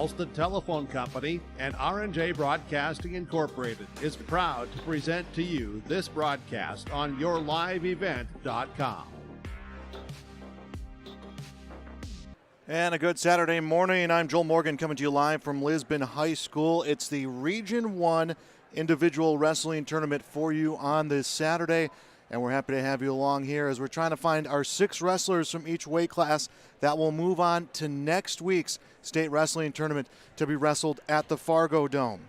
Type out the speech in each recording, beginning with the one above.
Alston Telephone Company and R&J Broadcasting Incorporated is proud to present to you this broadcast on yourliveevent.com. And a good Saturday morning. I'm Joel Morgan coming to you live from Lisbon High School. It's the Region 1 Individual Wrestling Tournament for you on this Saturday. And we're happy to have you along here as we're trying to find our 6 wrestlers from each weight class that will move on to next week's state wrestling tournament to be wrestled at the Fargo Dome.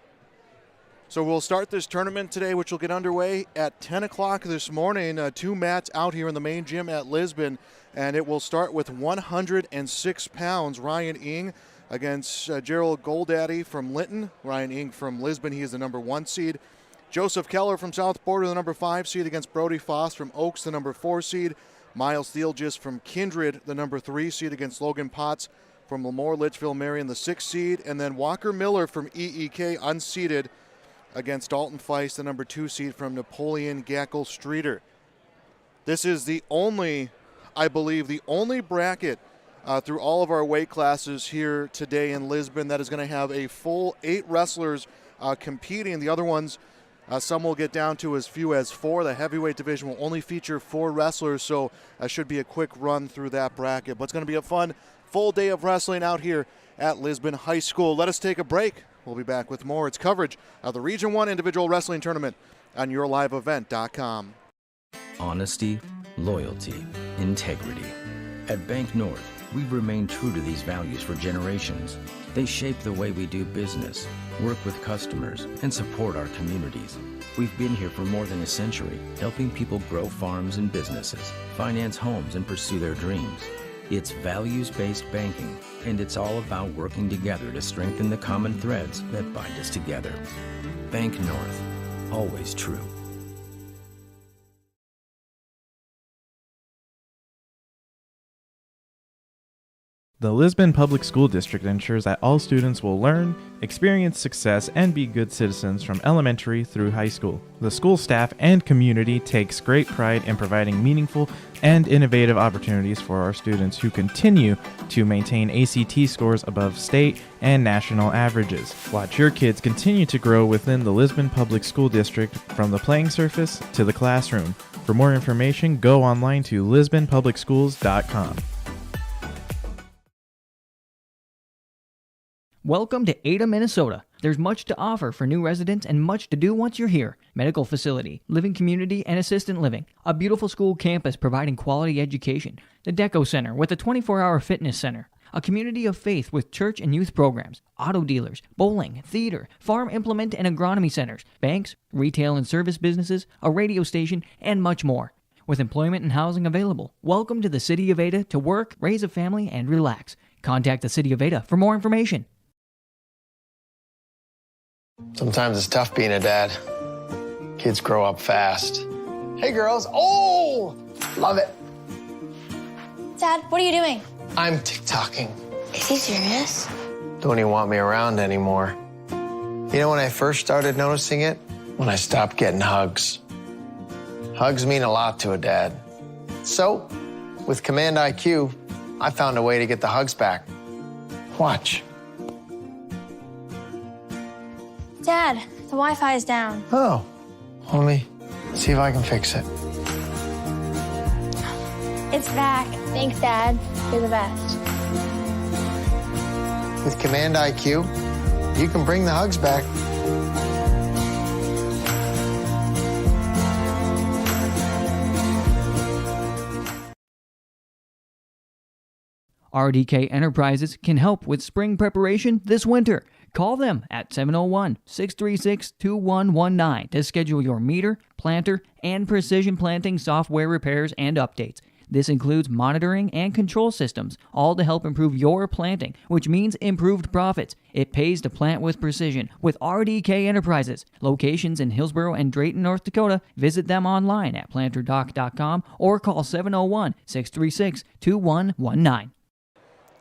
So we'll start this tournament today, which will get underway at 10 o'clock this morning. 2 mats out here in the main gym at Lisbon. And it will start with 106 pounds. Ryan Ing against Gerald Goldaddy from Linton. Ryan Ing from Lisbon, he is the number 1 seed. Joseph Keller from South Border, the number 5 seed, against Brody Foss from Oaks, the number 4 seed. Miles Thielgis from Kindred, the number 3 seed, against Logan Potts from Lemoore Litchfield Marion, the 6 seed. And then Walker Miller from EEK, unseeded, against Dalton Feist, the number 2 seed from Napoleon Gackle Streeter. This is the only, I believe, the only bracket through all of our weight classes here today in Lisbon that is going to have a full 8 wrestlers competing. The other ones, some will get down to as few as 4. The heavyweight division will only feature 4 wrestlers, so should be a quick run through that bracket. But it's going to be a fun full day of wrestling out here at Lisbon High School. Let us take a break. We'll be back with more. It's coverage of the Region 1 Individual Wrestling Tournament on yourliveevent.com. Honesty, loyalty, integrity. At Bank North, we've remained true to these values for generations. They shape the way we do business, work with customers, and support our communities. We've been here for more than a century, helping people grow farms and businesses, finance homes, and pursue their dreams. It's values-based banking, and it's all about working together to strengthen the common threads that bind us together. Bank North, always true. The Lisbon Public School District ensures that all students will learn, experience success, and be good citizens from elementary through high school. The school staff and community takes great pride in providing meaningful and innovative opportunities for our students who continue to maintain ACT scores above state and national averages. Watch your kids continue to grow within the Lisbon Public School District from the playing surface to the classroom. For more information, go online to lisbonpublicschools.com. Welcome to Ada, Minnesota. There's much to offer for new residents and much to do once you're here. Medical facility, living community, and assistant living. A beautiful school campus providing quality education. The Deco Center with a 24-hour fitness center. A community of faith with church and youth programs. Auto dealers, bowling, theater, farm implement and agronomy centers. Banks, retail and service businesses, a radio station, and much more. With employment and housing available. Welcome to the City of Ada to work, raise a family, and relax. Contact the City of Ada for more information. Sometimes it's tough being a dad. Kids grow up fast. Hey, girls. Oh, love it. Dad, what are you doing? I'm TikToking. Is he serious? Don't even want me around anymore. You know when I first started noticing it? When I stopped getting hugs. Hugs mean a lot to a dad. So, with Command IQ, I found a way to get the hugs back. Watch. Dad, the Wi-Fi is down. Oh, let me see if I can fix it. It's back. Thanks, Dad. You're the best. With Command IQ, you can bring the hugs back. RDK Enterprises can help with spring preparation this winter. Call them at 701-636-2119 to schedule your meter, planter, and precision planting software repairs and updates. This includes monitoring and control systems, all to help improve your planting, which means improved profits. It pays to plant with precision with RDK Enterprises. Locations in Hillsboro and Drayton, North Dakota. Visit them online at planterdoc.com or call 701-636-2119.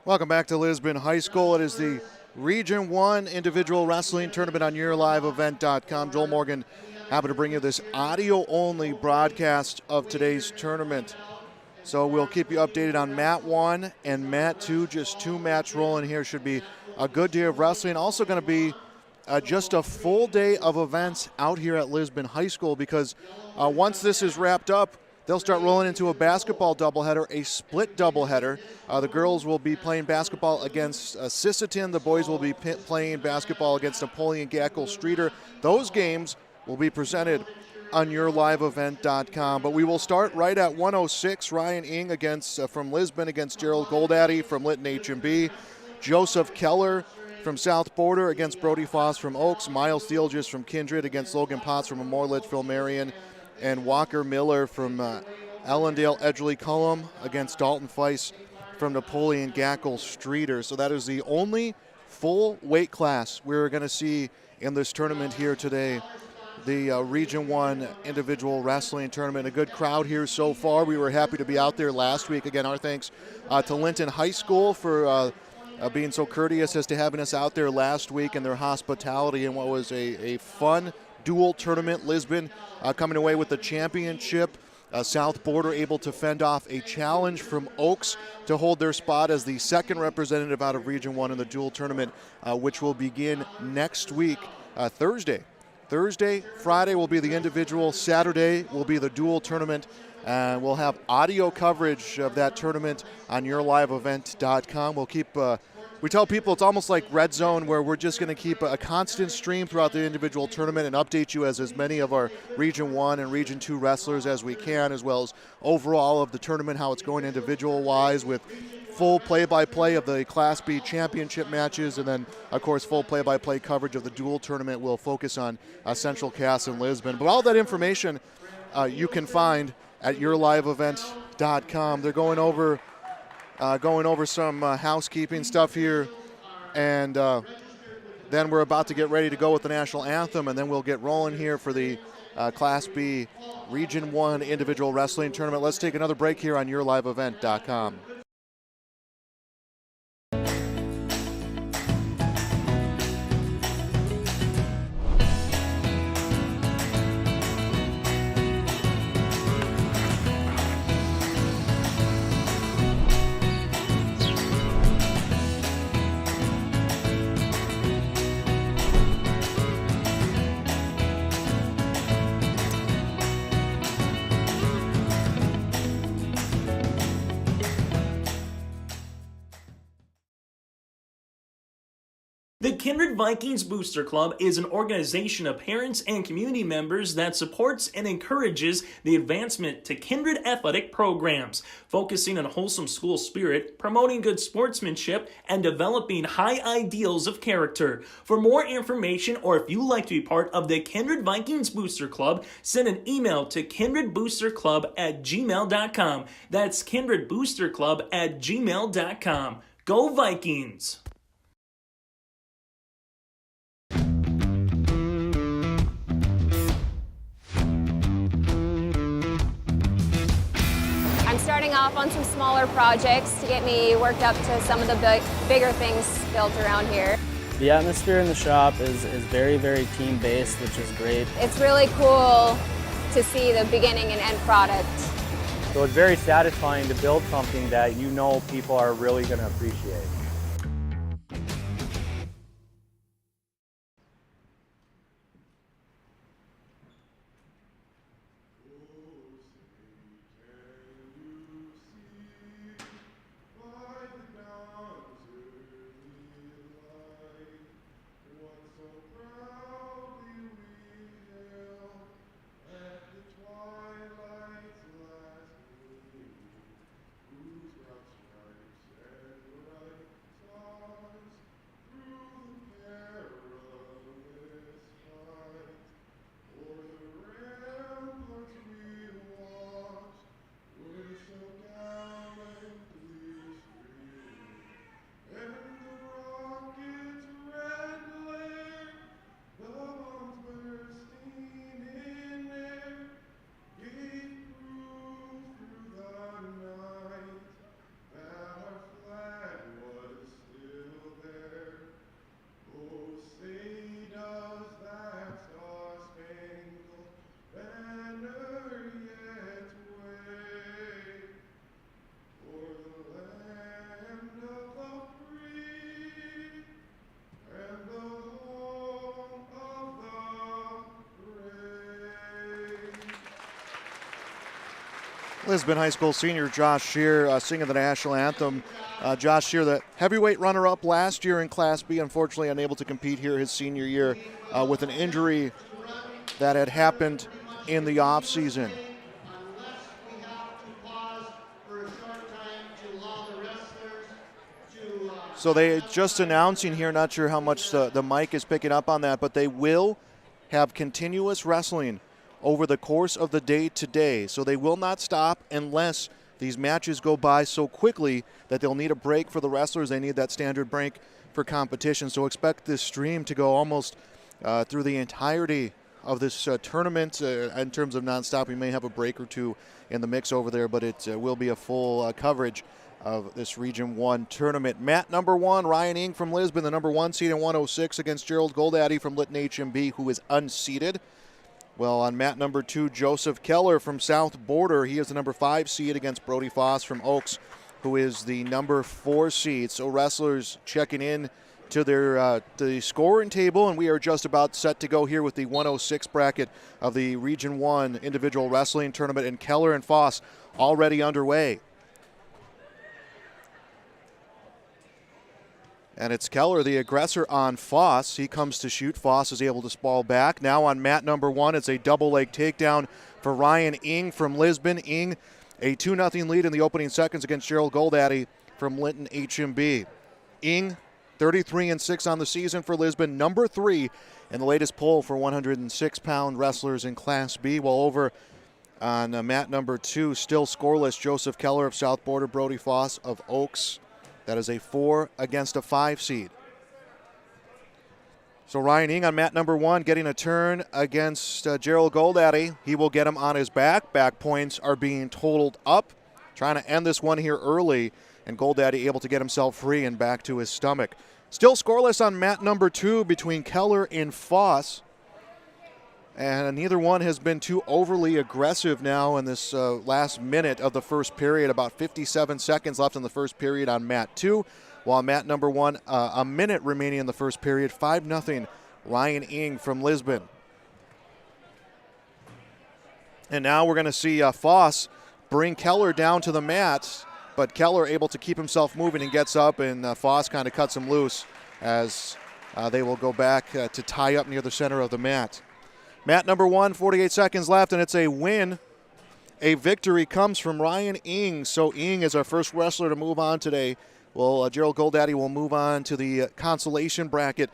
Welcome back to Lisbon High School. It is the Region 1 Individual Wrestling Tournament on YourLiveEvent.com. Joel Morgan, happy to bring you this audio-only broadcast of today's tournament. So we'll keep you updated on Mat 1 and Mat 2. Just two mats rolling here. Should be a good day of wrestling. Also going to be just a full day of events out here at Lisbon High School, because once this is wrapped up, they'll start rolling into a basketball doubleheader, a split doubleheader. The girls will be playing basketball against Sisseton. The boys will be playing basketball against Napoleon Gackle Streeter. Those games will be presented on YourLiveEvent.com. But we will start right at 106. Ryan Ing from Lisbon against Gerald Goldaddy from Lytton H&B. Joseph Keller from South Border against Brody Foss from Oaks. Miles Steelgis from Kindred against Logan Potts from Memorial Litchfield Marion. And Walker Miller from Allendale Edgerly Cullum against Dalton Feiss from Napoleon Gackle Streeter. So that is the only full weight class we're going to see in this tournament here today. The Region 1 Individual Wrestling Tournament. A good crowd here so far. We were happy to be out there last week. Again, our thanks to Linton High School for being so courteous as to having us out there last week, and their hospitality in what was a fun dual tournament. Lisbon coming away with the championship. South Border able to fend off a challenge from Oaks to hold their spot as the second representative out of Region 1 in the dual tournament, which will begin next week, Thursday. Friday will be the individual. Saturday will be the dual tournament. We'll have audio coverage of that tournament on YourLiveEvent.com. We'll keep... We tell people it's almost like Red Zone, where we're just going to keep a constant stream throughout the individual tournament and update you as many of our Region 1 and Region 2 wrestlers as we can, as well as overall of the tournament, how it's going individual-wise, with full play-by-play of the Class B championship matches, and then, of course, full play-by-play coverage of the dual tournament. We'll focus on Central Cass and Lisbon. But all that information you can find at YourLiveEvent.com. They're going over some housekeeping stuff here, and then we're about to get ready to go with the national anthem, and then we'll get rolling here for the Class B Region 1 Individual Wrestling Tournament. Let's take another break here on YourLiveEvent.com. Kindred Vikings Booster Club is an organization of parents and community members that supports and encourages the advancement to Kindred athletic programs, focusing on wholesome school spirit, promoting good sportsmanship, and developing high ideals of character. For more information, or if you'd like to be part of the Kindred Vikings Booster Club, send an email to kindredboosterclub@gmail.com. That's kindredboosterclub@gmail.com. Go Vikings! I'm starting off on some smaller projects to get me worked up to some of the bigger things built around here. The atmosphere in the shop is very, very team-based, which is great. It's really cool to see the beginning and end product. So it's very satisfying to build something that you know people are really going to appreciate. Lisbon High School senior Josh Shear singing the national anthem. Josh Shear, the heavyweight runner-up last year in Class B, unfortunately unable to compete here his senior year with an injury that had happened in the offseason. So they just announcing here, not sure how much the mic is picking up on that, but they will have continuous wrestling over the course of the day today. So they will not stop unless these matches go by so quickly that they'll need a break for the wrestlers. They need that standard break for competition. So expect this stream to go almost through the entirety of this tournament. In terms of nonstop, we may have a break or two in the mix over there, but it will be a full coverage of this Region 1 tournament. Mat number 1, Ryan Ing from Lisbon, the number 1 seed in 106 against Gerald Goldaddy from Lytton HMB, who is unseeded. Well, on mat number 2, Joseph Keller from South Border. He is the number 5 seed against Brody Foss from Oaks, who is the number 4 seed. So wrestlers checking in to their the scoring table, and we are just about set to go here with the 106 bracket of the Region 1 individual wrestling tournament, and Keller and Foss already underway. And it's Keller, the aggressor, on Foss. He comes to shoot. Foss is able to sprawl back. Now on mat number 1, it's a double leg takedown for Ryan Ing from Lisbon. Ing, a 2-0 lead in the opening seconds against Gerald Goldaddy from Lytton HMB. Ing, 33-6 on the season for Lisbon, number 3 in the latest poll for 106-pound wrestlers in Class B. While over on mat number 2, still scoreless, Joseph Keller of South Border, Brody Foss of Oaks. That is a 4 against a 5 seed. So Ryan Ing on mat number 1 getting a turn against Gerald Goldaddy. He will get him on his back. Back points are being totaled up. Trying to end this one here early, and Goldaddy able to get himself free and back to his stomach. Still scoreless on mat number 2 between Keller and Foss. And neither one has been too overly aggressive now in this last minute of the first period. About 57 seconds left in the first period on mat 2. While mat number 1, a minute remaining in the first period. 5-0 Ryan Ing from Lisbon. And now we're going to see Foss bring Keller down to the mat. But Keller able to keep himself moving and gets up, and Foss kind of cuts him loose as they will go back to tie up near the center of the mat. Mat number 1, 48 seconds left, and it's a win. A victory comes from Ryan Ing. So Ing is our first wrestler to move on today. Well, Gerald Goldaddy will move on to the consolation bracket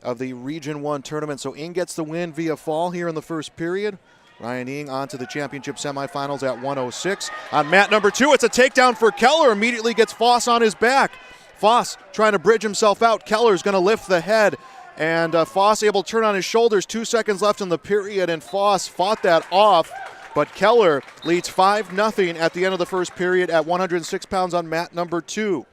of the Region 1 tournament. So Ing gets the win via fall here in the first period. Ryan Ing on to the championship semifinals at 106. On mat number 2, it's a takedown for Keller. Immediately gets Foss on his back. Foss trying to bridge himself out. Keller's going to lift the head. And Foss able to turn on his shoulders. 2 seconds left in the period, and Foss fought that off. But Keller leads 5-0 at the end of the first period at 106 pounds on mat number 2.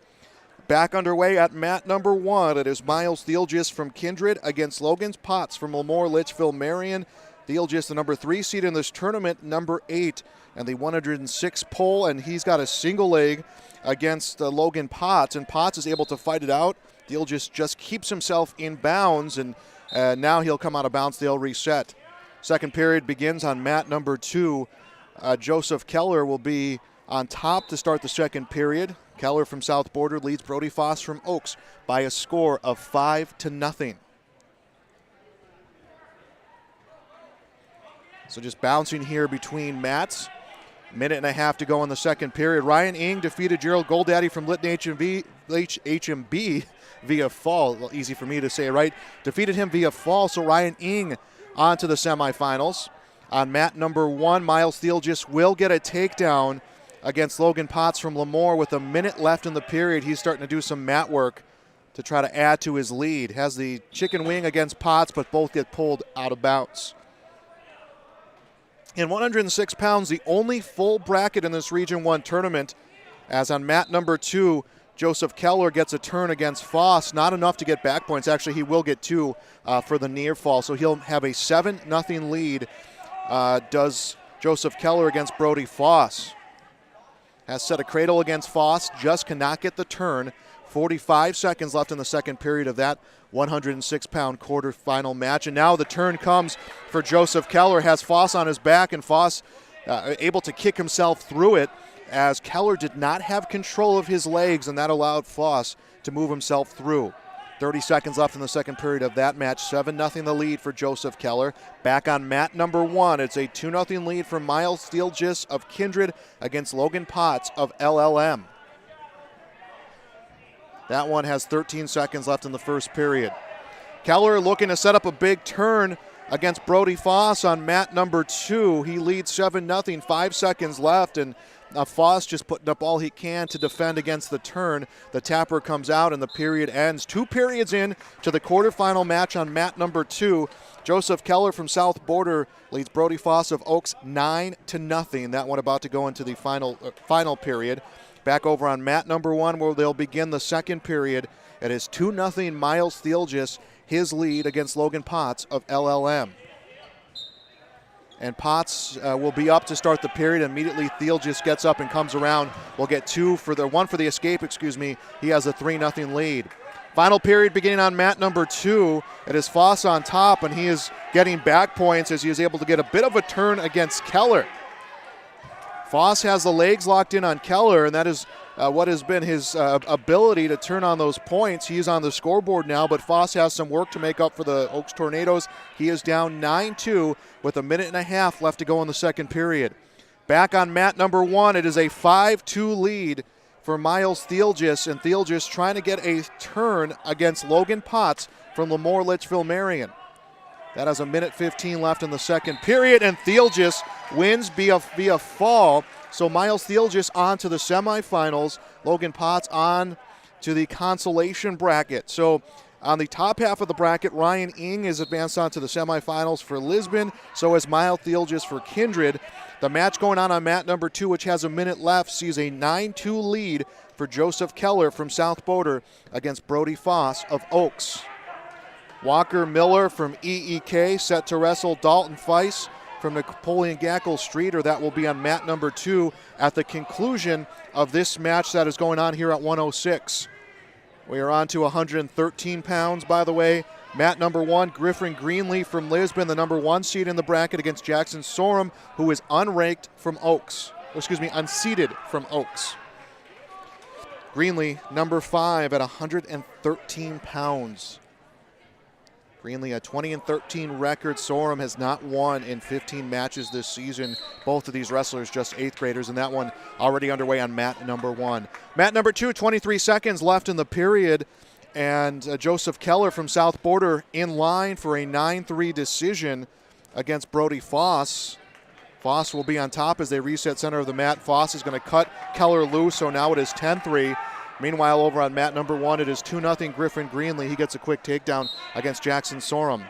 Back underway at mat number 1. It is Miles Thielgis from Kindred against Logan Potts from Lemoore Litchfield Marion. Thielgis, the number 3 seed in this tournament, number 8, and the 106 pole, and he's got a single leg against Logan Potts, and Potts is able to fight it out. Thielgis just keeps himself in bounds, and now he'll come out of bounds. They'll reset. Second period begins on mat number 2. Joseph Keller will be on top to start the second period. Keller from South Border leads Brody Foss from Oaks by a score of 5-0. So just bouncing here between mats. Minute and a half to go in the second period. Ryan Ing defeated Gerald Goldaddy from Lytton HMB via fall. Well, easy for me to say, right? Defeated him via fall, so Ryan Ing on to the semifinals. On mat number 1, Miles Thielgis will get a takedown against Logan Potts from Lemoore with a minute left in the period. He's starting to do some mat work to try to add to his lead. Has the chicken wing against Potts, but both get pulled out of bounds. In 106 pounds, the only full bracket in this Region 1 tournament, as on mat number 2, Joseph Keller gets a turn against Foss. Not enough to get back points. Actually, he will get 2 for the near fall, so he'll have a 7-0 lead, does Joseph Keller against Brody Foss. Has set a cradle against Foss, just cannot get the turn. 45 seconds left in the second period of that 106-pound quarterfinal match. And now the turn comes for Joseph Keller. Has Foss on his back, and Foss able to kick himself through it, as Keller did not have control of his legs, and that allowed Foss to move himself through. 30 seconds left in the second period of that match. 7-0 the lead for Joseph Keller. Back on mat number 1, it's a 2-0 lead for Miles Thielgis of Kindred against Logan Potts of LLM. That one has 13 seconds left in the first period. Keller looking to set up a big turn against Brody Foss on mat number 2. He leads 7-0, 5 seconds left, and Foss just putting up all he can to defend against the turn. The tapper comes out and the period ends. 2 periods in to the quarterfinal match on mat number 2. Joseph Keller from South Border leads Brody Foss of Oaks 9-0. That one about to go into the final period. Back over on mat number 1, where they'll begin the second period. It is 2-0 Miles Thielgis, his lead against Logan Potts of LLM. And Potts will be up to start the period. Immediately Thielgis gets up and comes around. We'll get 1 for the escape, He has a 3-0 lead. Final period beginning on mat number 2. It is Foss on top, and he is getting back points as he is able to get a bit of a turn against Keller. Foss has the legs locked in on Keller, and that is what has been his ability to turn on those points. He's on the scoreboard now, but Foss has some work to make up for the Oaks Tornadoes. He is down 9-2 with a minute and a half left to go in the second period. Back on mat number 1, it is a 5-2 lead for Miles Thielgis, and Thielgis trying to get a turn against Logan Potts from Lemoore Litchfield Marion. That has a minute 15 left in the second period, and Thielgis wins via fall. So Miles Thielgis on to the semifinals. Logan Potts on to the consolation bracket. So on the top half of the bracket, Ryan Ing is advanced on to the semifinals for Lisbon. So is Miles Thielgis for Kindred. The match going on mat number 2, which has a minute left, sees a 9-2 lead for Joseph Keller from South Border against Brody Foss of Oaks. Walker Miller from EEK set to wrestle Dalton Feiss from Napoleon Gackle Streeter. That will be on mat number 2 at the conclusion of this match that is going on here at 106. We are on to 113 pounds, by the way. Mat number 1, Griffin Greenlee from Lisbon, the number 1 seed in the bracket against Jackson Sorum, who is unseeded from Oaks. Greenlee, number 5 at 113 pounds. Greenlee a 20-13 record. Sorum has not won in 15 matches this season. Both of these wrestlers just 8th graders, and that one already underway on mat number 1. Mat number 2, 23 seconds left in the period, and Joseph Keller from South Border in line for a 9-3 decision against Brody Foss. Foss will be on top as they reset center of the mat. Foss is going to cut Keller loose, so now it is 10-3. Meanwhile, over on mat number 1, it is 2-0 Griffin Greenlee. He gets a quick takedown against Jackson Sorum.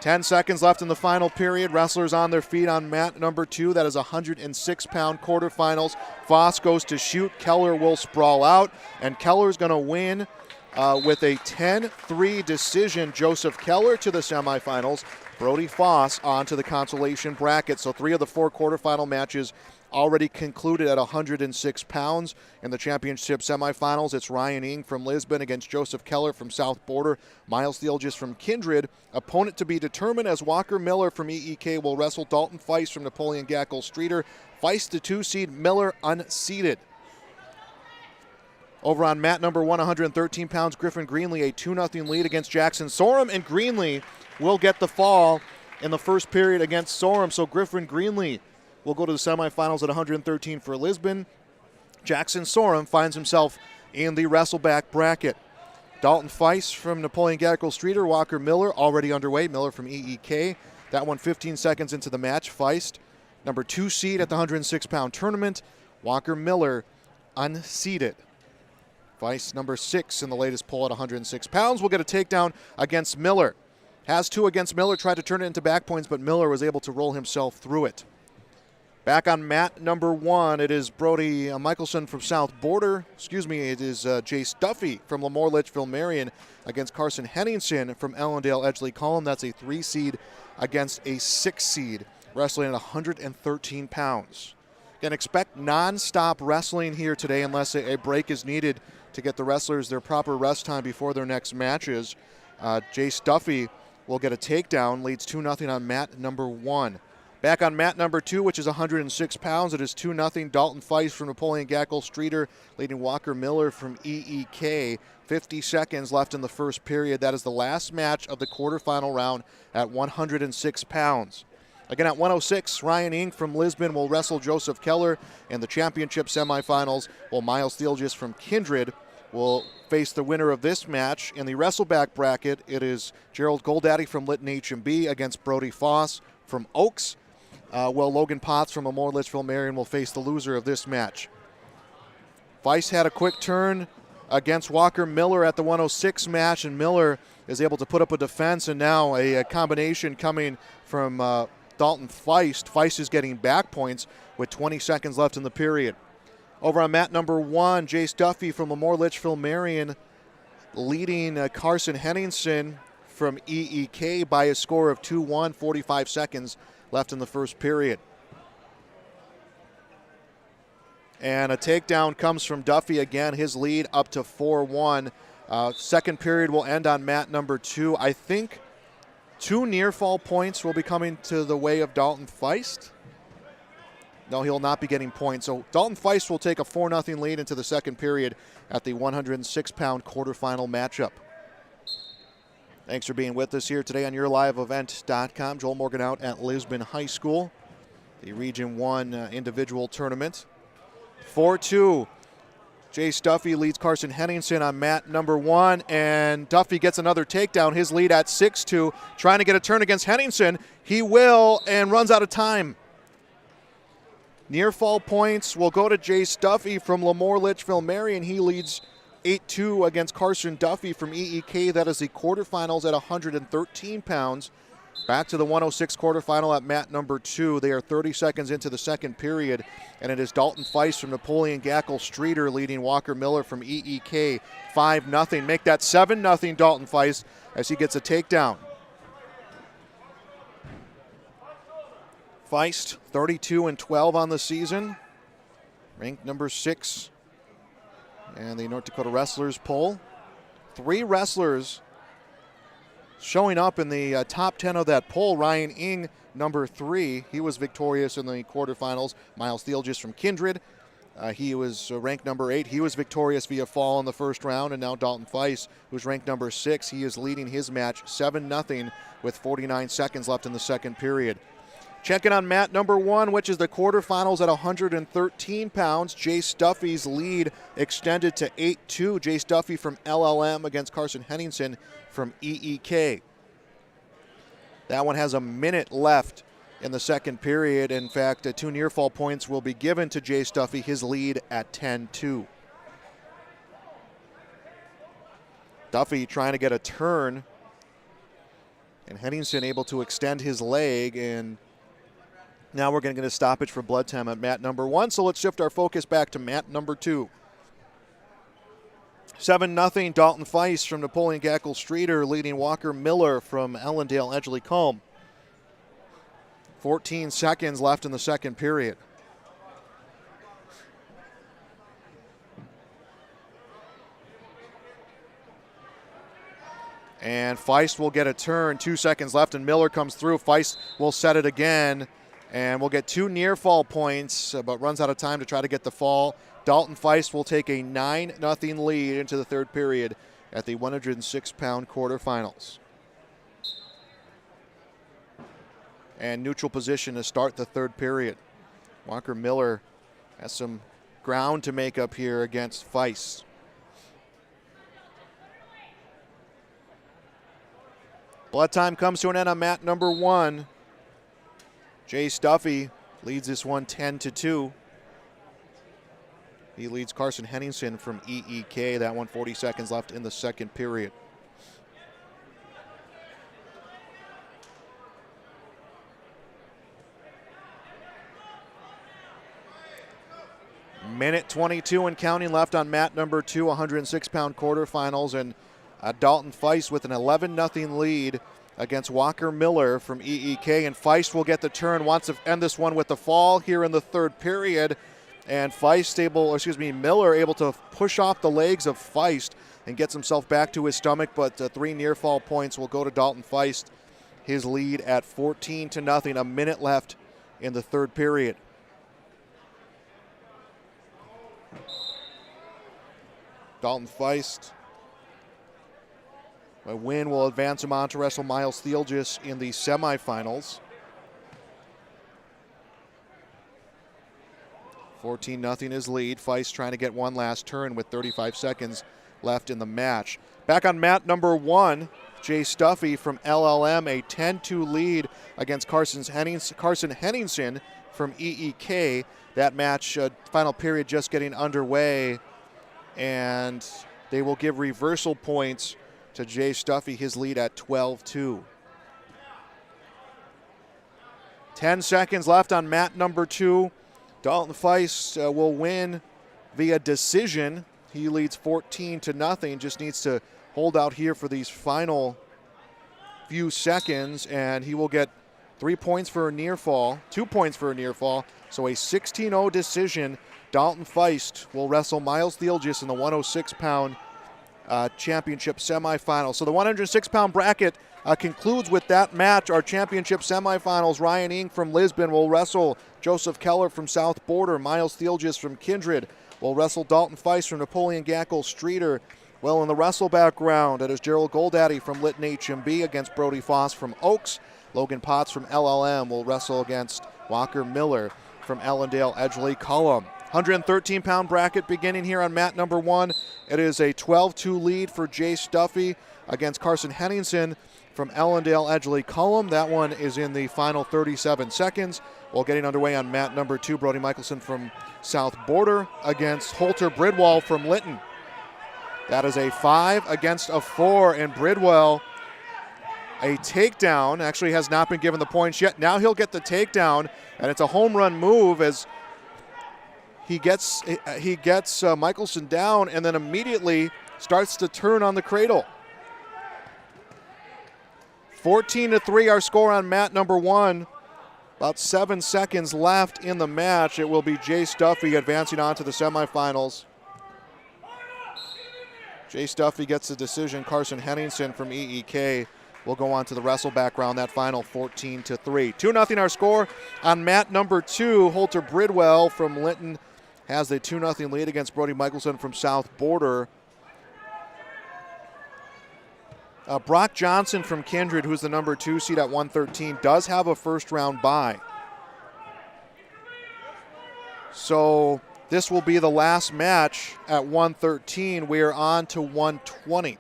10 seconds left in the final period. Wrestlers on their feet on mat number 2. That is 106-pound quarterfinals. Foss goes to shoot. Keller will sprawl out, and Keller's going to win with a 10-3 decision. Joseph Keller to the semifinals. Brody Foss on to the consolation bracket. So 3 of the 4 quarterfinal matches already concluded at 106 pounds. In the championship semifinals, it's Ryan Ing from Lisbon against Joseph Keller from South Border. Miles Thielges from Kindred. Opponent to be determined as Walker Miller from EEK will wrestle Dalton Feist from Napoleon Gackle Streeter. Feist the 2-seed, Miller unseeded. Over on mat number 1, 113 pounds, Griffin Greenlee, a 2-0 lead against Jackson Sorum, and Greenlee will get the fall in the first period against Sorum. So Griffin Greenlee will go to the semifinals at 113 for Lisbon. Jackson Sorum finds himself in the Wrestleback bracket. Dalton Feist from Napoleon Gackle Streeter, Walker Miller already underway, Miller from EEK. That one 15 seconds into the match. Feist, number 2 seed at the 106-pound tournament. Walker Miller unseeded. Feist, number 6 in the latest poll at 106 pounds, will get a takedown against Miller. Has 2 against Miller, tried to turn it into back points, but Miller was able to roll himself through it. Back on mat number 1, it is Brody Michelson from South Border. It is Jace Duffy from Lemoore Litchfield Marion against Carson Henningsen from Ellendale Edgeley Column. That's a 3 seed against a 6 seed, wrestling at 113 pounds. Again, expect non-stop wrestling here today unless a break is needed to get the wrestlers their proper rest time before their next matches. Jace Duffy will get a takedown, leads 2-0 on mat number 1. Back on mat number 2, which is 106 pounds, it is 2-0 Dalton Feist from Napoleon Gackle Streeter, leading Walker Miller from EEK. 50 seconds left in the first period. That is the last match of the quarterfinal round at 106 pounds. Again, at 106, Ryan Ing from Lisbon will wrestle Joseph Keller in the championship semifinals, while Miles Thielges from Kindred will face the winner of this match. In the Wrestleback bracket, it is Gerald Goldaddy from Lytton H&B against Brody Foss from Oaks, while Logan Potts from Lemoore Litchfield Marion will face the loser of this match. Feist had a quick turn against Walker Miller at the 106 match, and Miller is able to put up a defense, and now a combination coming from Dalton Feist. Feist is getting back points with 20 seconds left in the period. Over on mat number 1, Jace Duffy from Lemoore Litchfield Marion leading Carson Henningsen from EEK by a score of 2-1, 45 seconds left in the first period. And a takedown comes from Duffy again, his lead up to 4-1. Second period will end on mat number 2. I think 2 near fall points will be coming to the way of Dalton Feist. No, he'll not be getting points. So Dalton Feist will take a 4-0 lead into the second period at the 106-pound quarterfinal matchup. Thanks for being with us here today on YourLiveEvent.com. Joel Morgan out at Lisbon High School, the Region 1 individual tournament. 4-2. Jace Duffy leads Carson Henningsen on mat number 1, and Duffy gets another takedown. His lead at 6-2, trying to get a turn against Henningsen. He will, and runs out of time. Near fall points will go to Jace Duffy from Lemoore Litchfield Marion. He leads 8-2 against Carson Duffy from EEK. That is the quarterfinals at 113 pounds. Back to the 106 quarterfinal at mat number 2. They are 30 seconds into the second period, and it is Dalton Feist from Napoleon Gackle Streeter leading Walker Miller from EEK 5-0. Make that 7-0 Dalton Feist as he gets a takedown. Feist 32-12 on the season, ranked number 6 in the North Dakota Wrestlers poll. 3 wrestlers showing up in the top 10 of that poll. Ryan Ing, number 3, he was victorious in the quarterfinals. Miles Thielges from Kindred He was ranked number 8. He was victorious via fall in the first round, and now Dalton Feist, who's ranked number 6, he is leading his match 7-0 with 49 seconds left in the second period. Checking on mat number 1, which is the quarterfinals at 113 pounds. Jace Duffy's lead extended to 8-2. Jace Duffy from LLM against Carson Henningsen from EEK. That one has a minute left in the second period. In fact, 2 near fall points will be given to Jace Duffy, his lead at 10-2. Duffy trying to get a turn, and Henningsen able to extend his leg, and now we're going to get a stoppage for blood time at mat number 1, so let's shift our focus back to mat number 2. 7-0 Dalton Feist from Napoleon Gackle Streeter, leading Walker Miller from Ellendale Edgley Culm. 14 seconds left in the second period. And Feist will get a turn, 2 seconds left, and Miller comes through. Feist will set it again, and we'll get 2 near fall points, but runs out of time to try to get the fall. Dalton Feist will take a 9-0 lead into the third period at the 106-pound quarterfinals. And neutral position to start the third period. Walker Miller has some ground to make up here against Feist. Blood time comes to an end on mat number 1. Jace Duffy leads this one 10-2. He leads Carson Henningsen from EEK. That one 40 seconds left in the second period. Minute 22 and counting left on mat number 2, 106-pound quarterfinals, and Dalton Feist with an 11-0 lead against Walker Miller from EEK, and Feist will get the turn, wants to end this one with the fall here in the third period, and Miller able to push off the legs of Feist and gets himself back to his stomach, but 3 near fall points will go to Dalton Feist, his lead at 14-0, a minute left in the third period. Dalton Feist, a win will advance him on to wrestle Miles Theelgis in the semifinals. 14-0 his lead. Feist trying to get one last turn with 35 seconds left in the match. Back on mat number 1, Jace Duffy from LLM, a 10-2 lead against Carson Henningsen from EEK. That match, final period just getting underway, and they will give reversal points to Jace Duffy, his lead at 12-2. 10 seconds left on mat number 2. Dalton Feist will win via decision. He leads 14-0, just needs to hold out here for these final few seconds, and he will get 3 points for a near fall, 2 points for a near fall, so a 16-0 decision. Dalton Feist will wrestle Miles Theelgis in the 106-pound championship semifinal. So the 106-pound bracket concludes with that match. Our championship semifinals, Ryan Ing from Lisbon will wrestle Joseph Keller from South Border. Miles Theelgis from Kindred will wrestle Dalton Feist from Napoleon Gackle Streeter. Well, in the Wrestleback round, it is Gerald Goldaddy from Lytton HMB against Brody Foss from Oaks. Logan Potts from LLM will wrestle against Walker Miller from Ellendale Edgley Culm. 113-pound bracket beginning here on mat number 1. It is a 12-2 lead for Jace Duffy against Carson Henningsen from Ellendale Edgley Culm. That one is in the final 37 seconds. Well, getting underway on mat number 2, Brody Michelson from South Border against Holter Bridwell from Lytton. That is a 5 against a 4, and Bridwell, a takedown, actually has not been given the points yet. Now he'll get the takedown, and it's a home run move as he gets Michelson down and then immediately starts to turn on the cradle. 14-3 our score on mat number 1. About 7 seconds left in the match. It will be Jace Duffy advancing on to the semifinals. Jace Duffy gets the decision. Carson Henningsen from EEK will go on to the Wrestleback round, that final 14-3. 2-0 our score on mat number 2. Holter Bridwell from Lytton has the 2-0 lead against Brody Michelson from South Border. Brock Johnson from Kindred, who's the number 2 seed at 113, does have a first-round bye. So this will be the last match at 113. We are on to 120.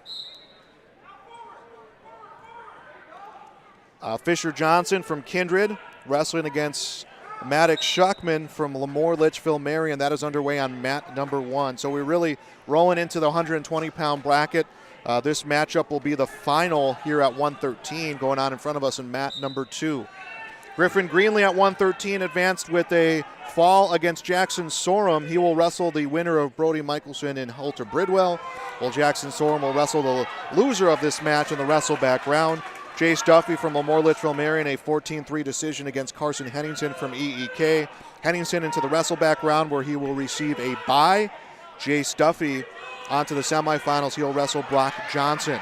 Fisher Johnson from Kindred wrestling against Maddox Schuckman from Lemoore Litchfield Marion. That is underway on mat number 1. So we're really rolling into the 120-pound bracket. This matchup will be the final here at 113, going on in front of us in mat number 2. Griffin Greenlee at 113 advanced with a fall against Jackson Sorum. He will wrestle the winner of Brody Michelson and Holter Bridwell, while Jackson Sorum will wrestle the loser of this match in the wrestleback round. Jace Duffy from Lemoore Litchfield Marion, a 14-3 decision against Carson Henningsen from EEK. Henningsen into the wrestleback round where he will receive a bye. Jace Duffy onto the semifinals. He'll wrestle Brock Johnson.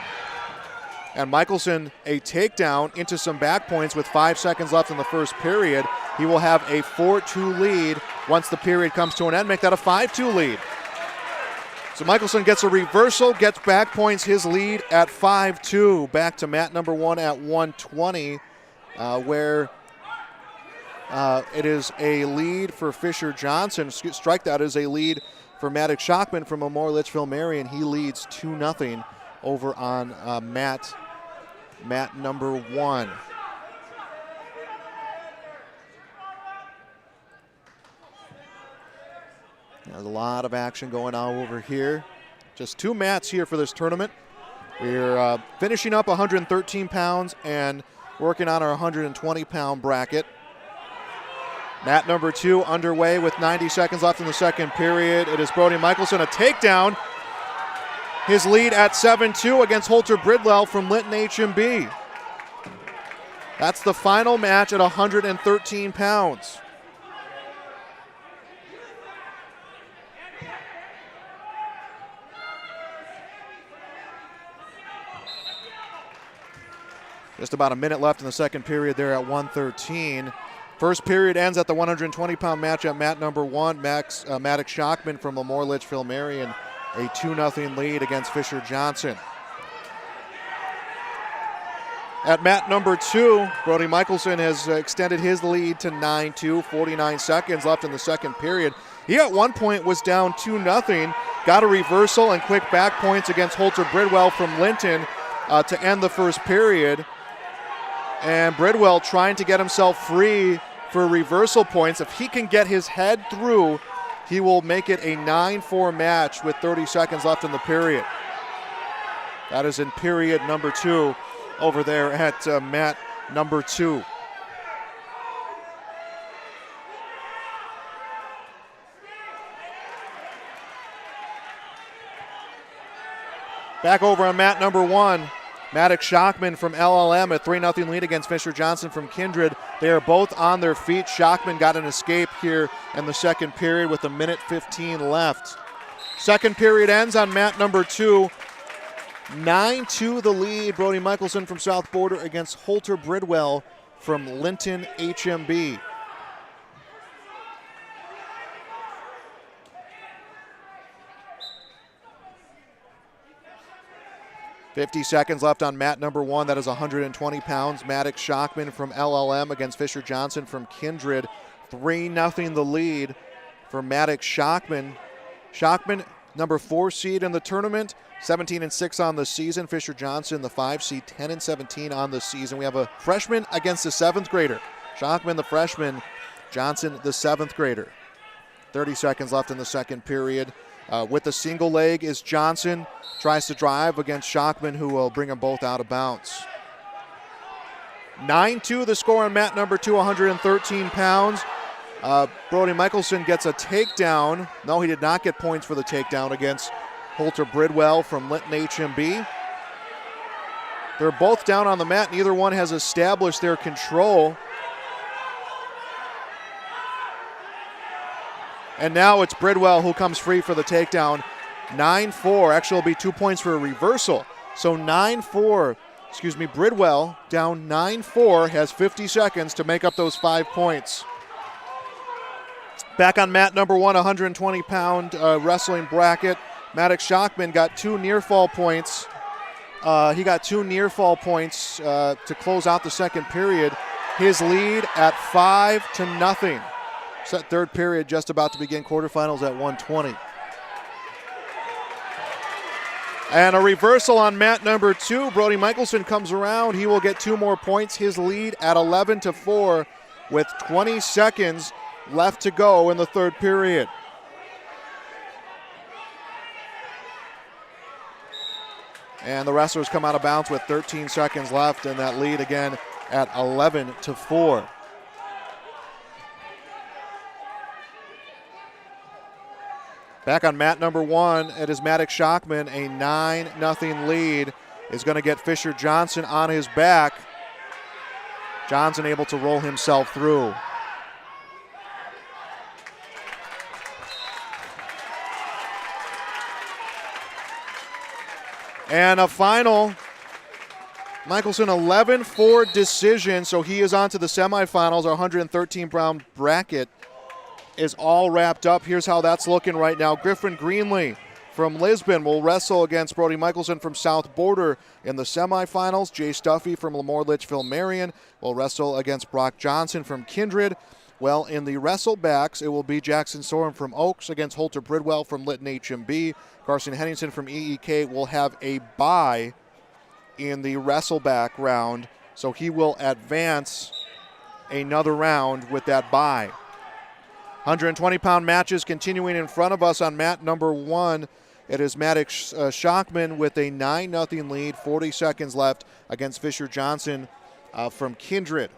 And Michelson, a takedown into some back points with 5 seconds left in the first period. He will have a 4-2 lead once the period comes to an end, make that a 5-2 lead. So Michelson gets a reversal, gets back points, his lead at 5-2. Back to mat number 1 at 120, where it is a lead for Fisher Johnson. Strikeout is a lead for Maddox Schuckman from Lemoore Litchfield Marion. He leads 2-0 over on mat number 1. There's a lot of action going on over here. Just 2 mats here for this tournament. We're finishing up 113 pounds and working on our 120-pound bracket. Mat number 2 underway with 90 seconds left in the second period. It is Brody Michelson, a takedown. His lead at 7-2 against Holter Bridwell from Linton HMB. That's the final match at 113 pounds. Just about a minute left in the second period there at 113. First period ends at the 120-pound match at mat number 1. Maddox Schuckman from Lemoore Litchfield Marion, a 2-0 lead against Fisher Johnson. At mat number 2, Brody Michelson has extended his lead to 9-2, 49 seconds left in the second period. He at one point was down 2-0, got a reversal and quick back points against Holter Bridwell from Linton to end the first period. And Bridwell trying to get himself free for reversal points. If he can get his head through, he will make it a 9-4 match with 30 seconds left in the period. That is in period number 2 over there at mat number 2. Back over on mat number 1. Maddox Schuckman from LLM, a 3-0 lead against Fisher Johnson from Kindred. They are both on their feet. Schuckman got an escape here in the second period with 1:15 left. Second period ends on mat number 2. 9-2 the lead. Brody Michelson from South Border against Holter Bridwell from Linton HMB. .50 seconds left on mat number 1. That is 120 pounds. Maddox Schuckman from LLM against Fisher Johnson from Kindred. 3-0 the lead for Maddox Schuckman. Schuckman, number 4 seed in the tournament, 17-6 on the season. Fisher Johnson, the 5 seed, 10-17 on the season. We have a freshman against a 7th grader. Schuckman, the freshman. Johnson, the 7th grader. 30 seconds left in the second period. With the single leg is Johnson. Tries to drive against Schuckman, who will bring them both out of bounds. 9-2 the score on mat number 2, 113 pounds. Brody Michelson gets a takedown. No, he did not get points for the takedown against Holter Bridwell from Linton HMB. They're both down on the mat. Neither one has established their control. And now it's Bridwell who comes free for the takedown. 9-4. Actually, it'll be 2 points for a reversal. So 9-4. Bridwell down 9-4, has 50 seconds to make up those 5 points. Back on mat number 1, 120-pound wrestling bracket. Maddox Shockman got 2 near fall points. He got 2 near fall points to close out the second period. His lead at 5-0. Set third period just about to begin, quarterfinals at 120. And a reversal on mat number 2. Brody Michelson comes around. He will get 2 more points. His lead at 11-4 with 20 seconds left to go in the third period. And the wrestlers come out of bounds with 13 seconds left, and that lead again at 11-4. Back on mat number 1, it is Maddox Shockman. A 9-0 lead is going to get Fisher Johnson on his back. Johnson able to roll himself through. And a final, Michelson 11-4 decision, so he is on to the semifinals. Our 113-pound bracket is all wrapped up. Here's how that's looking right now. Griffin Greenlee from Lisbon will wrestle against Brody Michelson from South Border in the semifinals. Jay Stuffy from Lemoore Litchfield Marion will wrestle against Brock Johnson from Kindred. Well, in the Wrestlebacks, it will be Jackson Sorum from Oaks against Holter Bridwell from Lytton HMB. Carson Henningsen from EEK will have a bye in the Wrestleback round, so he will advance another round with that bye. 120-pound matches continuing in front of us on mat number 1. It is Maddox Shockman with a 9-0 lead, 40 seconds left against Fisher Johnson from Kindred.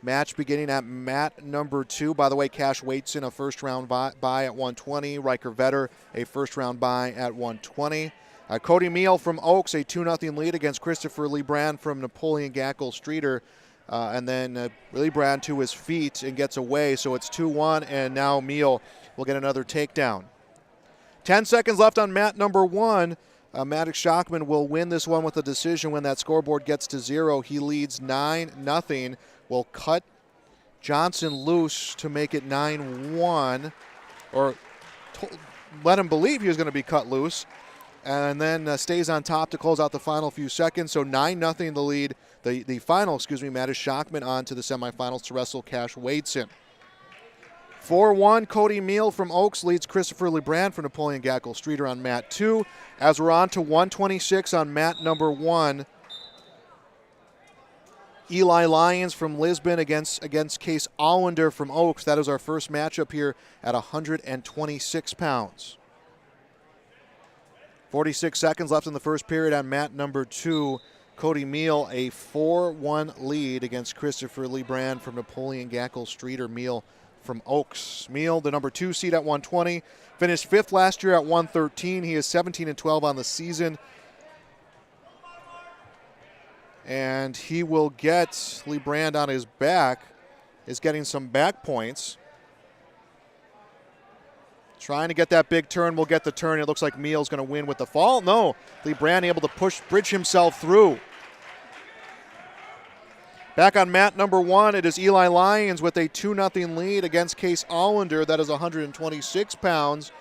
Match beginning at mat number 2. By the way, Cash Waitson, a first-round bye at 120. Riker Vetter, a first-round bye at 120. Cody Meal from Oaks, a 2-0 lead against Christopher Lee Brand from Napoleon Gackle Streeter. And then Lee Brand to his feet and gets away, so it's 2-1, and now Meal will get another takedown. 10 seconds left on mat number 1. Maddox Shockman will win this one with a decision when that scoreboard gets to 0. He leads 9-0. Will cut Johnson loose to make it 9-1, or let him believe he was going to be cut loose, and then stays on top to close out the final few seconds. So 9-0 the lead. The final, Maddox Shockman on to the semifinals to wrestle Cash Waitson. 4-1, Cody Meal from Oaks leads Christopher LeBrand from Napoleon Gackle Streeter on mat 2. As we're on to 126 on mat number 1. Eli Lyons from Lisbon against Case Allender from Oaks. That is our first matchup here at 126 pounds. 46 seconds left in the first period on mat number 2. Cody Meal, a 4-1 lead against Christopher Lee Brand from Napoleon Gackle Streeter. Meal from Oaks. Meal, the number 2 seed at 120, finished 5th last year at 113. He is 17-12 on the season. And he will get Lee Brand on his back, is getting some back points. Trying to get that big turn, will get the turn. It looks like Meal's going to win with the fall. No, Lee Brand able to bridge himself through. Back on mat number 1, it is Eli Lyons with a 2-0 lead against Case Allender. That is 126 pounds.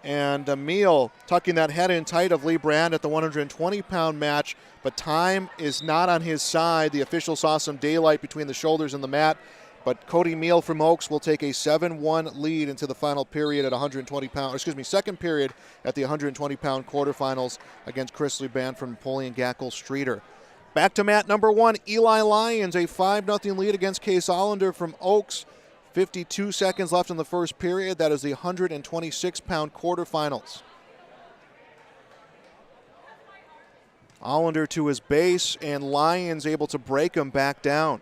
And Meal tucking that head in tight of Lee Brand at the 120-pound match, but time is not on his side. The official saw some daylight between the shoulders and the mat, but Cody Meal from Oaks will take a 7-1 lead into the final period at 120-pound, second period at the 120-pound quarterfinals against Chris Lee Brand from Napoleon Gackle Streeter. Back to mat number 1, Eli Lyons, a 5-0 lead against Case Allender from Oaks. 52 seconds left in the first period. That is the 126-pound quarterfinals. Allender to his base, and Lyons able to break him back down.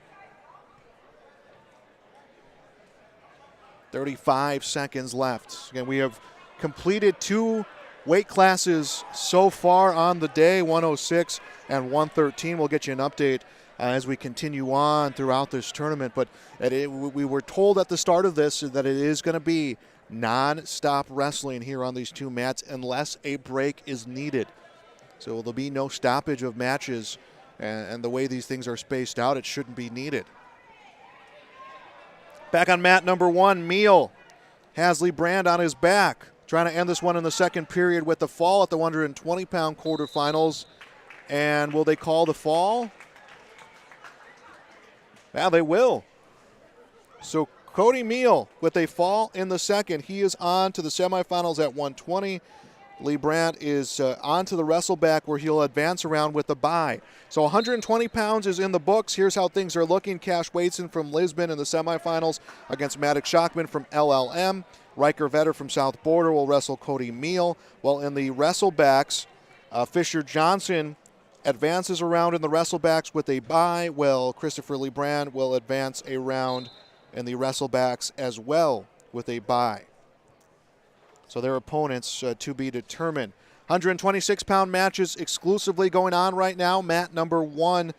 35 seconds left. Again, we have completed 2 weight classes so far on the day, 106 and 113. We'll get you an update as we continue on throughout this tournament. But we were told at the start of this that it is going to be non-stop wrestling here on these 2 mats unless a break is needed. So there'll be no stoppage of matches, and the way these things are spaced out, it shouldn't be needed. Back on mat number 1, Meal has Lee Brand on his back. Trying to end this one in the second period with the fall at the 120-pound quarterfinals. And will they call the fall? Yeah, they will. So Cody Meal with a fall in the second. He is on to the semifinals at 120. Lee Brandt is on to the Wrestleback where he'll advance around with the bye. So 120 pounds is in the books. Here's how things are looking. Cash Waitson from Lisbon in the semifinals against Maddox Shockman from LLM. Riker Vetter from South Border will wrestle Cody Meal. While in the Wrestlebacks, Fisher Johnson advances around in the Wrestlebacks with a bye, while Christopher Lee Brand will advance a round in the Wrestlebacks as well with a bye. So their opponents to be determined. 126-pound matches exclusively going on right now. Mat number 1,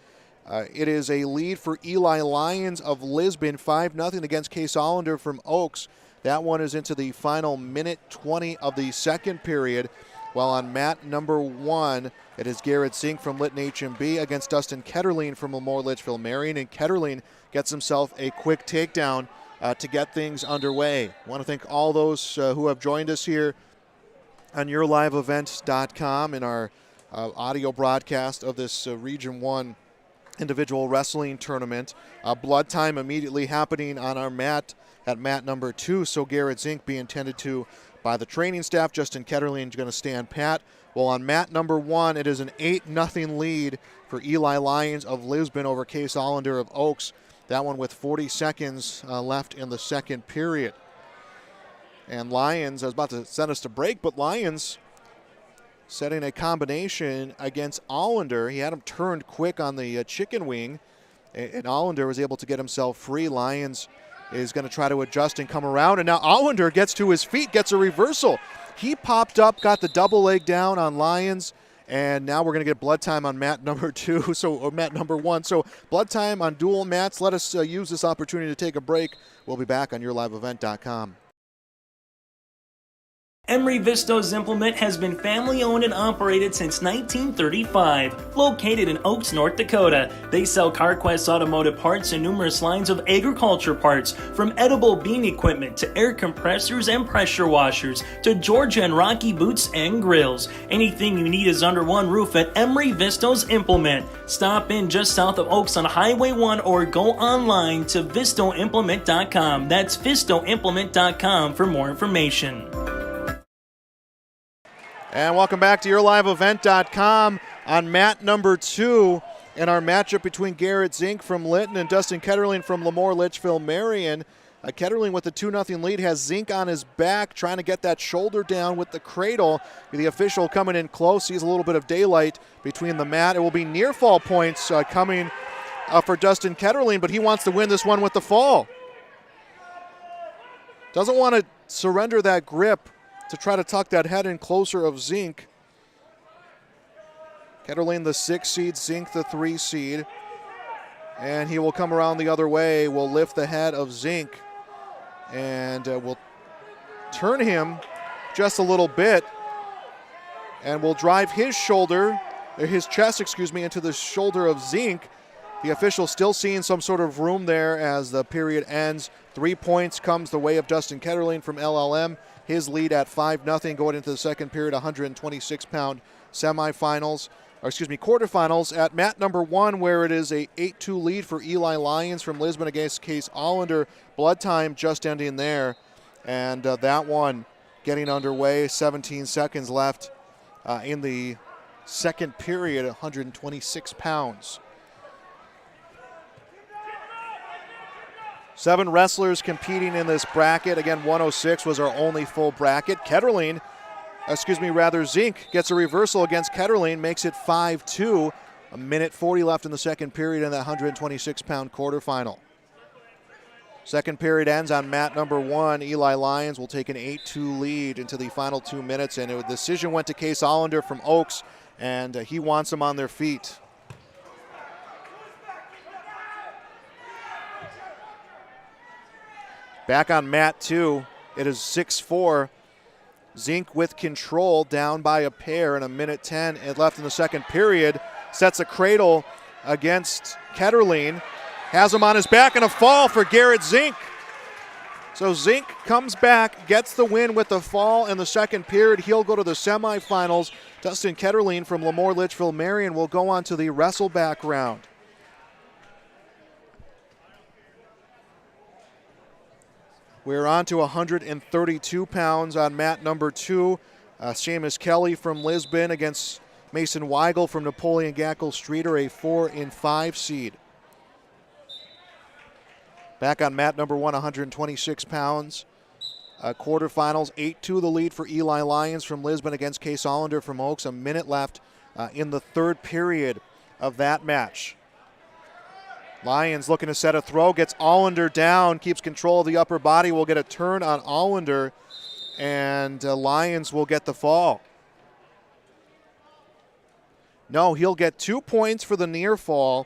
it is a lead for Eli Lyons of Lisbon, 5-0 against Case Hollander from Oaks. That one is into the final minute 20 of the second period. While on mat number 1, it is Garrett Zink from Lytton HMB against Dustin Ketterling from Lemoore Litchfield Marion. And Ketterling gets himself a quick takedown to get things underway. I want to thank all those who have joined us here on yourliveevent.com in our audio broadcast of this Region 1 individual wrestling tournament. Blood time immediately happening on our mat at mat number 2. So Garrett Zink being tended to by the training staff. Justin Ketterling is going to stand pat. Well, on mat number 1, it is an 8-0 lead for Eli Lyons of Lisbon over Case Hollander of Oaks. That one with 40 seconds left in the second period. And Lyons, I was about to send us to break, but Lyons setting a combination against Hollander. He had him turned quick on the chicken wing, and Hollander was able to get himself free. Lyons is going to try to adjust and come around, and now Hollander gets to his feet, gets a reversal. He popped up, got the double leg down on Lyons, and now we're going to get blood time on mat number 2, or mat number 1. So blood time on dual mats. Let us use this opportunity to take a break. We'll be back on yourliveevent.com. Emery Vistos Implement has been family-owned and operated since 1935. Located in Oaks, North Dakota, they sell CarQuest automotive parts and numerous lines of agriculture parts, from edible bean equipment to air compressors and pressure washers to Georgia and Rocky boots and grills. Anything you need is under one roof at Emery Vistos Implement. Stop in just south of Oaks on Highway 1 or go online to vistoimplement.com. That's vistoimplement.com for more information. And welcome back to yourliveevent.com on mat number 2 in our matchup between Garrett Zink from Lytton and Dustin Ketterling from Lemoore Litchfield Marion. Ketterling with a 2-0 lead has Zink on his back trying to get that shoulder down with the cradle. The official coming in close. Sees a little bit of daylight between the mat. It will be near fall points coming for Dustin Ketterling, but he wants to win this one with the fall. Doesn't want to surrender that grip to try to tuck that head in closer of Zink. Ketterling the 6 seed, Zink the 3 seed. And he will come around the other way, will lift the head of Zink, and will turn him just a little bit, and will drive his chest, into the shoulder of Zink. The official still seeing some sort of room there as the period ends. 3 points comes the way of Dustin Ketterling from LLM. His lead at 5-0 going into the second period, 126-pound quarterfinals at mat number 1, where it is a 8-2 lead for Eli Lyons from Lisbon against Case Hollander. Blood time just ending there, and that one getting underway. 17 seconds left in the second period, 126 pounds. 7 wrestlers competing in this bracket. Again, 106 was our only full bracket. Zink gets a reversal against Ketterling, makes it 5-2. A minute 40 left in the second period in that 126-pound quarterfinal. Second period ends on mat number 1. Eli Lyons will take an 8-2 lead into the final 2 minutes, and the decision went to Case Hollander from Oaks, and he wants them on their feet. Back on mat 2, it is 6-4. Zink with control, down by a pair, and a minute 10 left in the second period. Sets a cradle against Ketterling. Has him on his back, and a fall for Garrett Zink. So Zink comes back, gets the win with the fall in the second period. He'll go to the semifinals. Dustin Ketterling from Lemoore Litchfield Marion will go on to the Wrestleback round. We're on to 132 pounds on mat number 2. Seamus Kelly from Lisbon against Mason Weigel from Napoleon Gackle Streeter, a 4 and 5 seed. Back on mat number 1, 126 pounds. Quarterfinals, 8-2 the lead for Eli Lyons from Lisbon against Case Hollander from Oaks. A minute left in the third period of that match. Lyons looking to set a throw, gets Hollander down, keeps control of the upper body, will get a turn on Hollander, and Lyons will get the fall. No, he'll get 2 points for the near fall,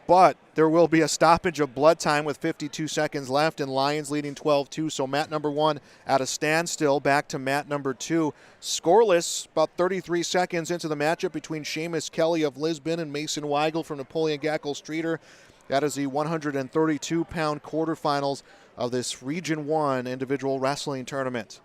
but there will be a stoppage of blood time with 52 seconds left, and Lyons leading 12-2. So mat number 1 at a standstill, back to mat number 2. Scoreless, about 33 seconds into the matchup between Seamus Kelly of Lisbon and Mason Weigel from Napoleon Gackle Streeter. That is the 132-pound quarterfinals of this Region 1 individual wrestling tournament.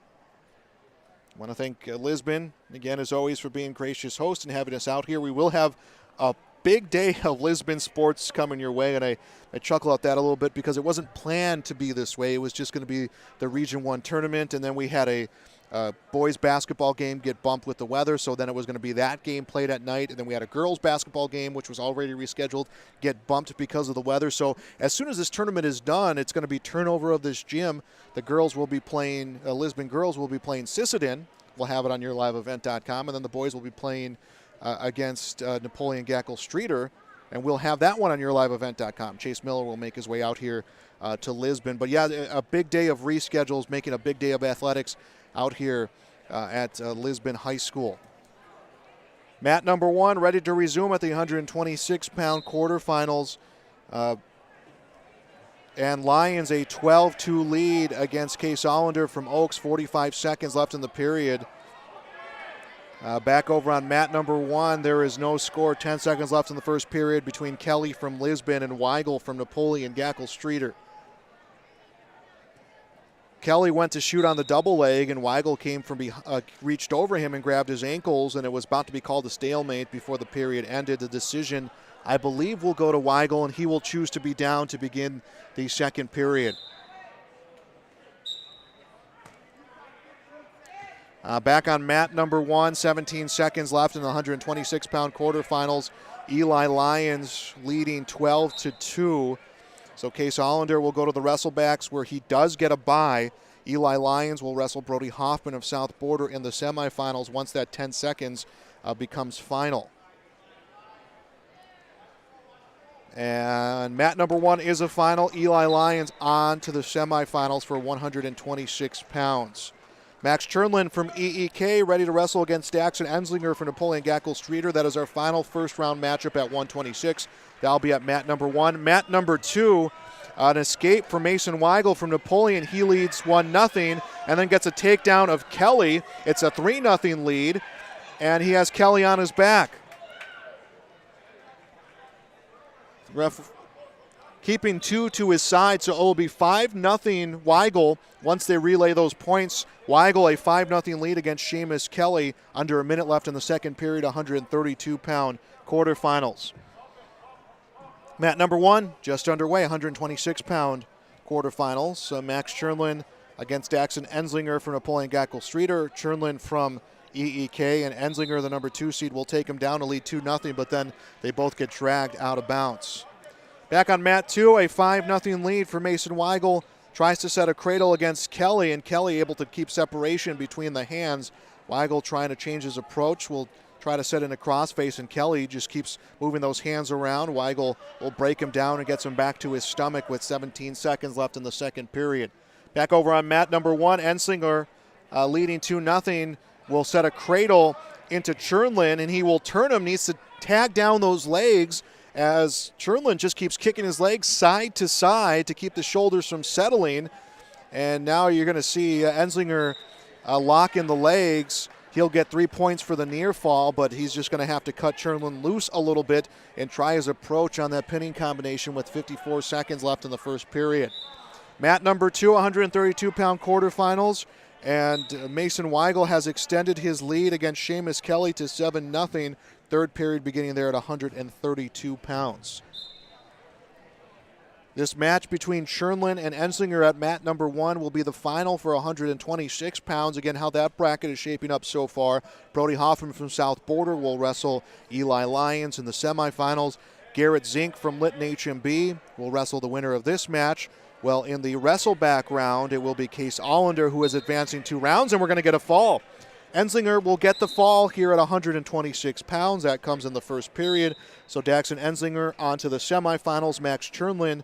I want to thank Lisbon, again, as always, for being gracious host and having us out here. We will have a big day of Lisbon sports coming your way, and I chuckle at that a little bit because it wasn't planned to be this way. It was just going to be the Region 1 tournament, and then we had a boys basketball game get bumped with the weather, so then it was going to be that game played at night, and then we had a girls basketball game, which was already rescheduled, get bumped because of the weather. So as soon as this tournament is done, it's going to be turnover of this gym. The girls will be playing, Lisbon girls will be playing Sisseton. We'll have it on yourliveevent.com, and then the boys will be playing against Napoleon Gackle Streeter, and we'll have that one on yourliveevent.com. Chase Miller will make his way out here to Lisbon. But yeah, a big day of reschedules, making a big day of athletics out here at Lisbon High School. Mat number 1 ready to resume at the 126-pound quarterfinals. And Lions a 12-2 lead against Case Hollander from Oaks, 45 seconds left in the period. Back over on mat number 1, there is no score. 10 seconds left in the first period between Kelly from Lisbon and Weigel from Napoleon Gackle Streeter. Kelly went to shoot on the double leg, and Weigel came from reached over him and grabbed his ankles, and it was about to be called a stalemate before the period ended. The decision, I believe, will go to Weigel, and he will choose to be down to begin the second period. Back on mat number 1, 17 seconds left in the 126-pound quarterfinals. Eli Lyons leading 12-2. So Case Hollander will go to the Wrestlebacks, where he does get a bye. Eli Lyons will wrestle Brody Hoffman of South Border in the semifinals once that 10 seconds becomes final. And mat number 1 is a final. Eli Lyons on to the semifinals for 126 pounds. Max Chernlin from EEK ready to wrestle against Daxon Enslinger from Napoleon Gackle Streeter. That is our final first-round matchup at 126. That'll be at mat number 1. Mat number 2, an escape for Mason Weigel from Napoleon. He leads 1-0 and then gets a takedown of Kelly. It's a 3-0 lead, and he has Kelly on his back. Ref keeping 2 to his side, so it will be 5-0 Weigel once they relay those points. Weigel a 5-0 lead against Seamus Kelly under a minute left in the second period, 132-pound quarterfinals. Mat number 1 just underway, 126-pound quarterfinals. So Max Chernlin against Daxon Enslinger from Napoleon Gackle Streeter. Chernlin from EEK, and Enslinger, the number 2 seed, will take him down to lead 2-0, but then they both get dragged out of bounds. Back on mat 2, a 5-0 lead for Mason Weigel. Tries to set a cradle against Kelly, and Kelly able to keep separation between the hands. Weigel trying to change his approach, will try to set in a crossface, and Kelly just keeps moving those hands around. Weigel will break him down and gets him back to his stomach with 17 seconds left in the second period. Back over on mat number 1, Enslinger leading 2-0, will set a cradle into Chernlin, and he will turn him, needs to tag down those legs, as Chernlin just keeps kicking his legs side to side to keep the shoulders from settling. And now you're going to see Enslinger lock in the legs. He'll get 3 points for the near fall, but he's just going to have to cut Chernlin loose a little bit and try his approach on that pinning combination with 54 seconds left in the first period. Mat number 2, 132-pound quarterfinals. And Mason Weigel has extended his lead against Seamus Kelly to 7-0. Third period beginning there at 132 pounds. This match between Schoenlin and Enslinger at mat number 1 will be the final for 126 pounds. Again, how that bracket is shaping up so far. Brody Hoffman from South Border will wrestle Eli Lyons in the semifinals. Garrett Zink from Lytton HMB will wrestle the winner of this match. Well, in the Wrestleback round, it will be Case Allender who is advancing 2 rounds, and we're going to get a fall. Enslinger will get the fall here at 126 pounds. That comes in the first period. So Daxon Enslinger on to the semifinals. Max Schoenlin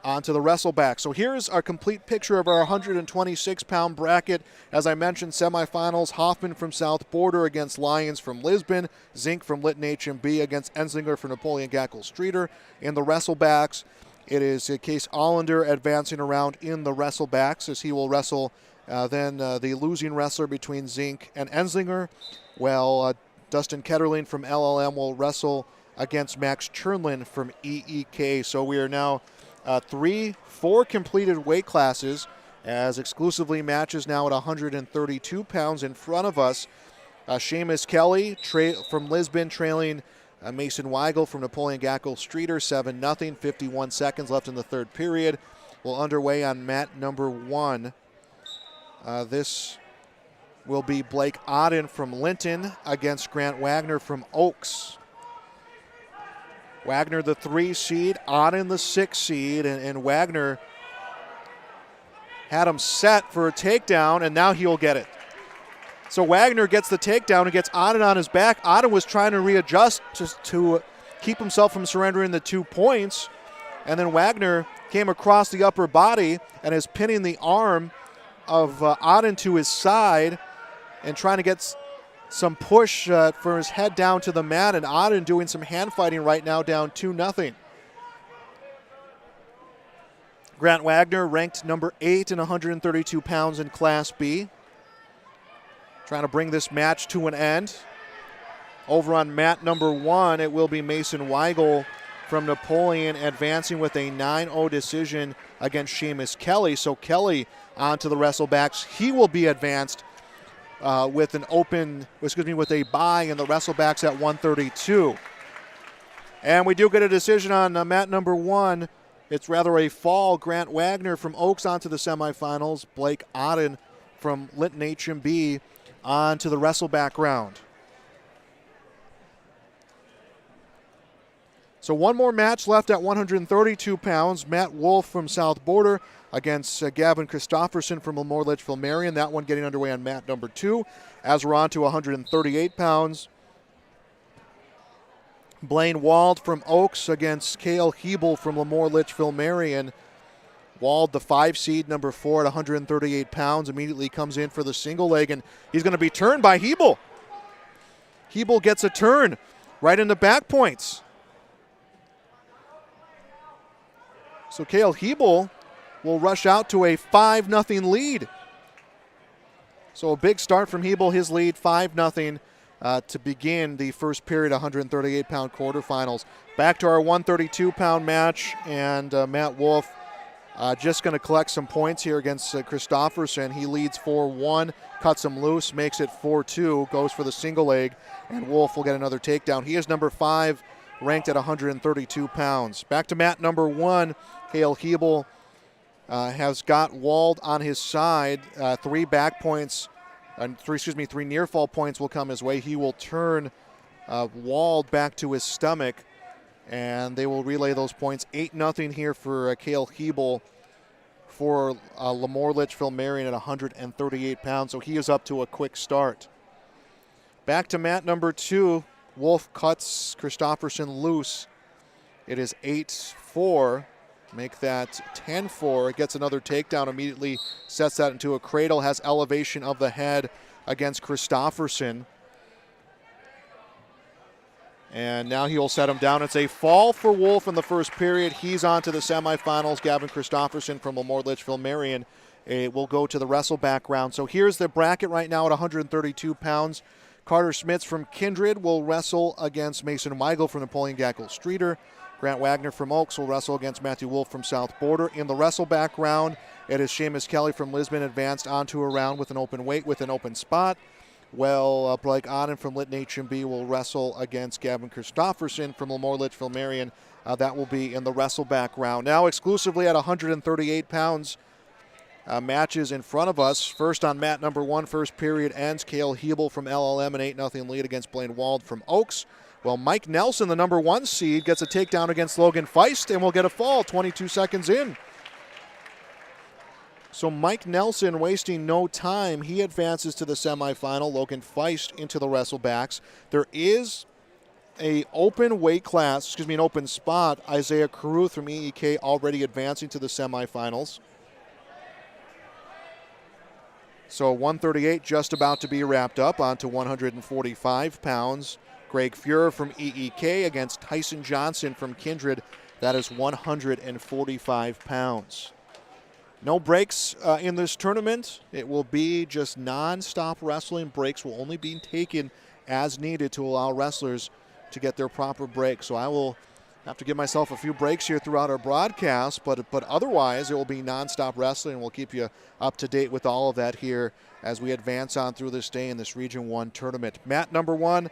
on to the Wrestleback. So here's our complete picture of our 126-pound bracket. As I mentioned, semifinals, Hoffman from South Border against Lyons from Lisbon. Zink from Lytton HMB against Enslinger for Napoleon Gackle Streeter. In the Wrestlebacks, it is Case Allender advancing around in the Wrestlebacks as he will wrestle the losing wrestler between Zink and Enslinger. Well, Dustin Ketterling from LLM will wrestle against Max Schoenlin from EEK. So we are now 4 completed weight classes as exclusively matches now at 132 pounds in front of us. Seamus Kelly from Lisbon trailing Mason Weigel from Napoleon Gackle Streeter 7-0. 51 seconds left in the third period. We'll underway on mat number 1. This will be Blake Odden from Linton against Grant Wagner from Oaks. Wagner the 3 seed, Odden the 6 seed, and Wagner had him set for a takedown, and now he'll get it. So Wagner gets the takedown and gets Odden on his back. Odden was trying to readjust to keep himself from surrendering the 2 points, and then Wagner came across the upper body and is pinning the arm of Odden to his side and trying to get some push for his head down to the mat, and Odden doing some hand fighting right now, down 2-0. Grant Wagner ranked number 8 in 132 pounds in Class B. Trying to bring this match to an end. Over on mat number 1, it will be Mason Weigel from Napoleon advancing with a 9-0 decision against Seamus Kelly. So Kelly on to the Wrestlebacks. He will be advanced with a bye in the Wrestlebacks at 132. And we do get a decision on mat number 1. It's rather a fall. Grant Wagner from Oaks onto the semifinals. Blake Odden from Linton HMB on to the Wrestleback round. So one more match left at 132 pounds. Matt Wolf from South Border against Gavin Christofferson from Lemoore Litchfield Marion. That one getting underway on mat number 2. As we're on to 138 pounds. Blaine Wald from Oaks against Cale Hebel from Lemoore Litchfield Marion. Wald, the 5 seed, number 4 at 138 pounds, immediately comes in for the single leg, and he's going to be turned by Hebel. Hebel gets a turn right into back points. So Cale Hebel will rush out to a 5-0 lead. So a big start from Hebel, his lead 5-0 to begin the first period 138-pound quarterfinals. Back to our 132-pound match, and Matt Wolf just going to collect some points here against Christofferson. He leads 4-1, cuts him loose, makes it 4-2, goes for the single leg, and Wolf will get another takedown. He is number 5, ranked at 132 pounds. Back to mat number 1. Cale Hebel has got Wald on his side. 3 back points, 3 near fall points will come his way. He will turn Wald back to his stomach, and they will relay those points. 8-0 here for Cale Hebel for Lemoore Litchfield Marion at 138 pounds. So he is up to a quick start. Back to mat number 2. Wolf cuts Christofferson loose. It is 8-4. Make that 10-4. It gets another takedown immediately, sets that into a cradle, has elevation of the head against Christofferson. And now he'll set him down. It's a fall for Wolf in the first period. He's on to the semifinals. Gavin Christofferson from Lemoore Litchfield Marion will go to the Wrestleback round. So here's the bracket right now at 132 pounds. Carter Smits from Kindred will wrestle against Mason Weigel from Napoleon Gackle Streeter. Grant Wagner from Oaks will wrestle against Matthew Wolf from South Border. In the wrestleback round, it is Seamus Kelly from Lisbon advanced onto a round with an open weight with an open spot. Well, Blake Oden from Lytton H&B will wrestle against Gavin Christofferson from Lemoore Litchfield Marion. That will be in the wrestleback round. Now exclusively at 138 pounds, matches in front of us. First on mat number 1, first period ends. Cale Hebel from LLM, an 8-0 lead against Blaine Wald from Oaks. Well, Mike Nelson, the number 1 seed, gets a takedown against Logan Feist and will get a fall 22 seconds in. So Mike Nelson wasting no time. He advances to the semifinal. Logan Feist into the wrestlebacks. There is an open weight class, an open spot. Isaiah Caruth from EEK already advancing to the semifinals. So 138 just about to be wrapped up, on to 145 pounds. Greg Fuhrer from EEK against Tyson Johnson from Kindred. That is 145 pounds. No breaks in this tournament. It will be just non-stop wrestling. Breaks will only be taken as needed to allow wrestlers to get their proper break. So I will have to give myself a few breaks here throughout our broadcast, but otherwise it will be non-stop wrestling. We'll keep you up to date with all of that here as we advance on through this day in this Region 1 tournament. Mat number 1,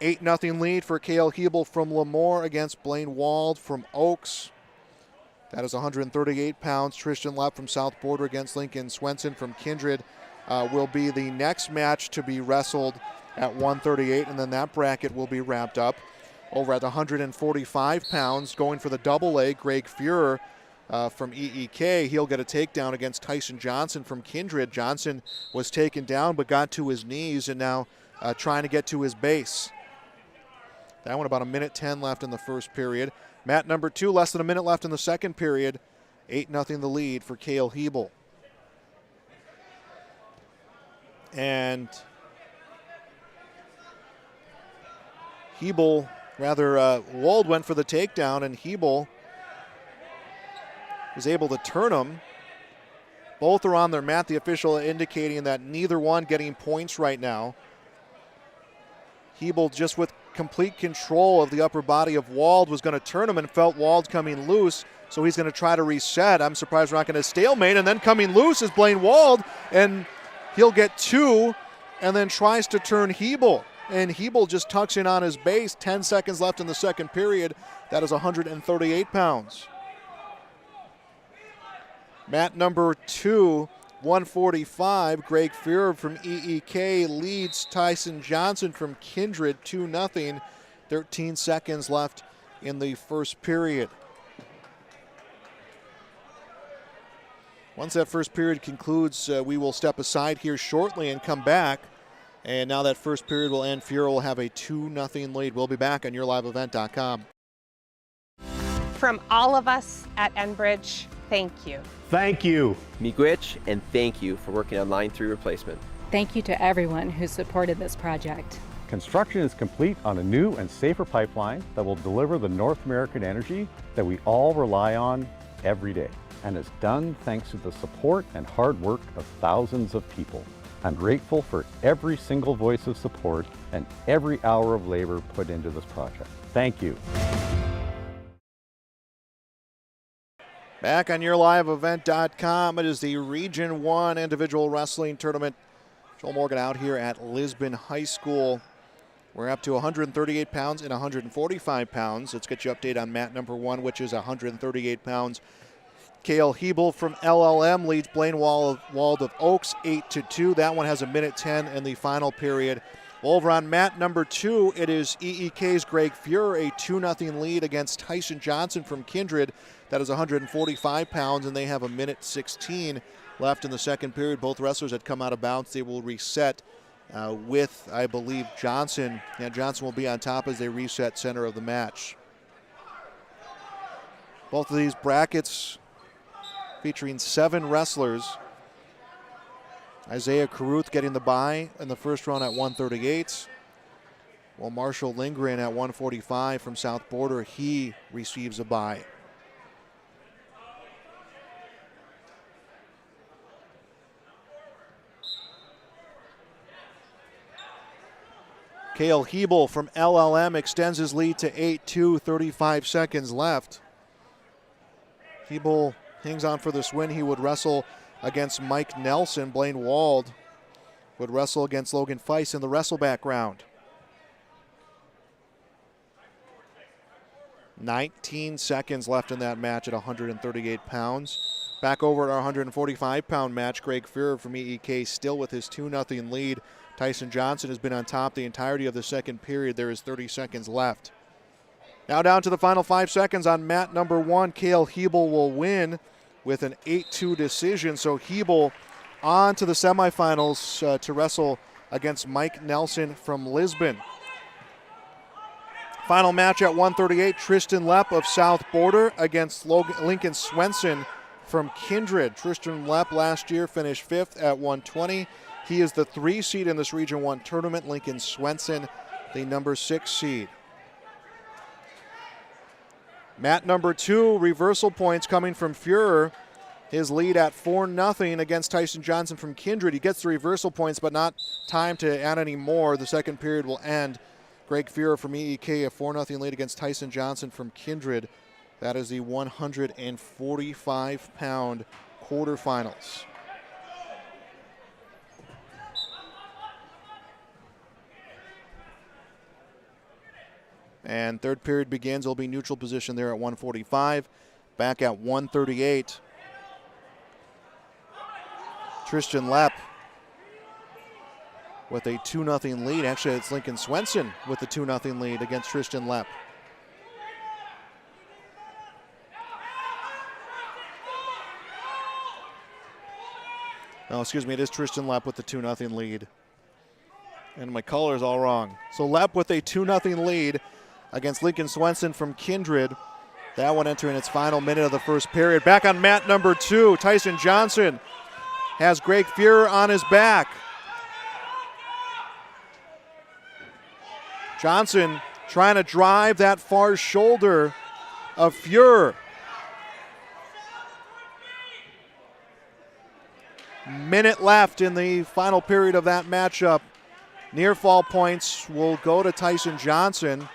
8-0 lead for Cale Hebel from Lemoore against Blaine Wald from Oaks. That is 138 pounds. Tristan Lepp from South Border against Lincoln Swenson from Kindred will be the next match to be wrestled at 138, and then that bracket will be wrapped up. Over at 145 pounds, going for the double A, Greg Fuhrer from EEK. He'll get a takedown against Tyson Johnson from Kindred. Johnson was taken down but got to his knees and now trying to get to his base. That one about 1:10 left in the first period. Mat number 2, less than a minute left in the second period. 8-0 the lead for Cale Hebel. And Wald went for the takedown, and Hebel was able to turn him. Both are on their mat, the official indicating that neither one getting points right now. Hebel, just with complete control of the upper body of Wald, was going to turn him and felt Wald coming loose, so he's going to try to reset. I'm surprised we're not going to stalemate, and then coming loose is Blaine Wald, and he'll get 2 and then tries to turn Hebel. And Hebel just tucks in on his base. 10 seconds left in the second period. That is 138 pounds. Mat number 2, 145. Greg Fuhrer from EEK leads Tyson Johnson from Kindred 2-0. 13 seconds left in the first period. Once that first period concludes, we will step aside here shortly and come back. And now that first period will end. Fuhrer will have a 2-0 lead. We'll be back on yourliveevent.com. From all of us at Enbridge, thank you. Thank you. Miigwech, and thank you for working on Line 3 replacement. Thank you to everyone who supported this project. Construction is complete on a new and safer pipeline that will deliver the North American energy that we all rely on every day. And it's done thanks to the support and hard work of thousands of people. I'm grateful for every single voice of support and every hour of labor put into this project. Thank you. Back on yourliveevent.com, it is the Region 1 Individual Wrestling Tournament. Joel Morgan out here at Lisbon High School. We're up to 138 pounds and 145 pounds. Let's get you update on mat number 1, which is 138 pounds. Cale Hebel from LLM leads Blaine Wald of Oaks 8-2. That one has 1:10 in the final period. Over on mat number 2, it is EEK's Greg Fuhrer, a 2-0 lead against Tyson Johnson from Kindred. That is 145 pounds, and they have 1:16 left in the second period. Both wrestlers had come out of bounds. They will reset with, I believe, Johnson. And Johnson will be on top as they reset center of the match. Both of these brackets featuring 7 wrestlers. Isaiah Caruth getting the bye in the first round at 138. While Marshall Lindgren at 145 from South Border, he receives a bye. Cale Hebel from LLM extends his lead to 8-2, 35 seconds left. Hebel hangs on for this win. He would wrestle against Mike Nelson. Blaine Wald would wrestle against Logan Feiss in the Wrestleback round. 19 seconds left in that match at 138 pounds. Back over at our 145-pound match, Greg Fuhrer from EEK still with his 2-0 lead. Tyson Johnson has been on top the entirety of the second period. There is 30 seconds left. Now down to the final 5 seconds on mat number 1. Cale Hebel will win with an 8-2 decision. So Hebel on to the semifinals to wrestle against Mike Nelson from Lisbon. Final match at 138, Tristan Lepp of South Border against Lincoln Swenson from Kindred. Tristan Lepp last year finished 5th at 120. He is the 3 seed in this Region 1 tournament. Lincoln Swenson, the number 6 seed. Mat number 2, reversal points coming from Fuhrer. His lead at 4-0 against Tyson Johnson from Kindred. He gets the reversal points, but not time to add any more. The second period will end. Greg Fuhrer from EEK, a 4-0 lead against Tyson Johnson from Kindred. That is the 145-pound quarterfinals. And third period begins. It'll be neutral position there at 145. Back at 138. Tristan Lepp with a 2-0 lead. Actually, it's Lincoln Swenson with the 2-0 lead against Tristan Lepp. No, excuse me, it is Tristan Lepp with the 2-0 lead. And my color is all wrong. So Lepp with a 2-0 lead against Lincoln Swenson from Kindred. That one entering its final minute of the first period. Back on mat number 2, Tyson Johnson has Greg Fuhrer on his back. Johnson trying to drive that far shoulder of Fuhrer. Minute left in the final period of that matchup. Near fall points will go to Tyson Johnson.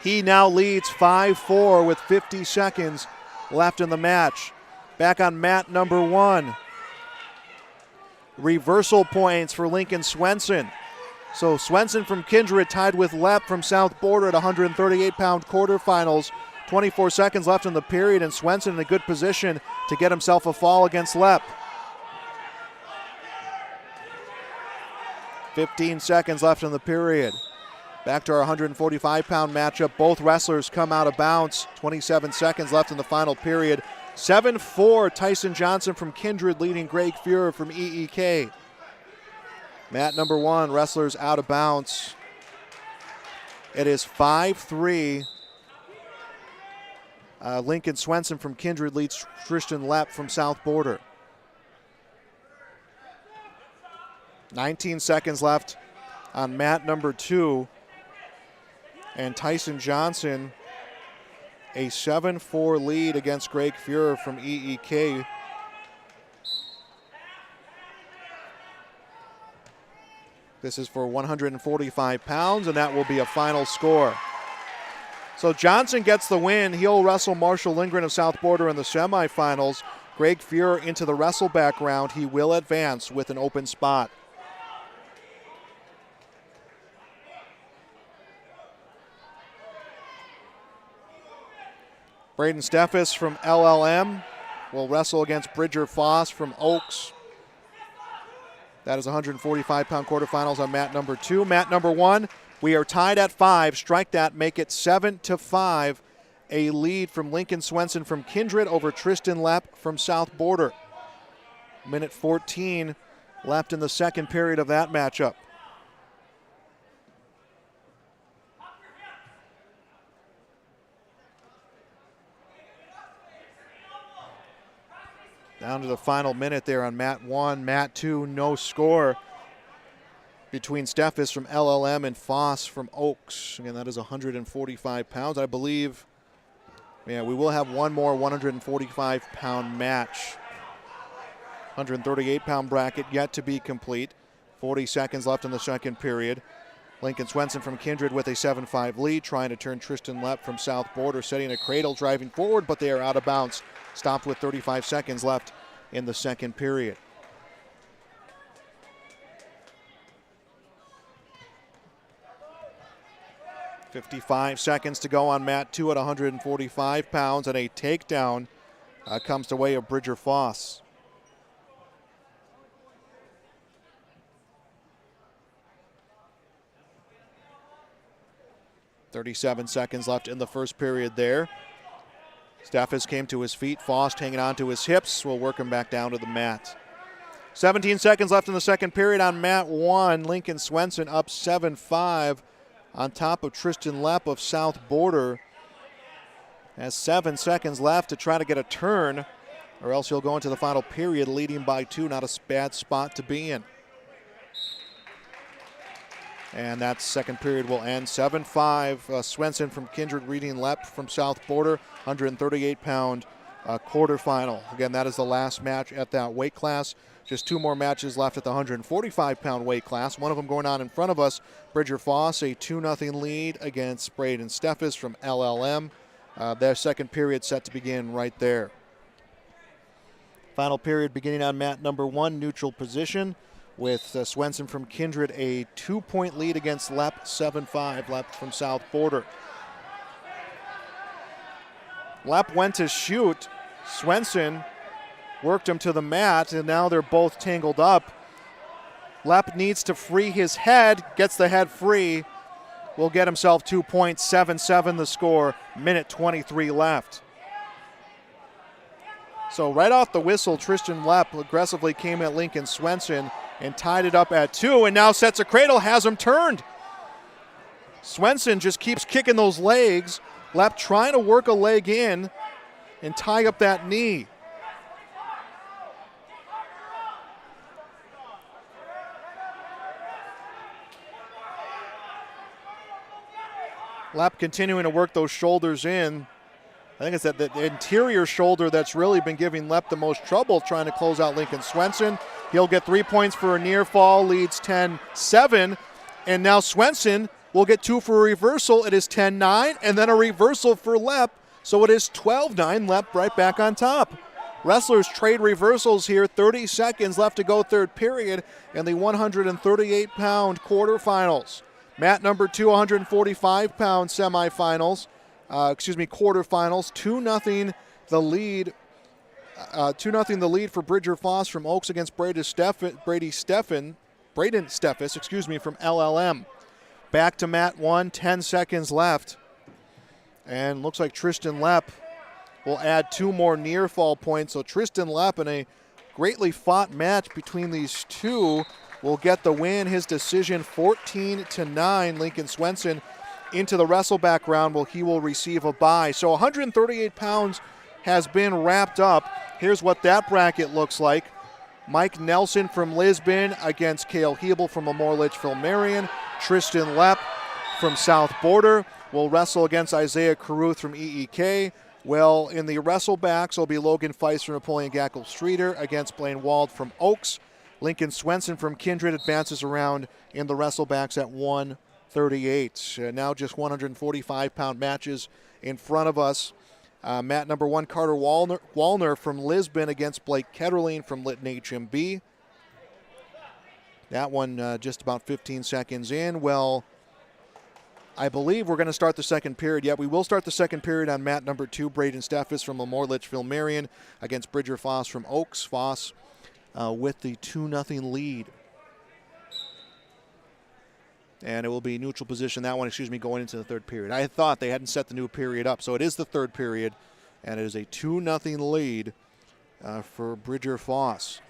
He now leads 5-4 with 50 seconds left in the match. Back on mat number 1. Reversal points for Lincoln Swenson. So Swenson from Kindred tied with Lepp from South Border at 138-pound quarterfinals. 24 seconds left in the period, and Swenson in a good position to get himself a fall against Lepp. 15 seconds left in the period. Back to our 145-pound matchup. Both wrestlers come out of bounds. 27 seconds left in the final period. 7-4, Tyson Johnson from Kindred leading Greg Fuhrer from EEK. Mat number 1, wrestlers out of bounds. It is 5-3. Lincoln Swenson from Kindred leads Tristan Lepp from South Border. 19 seconds left on mat number 2. And Tyson Johnson, a 7-4 lead against Greg Fuhrer from EEK. This is for 145 pounds, and that will be a final score. So Johnson gets the win. He'll wrestle Marshall Lindgren of South Border in the semifinals. Greg Fuhrer into the Wrestleback round. He will advance with an open spot. Braden Steffes from LLM will wrestle against Bridger Foss from Oaks. That is 145-pound quarterfinals on mat number 2. Mat number 1, we are tied at 5. Strike that, make it 7-5. A lead from Lincoln Swenson from Kindred over Tristan Lepp from South Border. Minute 14 left in the second period of that matchup. Down to the final minute there on mat 1. Mat 2, no score between Steffes from LLM and Foss from Oaks. Again, that is 145 pounds. I believe, we will have one more 145-pound match. 138-pound bracket yet to be complete. 40 seconds left in the second period. Lincoln Swenson from Kindred with a 7-5 lead, trying to turn Tristan Lepp from South Border, setting a cradle, driving forward, but they are out of bounds. Stopped with 35 seconds left in the second period. .55 seconds to go on mat 2 at 145 pounds, and a takedown comes the way of Bridger Foss. .37 seconds left in the first period there. Steffes came to his feet. Foss hanging on to his hips. Will work him back down to the mat. 17 seconds left in the second period on mat 1. Lincoln Swenson up 7-5 on top of Tristan Lepp of South Border. Has 7 seconds left to try to get a turn, or else he'll go into the final period leading by 2. Not a bad spot to be in. And that second period will end 7-5. Swenson from Kindred reading Lepp from South Border, 138-pound quarterfinal. Again, that is the last match at that weight class. Just 2 more matches left at the 145-pound weight class. One of them going on in front of us. Bridger Foss, a 2-0 lead against Braden Steffes from LLM. Their second period set to begin right there. Final period beginning on mat number 1, neutral position, with Swenson from Kindred a 2-point lead against Lepp, 7-5, Lepp from South Border. Lepp went to shoot. Swenson worked him to the mat, and now they're both tangled up. Lepp needs to free his head, gets the head free, will get himself 2 points, 7-7 the score, minute 23 left. So right off the whistle, Tristan Lepp aggressively came at Lincoln Swenson and tied it up at 2, and now sets a cradle, has him turned. Swenson just keeps kicking those legs. Lepp trying to work a leg in and tie up that knee. Lepp continuing to work those shoulders in. I think it's that the interior shoulder that's really been giving Lepp the most trouble, trying to close out Lincoln Swenson. He'll get 3 points for a near fall, leads 10-7. And now Swenson will get 2 for a reversal. It is 10-9, and then a reversal for Lepp. So it is 12-9, Lepp right back on top. Wrestlers trade reversals here, 30 seconds left to go third period in the 138-pound quarterfinals. Mat number 2, 145-pound semifinals. Quarterfinals. 2-0 the lead. 2-0 the lead for Bridger Foss from Oaks against Braden Steffes from LLM. Back to mat 1, 10 seconds left. And looks like Tristan Lepp will add 2 more near fall points. So Tristan Lepp, in a greatly fought match between these two, will get the win. His decision 14-9. Lincoln Swenson into the Wrestleback round. He will receive a bye. So 138 pounds has been wrapped up. Here's what that bracket looks like. Mike Nelson from Lisbon against Cale Hebel from Lemoore Litchfield Marion. Tristan Lepp from South Border will wrestle against Isaiah Caruth from EEK. Well, in the Wrestlebacks will be Logan Feist from Napoleon Gackle Streeter against Blaine Wald from Oaks. Lincoln Swenson from Kindred advances around in the Wrestlebacks at 138. Now just 145-pound matches in front of us. Mat number 1, Carter Wallner from Lisbon against Blake Ketterling from Lytton HMB. That one just about 15 seconds in. Well, I believe we're going to start the second period. Yeah, we will start the second period on mat number 2, Braden Steffes from Lemoore Litchfield Marion against Bridger Foss from Oaks. Foss with the 2-0 lead. And it will be neutral position, that one, going into the third period. I thought they hadn't set the new period up, so it is the third period, and it is a 2-0 lead for Bridger Foss.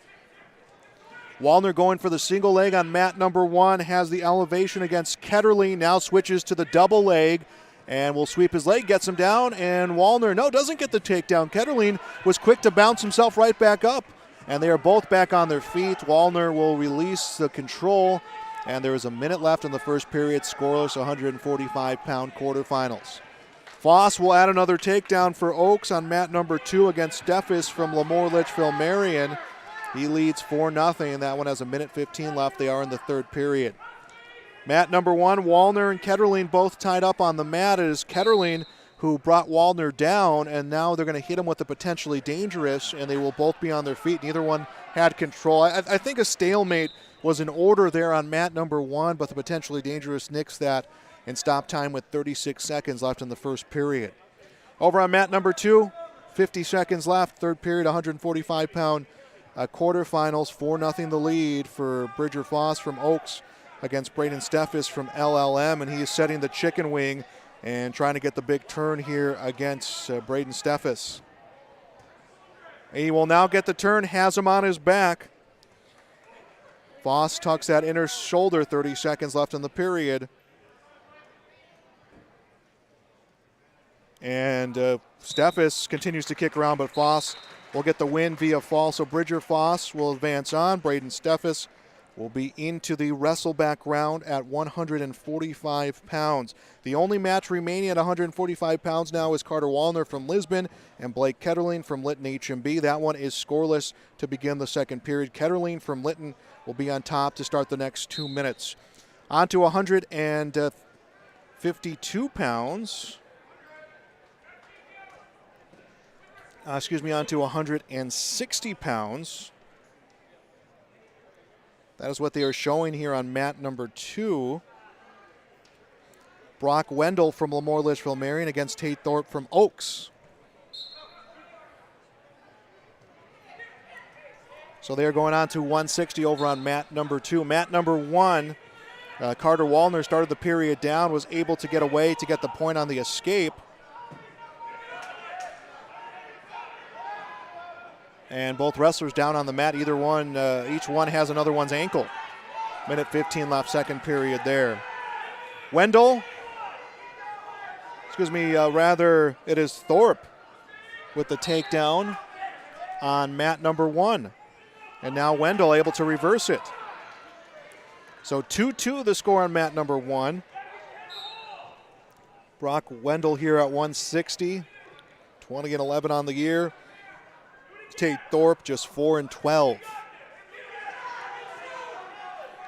Wallner going for the single leg on mat number 1, has the elevation against Ketterling, now switches to the double leg, and will sweep his leg, gets him down, and Wallner, doesn't get the takedown. Ketterling was quick to bounce himself right back up, and they are both back on their feet. Wallner will release the control, and there is a minute left in the first period, scoreless 145-pound quarterfinals. Foss will add another takedown for Oaks on mat number 2 against Steffes from Lemoore Litchfield Marion. He leads 4-0. That one has a minute 15 left. They are in the third period. Mat number 1, Wallner and Ketterling both tied up on the mat. It is Ketterling who brought Wallner down, and now they're going to hit him with the potentially dangerous, and they will both be on their feet. Neither one had control. I think a stalemate was in order there on mat number 1, but the potentially dangerous nixed that and stopped time with 36 seconds left in the first period. Over on mat number 2, 50 seconds left, third period, 145-pound quarterfinals, 4-0 the lead for Bridger Foss from Oaks against Braden Steffes from LLM, and he is setting the chicken wing and trying to get the big turn here against Braden Steffes. He will now get the turn, has him on his back. Foss tucks that inner shoulder, 30 seconds left in the period. And Steffes continues to kick around, but Foss will get the win via fall. So Bridger Foss will advance on. Braden Steffes will be into the Wrestleback round at 145 pounds. The only match remaining at 145 pounds now is Carter Wallner from Lisbon and Blake Ketterling from Lytton HMB. That one is scoreless to begin the second period. Ketterling from Lytton will be on top to start the next 2 minutes. On to 152 pounds. On to 160 pounds. That is what they are showing here on mat number 2. Brock Wendell from Lemoore Litchfield Marion against Tate Thorpe from Oaks. So they're going on to 160 over on mat number 2. Mat number 1, Carter Wallner started the period down, was able to get away to get the point on the escape. And both wrestlers down on the mat. Each one has another one's ankle. Minute 15 left, second period there. Wendell, it is Thorpe with the takedown on mat number 1. And now Wendell able to reverse it. So 2-2 the score on mat number 1. Brock Wendell here at 160, 20-11 on the year. Tate Thorpe just 4-12.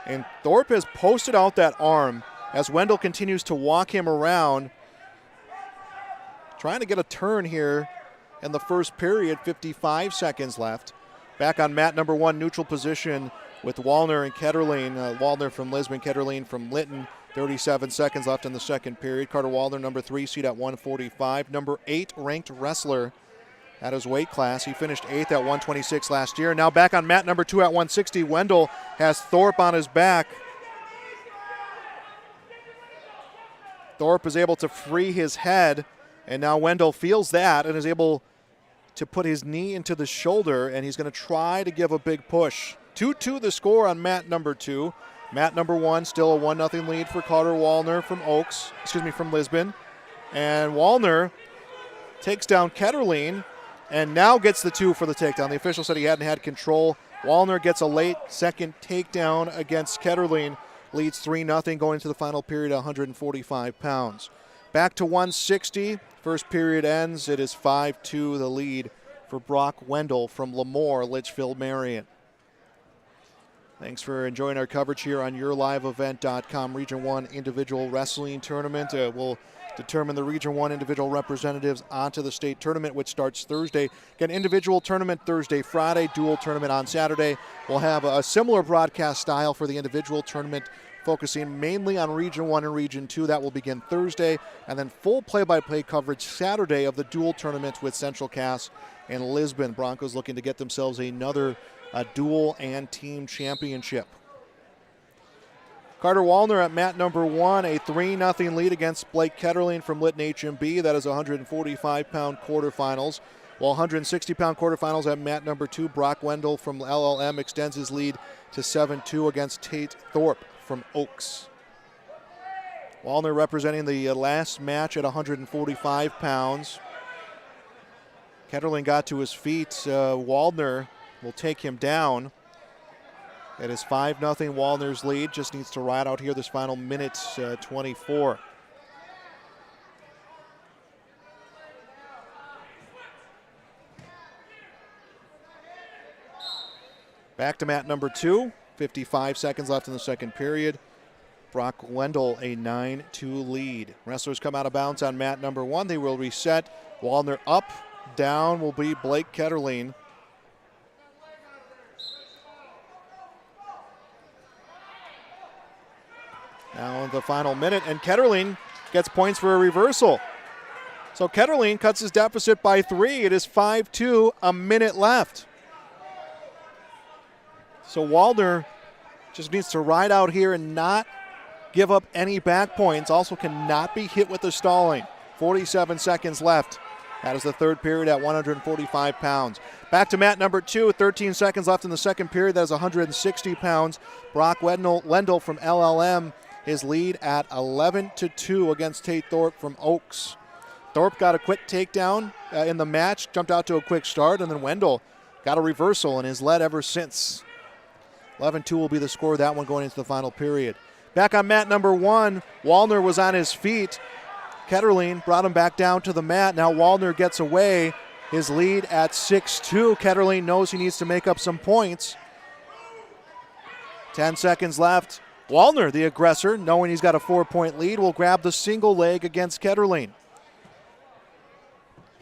And Thorpe has posted out that arm as Wendell continues to walk him around, trying to get a turn here in the first period, 55 seconds left. Back on mat number 1, neutral position with Wallner and Ketterling. Wallner from Lisbon, Ketterling from Lytton. 37 seconds left in the second period. Carter Wallner, number 3 seed at 145. Number 8 ranked wrestler at his weight class. He finished 8th at 126 last year. Now back on mat number 2 at 160. Wendell has Thorpe on his back. Thorpe is able to free his head, and now Wendell feels that and is able to put his knee into the shoulder, and he's going to try to give a big push. 2-2 the score on mat number 2. Mat number 1, still a 1-0 lead for Carter Wallner from from Lisbon. And Wallner takes down Ketterling and now gets the 2 for the takedown. The official said he hadn't had control. Wallner gets a late second takedown against Ketterling, leads 3-0 going into the final period, 145 pounds. Back to 160. First period ends. It is 5-2 the lead for Brock Wendell from Lemoore Litchfield Marion. Thanks for enjoying our coverage here on YourLiveEvent.com. Region 1 Individual Wrestling Tournament. We'll determine the Region 1 individual representatives onto the state tournament, which starts Thursday. Again, individual tournament Thursday, Friday, dual tournament on Saturday. We'll have a similar broadcast style for the individual tournament, focusing mainly on Region 1 and Region 2. That will begin Thursday, and then full play-by-play coverage Saturday of the dual tournament with Central Cass and Lisbon. Broncos looking to get themselves another dual and team championship. Carter Wallner at mat number 1, a 3-0 lead against Blake Ketterling from Lytton HMB. That is 145-pound quarterfinals. While 160-pound quarterfinals at mat number 2, Brock Wendell from LLM extends his lead to 7-2 against Tate Thorpe from Oaks. Wallner representing the last match at 145 pounds. Ketterling got to his feet. Wallner will take him down. It is 5-0 Wallner's lead. Just needs to ride out here this final minute 24. Back to mat number 2. 55 seconds left in the second period. Brock Wendell a 9-2 lead. Wrestlers come out of bounds on mat number 1. They will reset. Wallner up, down will be Blake Ketterling. Now the final minute, and Ketterling gets points for a reversal. So Ketterling cuts his deficit by 3. It is 5-2, a minute left. So Wallner just needs to ride out here and not give up any back points. Also cannot be hit with the stalling. 47 seconds left. That is the third period at 145 pounds. Back to mat number 2, 13 seconds left in the second period. That is 160 pounds. Brock Wendell from LLM, his lead at 11-2 against Tate Thorpe from Oaks. Thorpe got a quick takedown in the match, jumped out to a quick start, and then Wendell got a reversal and has led ever since. 11-2 will be the score of that one going into the final period. Back on mat number 1, Wallner was on his feet. Ketterling brought him back down to the mat. Now Wallner gets away. His lead at 6-2. Ketterling knows he needs to make up some points. 10 seconds left. Wallner, the aggressor, knowing he's got a 4-point lead, will grab the single leg against Ketterling.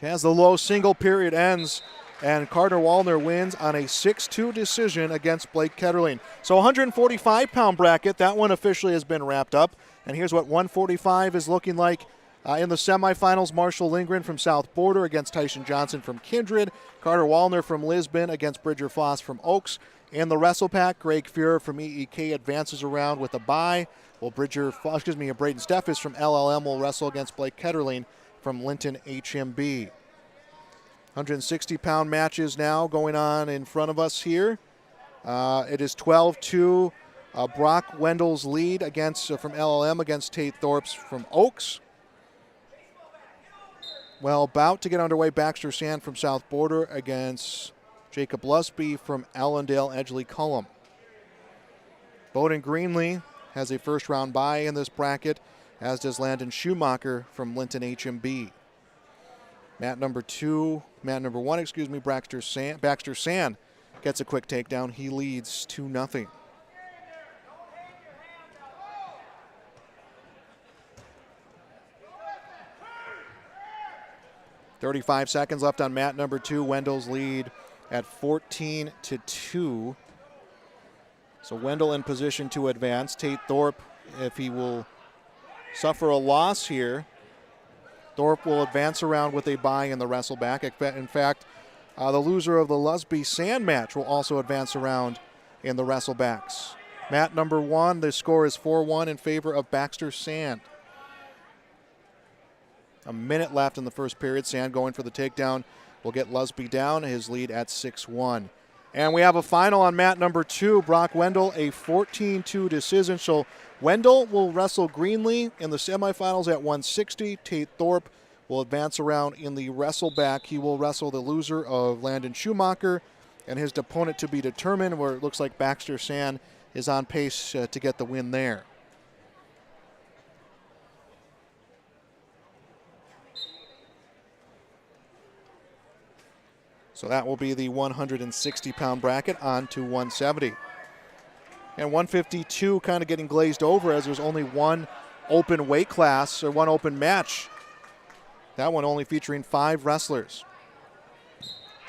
As the low single period ends, and Carter Wallner wins on a 6-2 decision against Blake Ketterling. So 145-pound bracket, that one officially has been wrapped up. And here's what 145 is looking like. In the semifinals, Marshall Lindgren from South Border against Tyson Johnson from Kindred. Carter Wallner from Lisbon against Bridger Foss from Oaks. In the Wrestlepack, Greg Fuhrer from EEK advances around with a bye. Well, Braden Steffes from LLM will wrestle against Blake Ketterling from Linton HMB. 160-pound matches now going on in front of us here. It is 12-2. Brock Wendell's lead from LLM against Tate Thorpe's from Oaks. Well, about to get underway, Baxter Sand from South Border against Jacob Lusby from Allendale Edgley Cullum. Bowden Greenlee has a first-round bye in this bracket, as does Landon Schumacher from Linton HMB. Mat number 1, Baxter Sand gets a quick takedown. He leads 2-0. .35 seconds left on mat number 2. Wendell's lead at 14-2. So Wendell in position to advance. Tate Thorpe, if he will suffer a loss here, Thorpe will advance around with a bye in the Wrestleback. In fact, the loser of the Lusby-Sand match will also advance around in the Wrestlebacks. Mat number 1, the score is 4-1 in favor of Baxter Sand. A minute left in the first period. Sand going for the takedown will get Lusby down, his lead at 6-1. And we have a final on mat number 2. Brock Wendell, a 14-2 decision. So Wendell will wrestle Greenlee in the semifinals at 160. Tate Thorpe will advance around in the Wrestleback. He will wrestle the loser of Landon Schumacher and his opponent to be determined, where it looks like Baxter Sand is on pace to get the win there. So that will be the 160-pound bracket on to 170. And 152 kind of getting glazed over as there's only one open weight class or one open match. That one only featuring 5 wrestlers.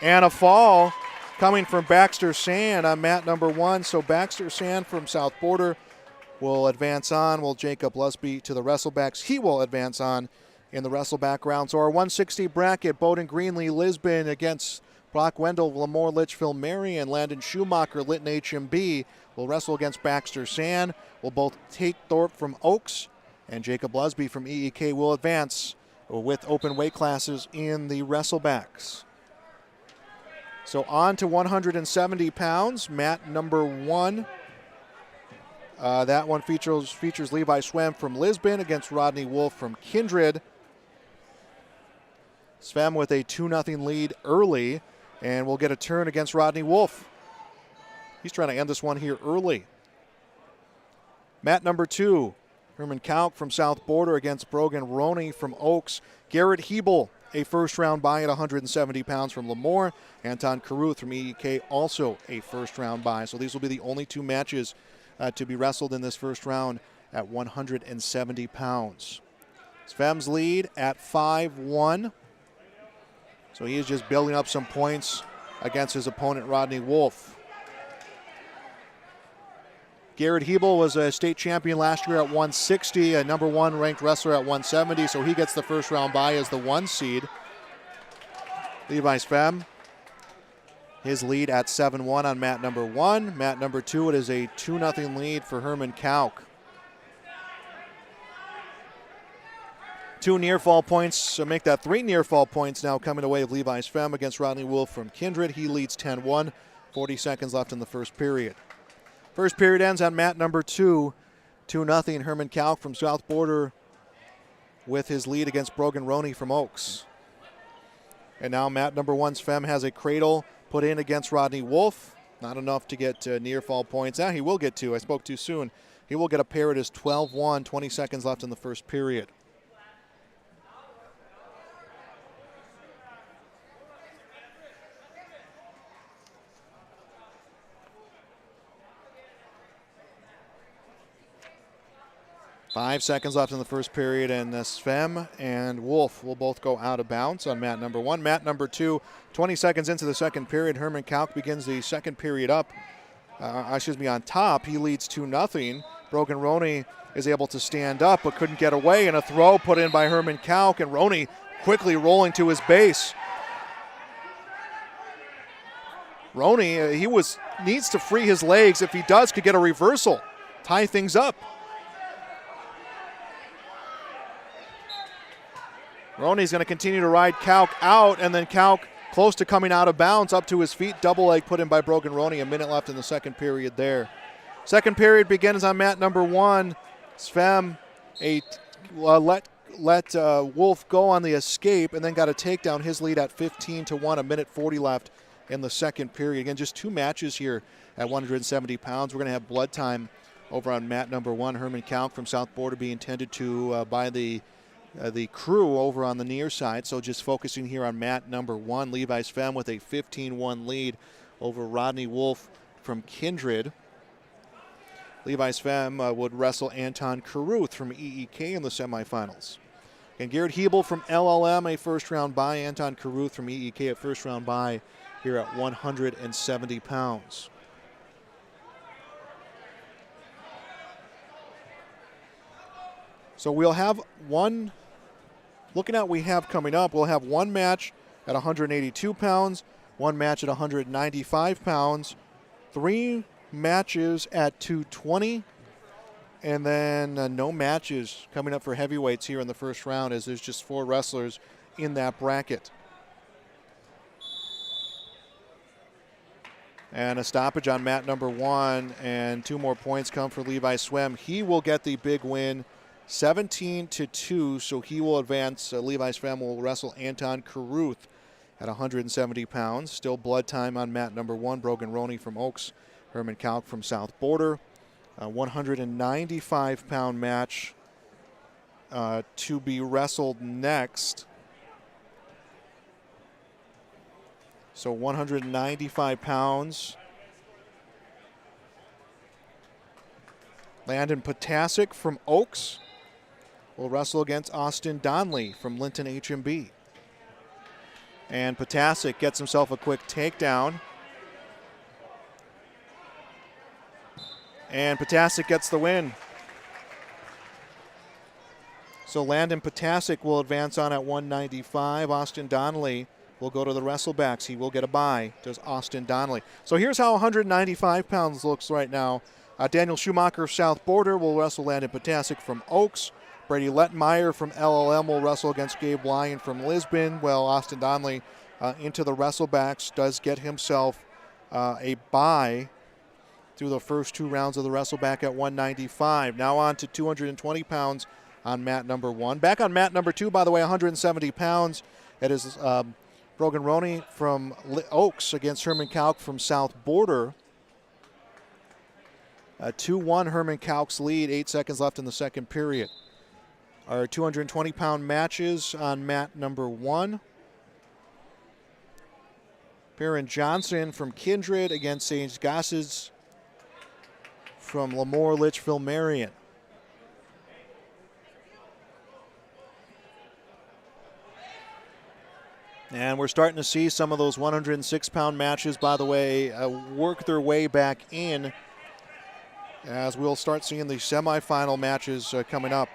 And a fall coming from Baxter Sand on mat number 1. So Baxter Sand from South Border will advance on. Will Jacob Lusby to the Wrestlebacks. He will advance on in the Wrestleback round. So our 160 bracket, Bowden Greenlee, Lisbon against Brock Wendell, Lemoore, Litchfield, Marion, Landon Schumacher, Linton HMB will wrestle against Baxter Sand. Will both Tate Thorpe from Oaks and Jacob Lusby from EEK will advance with open weight classes in the Wrestlebacks. So on to 170 pounds, mat number 1. That one features Levi Swem from Lisbon against Rodney Wolf from Kindred. Swem with a 2-0 lead early, and we'll get a turn against Rodney Wolf. He's trying to end this one here early. Mat number 2, Herman Kauk from South Border against Brogan Roney from Oaks. Garrett Hebel, a first-round bye at 170 pounds from Lemoore. Anton Caruth from EEK, also a first-round bye. So these will be the only 2 matches to be wrestled in this first round at 170 pounds. Svem's lead at 5-1. So he is just building up some points against his opponent, Rodney Wolf. Garrett Hebel was a state champion last year at 160, a number 1 ranked wrestler at 170, so he gets the first round bye as the 1 seed. Levi Svem, his lead at 7-1 on mat number 1. Mat number 2, it is a 2-0 lead for Herman Kauk. 2 near fall points, so make that 3 near fall points now coming away of Levi Svem against Rodney Wolf from Kindred. He leads 10-1, 40 seconds left in the first period. First period ends on mat number 2, 2-0 Herman Kauk from South Border with his lead against Brogan Roney from Oaks. And now mat number 1, Svem has a cradle put in against Rodney Wolf. Not enough to get near fall points. Now he will get 2. I spoke too soon. He will get a pair. It is 12-1, 20 seconds left in the first period. Five seconds left in the first period, and Svem and Wolf will both go out of bounds on mat number 1. Mat number 2, 20 seconds into the second period, Herman Kauk begins the second period up. On top. He leads 2-0. Brogan Roney is able to stand up but couldn't get away, and a throw put in by Herman Kauk, and Roney quickly rolling to his base. Roney, needs to free his legs. If he does, could get a reversal, tie things up. Roney's going to continue to ride Kauk out, and then Kauk close to coming out of bounds, up to his feet. Double leg put in by Brogan Roney. A minute left in the second period there. Second period begins on mat number 1. Svem let Wolf go on the escape and then got a takedown. His lead at 15-1, a minute 40 left in the second period. Again, just 2 matches here at 170 pounds. We're going to have blood time over on mat number 1. Herman Kauk from South Border being tended to by the crew over on the near side. So just focusing here on mat number 1. Levi Svem with a 15-1 lead over Rodney Wolf from Kindred. Levi Svem would wrestle Anton Caruth from EEK in the semifinals. And Garrett Hebel from LLM, a first round bye. Anton Caruth from EEK, a first round bye here at 170 pounds. So we'll have one. Looking at what we have coming up, we'll have 1 match at 182 pounds, 1 match at 195 pounds, 3 matches at 220, and then no matches coming up for heavyweights here in the first round, as there's just 4 wrestlers in that bracket. And a stoppage on mat number 1, and 2 more points come for Levi Svem. He will get the big win, 17-2, so he will advance. Levi Svem will wrestle Anton Caruth at 170 pounds. Still blood time on mat number 1. Brogan Roney from Oaks, Herman Kauk from South Border. A 195-pound match to be wrestled next. So 195 pounds. Landon Potasic from Oaks will wrestle against Austin Donley from Linton HMB. And Potasic gets himself a quick takedown. And Potasic gets the win. So Landon Potasic will advance on at 195. Austin Donley will go to the Wrestlebacks. He will get a bye. Does Austin Donley. So here's how 195 pounds looks right now. Daniel Schumacher of South Border will wrestle Landon Potasic from Oaks. Brady Lettmeyer from LLM will wrestle against Gabe Lyon from Lisbon. Well, Austin Donley into the Wrestlebacks does get himself a bye through the first 2 rounds of the Wrestleback at 195. Now on to 220 pounds on mat number 1. Back on mat number 2, by the way, 170 pounds. It is Brogan Roney from Oaks against Herman Kauk from South Border. 2-1 Herman Kauk's lead, 8 seconds left in the second period. Our 220-pound matches on mat number 1. Perrin Johnson from Kindred against Sage Gossage from Lemoore Litchfield Marion. And we're starting to see some of those 106-pound matches, by the way, work their way back in, as we'll start seeing the semifinal matches coming up.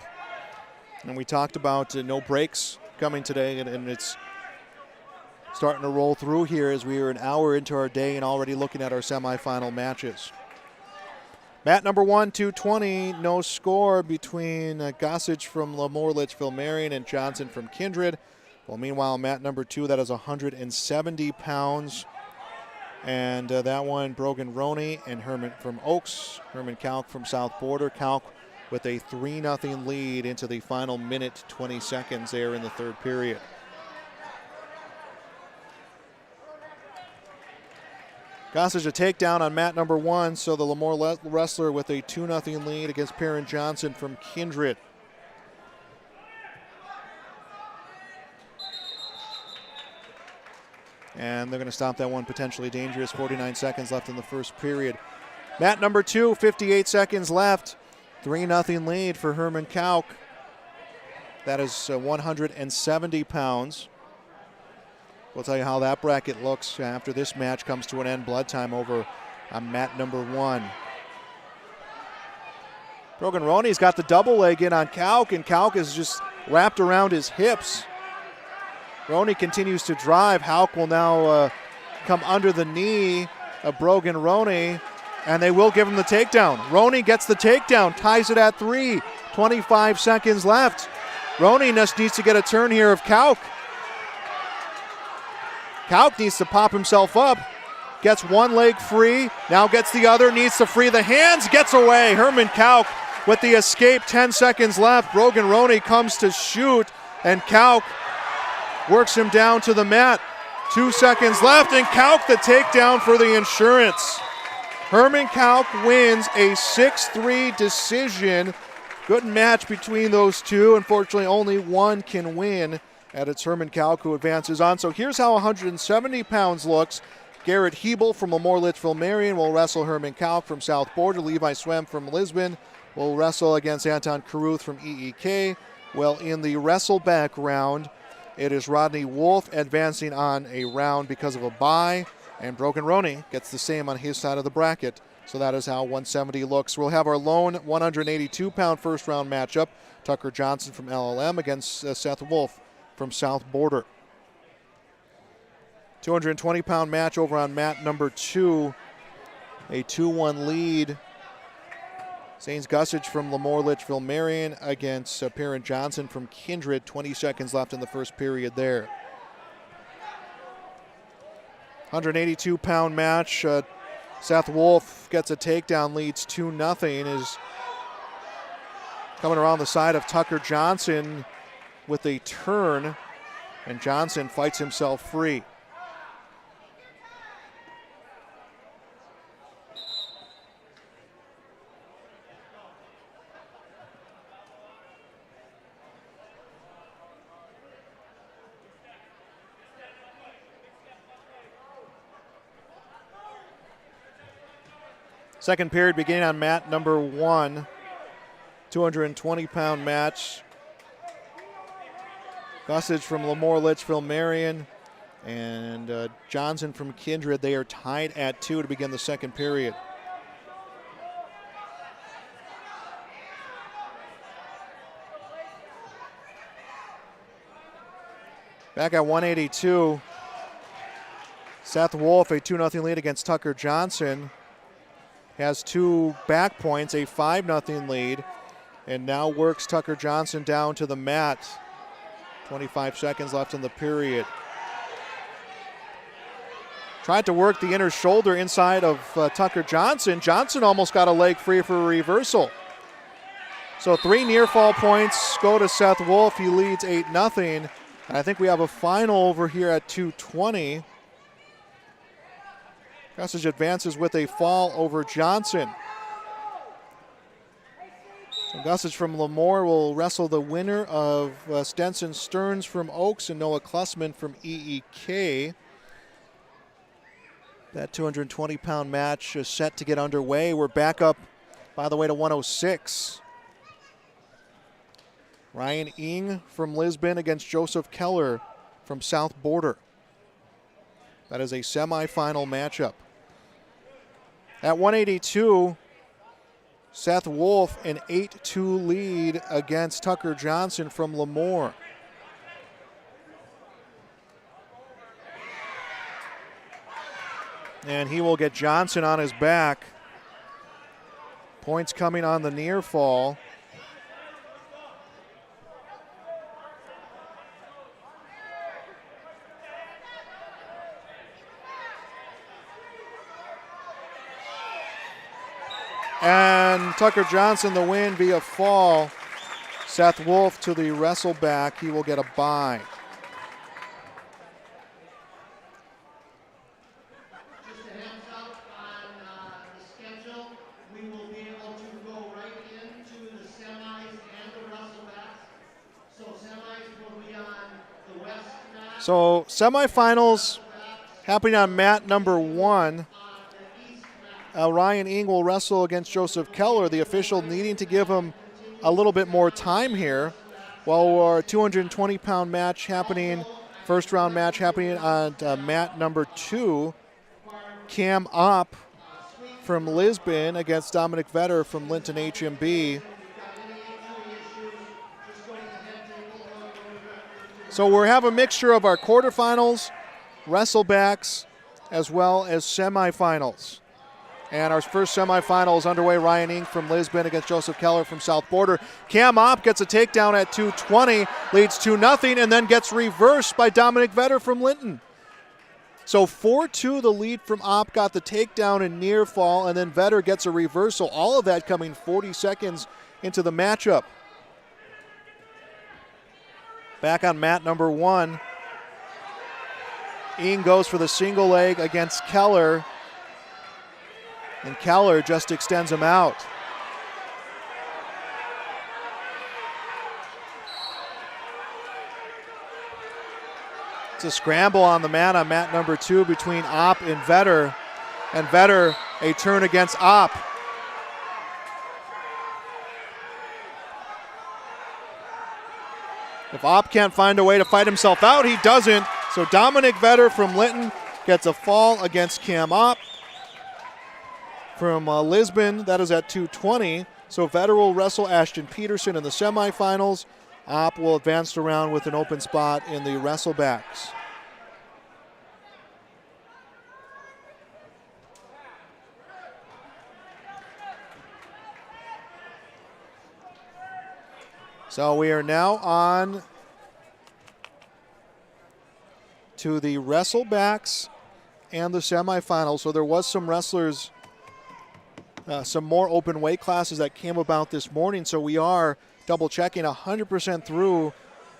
And we talked about no breaks coming today, and it's starting to roll through here as we are an hour into our day and already looking at our semifinal matches. Mat number 1, 220, no score between Gossage from Lemoore Litchfield Marion and Johnson from Kindred. Well, meanwhile, mat number 2, that is 170 pounds. And that one, Brogan Roney and Herman from Oaks. Herman Kalk from South Border. Kalk with a 3-0 lead into the final minute, 20 seconds there in the third period. Gossage a takedown on mat number 1, so the Lemoore wrestler with a 2-0 lead against Perrin Johnson from Kindred. And they're going to stop that one, potentially dangerous. 49 seconds left in the first period. Mat number 2, 58 seconds left. 3-0 lead for Herman Kalk. That is 170 pounds. We'll tell you how that bracket looks after this match comes to an end. Blood time over on mat number 1. Brogan Roney's got the double leg in on Kalk, and Kalk is just wrapped around his hips. Roney continues to drive. Hauk will now come under the knee of Brogan Roney, and they will give him the takedown. Roney gets the takedown, ties it at 3. 25 seconds left. Roney just needs to get a turn here of Kalk. Kalk needs to pop himself up. Gets one leg free, now gets the other, needs to free the hands, gets away. Herman Kalk with the escape, 10 seconds left. Brogan Roney comes to shoot, and Kalk works him down to the mat. 2 seconds left, and Kalk the takedown for the insurance. Herman Kalk wins a 6-3 decision. Good match between those two. Unfortunately, only one can win, and it's Herman Kalk who advances on. So here's how 170 pounds looks. Garrett Hebel from Lemoore Litchfield Marion will wrestle Herman Kalk from South Border. Levi Swem from Lisbon will wrestle against Anton Caruth from EEK. Well, in the Wrestleback round, it is Rodney Wolf advancing on a round because of a bye, and Brogan Roney gets the same on his side of the bracket. So that is how 170 looks. We'll have our lone 182-pound first-round matchup. Tucker Johnson from LLM against Seth Wolf from South Border. 220-pound match over on mat number 2. A 2-1 lead. Sains Gossage from Lemoore Litchfield Marion against Perrin Johnson from Kindred. 20 seconds left in the first period there. 182-pound match. Seth Wolf gets a takedown, leads 2-0, is coming around the side of Tucker Johnson with a turn, and Johnson fights himself free. Second period beginning on mat number 1. 220-pound match. Gossage from Lemoore Litchfield Marion and Johnson from Kindred. They are tied at 2 to begin the second period. Back at 182, Seth Wolf, a 2-0 lead against Tucker Johnson. Has 2 back points, a 5-0 lead, and now works Tucker Johnson down to the mat. 25 seconds left in the period. Tried to work the inner shoulder inside of Tucker Johnson. Johnson almost got a leg free for a reversal. So 3 near fall points go to Seth Wolf. He leads 8-0. And I think we have a final over here at 220. Gossage advances with a fall over Johnson. So Gossage from Lemoore will wrestle the winner of Stenson Stearns from Oaks and Noah Klussman from EEK. That 220-pound match is set to get underway. We're back up, by the way, to 106. Ryan Ing from Lisbon against Joseph Keller from South Border. That is a semifinal matchup. At 182, Seth Wolf, an 8-2 lead against Tucker Johnson from Lemoore. And he will get Johnson on his back. Points coming on the near fall. And Tucker Johnson the win via fall. Seth Wolf to the wrestleback. He will get a bye. Just a heads up on the schedule. We will be able to go right into the semis and the wrestlebacks. So semis will be on the west mat. So semifinals happening on mat number 1. Ryan Ing will wrestle against Joseph Keller, the official needing to give him a little bit more time here. While our 220-pound match happening, first round match happening on mat number 2, Cam Opp from Lisbon against Dominic Vetter from Linton HMB. So we have a mixture of our quarterfinals, wrestlebacks, as well as semifinals. And our first semifinal is underway. Ryan Ing from Lisbon against Joseph Keller from South Border. Cam Opp gets a takedown at 220, leads 2-0, and then gets reversed by Dominic Vetter from Linton. So 4-2 the lead from Opp, got the takedown in near fall, and then Vetter gets a reversal. All of that coming 40 seconds into the matchup. Back on mat number 1. Ing goes for the single leg against Keller. And Keller just extends him out. It's a scramble on the mat on mat number 2 between Opp and Vetter. And Vetter, a turn against Opp. If Opp can't find a way to fight himself out, he doesn't. So Dominic Vetter from Linton gets a fall against Cam Opp. From Lisbon, that is at 220. So Vetter will wrestle Ashton Peterson in the semifinals. Opp will advance around with an open spot in the wrestlebacks. So we are now on to the wrestlebacks and the semifinals. So there was some wrestlers, some more open weight classes that came about this morning. So we are double checking 100% through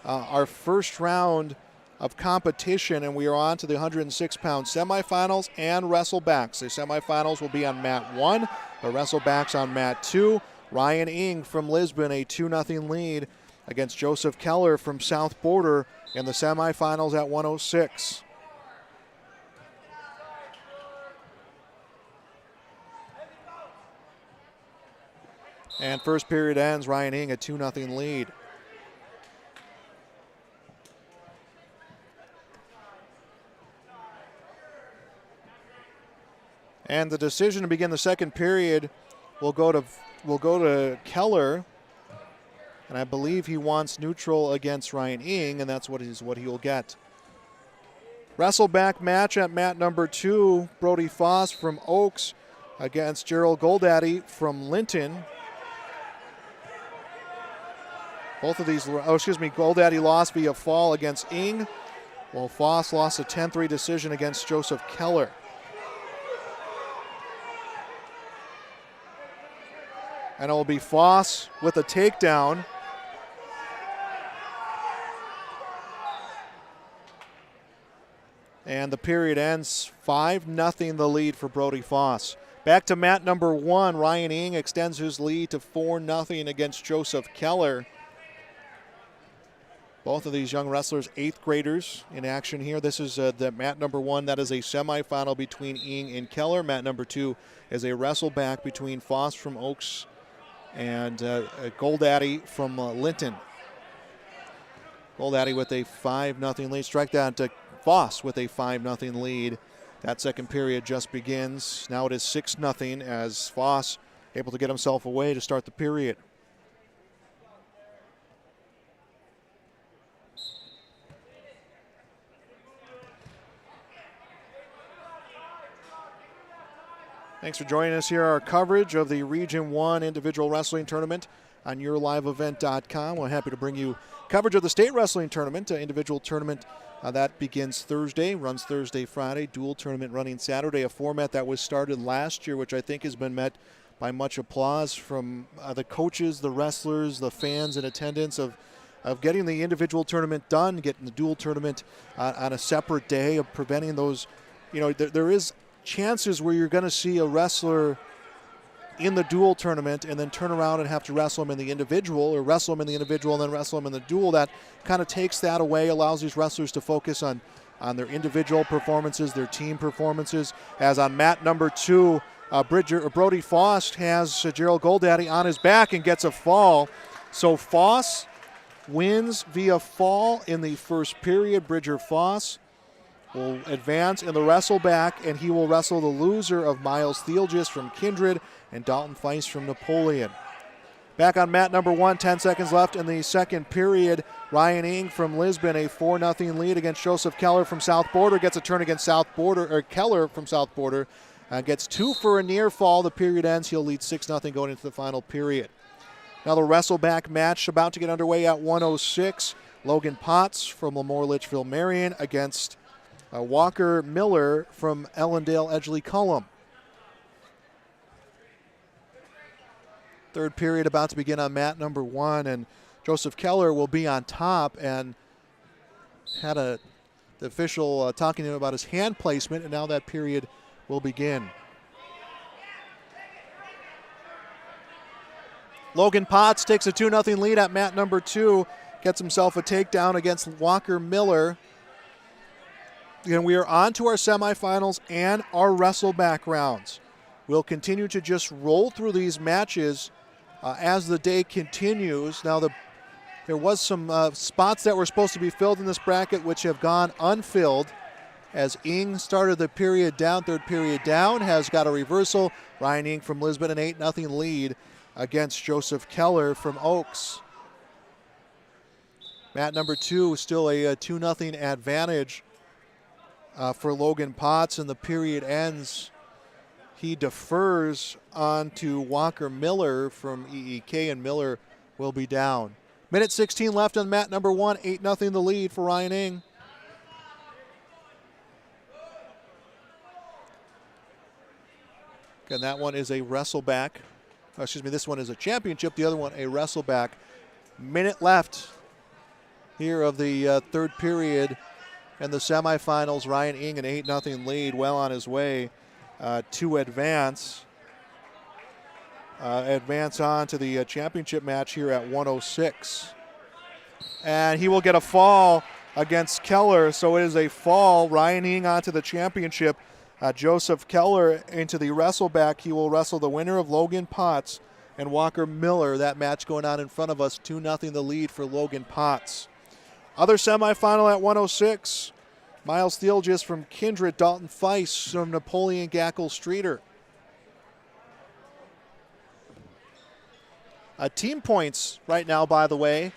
our first round of competition, and we are on to the 106-pound semifinals and wrestlebacks. The semifinals will be on mat 1, the wrestlebacks on mat 2. Ryan Ing from Lisbon, a 2-0 lead against Joseph Keller from South Border in the semifinals at 106. And first period ends, Ryan Ing a 2-0 lead. And the decision to begin the second period will go to Keller. And I believe he wants neutral against Ryan Ing, and that's what he will get. Wrestleback match at mat number 2, Brody Foss from Oaks against Gerald Goldaddy from Linton. Both of these, Goldaddy lost via fall against Ing, while Foss lost a 10-3 decision against Joseph Keller. And it will be Foss with a takedown. And the period ends 5-0 the lead for Brody Foss. Back to mat number 1, Ryan Ing extends his lead to 4-0 against Joseph Keller. Both of these young wrestlers, 8th graders in action here. This is the mat number 1. That is a semifinal between Ing and Keller. Mat number 2 is a wrestleback between Foss from Oaks and Goldaddy from Linton. Goldaddy with a 5-0 lead. Strike that. Foss with a 5-0 lead. That second period just begins. Now it is 6-0 as Foss able to get himself away to start the period. Thanks for joining us here. Our coverage of the Region 1 Individual Wrestling Tournament on yourliveevent.com. We're happy to bring you coverage of the State Wrestling Tournament, individual tournament that begins Thursday, runs Thursday, Friday, dual tournament running Saturday, a format that was started last year, which I think has been met by much applause from the coaches, the wrestlers, the fans in attendance of getting the individual tournament done, getting the dual tournament on a separate day, of preventing those, there is chances where you're going to see a wrestler in the dual tournament and then turn around and have to wrestle him in the individual, or wrestle him in the individual and then wrestle him in the dual. That kind of takes that away, allows these wrestlers to focus on their individual performances, their team performances. As on mat number 2, Brody Foss has Gerald Goldaddy on his back and gets a fall. So Foss wins via fall in the first period. Bridger Foss will advance in the wrestleback, and he will wrestle the loser of Miles Thielgis from Kindred and Dalton Feist from Napoleon. Back on mat number 1, 10 seconds left in the second period. Ryan Ing from Lisbon, a 4-0 lead against Joseph Keller from South Border, gets a turn against Keller from South Border, gets 2 for a near fall. The period ends. He'll lead 6-0 going into the final period. Now the wrestleback match about to get underway at 1:06. Logan Potts from Lemoore Litchfield Marion against Walker Miller from Ellendale Edgeley Cullum. Third period about to begin on mat number 1, and Joseph Keller will be on top, and had the official talking to him about his hand placement, and now that period will begin. Logan Potts takes a 2-0 lead at mat number 2, gets himself a takedown against Walker Miller. And we are on to our semifinals and our wrestleback rounds. We'll continue to just roll through these matches as the day continues. Now, there was some spots that were supposed to be filled in this bracket which have gone unfilled, as Ing started the period down, third period down, has got a reversal. Ryan Ing from Lisbon, an 8-0 lead against Joseph Keller from Oaks. Mat number 2, still a 2-0 advantage for Logan Potts, and the period ends. He defers on to Walker Miller from EEK, and Miller will be down. Minute 16 left on mat number 1, 8-0 the lead for Ryan Ing. And that one is a wrestleback. This one is a championship, the other one a wrestleback. Minute left here of the third period. And the semifinals, Ryan Ing, an 8-0 lead, well on his way to advance. Advance on to the championship match here at 1:06. And he will get a fall against Keller, so it is a fall. Ryan Ing onto the championship. Joseph Keller into the wrestleback. He will wrestle the winner of Logan Potts and Walker Miller. That match going on in front of us, 2-0 the lead for Logan Potts. Other semifinal at 1:06, Miles Thielgis from Kindred, Dalton Feist from Napoleon Gackle Streeter. Team points right now, by the way,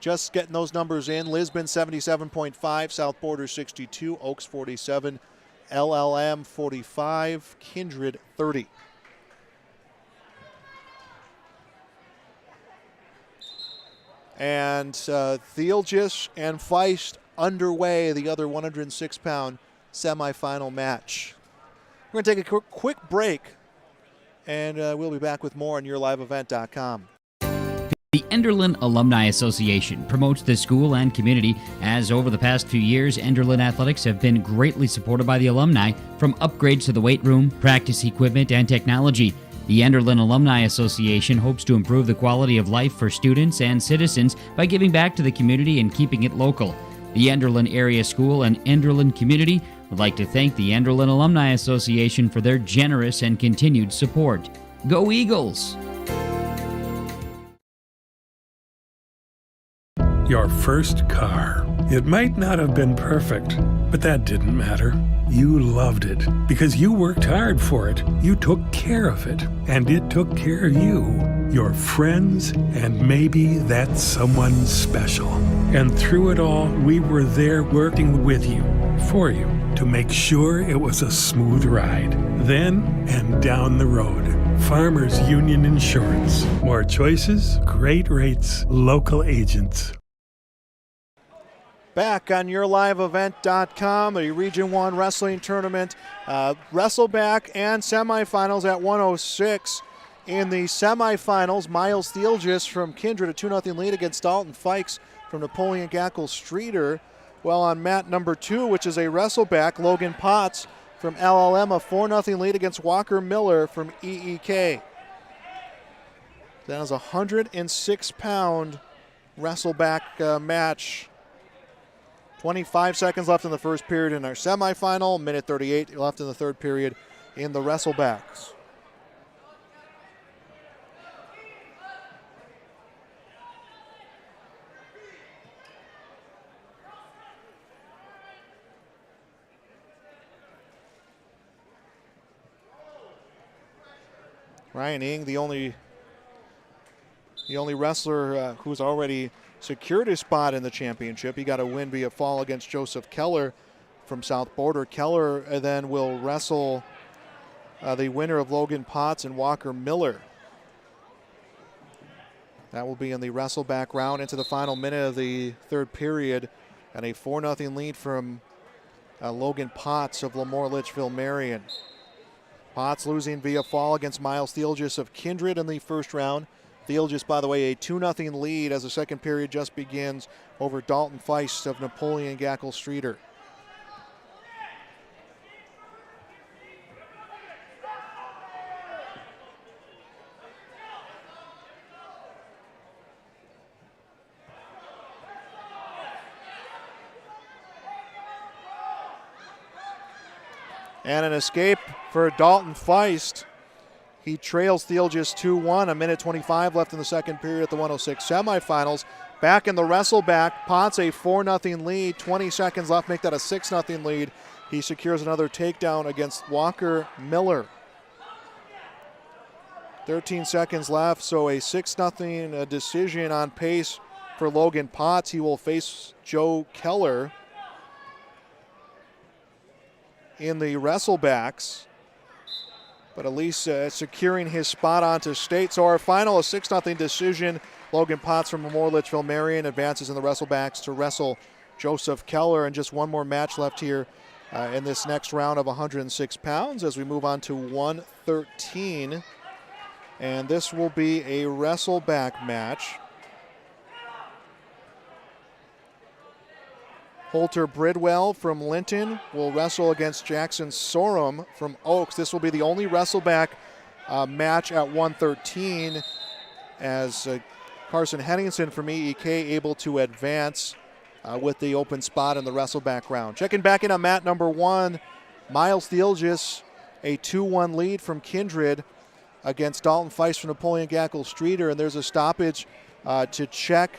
just getting those numbers in. Lisbon 77.5, South Border 62, Oaks 47, LLM 45, Kindred 30. And Thielgis and Feist underway, the other 106-pound semifinal match. We're going to take a quick break, and we'll be back with more on yourliveevent.com. The Enderlin Alumni Association promotes the school and community, as over the past few years, Enderlin athletics have been greatly supported by the alumni, from upgrades to the weight room, practice equipment, and technology. The Enderlin Alumni Association hopes to improve the quality of life for students and citizens by giving back to the community and keeping it local. The Enderlin Area School and Enderlin community would like to thank the Enderlin Alumni Association for their generous and continued support. Go Eagles! Your first car It might not have been perfect, but that didn't matter. You loved it because you worked hard for it. You took care of it, and it took care of you, your friends, and maybe that someone special. And through it all, we were there working with you, for you, to make sure it was a smooth ride. Then and down the road. Farmers Union Insurance. More choices, great rates, local agents. Back on YourLiveEvent.com, a Region 1 wrestling tournament. Wrestleback and semifinals at 106. In the semifinals, Miles Thielgis from Kindred, a 2-0 lead against Dalton Fikes from Napoleon Gackle Streeter. Well, on mat number 2, which is a wrestleback, Logan Potts from LLM, a 4-0 lead against Walker Miller from EEK. That is a 106-pound wrestleback match. 25 seconds left in the first period in our semifinal, minute 38 left in the third period in the wrestlebacks. Ryan Ing, the only wrestler who's already secured his spot in the championship. He got a win via fall against Joseph Keller from South Border. Keller then will wrestle the winner of Logan Potts and Walker Miller. That will be in the wrestleback round into the final minute of the third period, and a 4-0 lead from Logan Potts of Lemoore Litchfield Marion. Potts losing via fall against Miles Thielgis of Kindred in the first round. Thielgis, by the way, a 2-0 lead as the second period just begins over Dalton Feist of Napoleon Gackle Streeter. And an escape for Dalton Feist. He trails Thielgis 2-1, a minute 25 left in the second period at the 106 semifinals. Back in the wrestleback, Potts a 4-0 lead, 20 seconds left, make that a 6-0 lead. He secures another takedown against Walker Miller. 13 seconds left, so a 6-0 decision on pace for Logan Potts. He will face Joe Keller in the wrestlebacks, but at least securing his spot onto state. So our final, a 6-0 decision. Logan Potts from Lemoore Litchfield Marion advances in the wrestlebacks to wrestle Joseph Keller. And just one more match left here in this next round of 106 pounds as we move on to 113. And this will be a wrestleback match. Holter Bridwell from Linton will wrestle against Jackson Sorum from Oaks. This will be the only wrestleback match at 113 as Carson Henningsen from EEK able to advance with the open spot in the wrestleback round. Checking back in on mat number 1, Miles Thielgis, a 2-1 lead from Kindred against Dalton Feist from Napoleon Gackle Streeter, and there's a stoppage to check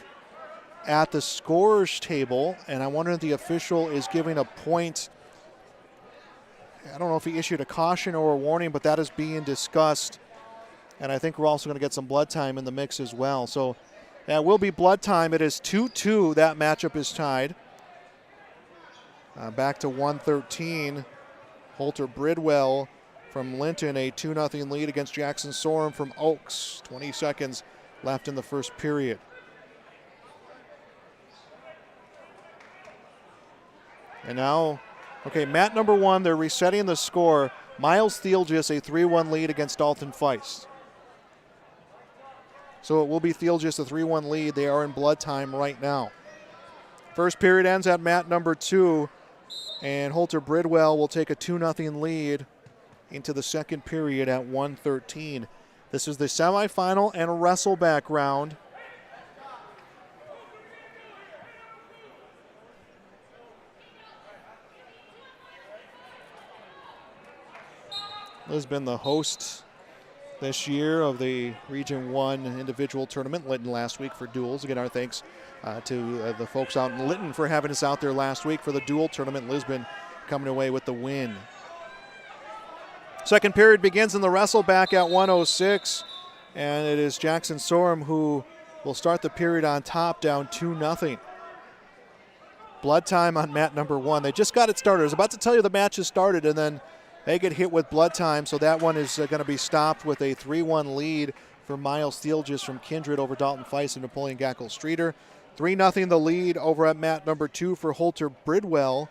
at the scorers table, and I wonder if the official is giving a point. I don't know if he issued a caution or a warning, but that is being discussed, and I think we're also going to get some blood time in the mix as well. So that will be blood time. It is 2-2. That matchup is tied. Back to 113. Holter Bridwell from Linton, a 2-0 lead against Jackson Sorum from Oaks. 20 seconds left in the first period. And now, okay, mat number 1, they're resetting the score. Miles Thielgis, a 3-1 lead against Dalton Feist. So it will be Thielgis, a 3-1 lead. They are in blood time right now. First period ends at mat number 2, and Holter Bridwell will take a 2-0 lead into the second period at 113. This is the semifinal and wrestleback round. Lisbon, the host this year of the Region 1 individual tournament. Lytton last week for duels. Again, our thanks to the folks out in Lytton for having us out there last week for the dual tournament. Lisbon coming away with the win. Second period begins in the Wrestleback at 1:06, and it is Jackson Sorum who will start the period on top, down 2-0. Blood time on mat number 1. They just got it started. I was about to tell you the match has started, and then they get hit with blood time, so that one is going to be stopped with a 3-1 lead for Miles Thielges from Kindred over Dalton Feist and Napoleon Gackle-Streeter. 3-0 the lead over at mat number 2 for Holter Bridwell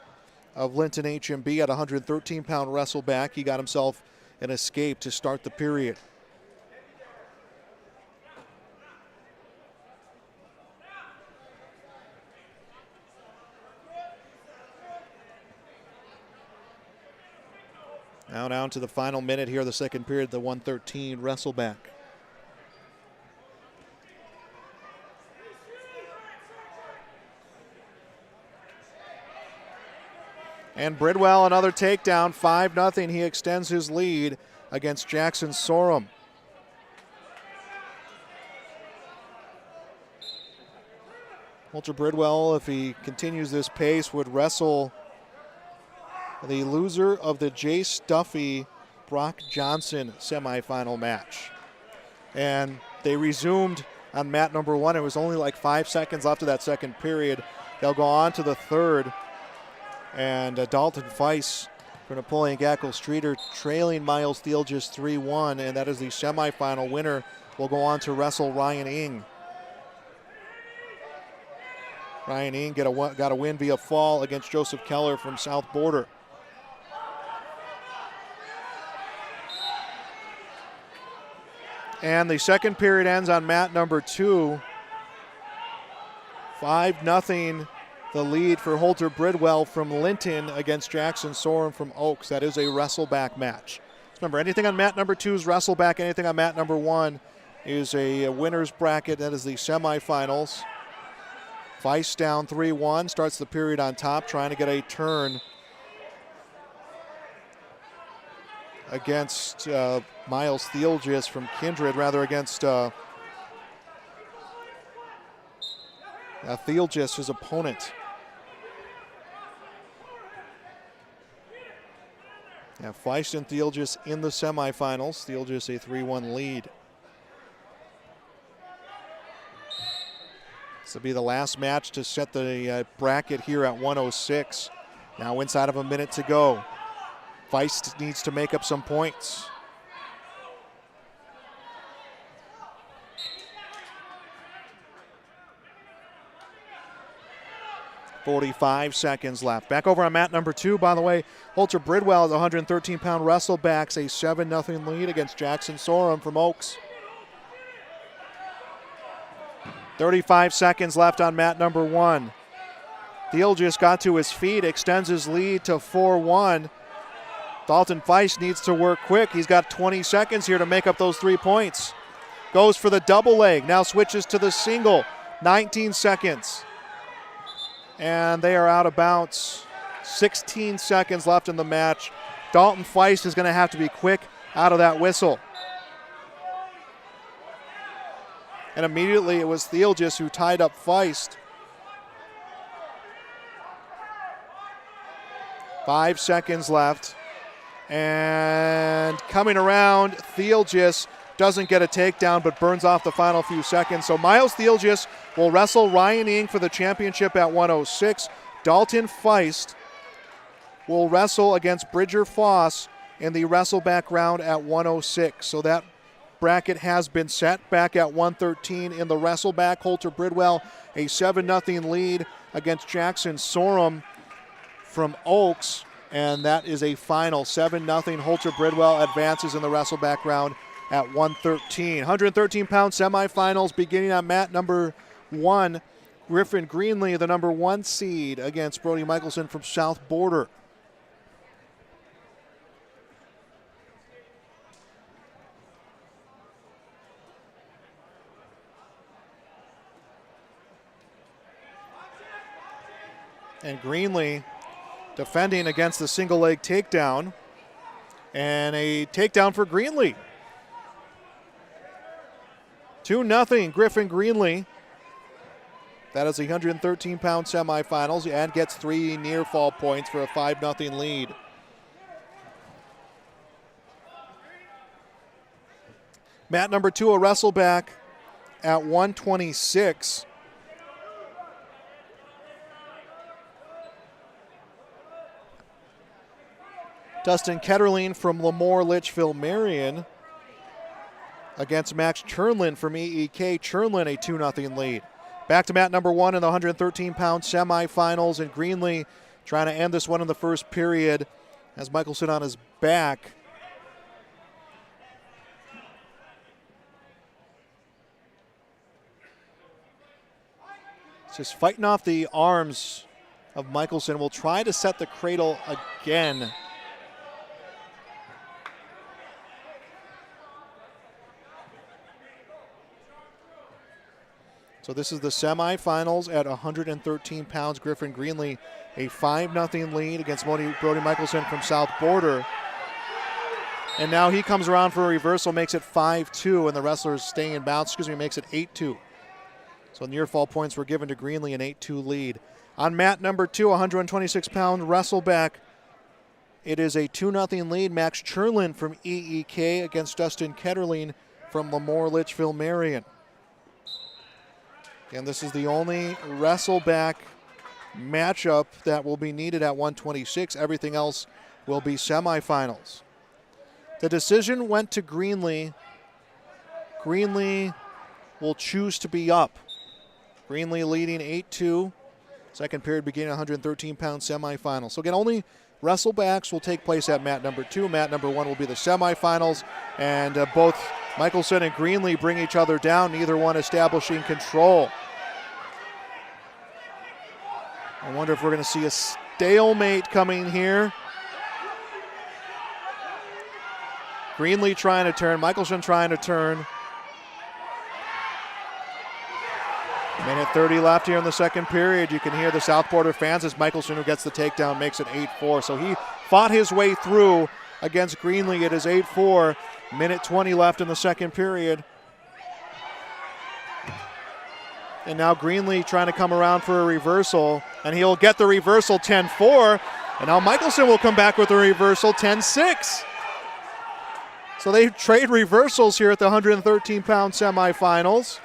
of Linton HMB at 113-pound Wrestleback. He got himself an escape to start the period. Now down to the final minute here of the second period, the 113 Wrestleback. And Bridwell, another takedown, 5-0. He extends his lead against Jackson Sorum. Walter Bridwell, if he continues this pace, would wrestle the loser of the Jay Stuffy Brock Johnson semifinal match. And they resumed on mat number 1. It was only like 5 seconds left of that second period. They'll go on to the third. And Dalton Feist for Napoleon Gackle-Streeter trailing Miles Thielges 3-1, and that is the semifinal winner. Will go on to wrestle Ryan Ing. Ryan Ing got a win via fall against Joseph Keller from South Border. And the second period ends on mat number 2. 5-0 the lead for Holter Bridwell from Linton against Jackson Sorum from Oaks. That is a Wrestleback match. Remember, anything on mat number 2 is Wrestleback. Anything on mat number 1 is a winner's bracket. That is the semifinals. Feist down 3-1, starts the period on top, trying to get a turn against Miles Thielges from Kindred, against Thielges, his opponent. Feist and Thielges in the semifinals. Thielges a 3-1 lead. This will be the last match to set the bracket here at 1:06. Now inside of a minute to go. Feist needs to make up some points. .45 seconds left. Back over on mat number 2, by the way, Holter Bridwell is 113-pound Wrestlebacks, a 7-0 lead against Jackson Sorum from Oaks. 35 seconds left on mat number 1. Thielges got to his feet, extends his lead to 4-1. Dalton Feist needs to work quick. He's got 20 seconds here to make up those 3 points. Goes for the double leg, now switches to the single. 19 seconds. And they are out of bounds. 16 seconds left in the match. Dalton Feist is going to have to be quick out of that whistle. And immediately it was Thielges who tied up Feist. 5 seconds left. And coming around, Thielges doesn't get a takedown but burns off the final few seconds. So Miles Thielges will wrestle Ryan Ing for the championship at 1:06. Dalton Feist will wrestle against Bridger Foss in the Wrestleback round at 1:06. So that bracket has been set back at 113 in the Wrestleback. Holter Bridwell a 7-0 lead against Jackson Sorum from Oaks. And that is a final 7-0. Holter Bridwell advances in the Wrestleback round at 113. 113-pound semifinals beginning on mat number 1. Griffin Greenlee, the number 1 seed, against Brody Michelson from South Border. And Greenlee defending against the single leg takedown. And a takedown for Greenlee. 2-0 Griffin Greenlee. That is the 113-pound semifinals and gets 3 near fall points for a 5-0 lead. Mat number 2, a wrestleback at 126. Dustin Ketterling from Lemoore Litchfield Marion against Max Chernlin from EEK. Chernlin a 2-0 lead. Back to mat number 1 in the 113-pound semifinals, and Greenlee trying to end this one in the first period. Has Michelson on his back. Just fighting off the arms of Michelson. Will try to set the cradle again. So this is the semifinals at 113 pounds. Griffin Greenlee, a 5-0 lead against Brody Michelson from South Border. And now he comes around for a reversal, makes it 5-2, and the wrestlers staying in bounds, makes it 8-2. So near fall points were given to Greenlee, an 8-2 lead. On mat number 2, 126-pound wrestleback, it is a 2-0 lead. Max Chernlin from EEK against Dustin Ketterling from Lemoore Litchfield Marion. And this is the only wrestleback matchup that will be needed at 126. Everything else will be semifinals. The decision went to Greenlee. Greenlee will choose to be up. Greenlee leading 8-2. Second period beginning 113-pound semifinals. So again, only wrestlebacks will take place at mat number 2. Mat number 1 will be the semifinals. And both Michelson and Greenlee bring each other down, neither one establishing control. I wonder if we're going to see a stalemate coming here. Greenlee trying to turn, Michelson trying to turn. Minute 30 left here in the second period. You can hear the South Border fans as Michelson, who gets the takedown, makes it 8-4. So he fought his way through against Greenlee. It is 8-4. Minute 20 left in the second period. And now Greenlee trying to come around for a reversal, and he'll get the reversal 10-4. And now Michelson will come back with a reversal 10-6. So they trade reversals here at the 113-pound semifinals.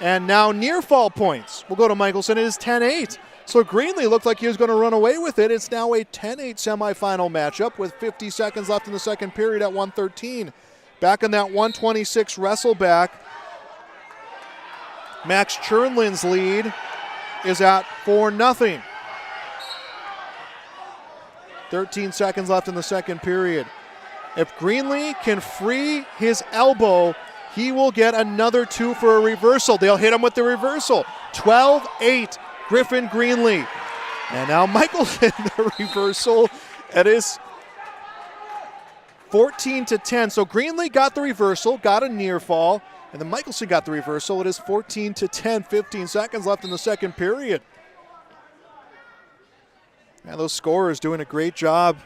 And now near fall points will go to Michelson. It is 10-8. So Greenlee looked like he was going to run away with it. It's now a 10-8 semifinal matchup with 50 seconds left in the second period at 113. Back in that 126 wrestleback, Max Chernlin's lead is at 4-0. 13 seconds left in the second period. If Greenlee can free his elbow, he will get another 2 for a reversal. They'll hit him with the reversal. 12-8, Griffin Greenlee. And now Michelson, the reversal. It is 14-10. So Greenlee got the reversal, got a near fall, and then Michelson got the reversal. It is 14-10, 15 seconds left in the second period. And those scorers doing a great job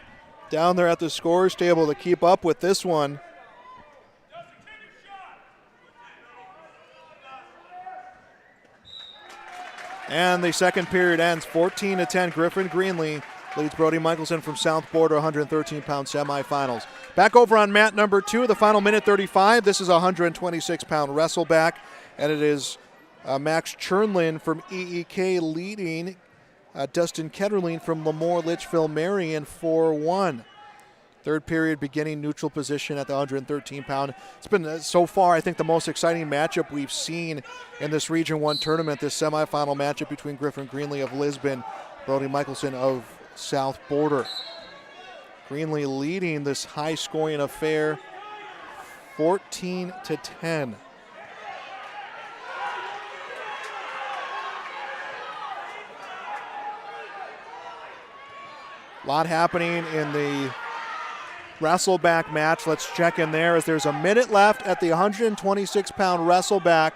down there at the scorers table to keep up with this one. And the second period ends 14-10. Griffin Greenlee leads Brody Michelson from South Border 113-pound semifinals. Back over on mat number 2, the final minute 35. This is a 126-pound wrestleback, and it is Max Chernlin from EEK leading Dustin Ketterling from Lemoore Litchfield Marion 4-1. Third period beginning neutral position at the 113-pound. It's been so far, I think, the most exciting matchup we've seen in this Region 1 tournament, this semifinal matchup between Griffin Greenlee of Lisbon, Brody Michelson of South Border. Greenlee leading this high-scoring affair 14-10. A lot happening in the wrestleback match. Let's check in there as there's a minute left at the 126-pound wrestleback,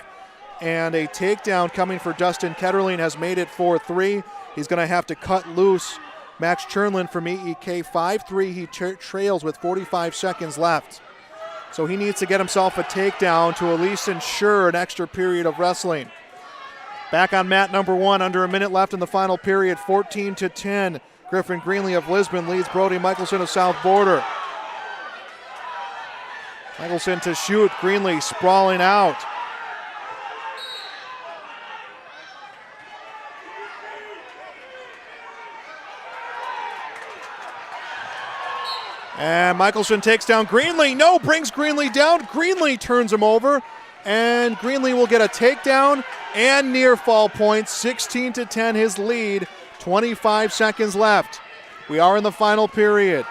and a takedown coming for Dustin Ketterling has made it 4-3. He's going to have to cut loose Max Chernlin from EEK 5-3. He trails with 45 seconds left. So he needs to get himself a takedown to at least ensure an extra period of wrestling. Back on mat number 1, under a minute left in the final period, 14-10. Griffin Greenlee of Lisbon leads Brody Michelson of South Border. Michelson to shoot, Greenlee sprawling out. And Michelson takes down Greenlee. No, brings Greenlee down. Greenlee turns him over. And Greenlee will get a takedown and near fall points. 16-10 his lead. 25 seconds left. We are in the final period.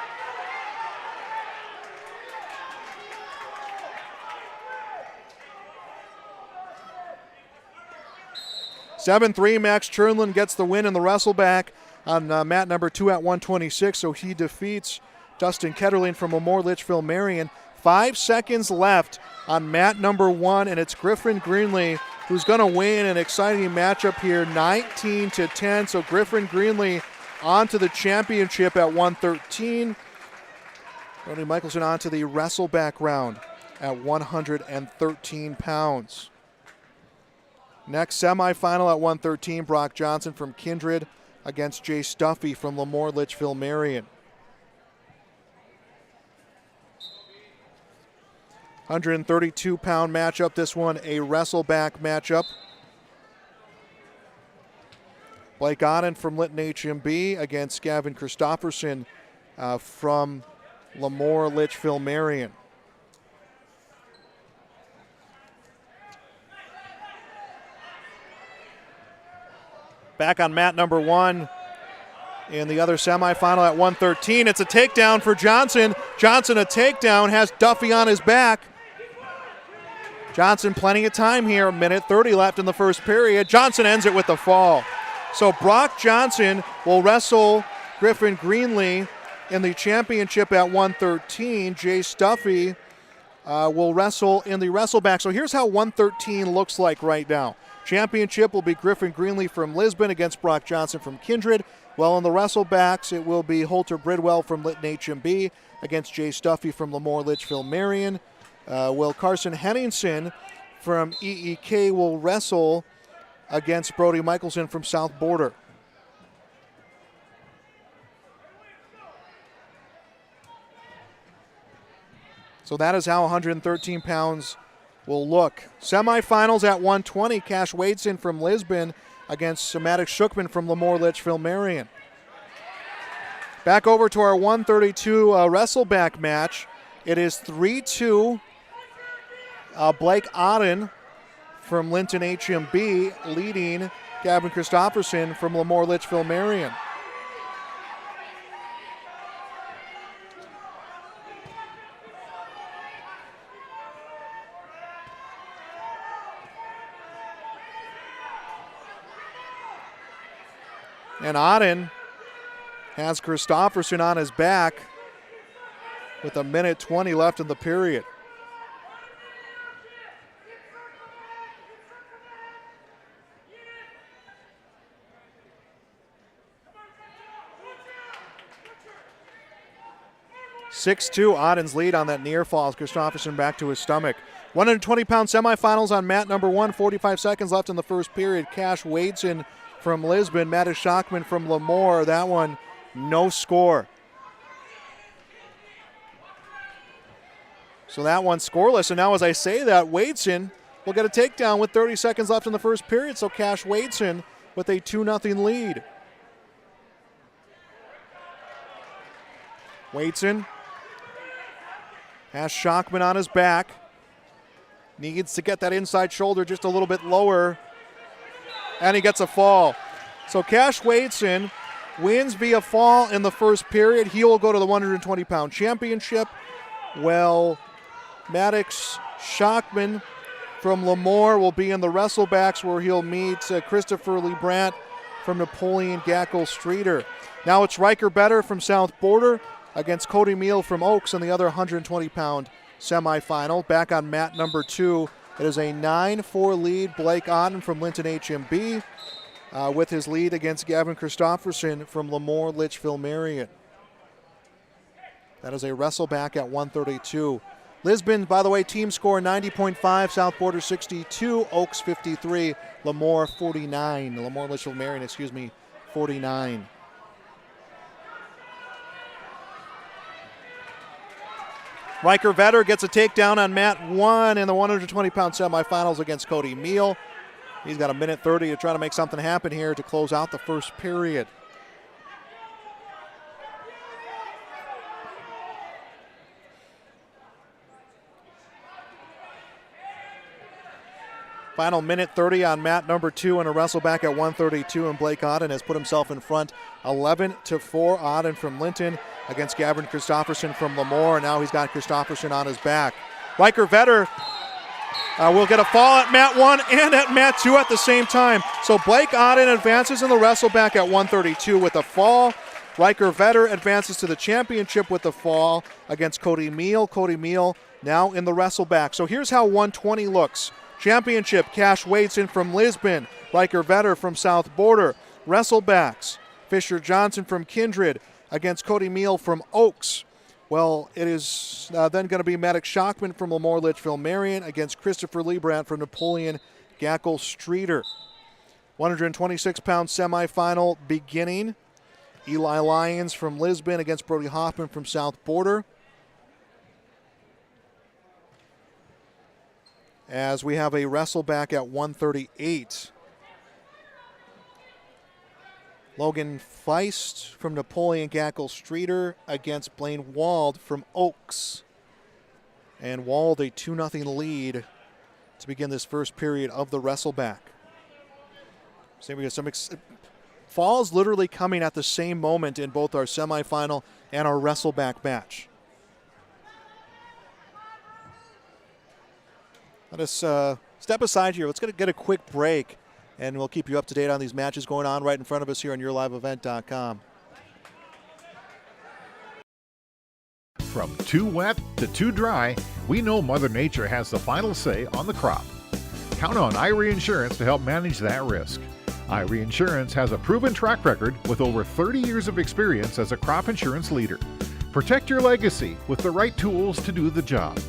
(7-3). Max Chernlin gets the win in the Wrestleback on mat number 2 at 126. So he defeats Dustin Ketterling from Lemoore Litchfield Marion. 5 seconds left on mat number 1, and it's Griffin Greenlee who's going to win an exciting matchup here, 19-10. So Griffin Greenlee on to the championship at 113. Brody Michelson on to the Wrestleback round at 113 pounds. Next semifinal at 113, Brock Johnson from Kindred against Jay Stuffy from Lemoore Litchfield Marion. 132-pound matchup, this one a Wrestleback matchup. Blake Otten from Lytton HMB against Gavin Christofferson from Lemoore Litchfield Marion. Back on mat number 1 in the other semifinal at 113. It's a takedown for Johnson. Johnson a takedown, has Duffy on his back. Johnson plenty of time here, a minute 30 left in the first period. Johnson ends it with a fall. So Brock Johnson will wrestle Griffin Greenlee in the championship at 113. Jay Stuffy will wrestle in the Wrestleback. So here's how 113 looks like right now. Championship will be Griffin Greenlee from Lisbon against Brock Johnson from Kindred. While in the Wrestlebacks, it will be Holter Bridwell from Lytton HMB against Jay Stuffy from Lemoore Litchfield Marion. Will Carson Henningsen from EEK will wrestle against Brody Michelson from South Border. So that is how 113 pounds will look. Semifinals at 120, Cash Wadeson from Lisbon against Maddox Shookman from Lemoore Litchfield Marion. Back over to our 132 Wrestleback match. It is 3-2. Blake Otten from Linton HMB leading Gavin Christofferson from Lemoore Litchfield Marion. And Otten has Christofferson on his back with a minute 20 left in the period. (6-2) Otten's lead on that near fall. Christofferson back to his stomach. 120-pound semifinals on mat number 1. 45 seconds left in the first period. Cash Wadeson from Lisbon, Mattis Shockman from Lemoore. That one, no score. So that one scoreless. And now as I say that, Wadeson will get a takedown with 30 seconds left in the first period. So Cash Wadeson with a 2-0 lead. Wadeson has Shockman on his back. Needs to get that inside shoulder just a little bit lower. And he gets a fall. So Cash Wadeson wins via fall in the first period. He will go to the 120-pound championship. Well, Maddox Shockman from Lemoore will be in the Wrestlebacks where he'll meet Christopher Lee Brandt from Napoleon Gackle Streeter. Now it's Riker Better from South Border against Cody Meal from Oaks in the other 120-pound semifinal. Back on mat number 2. It is a 9-4 lead. Blake Otten from Linton HMB with his lead against Gavin Christofferson from Lemoore Litchfield Marion. That is a Wrestleback at 132. Lisbon, by the way, team score 90.5, South Border 62, Oaks 53, Lemoore 49. Lemoore Litchfield Marion, 49. Riker Vetter gets a takedown on Mat 1 in the 120-pound semifinals against Cody Meal. He's got a minute 30 to try to make something happen here to close out the first period. Final minute 30 on mat number 2 and a wrestle back at 132, and Blake Auden has put himself in front 11-4. Auden from Linton against Gavin Christofferson from Lemoore, and now he's got Christofferson on his back. Riker Vetter will get a fall at mat 1 and at mat 2 at the same time. So Blake Auden advances in the wrestle back at 132 with a fall. Riker Vetter advances to the championship with the fall against Cody Meal. Cody Meal now in the wrestle back. So here's how 120 looks. Championship, Cash Waitson from Lisbon, Riker Vetter from South Border. Wrestlebacks, Fisher Johnson from Kindred against Cody Meal from Oaks. Well, it is then going to be Maddox Shockman from Lemoore Litchfield Marion against Christopher Liebrandt from Napoleon Gackle Streeter. 126-pound semifinal beginning. Eli Lyons from Lisbon against Brody Hoffman from South Border. As we have a wrestle back at 138. Logan Feist from Napoleon Gackle Streeter against Blaine Wald from Oaks. And Wald a 2-0 lead to begin this first period of the wrestle back. So we have some falls literally coming at the same moment in both our semifinal and our wrestle back match. Let us step aside here. Let's get a quick break, and we'll keep you up to date on these matches going on right in front of us here on YourLiveEvent.com. From too wet to too dry, we know Mother Nature has the final say on the crop. Count on Irie Insurance to help manage that risk. Irie Insurance has a proven track record with over 30 years of experience as a crop insurance leader. Protect your legacy with the right tools to do the job.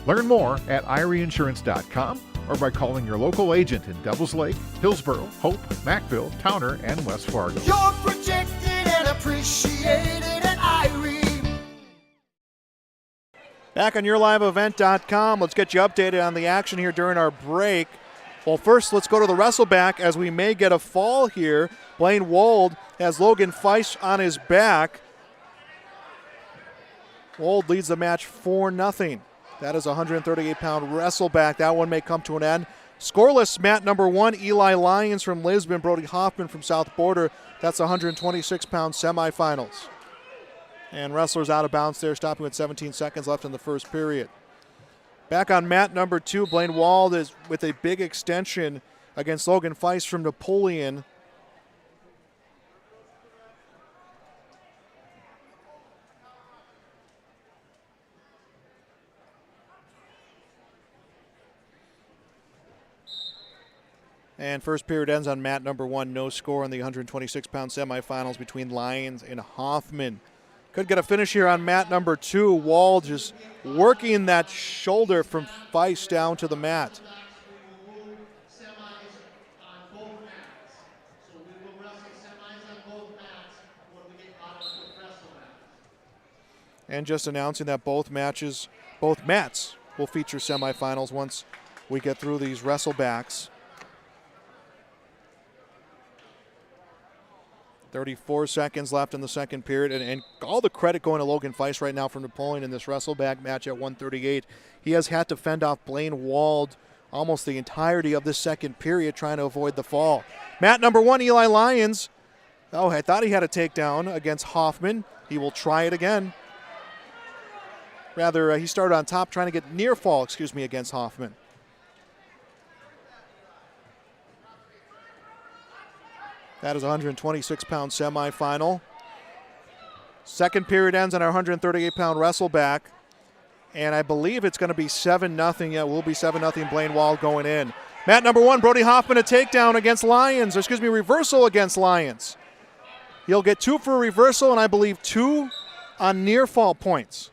Learn more at IrieInsurance.com or by calling your local agent in Devils Lake, Hillsborough, Hope, Mackville, Towner, and West Fargo. You're protected and appreciated at Irie. Back on YourLiveEvent.com, let's get you updated on the action here during our break. Well, first, let's go to the wrestle back as we may get a fall here. Blaine Wald has Logan Feist on his back. Wald leads the match 4-0. That is a 138-pound wrestle back. That one may come to an end. Scoreless mat number 1, Eli Lyons from Lisbon, Brody Hoffman from South Border. That's 126-pound semifinals. And wrestlers out of bounds there, stopping with 17 seconds left in the first period. Back on mat number 2, Blaine Wald is with a big extension against Logan Feist from Napoleon. And first period ends on mat number 1. No score in the 126-pound semifinals between Lyons and Hoffman. Could get a finish here on mat number 2. Wald just working that shoulder from Feist down to the mat. And just announcing that both mats will feature semifinals once we get through these wrestlebacks. 34 seconds left in the second period, and all the credit going to Logan Feist right now from Napoleon in this wrestleback match at 138. He has had to fend off Blaine Wald almost the entirety of this second period trying to avoid the fall. Mat number 1, Eli Lyons. Oh, I thought he had a takedown against Hoffman. He will try it again. Rather, he started on top trying to get near fall, against Hoffman. That is a 126-pound semifinal. Second period ends on our 138-pound wrestleback. And I believe it's going to be 7-0. Yeah, it will be 7-0 Blaine Wald going in. Mat number 1, Brody Hoffman, a takedown against Lyons. Reversal against Lyons. He'll get 2 for a reversal and I believe 2 on near fall points.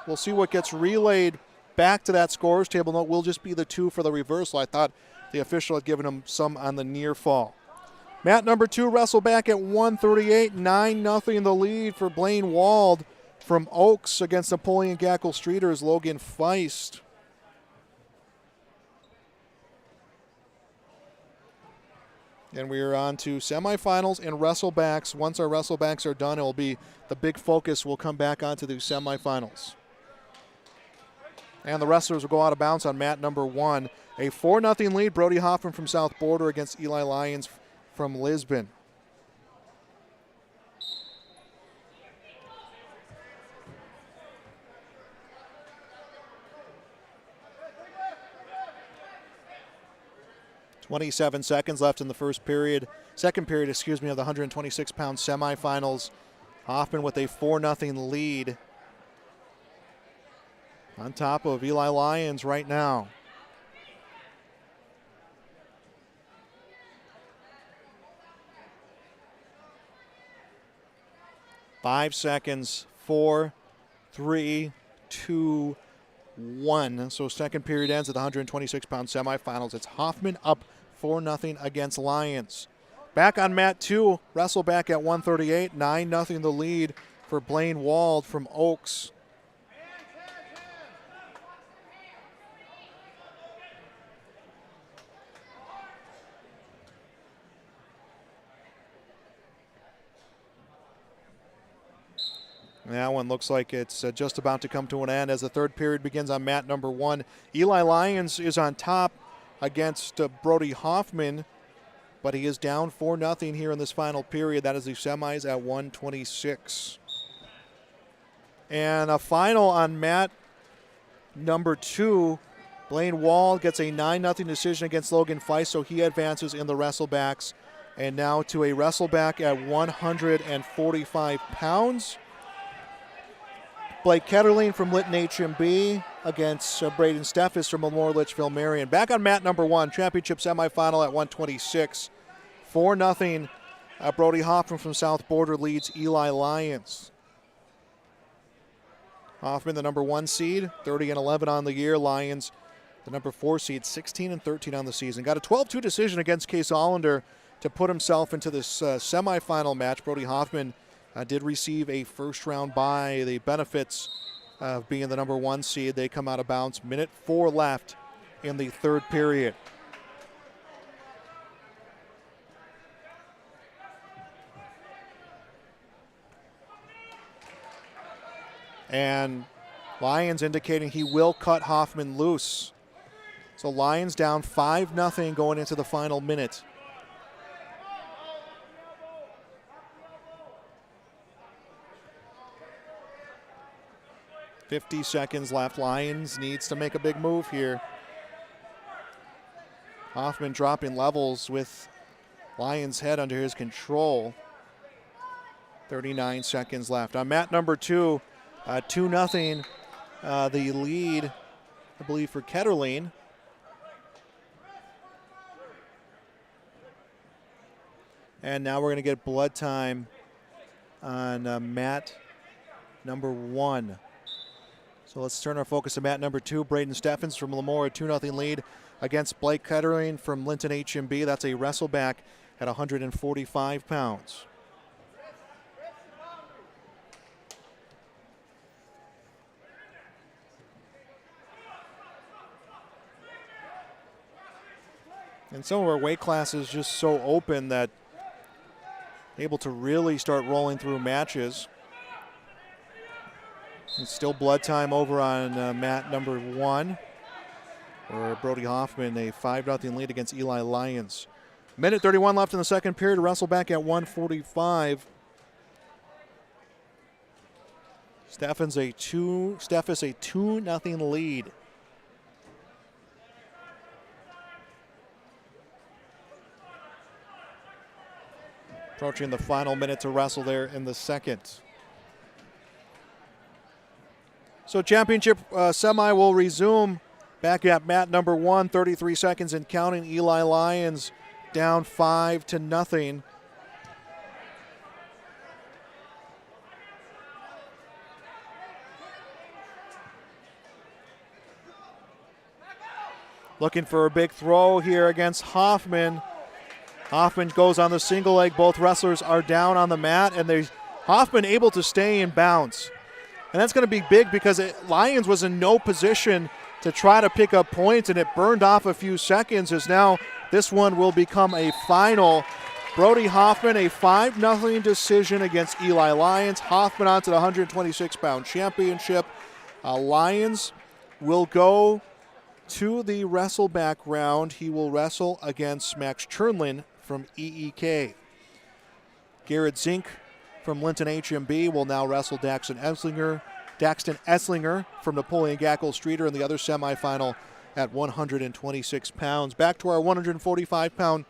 We'll see what gets relayed back to that scores table. No, it will just be the 2 for the reversal. I thought the official had given him some on the near fall. Mat number 2, Wrestleback at 138, 9-0 the lead for Blaine Wald from Oaks against Napoleon Gackle Streeter's Logan Feist. And we are on to semifinals and Wrestlebacks. Once our Wrestlebacks are done, it will be the big focus. We'll come back onto the semifinals. And the wrestlers will go out of bounds on mat number 1. A 4-0 lead, Brody Hoffman from South Border against Eli Lyons from Lisbon. .27 seconds left in the second period, of the 126-pound semifinals. Hoffman with a 4-0 lead on top of Eli Lyons right now. Five seconds, 4, 3, 2, 1. So second period ends at the 126-pound semifinals. It's Hoffman up 4-0 against Lyons. Back on mat 2, Wrestleback at 138, 9-0 the lead for Blaine Wald from Oaks. That one looks like it's just about to come to an end as the third period begins on mat number 1. Eli Lyons is on top against Brody Hoffman, but he is down 4-0 here in this final period. That is the semis at 126. And a final on mat number 2. Blaine Wald gets a 9-0 decision against Logan Feist, so he advances in the Wrestlebacks. And now to a Wrestleback at 145 pounds. Blake Ketterling from Lytton HMB against Braden Steffes from Memorial Litchfield Marion. Back on mat number 1, championship semifinal at 126. 4-0. Brody Hoffman from South Border leads Eli Lyons. Hoffman, the number 1 seed, 30-11 on the year. Lyons, the number 4 seed, 16-13 on the season. Got a 12-2 decision against Case Hollander to put himself into this semifinal match. Brody Hoffman did receive a first-round bye. The benefits of being the number 1 seed, they come out of bounds. Minute 4 left in the third period. And Lyons indicating he will cut Hoffman loose. So Lyons down 5-0 going into the final minute. .50 seconds left. Lyons needs to make a big move here. Hoffman dropping levels with Lyons' head under his control. 39 seconds left. On mat number 2, 2-0. The lead, I believe, for Ketterling. And now we're going to get blood time on mat number 1. So let's turn our focus to mat number 2. Braden Steffens from Lemoore, a 2-0 lead against Blake Ketterling from Linton HMB. That's a Wrestleback at 145 pounds. And some of our weight classes just so open that able to really start rolling through matches. It's still blood time over on mat number 1, where Brody Hoffman, a 5-0 lead against Eli Lyons. Minute 31 left in the second period. Wrestleback at 145. Steffes a 2-0 lead. Approaching the final minute to wrestle there in the second. So championship semi will resume back at mat number 1, 33 seconds and counting. Eli Lyons down 5-0. looking for a big throw here against Hoffman. Hoffman goes on the single leg. Both wrestlers are down on the mat, and Hoffman able to stay in bounds. And that's going to be big because Lyons was in no position to try to pick up points, and it burned off a few seconds as now this one will become a final. Brody Hoffman, a 5-0 decision against Eli Lyons. Hoffman onto the 126-pound championship. Lyons will go to the wrestleback round. He will wrestle against Max Chernlin from EEK. Garrett Zink from Linton HMB will now wrestle Daxton Esslinger from Napoleon Gackle Streeter in the other semifinal at 126 pounds. Back to our 145-pound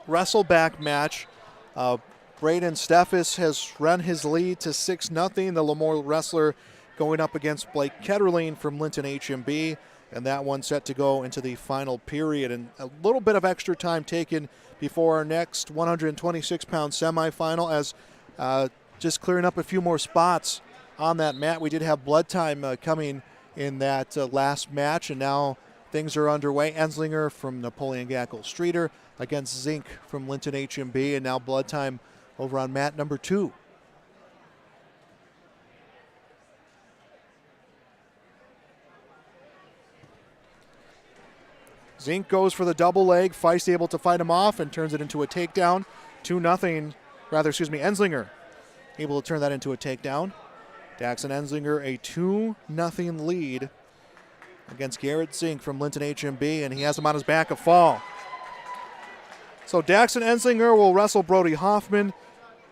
wrestleback match. Braden Steffes has run his lead to 6-0. The Lemoore wrestler going up against Blake Ketterling from Linton HMB, and that one set to go into the final period. And a little bit of extra time taken before our next 126-pound semifinal as just clearing up a few more spots on that mat. We did have blood time coming in that last match, and now things are underway. Enslinger from Napoleon Gackle Streeter against Zink from Linton HMB, and now blood time over on mat number 2. Zink goes for the double leg. Feist able to fight him off and turns it into a takedown. Enslinger able to turn that into a takedown. Daxton Enslinger a 2-0 lead against Garrett Zink from Linton HMB, and he has him on his back, a fall. So Daxton Enslinger will wrestle Brody Hoffman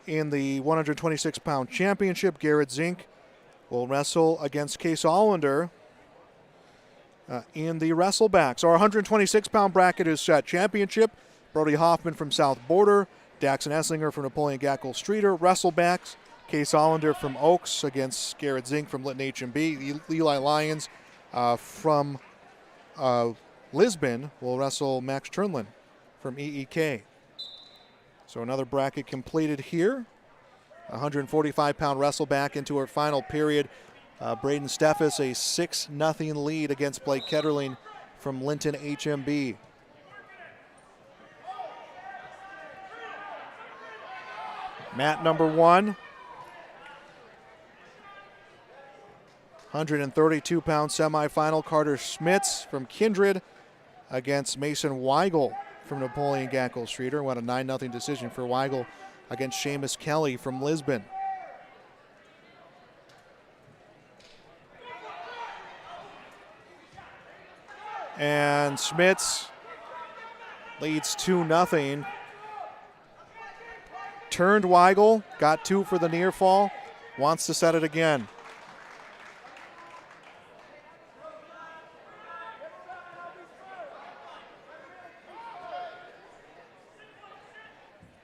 in the 126-pound championship. Garrett Zink will wrestle against Case Allender in the Wrestlebacks. Our 126-pound bracket is set. Championship, Brody Hoffman from South Border, Daxton Esslinger from Napoleon Gackle Streeter. Wrestlebacks, Case Allender from Oaks against Garrett Zink from Linton HMB. Eli Lyons from Lisbon will wrestle Max Chernlin from EEK. So another bracket completed here. 145-pound wrestleback into our final period. Braden Steffes a 6-0 lead against Blake Ketterling from Linton HMB. Mat number 1. 132-pound semifinal. Carter Schmitz from Kindred against Mason Weigel from Napoleon Gackle Streeter. What a 9-0 decision for Weigel against Seamus Kelly from Lisbon. And Schmitz leads 2-0. Turned Weigel, got 2 for the near fall, wants to set it again.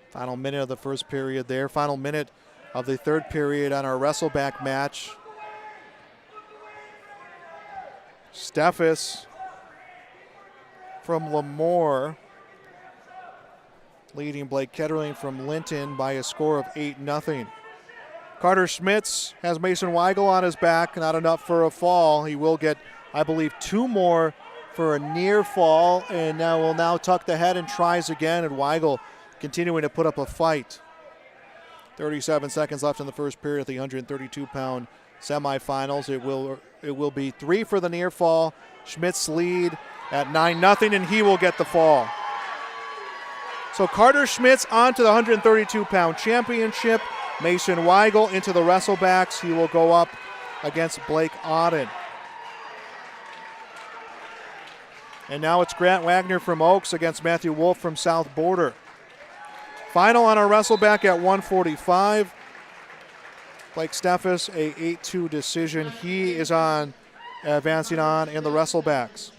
Final minute of the first period there. Final minute of the third period on our wrestleback match. Steffes from Lemoore leading Blake Ketterling from Linton by a score of 8-0. Carter Schmitz has Mason Weigel on his back, not enough for a fall. He will get, I believe, 2 more for a near fall, and now will tuck the head and tries again, and Weigel continuing to put up a fight. 37 seconds left in the first period at the 132-pound semifinals. It will be 3 for the near fall. Schmitz lead at 9-0, and he will get the fall. So Carter Schmitz on to the 132-pound championship. Mason Weigel into the Wrestlebacks. He will go up against Blake Auden. And now it's Grant Wagner from Oaks against Matthew Wolf from South Border. Final on our Wrestleback at 145. Blake Steffes, a 8-2 decision. He is advancing on in the Wrestlebacks.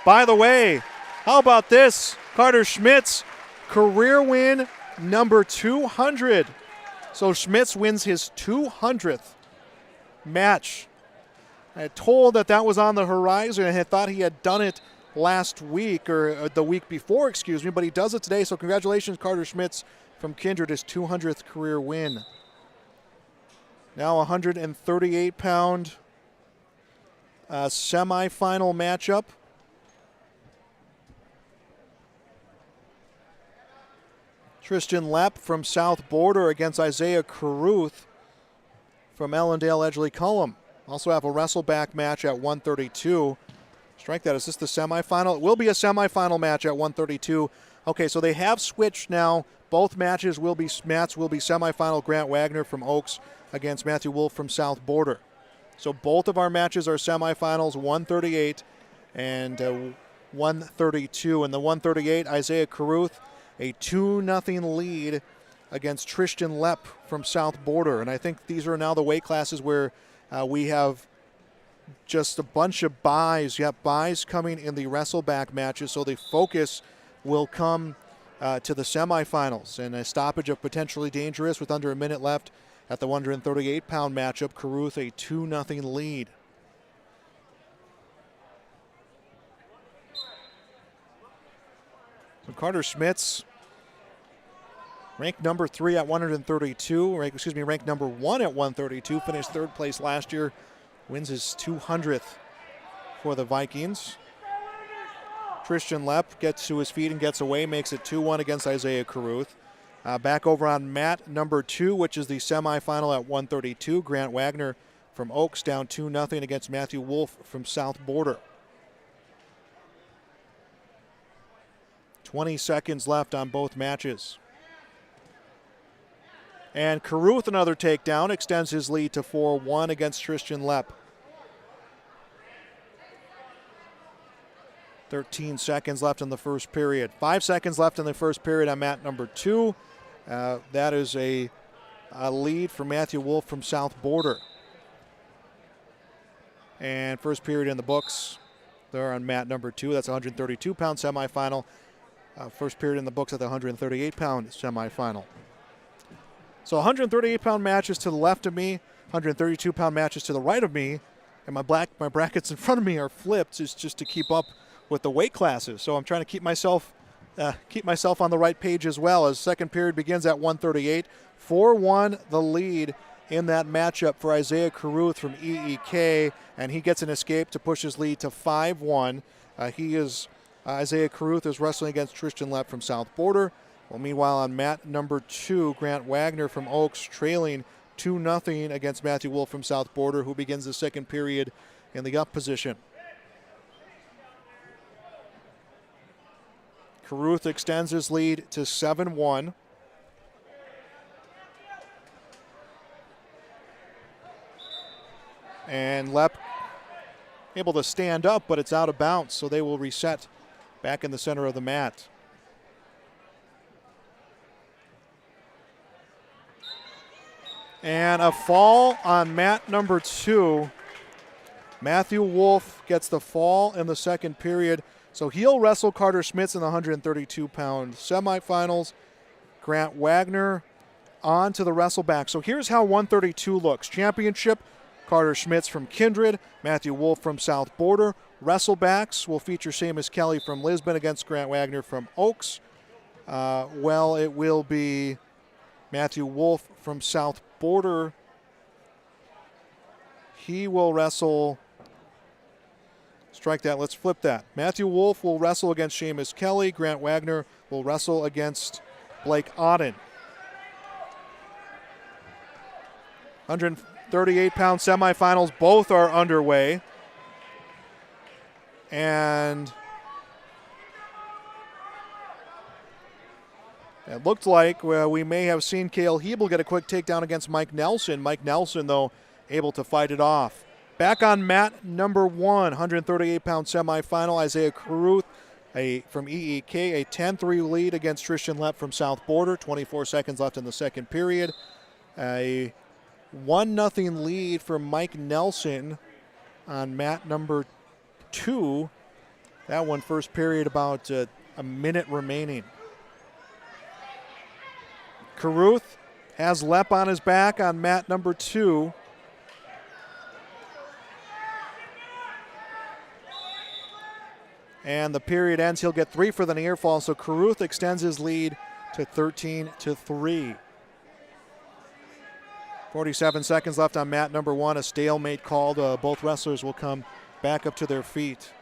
By the way, how about this? Carter Schmitz, career win number 200. So Schmitz wins his 200th match. I had told that was on the horizon. I had thought he had done it last week, or the week before, excuse me, but he does it today. So congratulations, Carter Schmitz from Kindred, his 200th career win. Now 138-pound semifinal matchup. Tristan Lepp from South Border against Isaiah Caruth from Ellendale Edgeley Cullum. Also have a wrestleback match at 132. Strike that. Is this the semifinal? It will be a semifinal match at 132. Okay, so they have switched now. Both matches will be semifinal. Grant Wagner from Oaks against Matthew Wolf from South Border. So both of our matches are semifinals, 138 and 132. In the 138, Isaiah Caruth, a 2-0 lead against Tristan Lepp from South Border. And I think these are now the weight classes where we have just a bunch of buys. You have buys coming in the wrestleback matches, so the focus will come to the semifinals. And a stoppage of potentially dangerous with under a minute left at the 138-pound matchup. Caruth a 2-0 lead. So Carter Schmitz, ranked number 3 at 132, ranked number 1 at 132, finished third place last year, wins his 200th for the Vikings. Tristan Lepp gets to his feet and gets away, makes it 2-1 against Isaiah Caruth. Back over on mat number 2, which is the semifinal at 132. Grant Wagner from Oaks down 2-0 against Matthew Wolf from South Border. 20 seconds left on both matches. And Caruth, another takedown, extends his lead to 4-1 against Tristan Lepp. 13 seconds left in the first period. 5 seconds left in the first period on mat number 2. That is a lead for Matthew Wolf from South Border. And first period in the books. They're on mat number 2. That's a 132-pound semifinal. First period in the books at the 138-pound semifinal. So 138-pound matches to the left of me, 132-pound matches to the right of me, and my brackets in front of me are flipped. It's just to keep up with the weight classes. So I'm trying to keep myself on the right page as well. As second period begins at 138, 4-1 the lead in that matchup for Isaiah Caruth from EEK, and he gets an escape to push his lead to 5-1. Isaiah Caruth is wrestling against Tristan Lepp from South Border. Well, meanwhile, on mat number 2, Grant Wagner from Oaks trailing 2-0 against Matthew Wolf from South Border, who begins the second period in the up position. Caruth extends his lead to 7-1. And Lepp able to stand up, but it's out of bounds, so they will reset back in the center of the mat. And a fall on mat number 2. Matthew Wolf gets the fall in the second period. So he'll wrestle Carter Schmitz in the 132-pound semifinals. Grant Wagner on to the wrestleback. So here's how 132 looks. Championship, Carter Schmitz from Kindred, Matthew Wolf from South Border. Wrestlebacks will feature Seamus Kelly from Lisbon against Grant Wagner from Oaks. It will be Matthew Wolf from South Border. He will wrestle. Strike that. Let's flip that. Matthew Wolf will wrestle against Seamus Kelly. Grant Wagner will wrestle against Blake Auden. 138-pound semifinals. Both are underway. And it looked like we may have seen Cale Hebel get a quick takedown against Mike Nelson. Mike Nelson, though, able to fight it off. Back on mat number 1, 138-pound semifinal, Isaiah Caruth from EEK, a 10-3 lead against Tristan Lepp from South Border. 24 seconds left in the second period. A 1-0 lead for Mike Nelson on mat number 2. That one first period about a minute remaining. Caruth has Lepp on his back on mat number 2. And the period ends. He'll get 3 for the near fall, so Caruth extends his lead to 13-3. 47 seconds left on mat number 1. A stalemate called. Both wrestlers will come back up to their feet.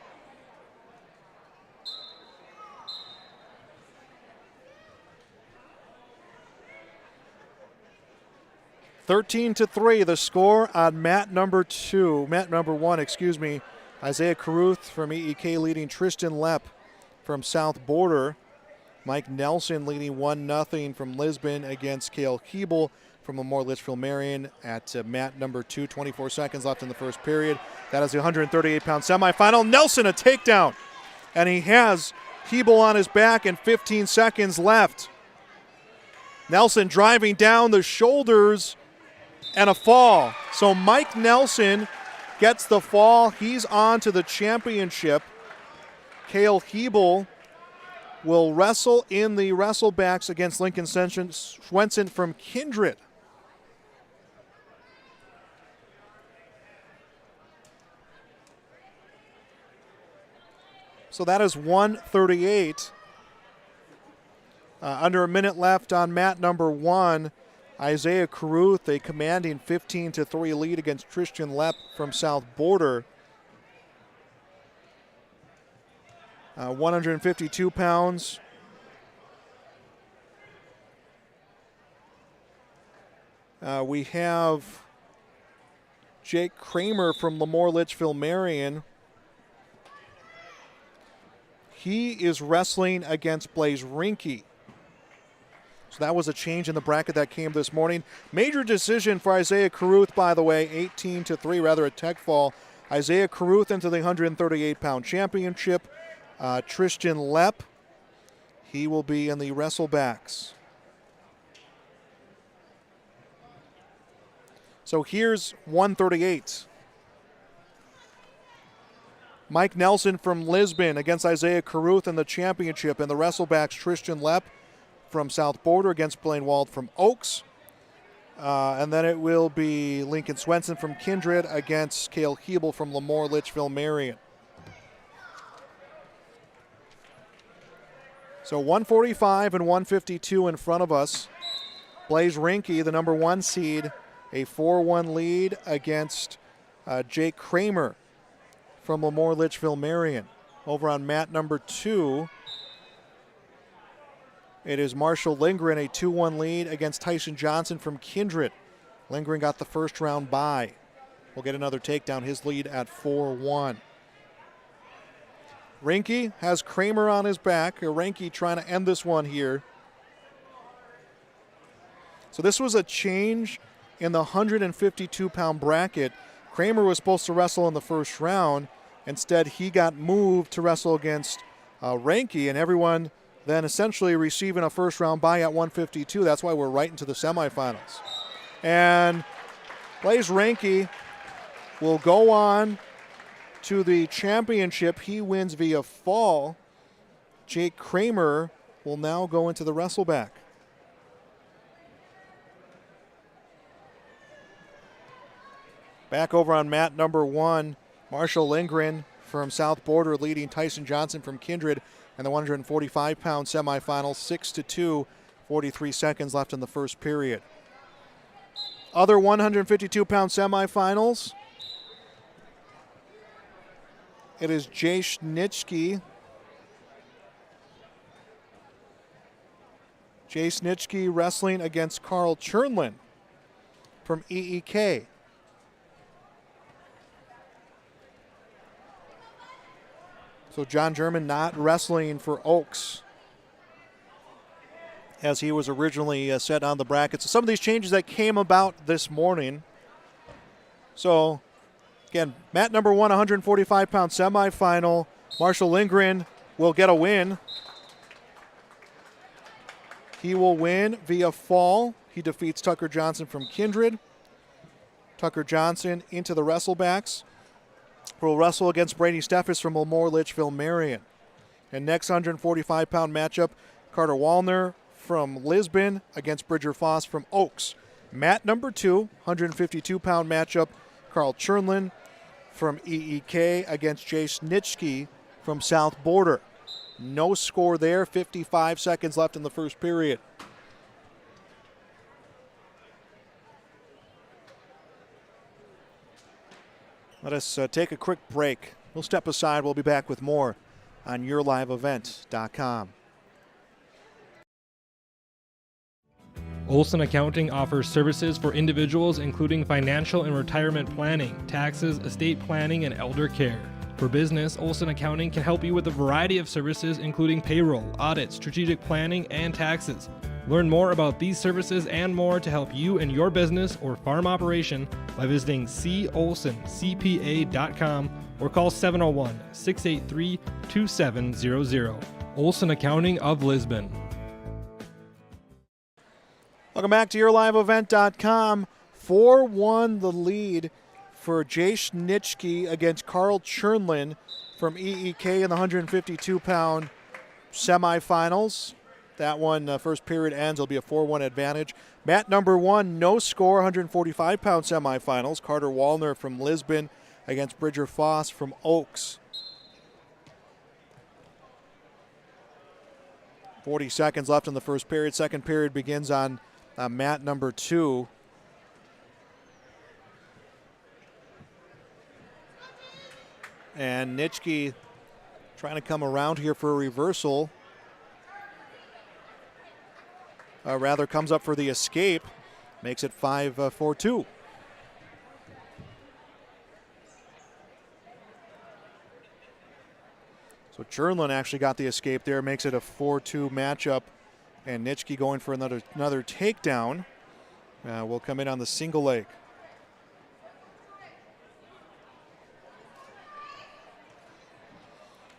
(13-3) the score on mat number one. Isaiah Caruth from EEK leading Tristan Lepp from South Border. Mike Nelson leading 1-0 from Lisbon against Cale Keeble from Lamore Litchfield Marion at mat number 2. 24 seconds left in the first period. That is the 138-pound semifinal. Nelson a takedown, and he has Keeble on his back and 15 seconds left. Nelson driving down the shoulders and a fall. So Mike Nelson gets the fall. He's on to the championship. Cale Keeble will wrestle in the Wrestlebacks against Lincoln Swenson from Kindred. So that is 138. Under a minute left on mat number 1. Isaiah Caruth, a commanding 15-3 lead against Tristan Lepp from South Border. 152 pounds. We have Jake Kramer from Lamore Litchfield Marion. He is wrestling against Blaze Rinke. So that was a change in the bracket that came this morning. Major decision for Isaiah Caruth, by the way, 18-3, rather a tech fall. Isaiah Caruth into the 138-pound championship. Tristan Lepp, he will be in the Wrestlebacks. So here's 138. Mike Nelson from Lisbon against Isaiah Caruth in the championship. In the Wrestlebacks, Tristan Lepp from South Border against Blaine Wald from Oaks. And then it will be Lincoln Swenson from Kindred against Cale Keeble from Lamore Litchfield Marion. So 145 and 152 in front of us. Blaze Rinke, the number 1 seed, a 4-1 lead against Jake Kramer from Lamore Litchfield Marion. Over on mat number 2, it is Marshall Lindgren, a 2-1 lead against Tyson Johnson from Kindred. Lindgren got the first round bye. We'll get another takedown, his lead at 4-1. Rinke has Kramer on his back. Rinke trying to end this one here. So this was a change in the 152-pound bracket. Kramer was supposed to wrestle in the first round. Instead, he got moved to wrestle against Rinke, and everyone then essentially receiving a first-round bye at 152. That's why we're right into the semifinals. And Blaze Rinke will go on to the championship. He wins via fall. Jake Kramer will now go into the Wrestleback. Back over on mat number 1, Marshall Lindgren from South Border leading Tyson Johnson from Kindred in the 145-pound semifinal, 6-2, 43 seconds left in the first period. Other 152-pound semifinals. It is Jay Snitschke. Jay Snitschke wrestling against Carl Chernlin from EEK. So John German not wrestling for Oaks as he was originally set on the bracket. So some of these changes that came about this morning. So again, mat number 1, 145-pound semifinal. Marshall Lindgren will get a win. He will win via fall. He defeats Tucker Johnson from Kindred. Tucker Johnson into the Wrestlebacks. Will wrestle against Brady Steffes from Lamore Litchfield Marion. And next 145-pound matchup, Carter Wallner from Lisbon against Bridger Foss from Oaks. Mat number 2, 152-pound matchup, Carl Chernlin from EEK against Jay Snitschke from South Border. No score there, 55 seconds left in the first period. Let us take a quick break. We'll step aside. We'll be back with more on yourliveevent.com. Olson Accounting offers services for individuals including financial and retirement planning, taxes, estate planning, and elder care. For business, Olson Accounting can help you with a variety of services including payroll, audit, strategic planning, and taxes. Learn more about these services and more to help you and your business or farm operation by visiting colsoncpa.com or call 701-683-2700. Olson Accounting of Lisbon. Welcome back to yourliveevent.com. 4-1 the lead for Jace Nitschke against Carl Chernlin from EEK in the 152-pound semifinals. That one, first period ends. It'll be a 4-1 advantage. Mat number 1, no score, 145-pound semifinals. Carter Wallner from Lisbon against Bridger Foss from Oaks. 40 seconds left in the first period. Second period begins on mat number 2. And Nitschke trying to come around here for a reversal. Rather comes up for the escape. Makes it 5-4-2. So Chernlin actually got the escape there. Makes it a 4-2 matchup. And Nitschke going for another takedown. Will come in on the single leg.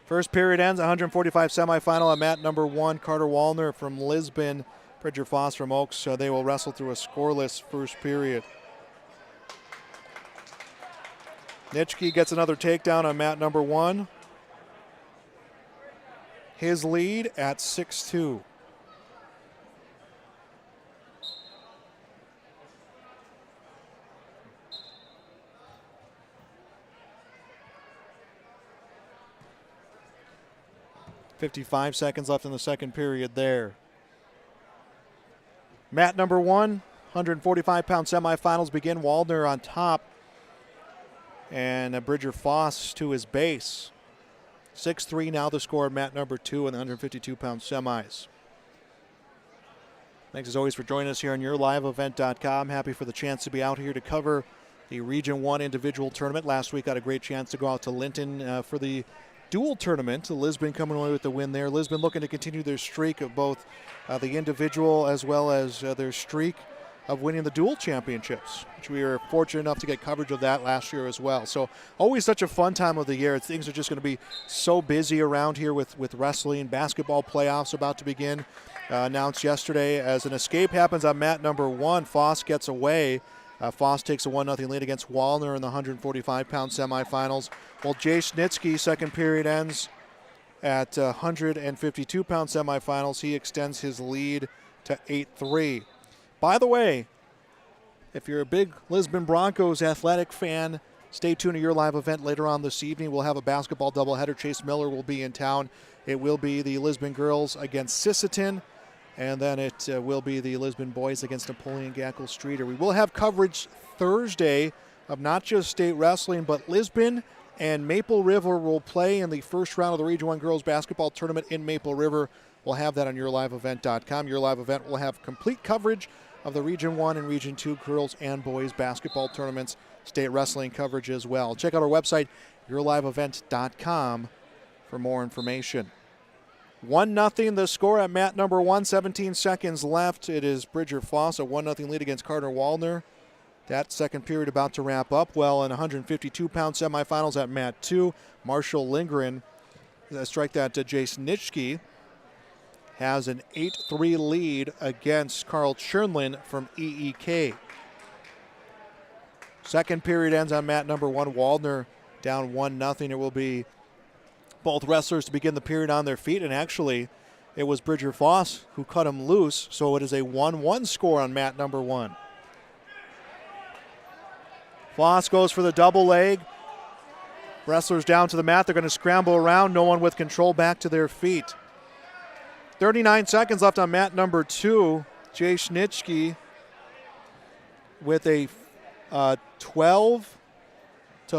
First period ends, 145 semifinal at mat number 1. Carter Wallner from Lisbon, Bridger Foss from Oaks. They will wrestle through a scoreless first period. Nitschke gets another takedown on mat number 1. His lead at 6-2. .55 seconds left in the second period there. Mat number 1, 145-pound semifinals begin. Waldner on top. And Bridger Foss to his base. 6-3 now the score at mat number 2 in the 152-pound semis. Thanks as always for joining us here on yourliveevent.com. Happy for the chance to be out here to cover the Region 1 individual tournament. Last week got a great chance to go out to Linton for the dual tournament. Lisbon coming away with the win there. Lisbon looking to continue their streak of both the individual as well as their streak of winning the dual championships, which we were fortunate enough to get coverage of that last year as well. So always such a fun time of the year. Things are just going to be so busy around here with wrestling. Basketball playoffs about to begin. Announced yesterday as an escape happens on mat number 1. Foss gets away. Foss takes a 1-0 lead against Wallner in the 145-pound semifinals. While Jace Nitschke, second period ends at 152-pound semifinals. He extends his lead to 8-3. By the way, if you're a big Lisbon Broncos athletic fan, stay tuned to your live event later on this evening. We'll have a basketball doubleheader. Chase Miller will be in town. It will be the Lisbon girls against Sisseton. And then it will be the Lisbon boys against Napoleon Gackle Streeter. We will have coverage Thursday of not just state wrestling, but Lisbon and Maple River will play in the first round of the Region 1 girls basketball tournament in Maple River. We'll have that on yourliveevent.com. Your Live Event will have complete coverage of the Region 1 and Region 2 girls and boys basketball tournaments, state wrestling coverage as well. Check out our website, yourliveevent.com, for more information. 1-0 the score at mat number 1, 17 seconds left. It is Bridger Foss, a 1-0 lead against Carter Wallner. That second period about to wrap up. Well, in 152-pound semifinals at mat 2, Marshall Lindgren, strike that to Jace Nitschke, has an 8-3 lead against Carl Chernlin from EEK. Second period ends on mat number 1. Waldner down 1-0. It will be both wrestlers to begin the period on their feet, and actually it was Bridger Foss who cut him loose, so it is a 1-1 score on mat number 1. Foss goes for the double leg. Wrestlers down to the mat. They're going to scramble around. No one with control back to their feet. 39 seconds left on mat number 2. Jace Nitschke with a 12-10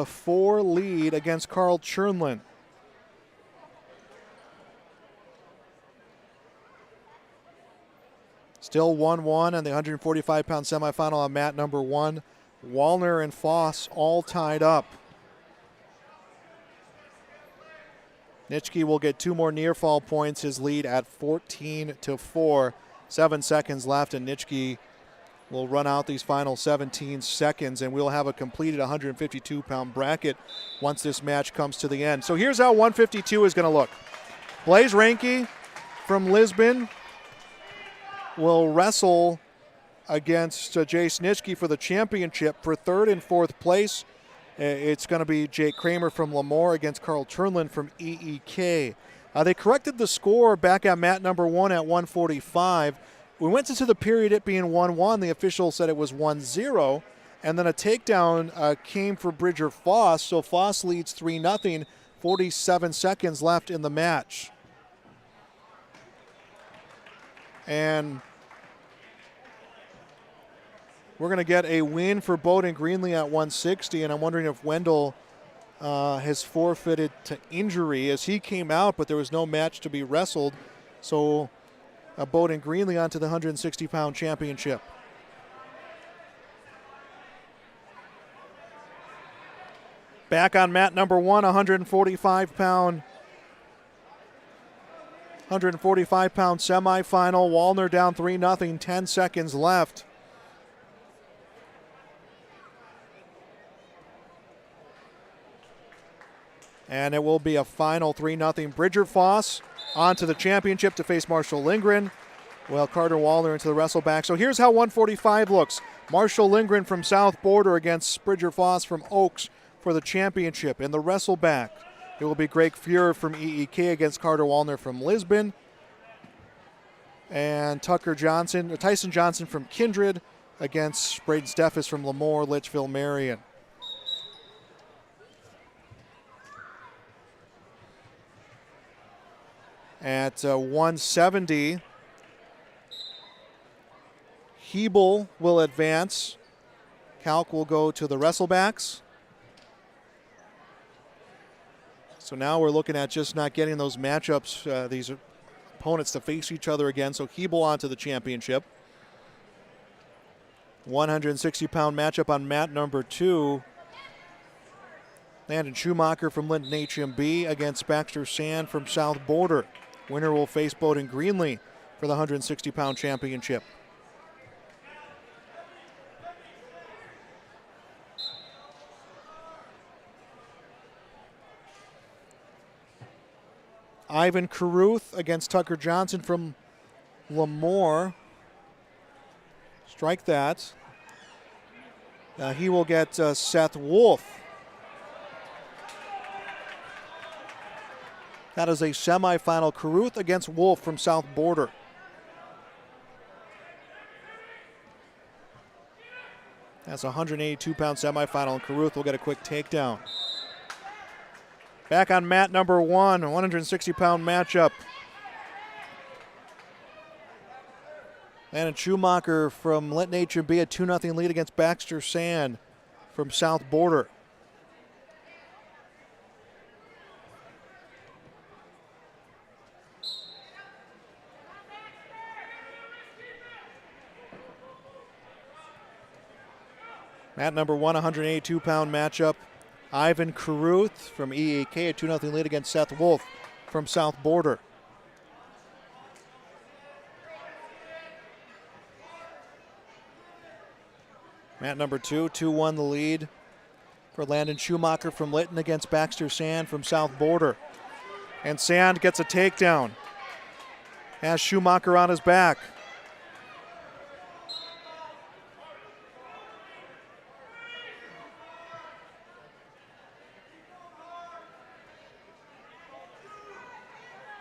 4 lead against Carl Chernlin. Still 1-1 in the 145-pound semifinal on mat number 1. Wallner and Foss all tied up. Nitschke will get 2 more near fall points, his lead at 14-4. 7 seconds left, and Nitschke will run out these final 17 seconds, and we'll have a completed 152-pound bracket once this match comes to the end. So here's how 152 is going to look. Blaze Reinke from Lisbon will wrestle against Jace Nitschke for the championship. For 3rd and 4th place, it's going to be Jake Kramer from Lemoore against Carl Chernlin from EEK. They corrected the score back at mat number 1 at 145. We went into the period it being 1-1. The official said it was 1-0. And then a takedown came for Bridger Foss. So Foss leads 3-0. 47 seconds left in the match. And we're going to get a win for Bowden Greenlee at 160. And I'm wondering if Wendell has forfeited to injury as he came out, but there was no match to be wrestled. So Bowden Greenlee onto the 160-pound championship. Back on mat number 1, 145-pound semifinal. Wallner down 3-0, 10 seconds left. And it will be a final 3-0. Bridger Foss onto the championship to face Marshall Lindgren. Well, Carter Wallner into the Wrestlebacks. So here's how 145 looks. Marshall Lindgren from South Border against Bridger Foss from Oaks for the championship. In the Wrestleback, it will be Greg Fuhrer from EEK against Carter Wallner from Lisbon. And Tyson Johnson from Kindred against Braden Steffes from Lemoore, Litchfield, Marion. At 170, Hebel will advance. Kalk will go to the Wrestlebacks. So now we're looking at just not getting those matchups, these opponents to face each other again. So Hebel onto the championship. 160-pound matchup on mat number 2. Landon Schumacher from Linton HMB against Baxter Sand from South Border. Winner will face Bowden Greenlee for the 160-pound championship. Ivan Caruth against Tucker Johnson from Lemoore. Strike that. He will get Seth Wolf. That is a semifinal. Caruth against Wolf from South Border. That's a 182-pound semifinal, and Caruth will get a quick takedown. Back on mat number 1, a 160-pound matchup. Landon Schumacher from Linton HMB, a 2-0 lead against Baxter Sand from South Border. Mat number 1, 182-pound matchup. Ivan Caruth from EAK, a 2-0 lead against Seth Wolf from South Border. Mat number 2, 2-1 the lead for Landon Schumacher from Lytton against Baxter Sand from South Border. And Sand gets a takedown. Has Schumacher on his back.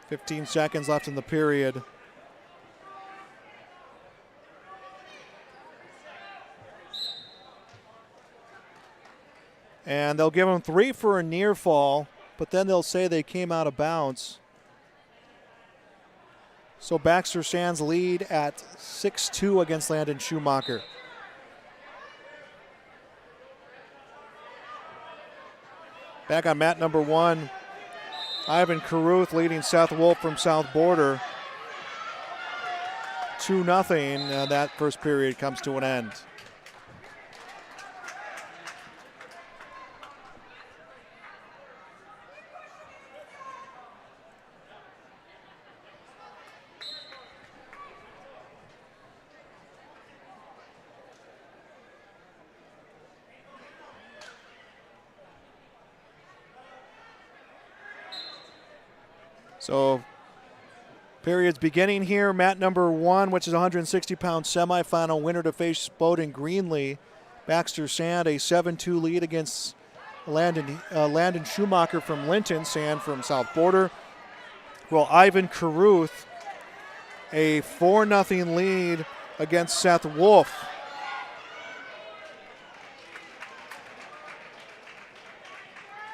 .15 seconds left in the period. And they'll give him 3 for a near fall, but then they'll say they came out of bounds. So Baxter Sand's lead at 6-2 against Landon Schumacher. Back on mat number 1, Ivan Caruth leading Seth Wolf from South Border. 2-0. That first period comes to an end. So, periods beginning here. Mat number 1, which is a 160-pound semifinal. Winner to face Bowden Greenlee. Baxter Sand, a 7-2 lead against Landon Schumacher from Linton. Sand from South Border. Well, Ivan Caruth, a 4-0 lead against Seth Wolf.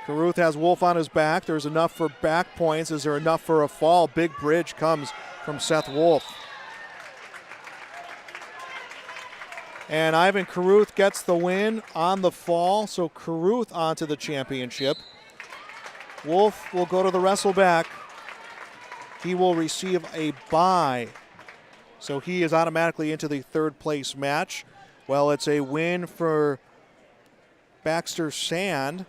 Caruth has Wolf on his back. There's enough for back points. Is there enough for a fall? Big bridge comes from Seth Wolf. And Ivan Caruth gets the win on the fall, so Caruth onto the championship. Wolf will go to the Wrestleback. He will receive a bye, so he is automatically into the third place match. Well, it's a win for Baxter Sand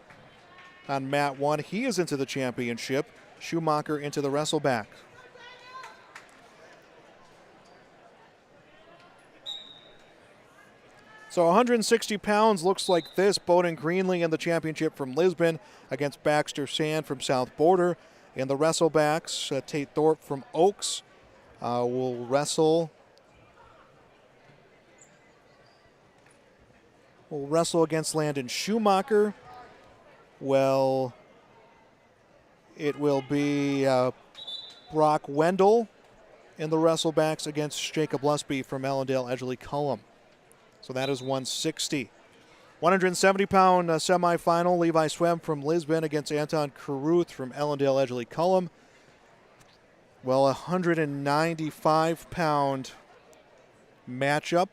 on mat 1. He is into the championship. Schumacher into the Wrestleback. So 160 pounds looks like this. Bowden Greenlee in the championship from Lisbon against Baxter Sand from South Border. In the Wrestlebacks, Tate Thorpe from Oaks will wrestle. Will wrestle against Landon Schumacher. Well, it will be Brock Wendell in the Wrestlebacks against Jacob Lusby from Allendale Edgerly Cullum. So that is 160. 170-pound semifinal. Levi Swem from Lisbon against Anton Caruth from Allendale Edgerly Cullum. Well, a 195-pound matchup.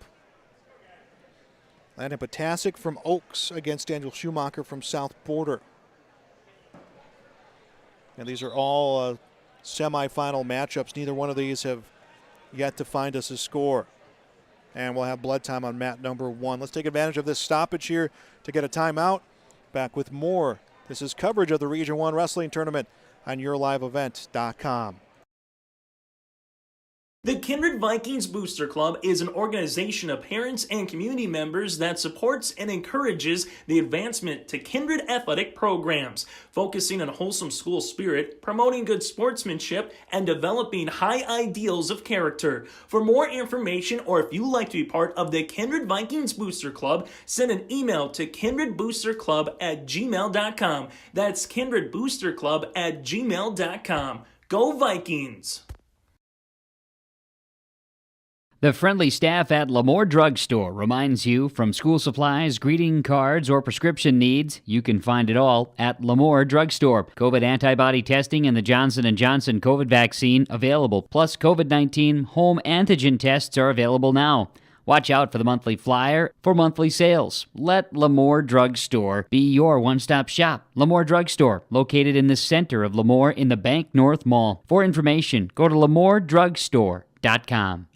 Landon Potasic from Oaks against Daniel Schumacher from South Border. And these are all semifinal matchups. Neither one of these have yet to find us a score. And we'll have blood time on mat number 1. Let's take advantage of this stoppage here to get a timeout. Back with more. This is coverage of the Region 1 Wrestling Tournament on YourLiveEvent.com. The Kindred Vikings Booster Club is an organization of parents and community members that supports and encourages the advancement to Kindred athletic programs, focusing on wholesome school spirit, promoting good sportsmanship, and developing high ideals of character. For more information, or if you'd like to be part of the Kindred Vikings Booster Club, send an email to kindredboosterclub@gmail.com. That's kindredboosterclub@gmail.com. Go Vikings! The friendly staff at Lemoore Drugstore reminds you, from school supplies, greeting cards, or prescription needs, you can find it all at Lemoore Drugstore. COVID antibody testing and the Johnson & Johnson COVID vaccine available, plus COVID-19 home antigen tests are available now. Watch out for the monthly flyer for monthly sales. Let Lemoore Drugstore be your one-stop shop. Lemoore Drugstore, located in the center of Lemoore in the Bank North Mall. For information, go to LemooreDrugstore.com.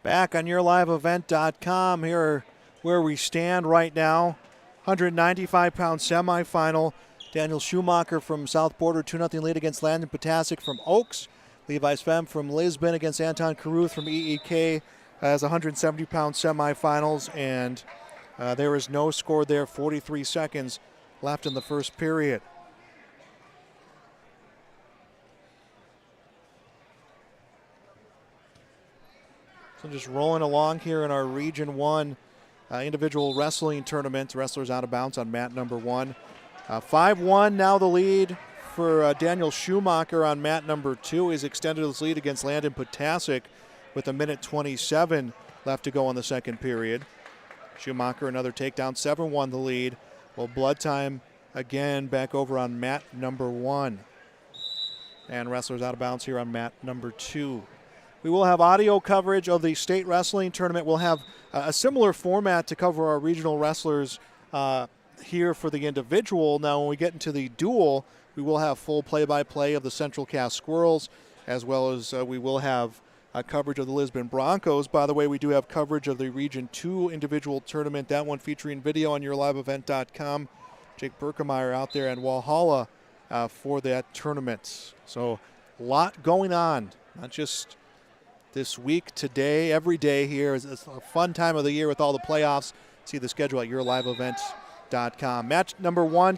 Back on YourLiveEvent.com, here where we stand right now. 195-pound semifinal. Daniel Schumacher from South Border, 2-0 lead against Landon Potasic from Oaks. Levi Svem from Lisbon against Anton Caruth from EEK as 170-pound semifinals. And there is no score there, 43 seconds left in the first period. So just rolling along here in our Region 1 individual wrestling tournament. Wrestlers out of bounds on mat number 1. 5-1 now the lead for Daniel Schumacher on mat number 2. He's extended his lead against Landon Potasic with 1:27 left to go in the second period. Schumacher another takedown, 7-1 the lead. Well, blood time again back over on mat number 1. And wrestlers out of bounds here on mat number 2. We will have audio coverage of the state wrestling tournament. We'll have a similar format to cover our regional wrestlers here for the individual. Now, when we get into the dual, we will have full play-by-play of the Central Cass Squirrels, as well as we will have coverage of the Lisbon Broncos. By the way, we do have coverage of the Region 2 individual tournament, that one featuring video on yourliveevent.com. Jake Berkemeyer out there in Walhalla for that tournament. So a lot going on, not just this week, today, every day here. It's a fun time of the year with all the playoffs. See the schedule at yourliveevent.com. Match number 1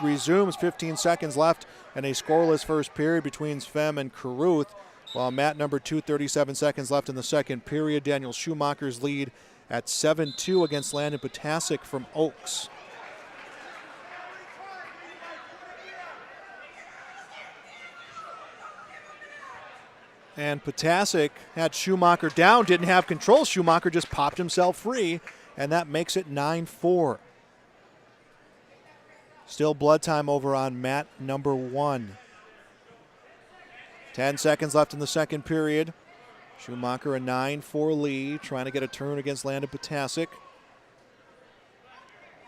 resumes, 15 seconds left, and a scoreless first period between Fem and Caruth. While mat number 2, 37 seconds left in the second period. Daniel Schumacher's lead at 7-2 against Landon Potasic from Oaks. And Potasic had Schumacher down, didn't have control. Schumacher just popped himself free, and that makes it 9-4. Still blood time over on mat number 1. 10 seconds left in the second period. Schumacher a 9-4 lead, trying to get a turn against Landon Potasic.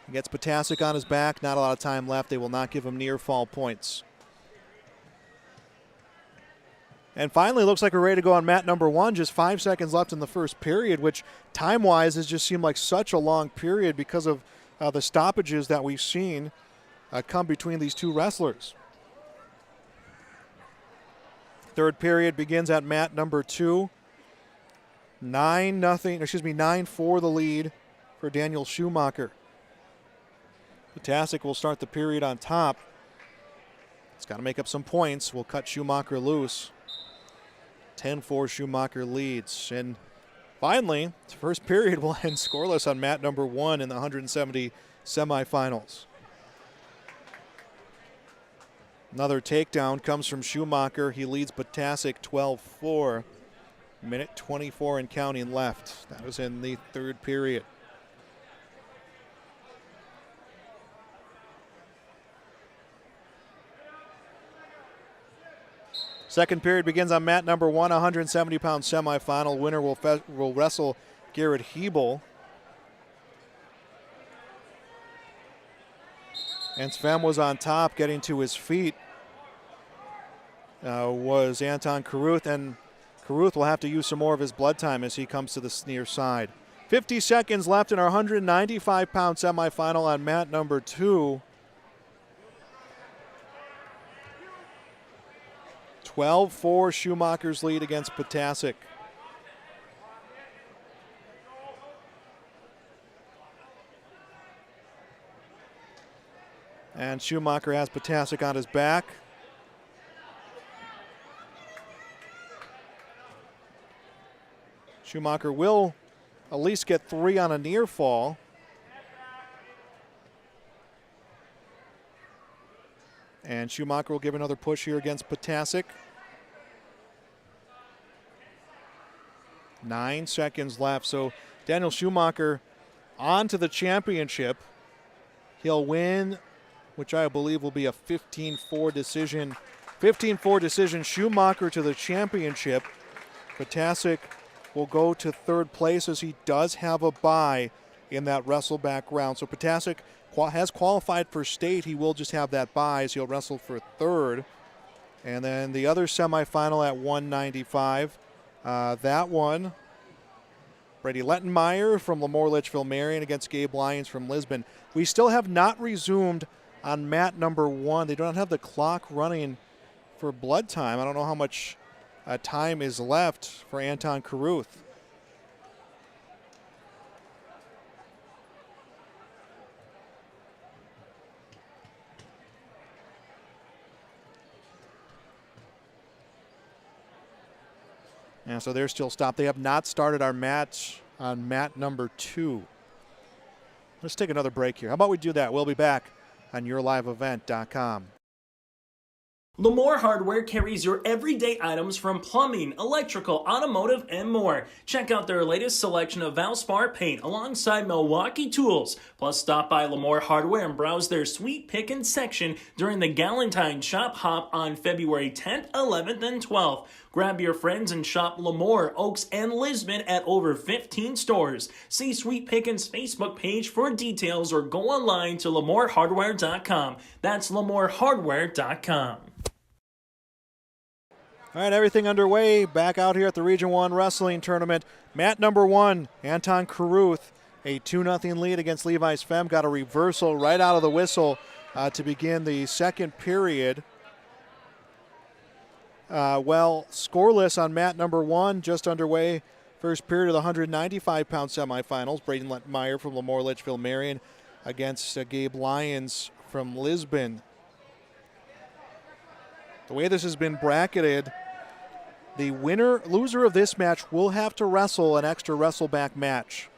He gets Potasic on his back, not a lot of time left. They will not give him near fall points. And finally, looks like we're ready to go on mat number 1. Just 5 seconds left in the first period, which time-wise has just seemed like such a long period because of the stoppages that we've seen come between these two wrestlers. Third period begins at mat number 2. 9-4 the lead for Daniel Schumacher. Potasic will start the period on top. He's got to make up some points. Will cut Schumacher loose. 10-4 Schumacher leads. And finally, the first period will end scoreless on mat number 1 in the 170 semifinals. Another takedown comes from Schumacher. He leads Potasic 12-4. Minute 24 and counting left. That was in the third period. Second period begins on mat number 1, 170-pound semifinal. Winner will wrestle Garrett Hebel. And Sven was on top, getting to his feet was Anton Caruth, and Caruth will have to use some more of his blood time as he comes to the near side. 50 seconds left in our 195-pound semifinal on mat number 2. 12-4 Schumacher's lead against Potasic. And Schumacher has Potasic on his back. Schumacher will at least get 3 on a near fall. And Schumacher will give another push here against Potasic. 9 seconds left. So Daniel Schumacher on to the championship. He'll win, which I believe will be a 15-4 decision. 15-4 decision, Schumacher to the championship. Potasic will go to third place as he does have a bye in that wrestleback round. So Potasic has qualified for state. He will just have that bye as he'll wrestle for third. And then the other semifinal at 195. That one, Brady Lettenmeyer from Lemoore Litchfield Marion against Gabe Lyons from Lisbon. We still have not resumed on mat number 1. They don't have the clock running for blood time. I don't know how much time is left for Anton Caruth. And so they're still stopped. They have not started our match on mat number 2. Let's take another break here. How about we do that? We'll be back on yourliveevent.com. Lamore Hardware carries your everyday items from plumbing, electrical, automotive, and more. Check out their latest selection of Valspar paint alongside Milwaukee tools. Plus, stop by Lamore Hardware and browse their sweet pickin' section during the Galentine Shop Hop on February 10th, 11th, and 12th. Grab your friends and shop Lamore, Oaks, and Lisbon at over 15 stores. See Sweet Pickin's Facebook page for details or go online to lamorehardware.com. That's lamorehardware.com. All right, everything underway. Back out here at the Region 1 Wrestling Tournament. Mat number 1, Anton Caruth, a 2-0 lead against Levi's Femme. Got a reversal right out of the whistle to begin the second period. Scoreless on mat number 1, just underway. First period of the 195-pound semifinals. Braden Lettmeyer from Lemoore Litchfield Marion against Gabe Lyons from Lisbon. The way this has been bracketed, the loser of this match will have to wrestle an extra wrestleback match.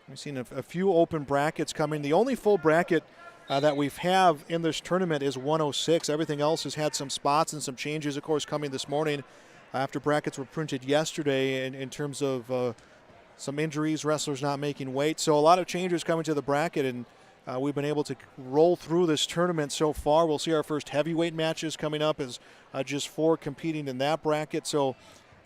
We've seen a few open brackets coming. The only full bracket that we have in this tournament is 106. Everything else has had some spots and some changes, of course, coming this morning after brackets were printed yesterday in terms of some injuries, wrestlers not making weight. So a lot of changes coming to the bracket, and we've been able to roll through this tournament so far. We'll see our first heavyweight matches coming up as just 4 competing in that bracket. So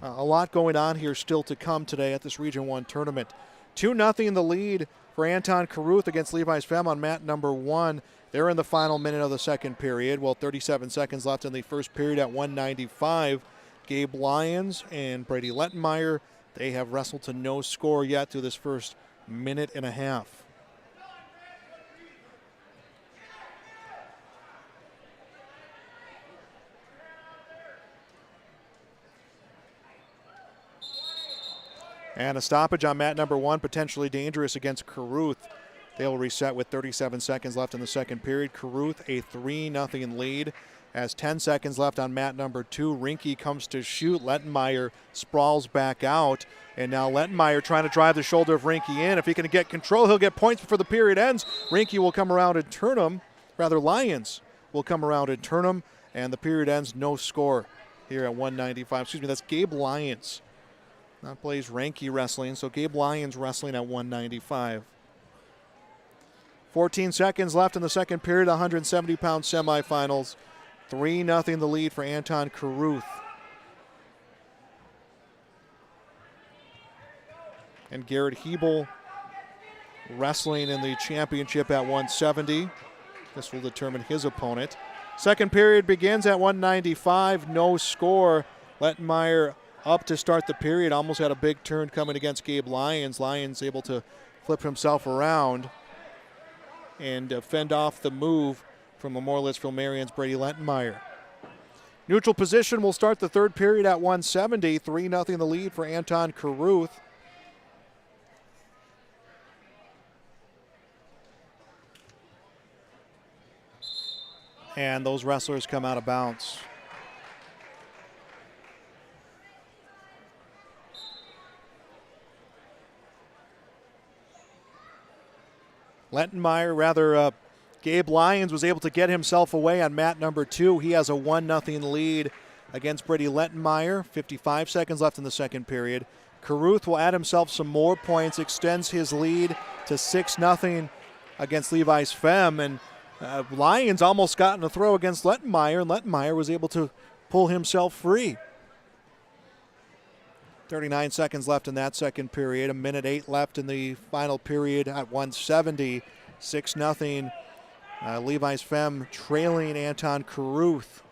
a lot going on here still to come today at this Region 1 tournament. 2-0 the lead for Anton Caruth against Levi's Femme on mat number 1. They're in the final minute of the second period. 37 seconds left in the first period at 195. Gabe Lyons and Brady Lettenmeyer, they have wrestled to no score yet through this first minute and a half. And a stoppage on mat number 1, potentially dangerous against Caruth. They'll reset with 37 seconds left in the second period. Caruth a 3-0 lead. As 10 seconds left on mat number 2, Rinke comes to shoot. Lettenmeyer sprawls back out. And now Lettenmeyer trying to drive the shoulder of Rinke in. If he can get control, he'll get points before the period ends. Rinke will come around and turn him. Lyons will come around and turn him. And the period ends no score here at 195. That's Gabe Lyons. That plays Ranke Wrestling, so Gabe Lyons wrestling at 195. 14 seconds left in the second period, 170-pound semifinals. 3-0 the lead for Anton Caruth. And Garrett Hebel wrestling in the championship at 170. This will determine his opponent. Second period begins at 195, no score. Lettenmeyer up to start the period, almost had a big turn coming against Gabe Lyons. Lyons able to flip himself around and fend off the move from Lemoore Litchfield Marion's Brady Lettenmeyer. Neutral position will start the third period at 170. 3-0 the lead for Anton Caruth. And those wrestlers come out of bounds. Gabe Lyons was able to get himself away on mat number 2. He has a 1-0 lead against Brady Lettenmeyer. 55 seconds left in the second period. Caruth will add himself some more points, extends his lead to 6-0 against Levi's Femme. And Lyons almost got in a throw against Lettenmeyer, and Lettenmeyer was able to pull himself free. 39 seconds left in that second period. 1:08 left in the final period at 170. 6-0. Levi's Femme trailing Anton Caruth.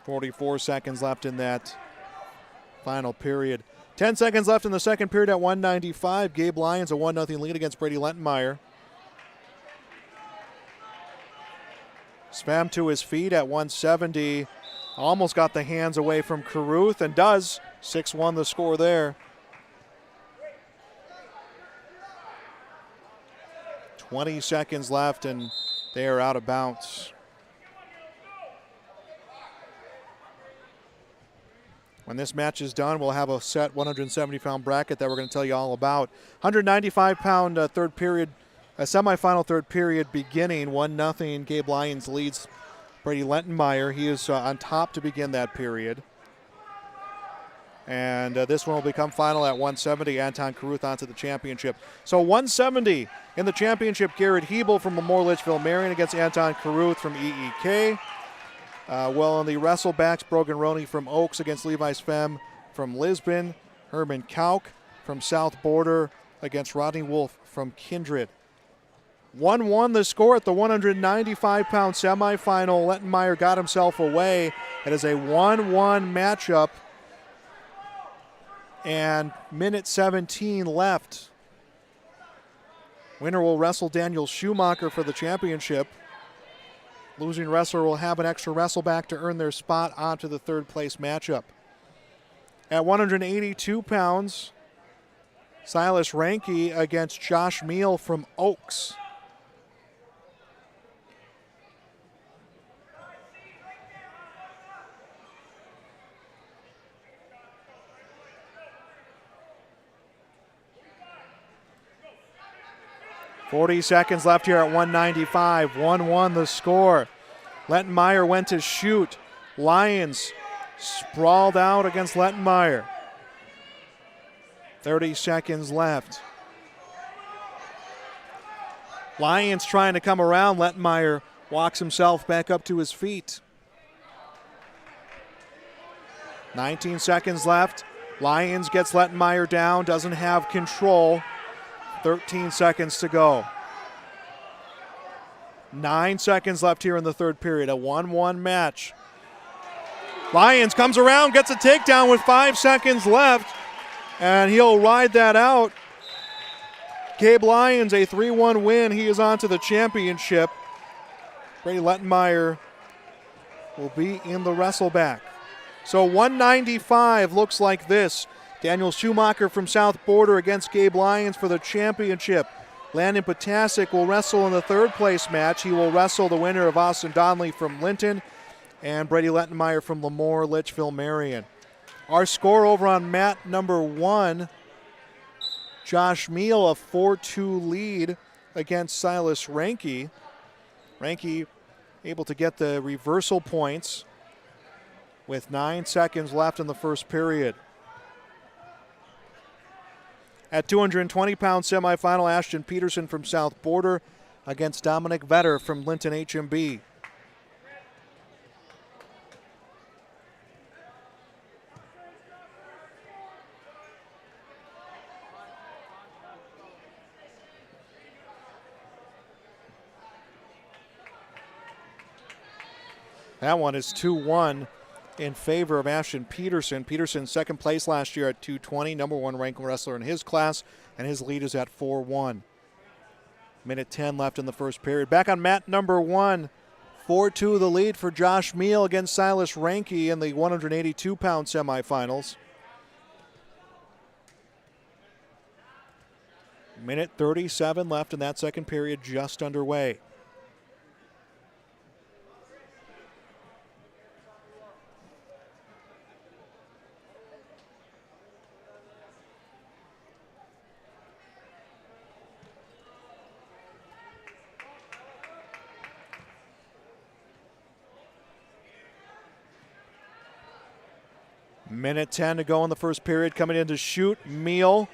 .44 seconds left in that final period. 10 seconds left in the second period at 195. Gabe Lyons a 1-0 lead against Brady Lettenmeyer. Spam to his feet at 170. Almost got the hands away from Caruth and does. 6-1 the score there. 20 seconds left and they are out of bounds. When this match is done, we'll have a set 170-pound bracket that we're going to tell you all about. 195-pound third period, semifinal third period beginning. 1-0. Gabe Lyons leads Brady Lentenmeyer. He is on top to begin that period. And this one will become final at 170. Anton Caruth onto the championship. So 170 in the championship. Garrett Hebel from Lemoore Litchfield Marion against Anton Caruth from EEK. Well, in the Wrestlebacks, Brogan Roney from Oaks against Levi's Femme from Lisbon. Herman Kauk from South Border against Rodney Wolf from Kindred. 1-1 the score at the 195-pound semifinal. Lentenmeyer got himself away. It is a 1-1 matchup. And minute 17 left. Winner will wrestle Daniel Schumacher for the championship. Losing wrestler will have an extra wrestleback to earn their spot onto the third place matchup. At 182 pounds, Silas Ranke against Josh Meal from Oaks. .40 seconds left here at 195. 1-1 the score. Lentenmeyer went to shoot. Lyons sprawled out against Lentenmeyer. 30 seconds left. Lyons trying to come around. Lentenmeyer walks himself back up to his feet. 19 seconds left. Lyons gets Lentenmeyer down, doesn't have control. 13 seconds to go. 9 seconds left here in the third period. A 1-1 match. Lyons comes around, gets a takedown with 5 seconds left, and he'll ride that out. Gabe Lyons, a 3-1 win. He is on to the championship. Brady Lentenmeyer will be in the wrestleback. So 195 looks like this. Daniel Schumacher from South Border against Gabe Lyons for the championship. Landon Potasic will wrestle in the third place match. He will wrestle the winner of Austin Donnelly from Linton and Brady Lentenmeyer from Lemoore Litchfield Marion. Our score over on mat number 1, Josh Meal, a 4-2 lead against Silas Ranke. Ranke able to get the reversal points with 9 seconds left in the first period. At 220-pound semifinal, Ashton Peterson from South Border against Dominic Vetter from Linton HMB. That one is 2-1 in favor of Ashton Peterson. Peterson second place last year at 220, number 1 ranked wrestler in his class, and his lead is at 4-1. Minute 10 left in the first period. Back on mat number 1, 4-2 the lead for Josh Meal against Silas Ranke in the 182-pound semifinals. Minute 37 left in that second period, just underway. Minute 10 to go in the first period. Coming in to shoot, Meal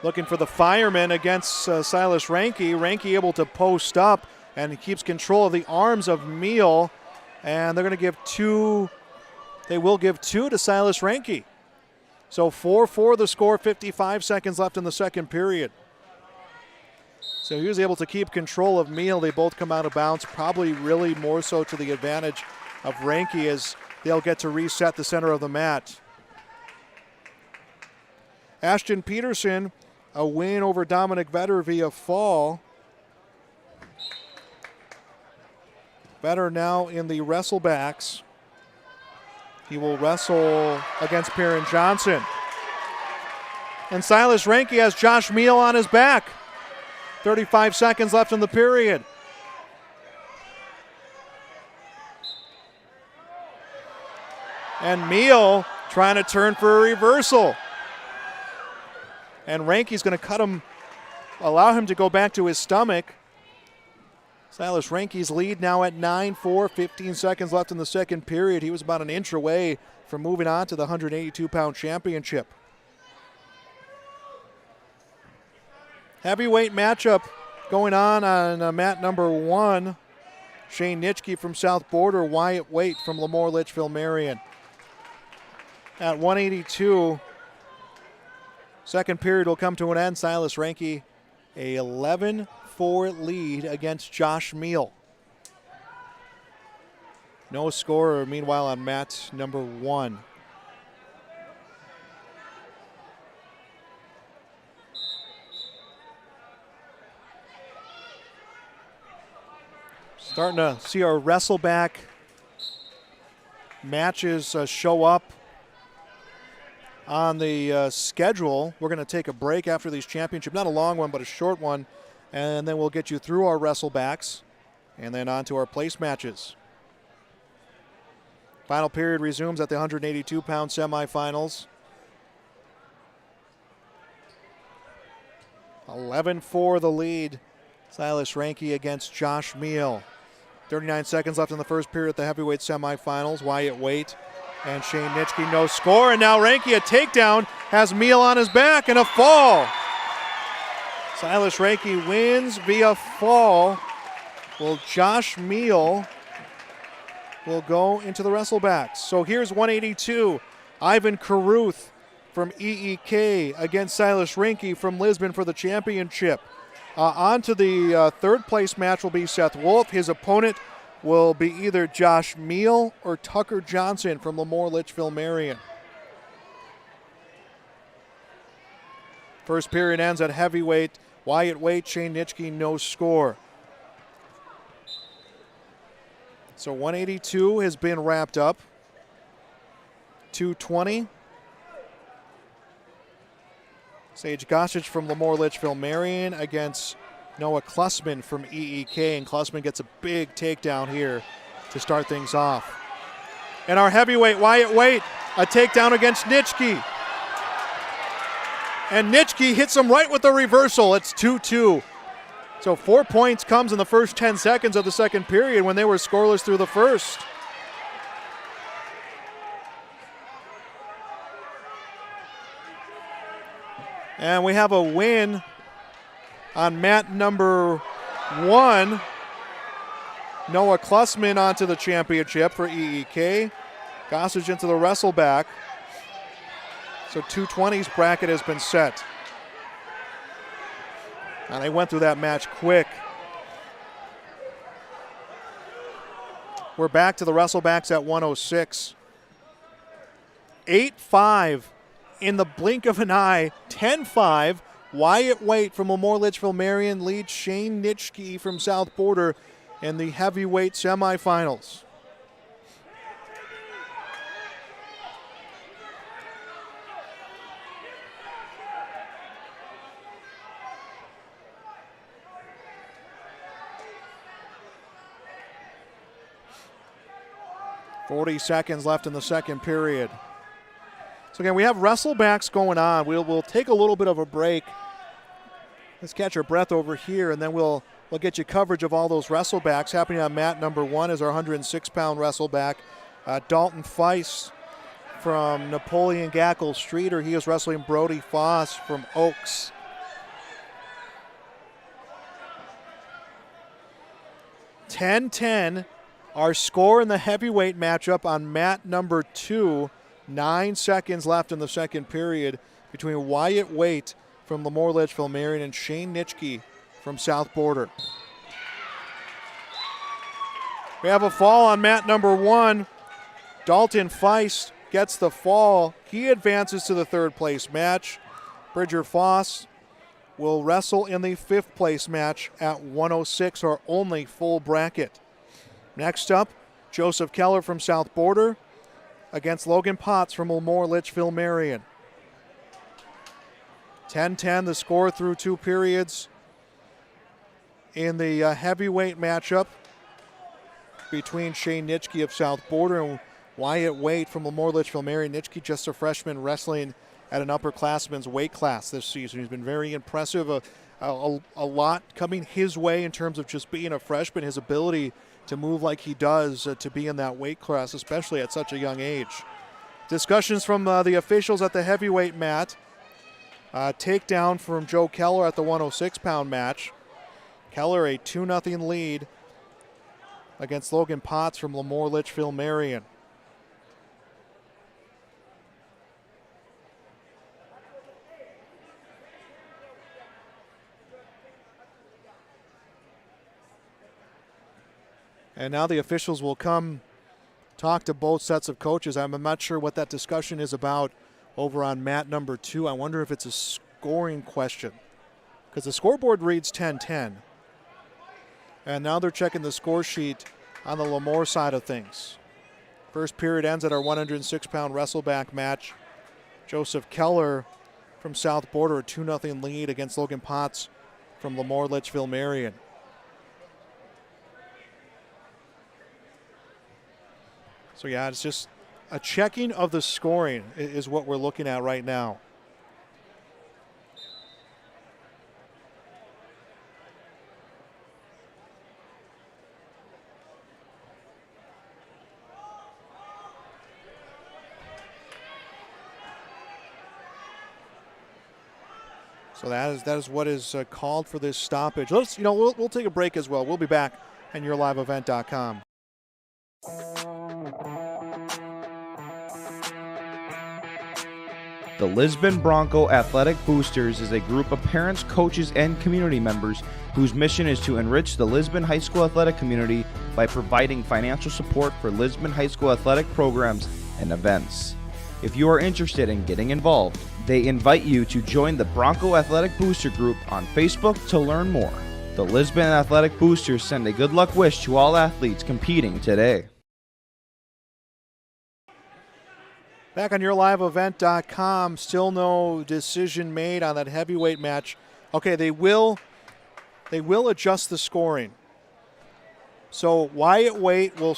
looking for the fireman against Silas Ranke. Ranke able to post up and keeps control of the arms of Meal. And they're going to give 2. They will give 2 to Silas Ranke. So 4-4 the score, 55 seconds left in the second period. So he was able to keep control of Meal. They both come out of bounds, probably really more so to the advantage of Ranke as they'll get to reset the center of the mat. Ashton Peterson, a win over Dominic Vetter via fall. Vetter now in the wrestlebacks. He will wrestle against Perrin Johnson. And Silas Ranke has Josh Meal on his back. 35 seconds left in the period. And Meal trying to turn for a reversal. And Ranke's going to cut him, allow him to go back to his stomach. Silas Ranke's lead now at 9-4, 15 seconds left in the second period. He was about an inch away from moving on to the 182-pound championship. Heavyweight matchup going on mat number 1. Shane Nitschke from South Border, Wyatt Waite from Lemoore Litchfield Marion. At 182, second period will come to an end. Silas Ranke, a 11-4 lead against Josh Meal. No score, meanwhile, on mat number 1. Starting to see our Wrestleback matches show up on the schedule. We're going to take a break after these championships, not a long one, but a short one, and then we'll get you through our Wrestlebacks and then on to our place matches. Final period resumes at the 182-pound semifinals. 11-4 the lead. Silas Ranke against Josh Meal. 39 seconds left in the first period at the heavyweight semifinals. Wyatt Waite and Shane Nitschke, no score. And now Ranke, a takedown, has Meal on his back and a fall. Silas Ranke wins via fall. Well, Josh Meal will go into the Wrestlebacks. So here's 182. Ivan Caruth from EEK against Silas Ranke from Lisbon for the championship. On to the third place match will be Seth Wolf. His opponent will be either Josh Meal or Tucker Johnson from Lemoore Litchfield Marion. First period ends at heavyweight. Wyatt Waite, Shane Nitschke, no score. So 182 has been wrapped up. 220. Sage Gossage from Lemoore Litchfield Marion against Noah Klussman from EEK. And Klussman gets a big takedown here to start things off. And our heavyweight, Wyatt Waite, a takedown against Nitschke. And Nitschke hits him right with the reversal. It's 2-2. So 4 points comes in the first 10 seconds of the second period when they were scoreless through the first. And we have a win on mat number 1. Noah Klussman onto the championship for EEK. Gossage into the Wrestleback. So 220's bracket has been set. And they went through that match quick. We're back to the Wrestlebacks at 106. 8-5 in the blink of an eye. 10-5. Wyatt Waite from Lemoore Litchfield Marion leads Shane Nitschke from South Border in the heavyweight semifinals. .40 seconds left in the second period. So again, we have Wrestlebacks going on. We'll take a little bit of a break. Let's catch our breath over here, and then we'll get you coverage of all those Wrestlebacks. Happening on mat number 1 is our 106-pound Wrestleback, Dalton Feist from Napoleon Gackle Streeter. He is wrestling Brody Foss from Oaks. .10-10. Our score in the heavyweight matchup on mat number 2. 9 seconds left in the second period between Wyatt Waite from Lemoore Litchfield Marion and Shane Nitschke from South Border. We have a fall on mat number 1. Dalton Feist gets the fall. He advances to the third place match. Bridger Foss will wrestle in the 5th place match at 106, our only full bracket. Next up, Joseph Keller from South Border against Logan Potts from Lemoore Litchfield Marion. 10-10 the score through 2 periods in the heavyweight matchup between Shane Nitschke of South Border and Wyatt Wait from Lemoore Litchfield Marion. Nitschke, just a freshman, wrestling at an upperclassman's weight class this season. He's been very impressive. A lot coming his way in terms of just being a freshman, his ability to move like he does, to be in that weight class, especially at such a young age. Discussions from the officials at the heavyweight mat. Takedown from Joe Keller at the 106-pound match. Keller a 2-0 lead against Logan Potts from Lemoore Litchfield Marion. And now the officials will come talk to both sets of coaches. I'm not sure what that discussion is about over on mat number 2. I wonder if it's a scoring question, because the scoreboard reads 10-10. And now they're checking the score sheet on the Lemoore side of things. First period ends at our 106-pound wrestleback match. Joseph Keller from South Border, a 2-0 lead against Logan Potts from Lemoore Litchfield Marion. So yeah, it's just a checking of the scoring is what we're looking at right now. So that is what is called for this stoppage. We'll take a break as well. We'll be back on YourLiveEvent.com. The Lisbon Bronco Athletic Boosters is a group of parents, coaches, and community members whose mission is to enrich the Lisbon High School athletic community by providing financial support for Lisbon High School athletic programs and events. If you are interested in getting involved, they invite you to join the Bronco Athletic Booster Group on Facebook to learn more. The Lisbon Athletic Boosters send a good luck wish to all athletes competing today. Back on YourLiveEvent.com, still no decision made on that heavyweight match. Okay, they will adjust the scoring. So Wyatt Wait will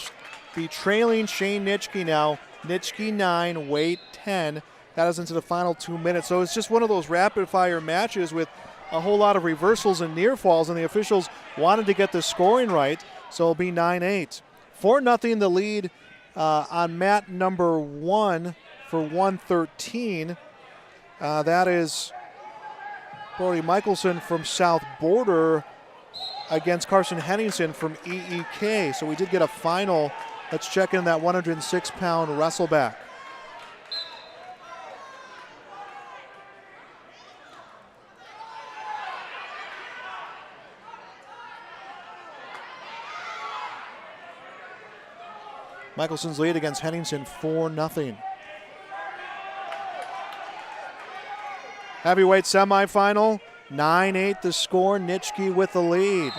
be trailing Shane Nitschke now. Nitschke 9, Wait 10. That is into the final 2 minutes. So it's just one of those rapid-fire matches with a whole lot of reversals and near falls, and the officials wanted to get the scoring right, so it'll be 9-8. 4-0 the lead on mat number 1 for 113. That is Brody Michelson from South Border against Carson Henningsen from EEK. So we did get a final. Let's check in that 106-pound wrestleback. Michelson's lead against Henningsen, 4-0. Heavyweight semifinal, 9-8 the score, Nitschke with the lead.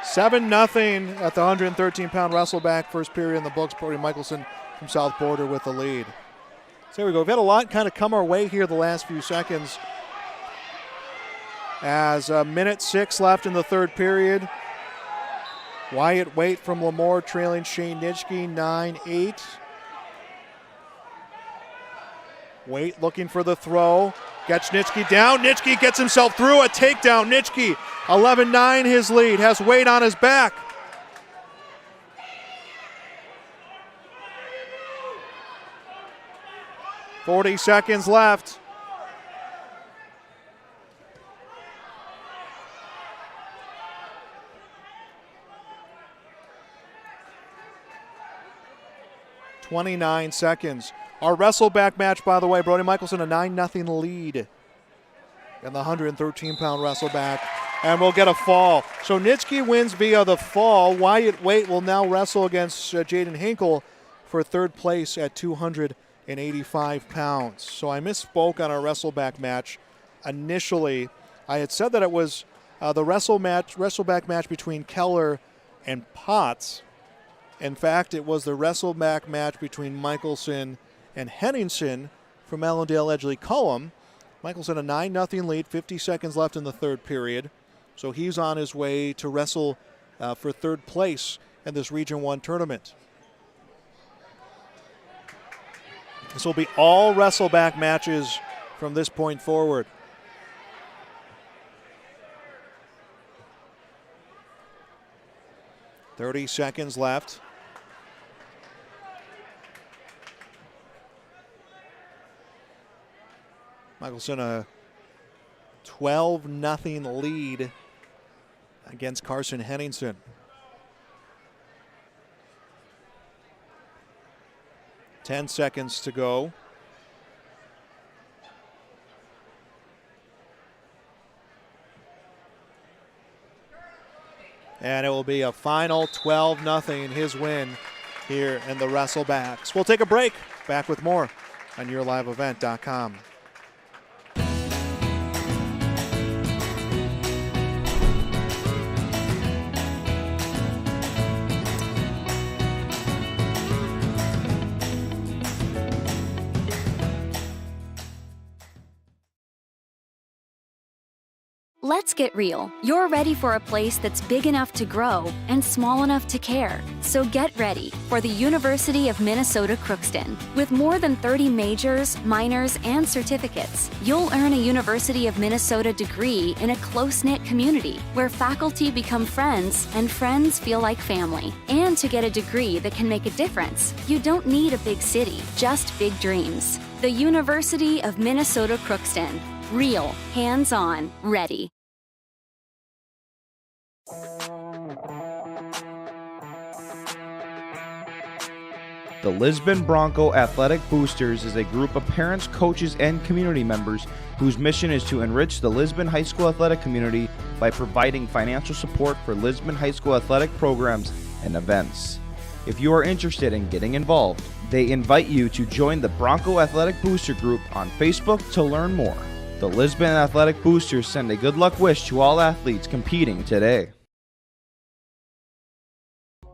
$7-0 at the 113-pound wrestleback. First period in the books. Brody Michelson from South Border with the lead. So there we go. We've had a lot kind of come our way here the last few seconds. As minute 6 left in the third period. Wyatt Wait from Lemoore trailing Shane Nitschke 9-8. Wait looking for the throw. Gets Nitschke down. Nitschke gets himself through a takedown. Nitschke 11-9 his lead. Has Wait on his back. .40 seconds left. .29 seconds. Our wrestleback match, by the way, Brody Michelson a 9-0 lead in the 113-pound wrestleback. And we'll get a fall. So Nitschke wins via the fall. Wyatt Wait will now wrestle against Jaden Hinkle for third place at 285 pounds. So I misspoke on our wrestleback match. Initially, I had said that it was the wrestleback match between Keller and Potts. In fact, it was the wrestleback match between Michelson and Henningsen from Allendale Edgley Cullum. Michelson a 9-0 lead, 50 seconds left in the third period. So he's on his way to wrestle for third place in this Region 1 tournament. This will be all Wrestleback matches from this point forward. .30 seconds left. Michelson a 12-0 lead against Carson Henningsen. Ten seconds to go. And it will be a final 12-0, his win here in the Wrestlebacks. We'll take a break. Back with more on YourLiveEvent.com. Let's get real. You're ready for a place that's big enough to grow and small enough to care. So get ready for the University of Minnesota Crookston. With more than 30 majors, minors, and certificates, you'll earn a University of Minnesota degree in a close-knit community where faculty become friends and friends feel like family. And to get a degree that can make a difference, you don't need a big city, just big dreams. The University of Minnesota Crookston. Real, hands-on, ready. The Lisbon Bronco Athletic Boosters is a group of parents, coaches, and community members whose mission is to enrich the Lisbon High School athletic community by providing financial support for Lisbon High School athletic programs and events. If you are interested in getting involved, they invite you to join the Bronco Athletic Booster Group on Facebook to learn more. The Lisbon Athletic Boosters send a good luck wish to all athletes competing today.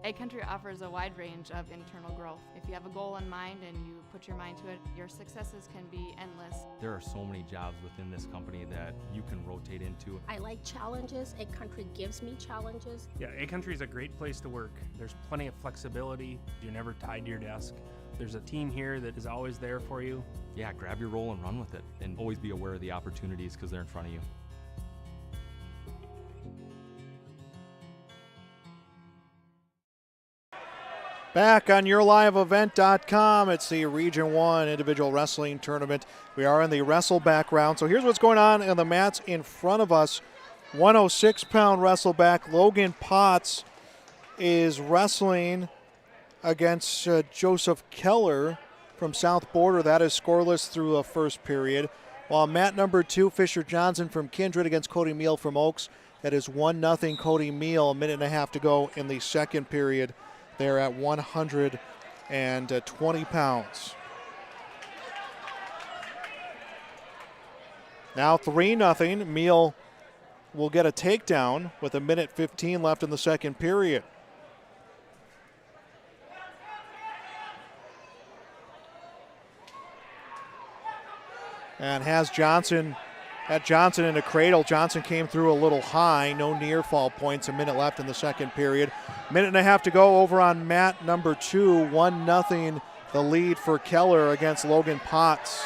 A-Country offers a wide range of internal growth. If you have a goal in mind and you put your mind to it, your successes can be endless. There are so many jobs within this company that you can rotate into. I like challenges. A-Country gives me challenges. Yeah, A-Country is a great place to work. There's plenty of flexibility. You're never tied to your desk. There's a team here that is always there for you. Yeah, grab your role and run with it. And always be aware of the opportunities because they're in front of you. Back on YourLiveEvent.com, it's the Region 1 Individual Wrestling Tournament. We are in the Wrestleback round. So here's what's going on in the mats in front of us. 106-pound Wrestleback Logan Potts is wrestling against Joseph Keller from South Border. That is scoreless through a first period. While mat number 2, Fisher Johnson from Kindred against Cody Meal from Oaks. That is 1-0 Cody Meal. A minute and a half to go in the second period. They're at 120 pounds. Now 3-0. Meal will get a takedown with a minute 15 left in the second period. And has Johnson in a cradle. Johnson came through a little high. No near fall points. A minute left in the second period. Minute and a half to go over on mat number 2. 1-0 the lead for Keller against Logan Potts.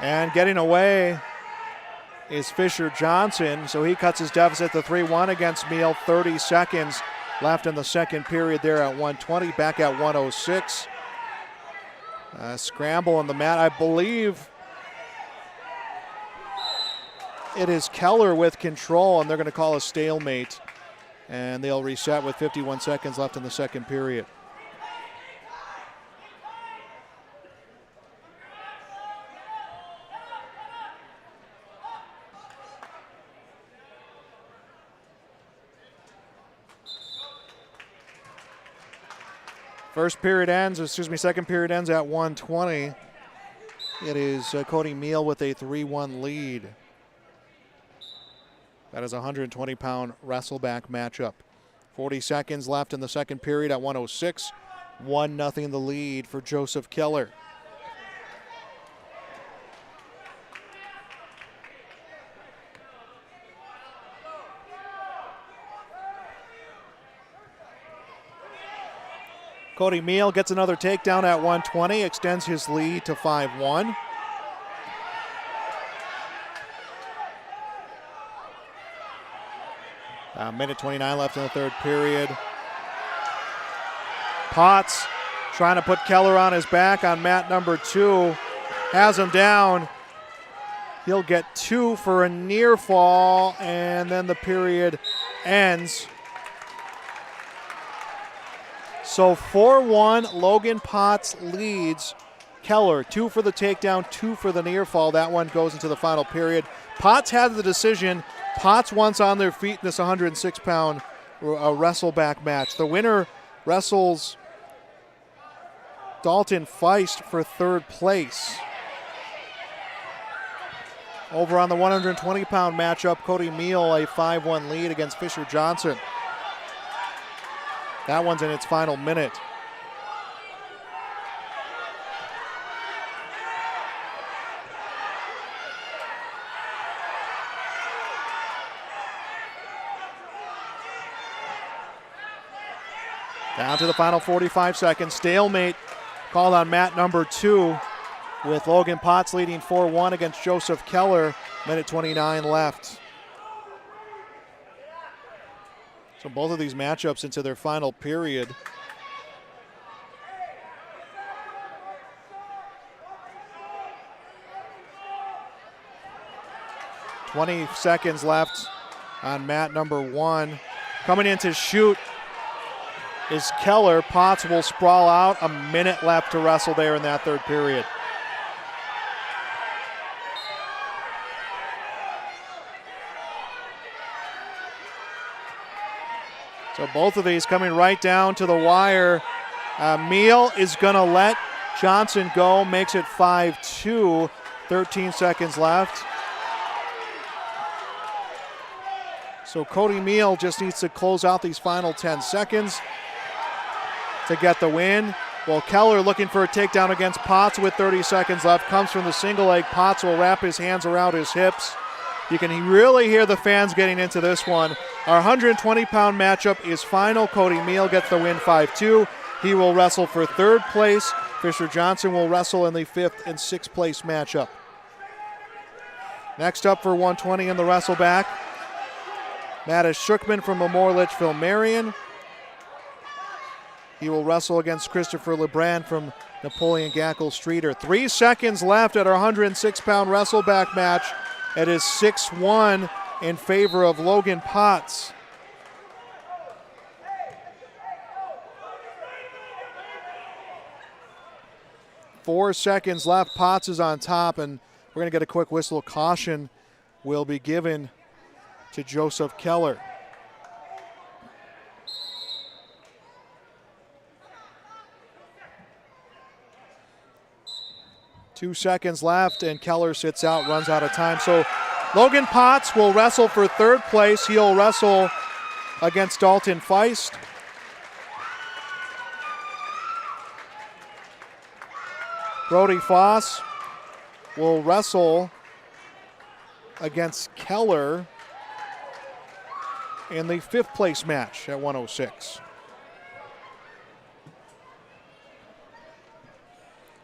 And getting away is Fisher Johnson, so he cuts his deficit to 3-1 against Meal. 30 seconds left in the second period there at 120, back at 106. Scramble on the mat. I believe it is Keller with control, and they're going to call a stalemate, and they'll reset with 51 seconds left in the second period. Second period ends at 120. It is Cody Meal with a 3-1 lead. That is a 120-pound wrestleback matchup. 40 seconds left in the second period at 106. 1-0 the lead for Joseph Keller. Cody Meal gets another takedown at 120, extends his lead to 5-1. Minute 29 left in the third period. Potts trying to put Keller on his back on mat number 2. Has him down. He'll get 2 for a near fall, and then the period ends. So 4-1, Logan Potts leads Keller. 2 for the takedown, 2 for the near fall. That one goes into the final period. Potts had the decision. Potts once on their feet in this 106-pound wrestleback match. The winner wrestles Dalton Feist for third place. Over on the 120-pound matchup, Cody Meal a 5-1 lead against Fisher Johnson. That one's in its final minute. Down to the final 45 seconds. Stalemate called on mat number 2 with Logan Potts leading 4-1 against Joseph Keller. Minute 29 left. So both of these matchups into their final period. .20 seconds left on mat number 1. Coming in to shoot is Keller. Potts will sprawl out. A minute left to wrestle there in that third period. So both of these coming right down to the wire. Meal is going to let Johnson go, makes it 5-2. 13 seconds left. So Cody Meal just needs to close out these final 10 seconds to get the win. Well, Keller looking for a takedown against Potts with 30 seconds left. Comes from the single leg. Potts will wrap his hands around his hips. You can really hear the fans getting into this one. Our 120-pound matchup is final. Cody Meal gets the win 5-2. He will wrestle for third place. Fisher Johnson will wrestle in the 5th and 6th place matchup. Next up for 120 in the wrestleback, Mattis Shookman from Lemoore Litchfield Marion. He will wrestle against Christopher LeBrand from Napoleon Gackle Streeter. 3 seconds left at our 106-pound wrestleback match. It is 6-1 in favor of Logan Potts. Four seconds left. Potts is on top, and we're going to get a quick whistle. Caution will be given to Joseph Keller. Two seconds left, and Keller sits out, runs out of time. So Logan Potts will wrestle for third place. He'll wrestle against Dalton Feist. Brody Foss will wrestle against Keller in the 5th place match at 106.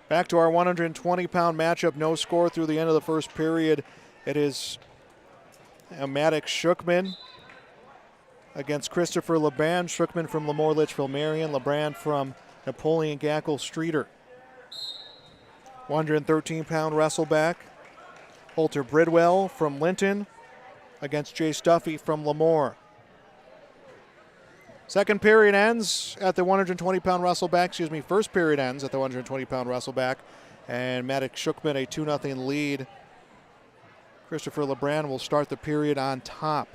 Back to our 120-pound matchup. No score through the end of the first period. It is Maddox Shookman against Christopher LeBrand. Shookman from Lemoore Litchfield Marion. LeBrand from Napoleon Gackle Streeter. 113-pound wrestleback. Holter Bridwell from Linton against Jay Stuffy from Lemoore. Second period ends at the 120-pound wrestleback. First period ends at the 120-pound wrestleback. And Maddox Shookman a 2-0 lead. Christopher LeBrand will start the period on top.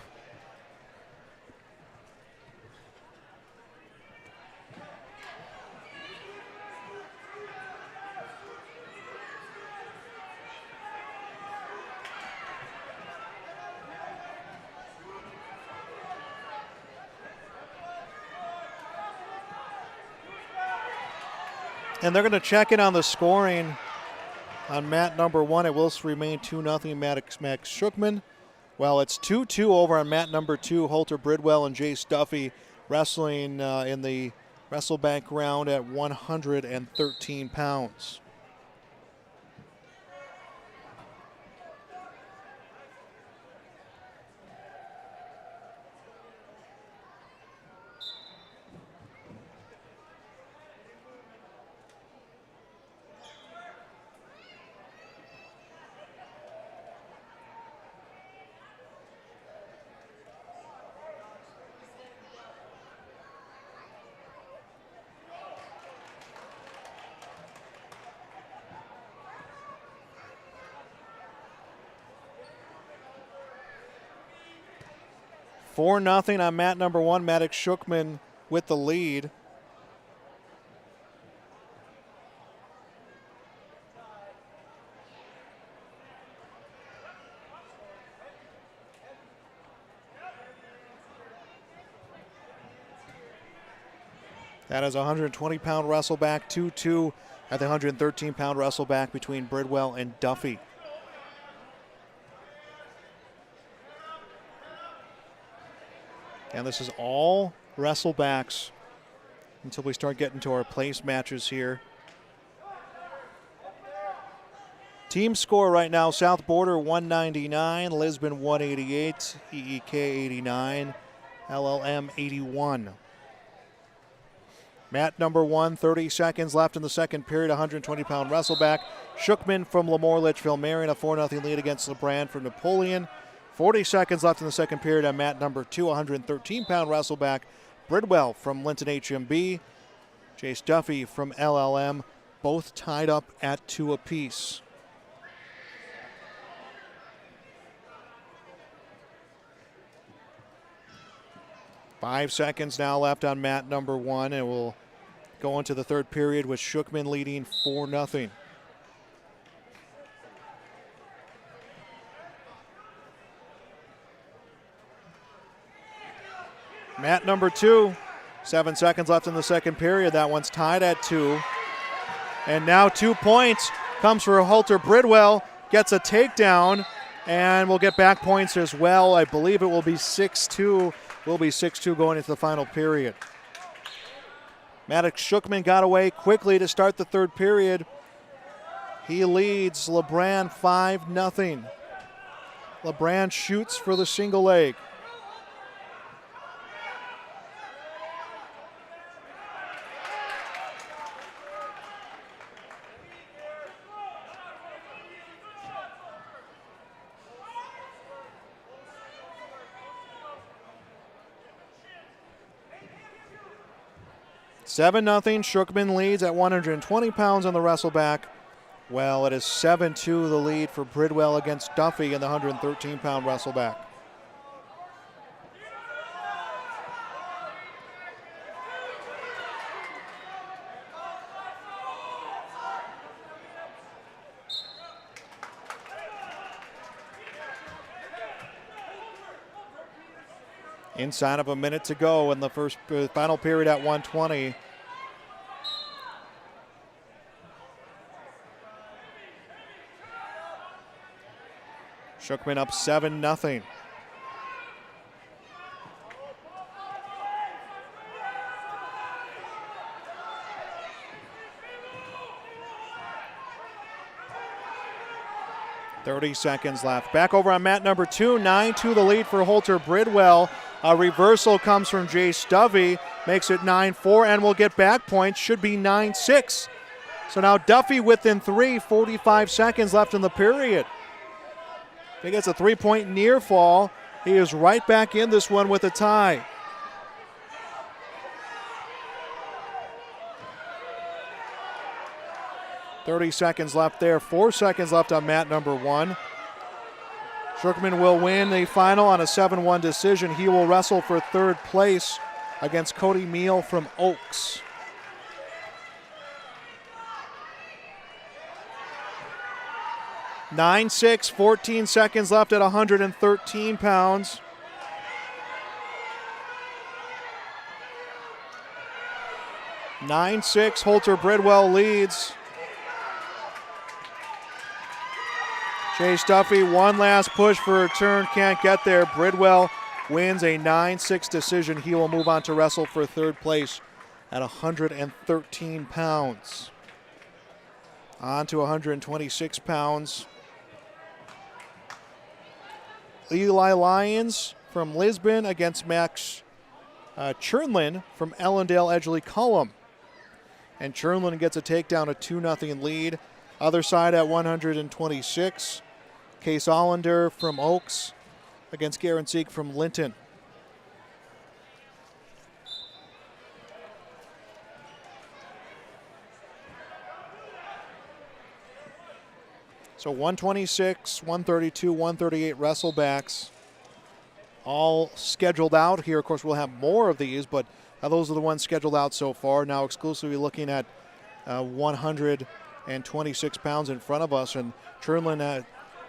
And they're going to check in on the scoring on mat number 1. It will remain 2-0 Max Shookman. Well, it's 2-2 over on mat number 2. Holter Bridwell and Jace Duffy wrestling in the Wrestleback round at 113 pounds. Four 0 on mat number 1. Maddox Shookman with the lead. That is a 120-pound wrestleback, 2-2 at the 113-pound wrestleback between Bridwell and Duffy. And this is all wrestlebacks until we start getting to our place matches here. Team score right now, South Border 199, Lisbon 188, EEK 89, LLM 81. Mat number 1, 30 seconds left in the second period, 120-pound wrestleback. Shookman from Lemoore Litchfield Marion, a 4-0 lead against LeBrand from Napoleon. 40 seconds left in the second period on mat number 2, 113-pound wrestleback. Bridwell from Linton HMB. Jace Duffy from LLM, both tied up at 2 apiece. Five seconds now left on mat number 1, and we'll go into the third period with Shookman leading 4-0. Mat number 2, 7 seconds left in the second period. That one's tied at 2. And now 2 points comes for Holter Bridwell, gets a takedown, and we'll get back points as well. I believe it will be 6-2. Will be 6-2 going into the final period. Maddox Shookman got away quickly to start the third period. He leads LeBrand 5-0. LeBrand shoots for the single leg. Seven 0 Shookman leads at 120 pounds on the wrestleback. Well, it is 7-2 the lead for Bridwell against Duffy in the 113-pound wrestleback. Inside of a minute to go in the final period at 120. Shookman up 7-0. .30 seconds left. Back over on mat number 2, 9-2 the lead for Holter Bridwell. A reversal comes from Jace Duffy, makes it 9-4, and will get back points, should be 9-6. So now Duffy within 3, 45 seconds left in the period. If he gets a 3-point near fall, he is right back in this one with a tie. .30 seconds left there, 4 seconds left on mat number 1. Shookman will win the final on a 7-1 decision. He will wrestle for third place against Cody Meal from Oaks. (9-6), 14 seconds left at 113 pounds. 9-6, Holter Bridwell leads. Chase Duffy, one last push for a turn, can't get there. Bridwell wins a 9-6 decision. He will move on to wrestle for third place at 113 pounds. On to 126 pounds. Eli Lyons from Lisbon against Max Chernlin from Ellendale Edgeley Cullum. And Chernlin gets a takedown, a 2-0 lead. Other side at 126. Case Allender from Oaks against Garrett Zeke from Linton. So 126, 132, 138 Wrestlebacks all scheduled out here. Of course, we'll have more of these, but those are the ones scheduled out so far. Now exclusively looking at 126 pounds in front of us, and Chernlin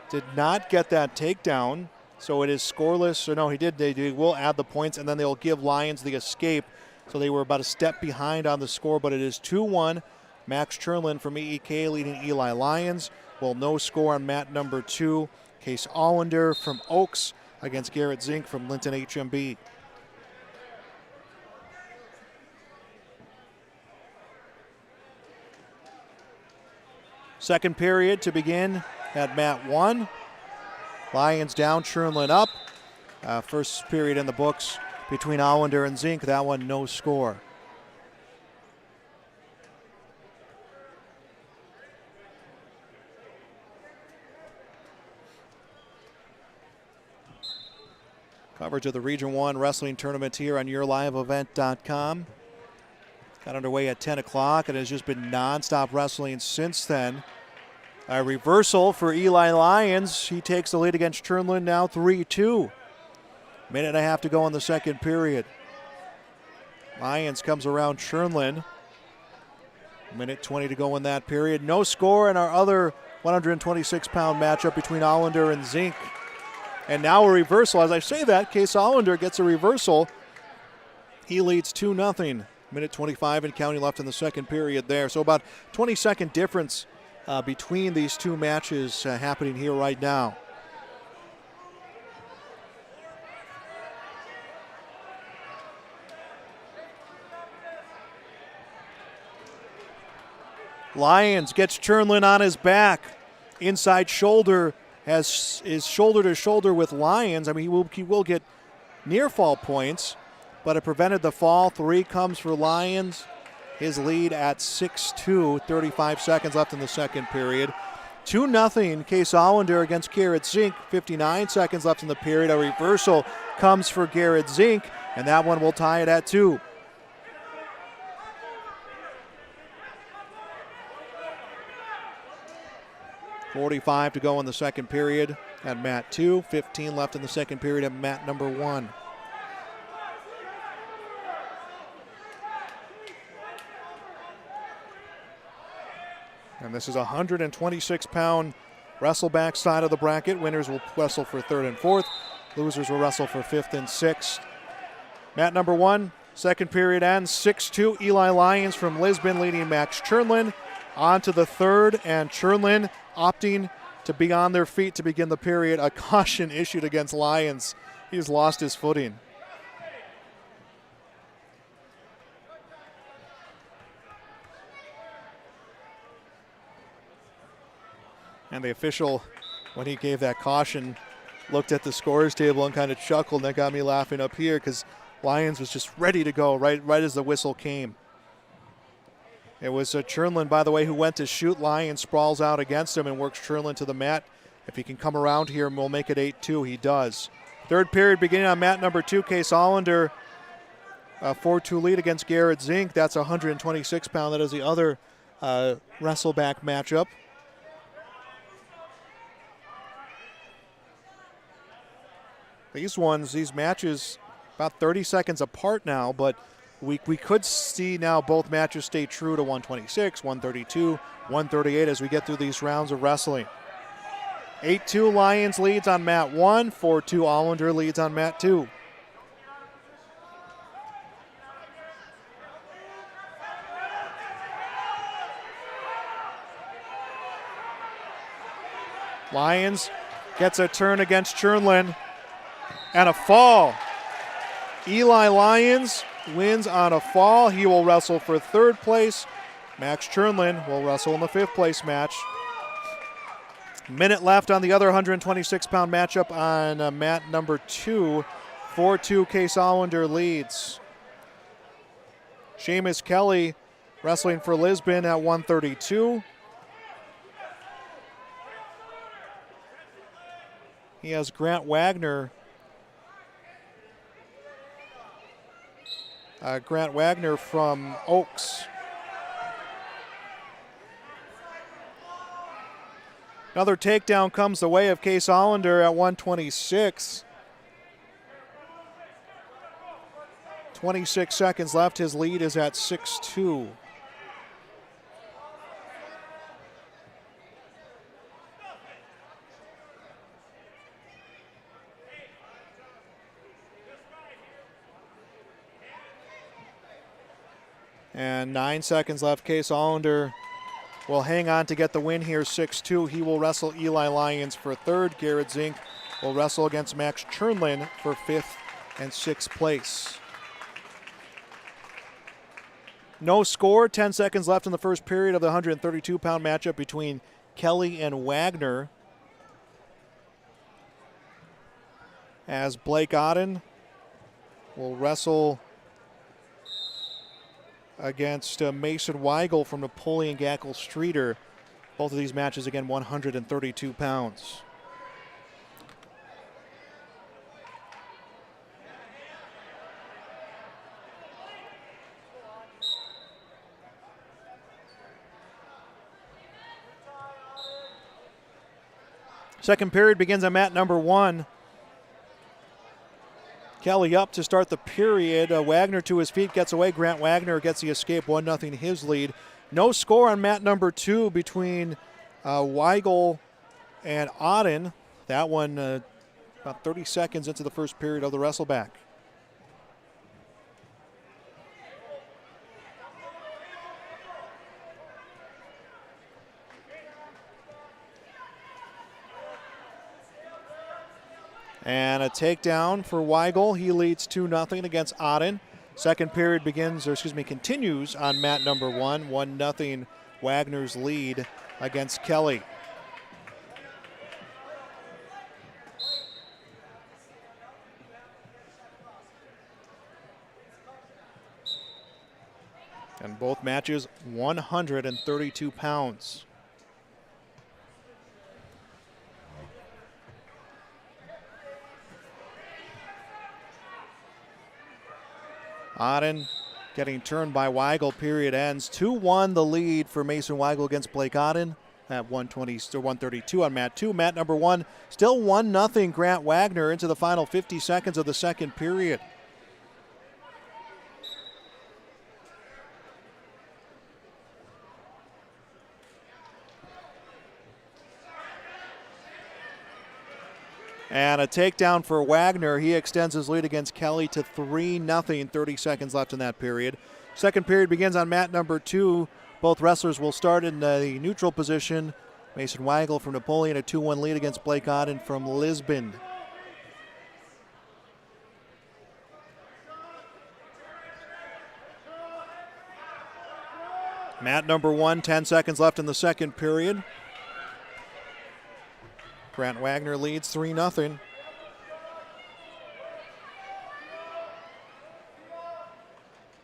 did not get that takedown, so it is scoreless. Or no, he did. They will add the points, and then they'll give Lions the escape. So they were about a step behind on the score, but it is 2-1. Max Chernlin from EEK leading Eli Lyons. Well, no score on mat number 2. Case Allender from Oaks against Garrett Zink from Linton HMB. Second period to begin at mat 1. Lions down, Chernlin up. First period in the books between Allender and Zink. That one no score. Coverage of the Region 1 Wrestling Tournament here on YourLiveEvent.com. Got underway at 10 o'clock and has just been nonstop wrestling since then. A reversal for Eli Lyons. He takes the lead against Chernlin now 3-2. Minute and a half to go in the second period. Lyons comes around Chernlin. Minute 20 to go in that period. No score in our other 126-pound matchup between Allender and Zink. And now a reversal. As I say that, Case Allender gets a reversal. He leads 2-0. Minute 25 and counting left in the second period there. So about 20-second difference between these two matches happening here right now. Lyons gets Chernlin on his back. Inside shoulder is shoulder to shoulder with Lyons. I mean, he will get near fall points, but it prevented the fall. 3 comes for Lyons. His lead at 6-2, 35 seconds left in the second period. 2-0 Case Allender against Garrett Zink, 59 seconds left in the period. A reversal comes for Garrett Zink, and that one will tie it at 2. .45 to go in the second period at mat 2. 15 left in the second period at mat number 1. And this is a 126-pound Wrestleback side of the bracket. Winners will wrestle for 3rd and 4th. Losers will wrestle for 5th and 6th. Mat number 1, second period ends 6-2. Eli Lyons from Lisbon leading Max Chernlin. On to the third, and Chernlin opting to be on their feet to begin the period. A caution issued against Lyons. He's lost his footing. And the official, when he gave that caution, looked at the scores table and kind of chuckled. And that got me laughing up here because Lyons was just ready to go right as the whistle came. It was Chernlin, by the way, who went to shoot. Lyons sprawls out against him and works Chernlin to the mat. If he can come around here, we'll make it 8-2. He does. Third period beginning on mat number 2. Case Allender, a 4-2 lead against Garrett Zink. That's a 126-pound. That is the other Wrestleback matchup. These matches, about 30 seconds apart now, but we could see now both matches stay true to 126, 132, 138 as we get through these rounds of wrestling. 8-2 Lions leads on mat 1, 4-2 Allender leads on mat 2. Lyons gets a turn against Chernlin and a fall. Eli Lyons wins on a fall. He will wrestle for third place. Max Chernlin will wrestle in the fifth place match. Minute left on the other 126-pound matchup on mat number 2. 4-2 Case Allender leads. Seamus Kelly wrestling for Lisbon at 132. He has Grant Wagner. Grant Wagner from Oaks. Another takedown comes the way of Case Allender at 126. 26 seconds left. His lead is at 6-2. And 9 seconds left. Case Allender will hang on to get the win here, 6-2. He will wrestle Eli Lyons for third. Garrett Zink will wrestle against Max Chernlin for fifth and sixth place. No score, 10 seconds left in the first period of the 132-pound matchup between Kelly and Wagner. As Blake Odden will wrestle against Mason Weigel from Napoleon Gackle Streeter. Both of these matches, again, 132 pounds. Second period begins on mat number 1. Kelly up to start the period. Wagner to his feet, gets away. Grant Wagner gets the escape, 1-0 his lead. No score on mat number 2 between Weigel and Odden. That one about 30 seconds into the first period of the Wrestleback. And a takedown for Weigel. He leads 2-0 against Odden. Second period continues on mat number 1. 1-0 Wagner's lead against Kelly. And both matches 132 pounds. Odden getting turned by Weigel. Period ends. 2-1 the lead for Mason Weigel against Blake Odden at 132 on mat 2. Mat number 1, still 1-0 Grant Wagner into the final 50 seconds of the second period. And a takedown for Wagner. He extends his lead against Kelly to 3-0. 30 seconds left in that period. Second period begins on mat number 2. Both wrestlers will start in the neutral position. Mason Weigel from Napoleon, a 2-1 lead against Blake Odden from Lisbon. Mat number 1, 10 seconds left in the second period. Grant Wagner leads 3-0.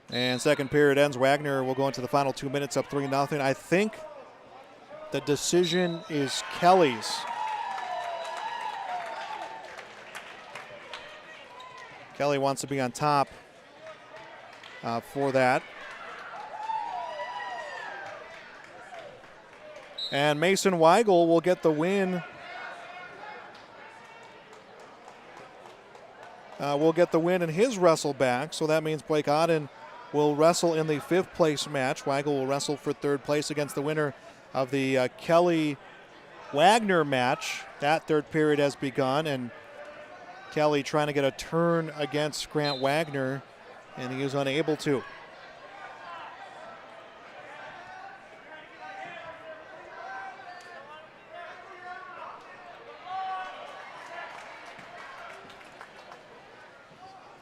And second period ends. Wagner will go into the final 2 minutes up 3-0. I think the decision is Kelly's. Kelly wants to be on top for that. And Mason Weigel will get the win. Will get the win in his Wrestleback, so that means Blake Odden will wrestle in the fifth place match. Weigel will wrestle for third place against the winner of the Kelly-Wagner match. That third period has begun, and Kelly trying to get a turn against Grant Wagner, and he is unable to.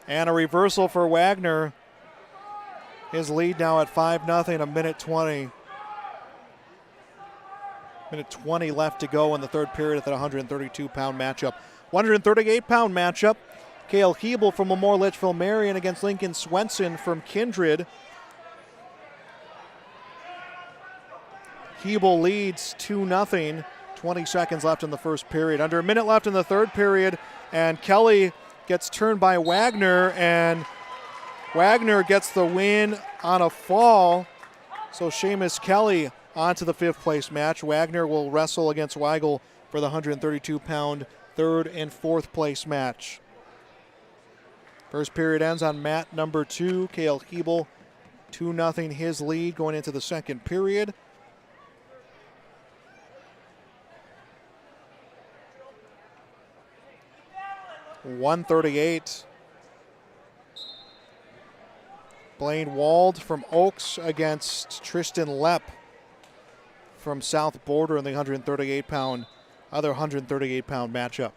And a reversal for Wagner. His lead now at 5-0, a minute 20. Minute 20 left to go in the third period at that 132-pound matchup. 138-pound matchup. Cale Hebel from Lemoore Litchfield Marion against Lincoln Swenson from Kindred. Hebel leads 2-0. 20 seconds left in the first period. Under a minute left in the third period, and Kelly gets turned by Wagner, and Wagner gets the win on a fall. So Seamus Kelly onto the fifth place match. Wagner will wrestle against Weigel for the 132-pound third and fourth place match. First period ends on mat number 2. Cale Hebel, 2-0 his lead going into the second period. .138. Blaine Wald from Oaks against Tristan Lepp from South Border in the 138-pound matchup.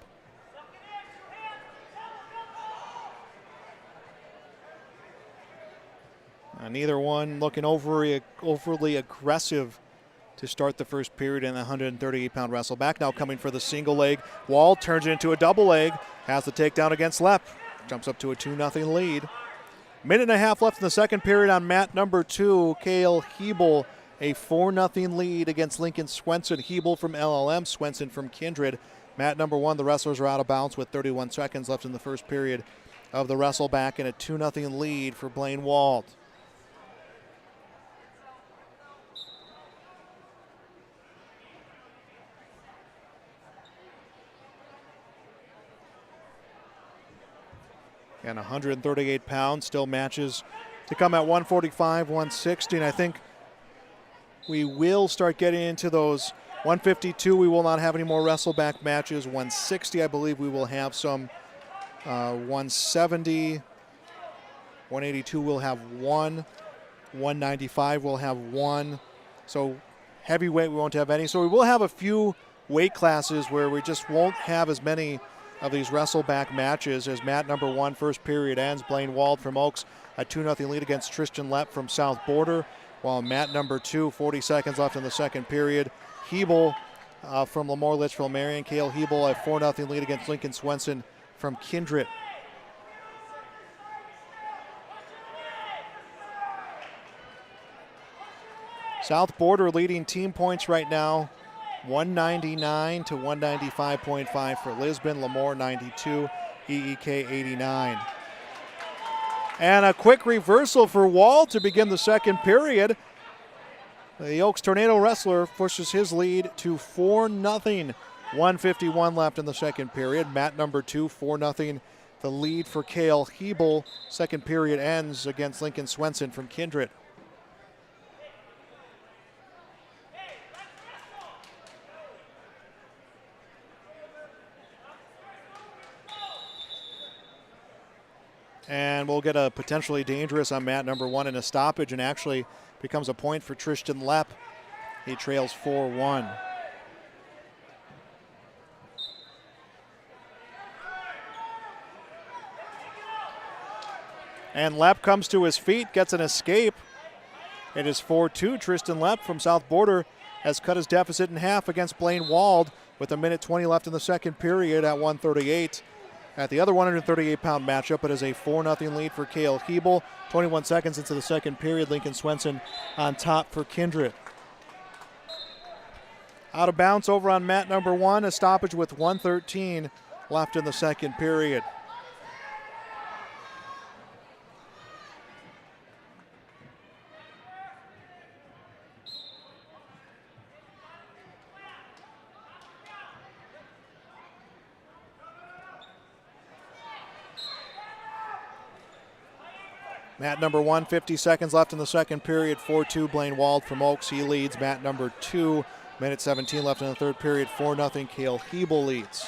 Neither one looking overly aggressive to start the first period in the 138-pound wrestleback. Now coming for the single leg. Wald turns it into a double leg. Has the takedown against Lepp. Jumps up to a 2-0 lead. Minute and a half left in the second period on mat number 2. Cale Hebel, a 4-0 lead against Lincoln Swenson. Hebel from LLM, Swenson from Kindred. Mat number 1, the wrestlers are out of bounds with 31 seconds left in the first period of the wrestleback, and a 2-0 lead for Blaine Wald. And 138 pounds, still matches to come at 145, 160. And I think we will start getting into those 152. We will not have any more wrestleback matches. 160, I believe we will have some. 170, 182 we'll have one. 195 we'll have one. So heavyweight we won't have any. So we will have a few weight classes where we just won't have as many of these wrestleback matches. As mat number 1 first period ends, Blaine Wald from Oaks, a 2-0 lead against Tristan Lepp from South Border, while mat number 2, 40 seconds left in the second period, Hebel from Lemoore Litchfield Marion, Cale Hebel, a 4-0 lead against Lincoln Swenson from Kindred. South Border leading team points right now, 199 to 195.5 for Lisbon, Lemoore 92, EEK 89. And a quick reversal for Wald to begin the second period. The Oaks Tornado wrestler pushes his lead to 4-0. 1:51 left in the second period. Mat number 2, 4-0. The lead for Cale Hebel. Second period ends against Lincoln Swenson from Kindred. And we'll get a potentially dangerous on mat number 1 in a stoppage, and actually becomes a point for Tristan Lepp. He trails 4-1. And Lepp comes to his feet, gets an escape. It is 4-2. Tristan Lepp from South Border has cut his deficit in half against Blaine Wald with a minute 20 left in the second period at 138. At the other 138-pound matchup, it is a 4-0 lead for Cale Hebel. 21 seconds into the second period, Lincoln Swenson on top for Kindred. Out of bounds over on mat number 1, a stoppage with 1:13 left in the second period. Mat number 1, 50 seconds left in the second period. 4-2, Blaine Wald from Oaks. He leads. Mat number 2, minute 17 left in the third period. 4-0, Cale Hebel leads.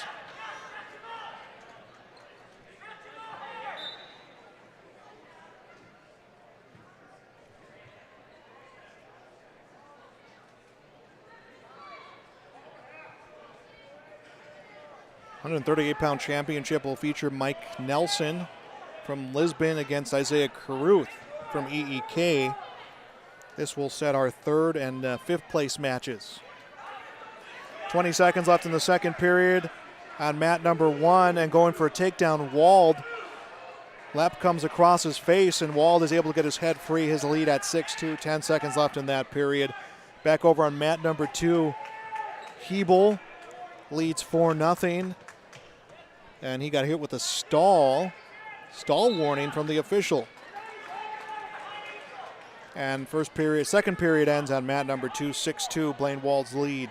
£138-pound championship will feature Mike Nelson from Lisbon against Isaiah Caruth from EEK. This will set our third and fifth place matches. 20 seconds left in the second period on mat number 1, and going for a takedown, Wald. Lepp comes across his face, and Wald is able to get his head free. His lead at 6-2, 10 seconds left in that period. Back over on mat number 2, Hebel leads 4-0, and he got hit with a stall warning from the official. And second period ends on mat number 2, 6-2, Blaine Wald's lead.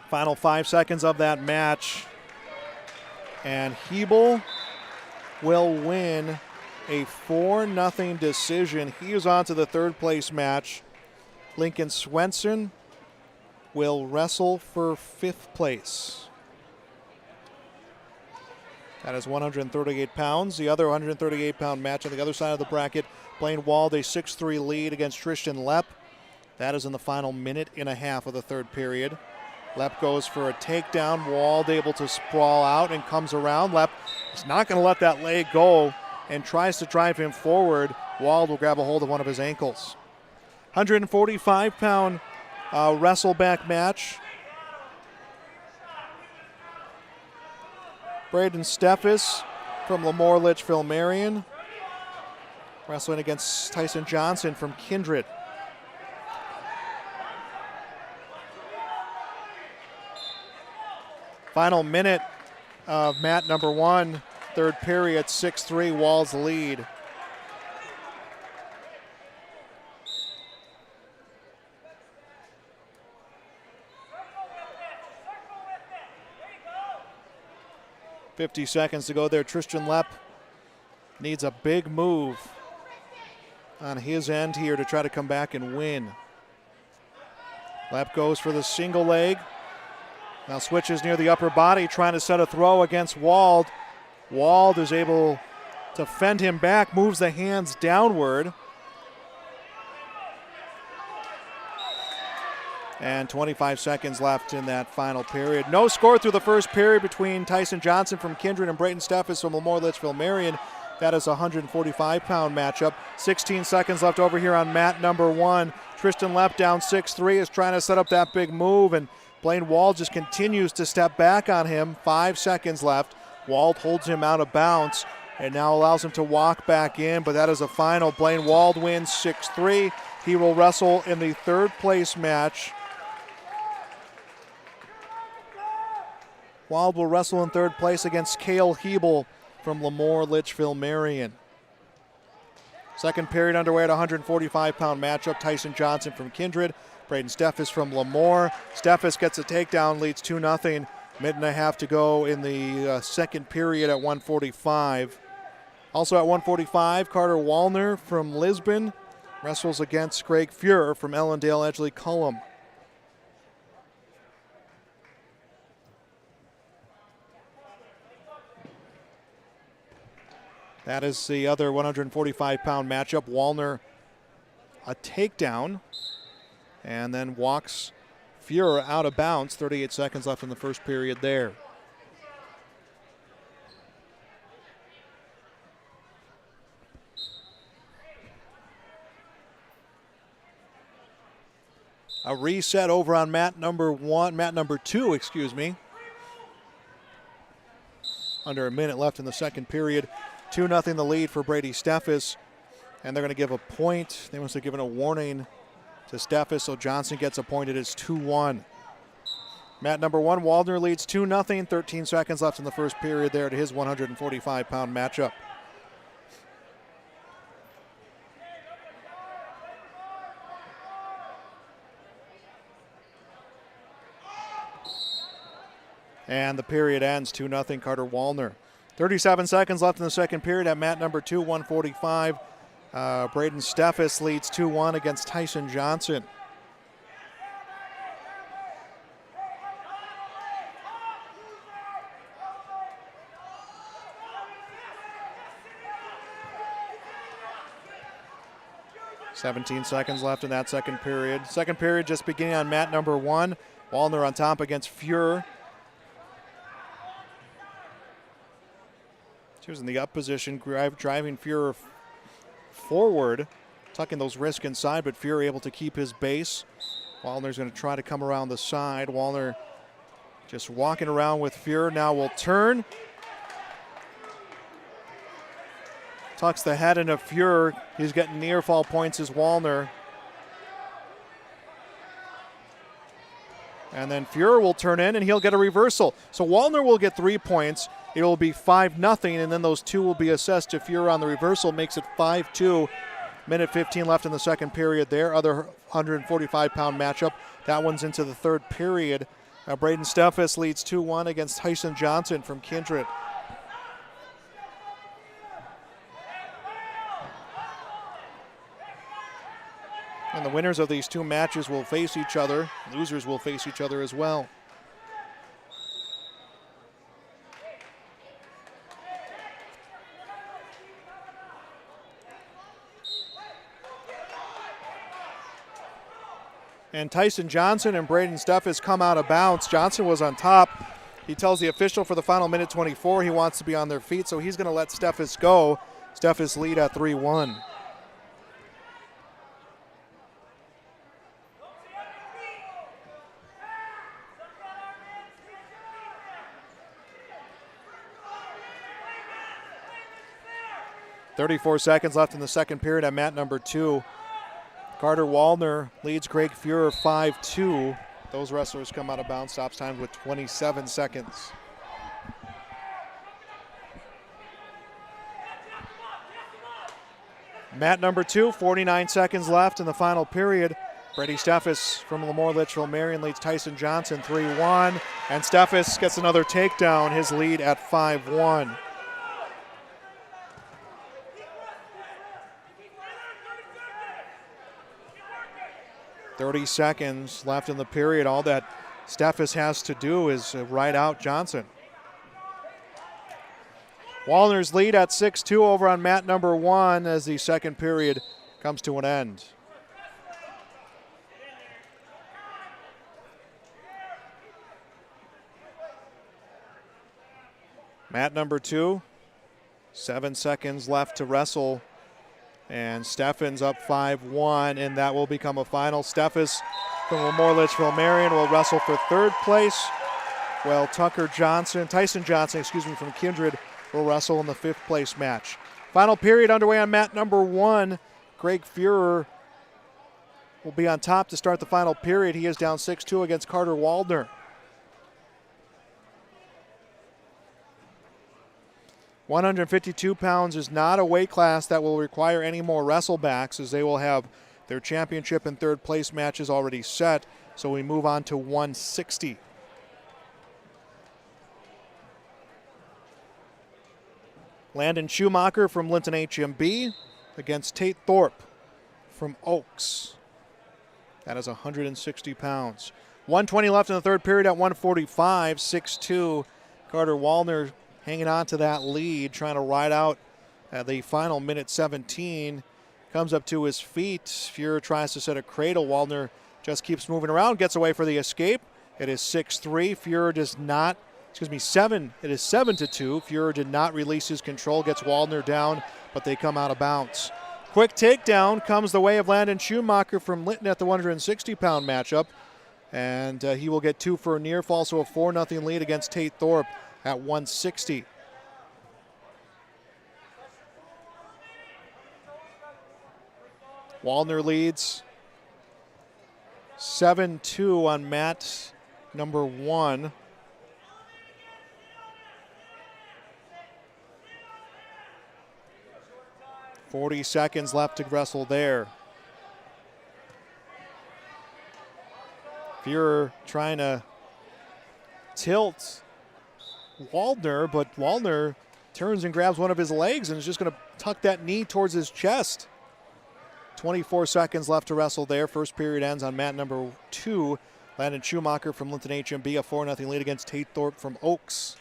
Final 5 seconds of that match, and Hebel will win a 4-0 decision. He is on to the third place match. Lincoln Swenson will wrestle for 5th place. That is 138 pounds. The other 138-pound match on the other side of the bracket, Blaine Wald, a 6-3 lead against Tristan Lepp. That is in the final minute and a half of the third period. Lepp goes for a takedown. Wald able to sprawl out and comes around. Lepp is not going to let that leg go and tries to drive him forward. Wald will grab a hold of one of his ankles. 145-pound wrestleback match. Braden Steffes from Lemoore Litchfield Marion wrestling against Tyson Johnson from Kindred. Final minute of mat number 1, third period, 6-3, Wald's lead. $50 seconds to go there. Tristan Lepp needs a big move on his end here to try to come back and win. Lepp goes for the single leg. Now switches near the upper body, trying to set a throw against Wald. Wald is able to fend him back, moves the hands downward. And 25 seconds left in that final period. No score through the first period between Tyson Johnson from Kindred and Brayton Steffes from Lemoore Litchfield Marion. That is a 145-pound matchup. 16 seconds left over here on mat number 1. Tristan Lepp down 6-3 is trying to set up that big move, and Blaine Wald just continues to step back on him. 5 seconds left. Wald holds him out of bounds and now allows him to walk back in, but that is a final. Blaine Wald wins 6-3. He will wrestle in the third place match. Wald will wrestle in third place against Cale Hebel from Lemoore Litchfield Marion. Second period underway at a 145-pound matchup. Tyson Johnson from Kindred, Braden Steffes from Lemoore. Steffes gets a takedown, leads 2-0. Minute and a half to go in the second period at 145. Also at 145, Carter Wallner from Lisbon wrestles against Greg Fuhrer from Ellendale Edgley Cullum. That is the other 145-pound matchup. Wallner a takedown and then walks Fuhrer out of bounds. 38 seconds left in the first period there. A reset over on mat number 2, excuse me. Under a minute left in the second period. 2-0 the lead for Brady Steffes, and they're going to give a point. They must have given a warning to Steffes, so Johnson gets appointed as 2-1. Mat number 1, Waldner leads 2-0. 13 seconds left in the first period there to his 145-pound matchup. And the period ends 2-0 Carter Wallner. 37 seconds left in the second period at mat number 2, 145. Braden Steffes leads 2-1 against Tyson Johnson. 17 seconds left in that second period. Second period just beginning on mat number 1. Wallner on top against Fuhrer. She was in the up position, driving Fuhrer forward, tucking those wrists inside, but Fuhrer able to keep his base. Wallner's going to try to come around the side. Wallner just walking around with Fuhrer. Now will turn. Tucks the head into Fuhrer. He's getting near fall points as Wallner. And then Fuhrer will turn in and he'll get a reversal. So Wallner will get 3 points. It will be 5-0, and then those 2 will be assessed to Fuhrer on the reversal. Makes it 5-2. Minute 15 left in the second period there. Other 145-pound matchup. That one's into the third period. Braden Steffes leads 2-1 against Tyson Johnson from Kindred. And the winners of these 2 matches will face each other. Losers will face each other as well. And Tyson Johnson and Braden Steffes come out of bounds. Johnson was on top. He tells the official for the final minute 24 he wants to be on their feet, so he's going to let Steffes go. Steffes lead at 3-1. .34 seconds left in the second period at mat number 2. Carter Wallner leads Greg Fuhrer 5-2. Those wrestlers come out of bounds. Stops time with 27 seconds. Mat number 2, 49 seconds left in the final period. Brady Steffes from Lemoore Litchfield Marion leads Tyson Johnson 3-1. And Steffes gets another takedown, his lead at 5-1. .30 seconds left in the period. All that Steffes has to do is ride out Johnson. Wallner's lead at 6-2 over on mat number 1 as the second period comes to an end. Mat number 2, 7 seconds left to wrestle. And Steffens up 5-1, and that will become a final. Steffes from Lemoore Litchfield Marion will wrestle for third place, while Tyson Johnson, from Kindred will wrestle in the 5th place match. Final period underway on mat number 1. Greg Fuhrer will be on top to start the final period. He is down 6-2 against Carter Wallner. £152 is not a weight class that will require any more Wrestlebacks, as they will have their championship and third place matches already set. So we move on to 160. Landon Schumacher from Linton HMB against Tate Thorpe from Oaks. That is 160 pounds. 120 left in the third period at 145, 6-2. Carter Wallner hanging on to that lead, trying to ride out the final minute 17. Comes up to his feet. Fuhrer tries to set a cradle. Wallner just keeps moving around, gets away for the escape. It is 6-3. Fuhrer does not, it is 7-2. Fuhrer did not release his control, gets Wallner down, but they come out of bounds. Quick takedown comes the way of Landon Schumacher from Linton at the 160-pound matchup. And he will get 2 for a near fall, so a 4-0 lead against Tate Thorpe at 160. Wallner leads 7-2 on mat number 1. .40 seconds left to wrestle there. Fuhrer trying to tilt Wallner, but Wallner turns and grabs one of his legs and is just going to tuck that knee towards his chest. 24 seconds left to wrestle there. First period ends on mat number 2. Landon Schumacher from Linton HMB, a 4-0 lead against Tate Thorpe from Oaks.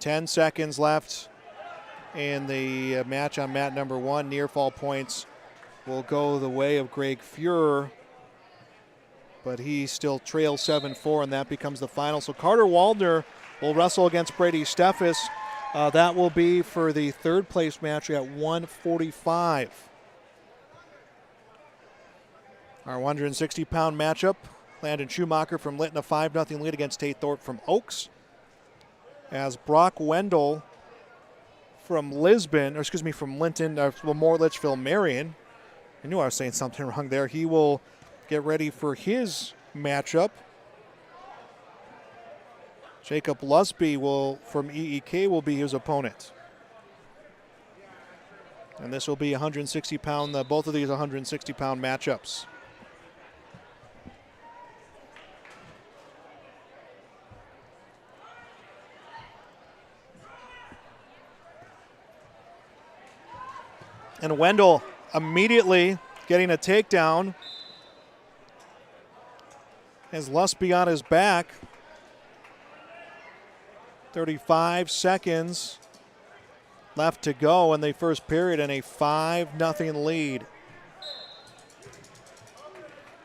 .10 seconds left. in the match on mat number 1. Near fall points will go the way of Greg Fuhrer, but he still trails 7-4, and that becomes the final. So Carter Waldner will wrestle against Brady Steffes. That will be for the third place match at 145. Our 160-pound matchup, Landon Schumacher from Lytton, a 5-0 lead against Tate Thorpe from Oaks. As Brock Wendell from Lisbon, from Linton, Lamore Litchfield Marion. I knew I was saying something wrong there. He will get ready for his matchup. Jacob Lusby from EEK will be his opponent. And this will be 160-pound, both of these 160-pound matchups. And Wendell immediately getting a takedown as Lusby on his back. 35 seconds left to go in the first period and a 5-0 lead.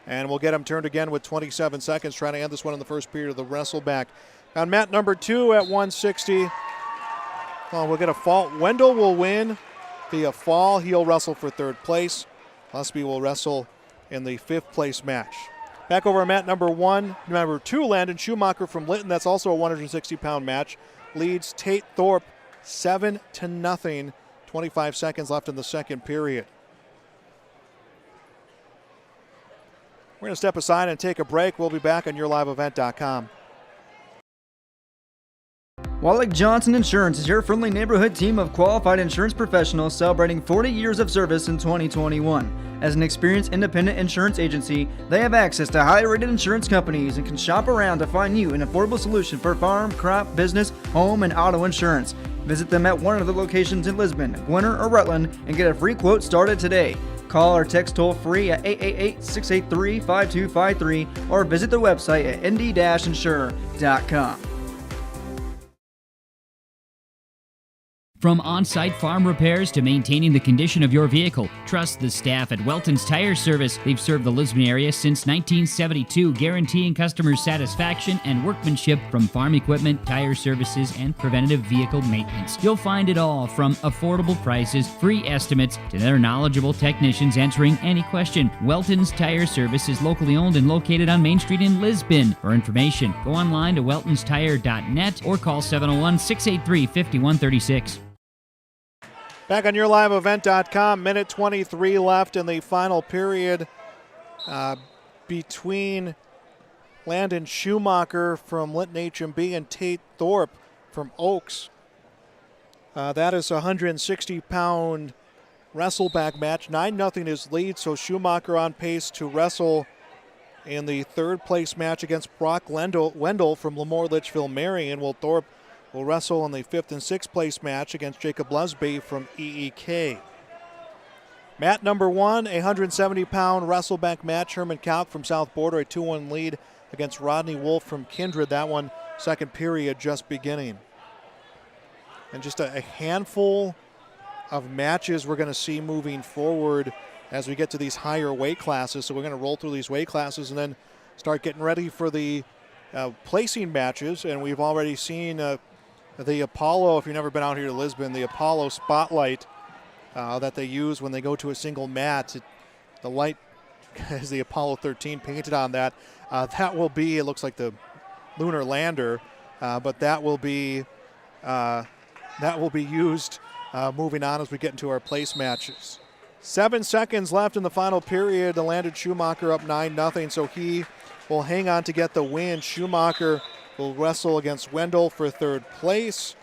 And we'll get him turned again with 27 seconds, trying to end this one in the first period of the Wrestleback. On mat number 2 at 160, we'll get a fall. Wendell will win via fall. He'll wrestle for third place. Lusby will wrestle in the 5th place match. Back over at mat number 2, Landon Schumacher from Lytton. That's also a 160-pound match. Leads Tate Thorpe 7-0. 25 seconds left in the second period. We're going to step aside and take a break. We'll be back on YourLiveEvent.com. Wallach Johnson Insurance is your friendly neighborhood team of qualified insurance professionals celebrating 40 years of service in 2021. As an experienced independent insurance agency, they have access to highly rated insurance companies and can shop around to find you an affordable solution for farm, crop, business, home, and auto insurance. Visit them at one of the locations in Lisbon, Winter, or Rutland and get a free quote started today. Call or text toll free at 888-683-5253 or visit the website at nd-insurer.com. From on-site farm repairs to maintaining the condition of your vehicle, trust the staff at Welton's Tire Service. They've served the Lisbon area since 1972, guaranteeing customers satisfaction and workmanship from farm equipment, tire services, and preventative vehicle maintenance. You'll find it all from affordable prices, free estimates, to their knowledgeable technicians answering any question. Welton's Tire Service is locally owned and located on Main Street in Lisbon. For information, go online to weltonstire.net or call 701-683-5136. Back on YourLiveEvent.com, minute 23 left in the final period between Landon Schumacher from Lytton HMB and Tate Thorpe from Oaks. That is a 160-pound wrestleback match. 9-0 is lead, so Schumacher on pace to wrestle in the third place match against Brock Wendell from Lamore Litchfield Marion. Will Thorpe will wrestle in the 5th and 6th place match against Jacob Lusby from EEK. Mat number 1, a 170-pound wrestleback match. Herman Kalk from South Border, a 2-1 lead against Rodney Wolf from Kindred. That one, second period just beginning. And just a handful of matches we're going to see moving forward as we get to these higher weight classes. So we're going to roll through these weight classes and then start getting ready for the placing matches. And we've already seen the Apollo, if you've never been out here to Lisbon, the Apollo spotlight that they use when they go to a single mat. The light has the Apollo 13 painted on that. That will be, it looks like the lunar lander, but that will be used moving on as we get into our place matches. 7 seconds left in the final period. The Landon Schumacher up 9-0, so he will hang on to get the win. Schumacher will wrestle against Wendell for third place.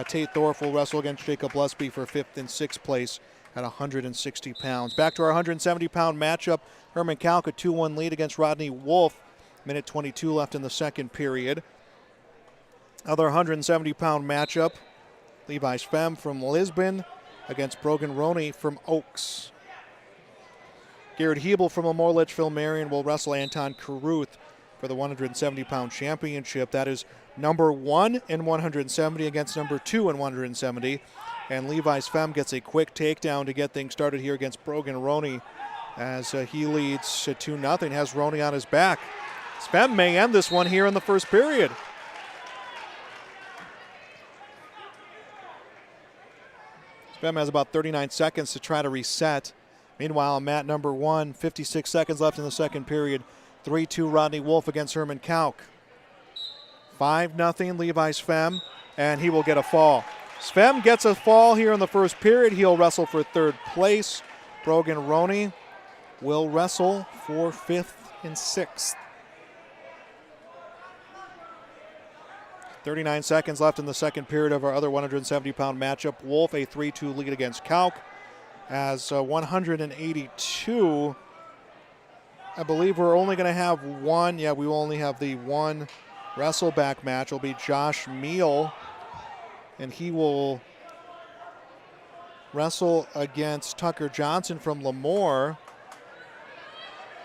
Tate Thorpe will wrestle against Jacob Lusby for 5th and 6th place at 160 pounds. Back to our 170-pound matchup. Herman Kalk, a 2-1 lead against Rodney Wolf. Minute 22 left in the second period. Other 170-pound matchup. Levi Spem from Lisbon against Brogan Roney from Oaks. Garrett Hebel from Lamore Litchfield Marion will wrestle Anton Caruth for the 170-pound championship. That is number 1 in 170 against number 2 in 170. And Levi's Femme gets a quick takedown to get things started here against Brogan Roney as he leads 2-0, has Roney on his back. Femme may end this one here in the first period. Femme has about 39 seconds to try to reset. Meanwhile, mat number 1, 56 seconds left in the second period. 3-2 Rodney Wolf against Herman Kauk. 5-0 Levi's Femme, and he will get a fall. Femme gets a fall here in the first period. He'll wrestle for third place. Brogan Roney will wrestle for 5th and 6th. 39 seconds left in the second period of our other 170-pound matchup. Wolf a 3-2 lead against Kauk. As 182, I believe we're only going to have one. Yeah, we will only have the one wrestleback match. Will be Josh Meal, and he will wrestle against Tucker Johnson from Lemoore.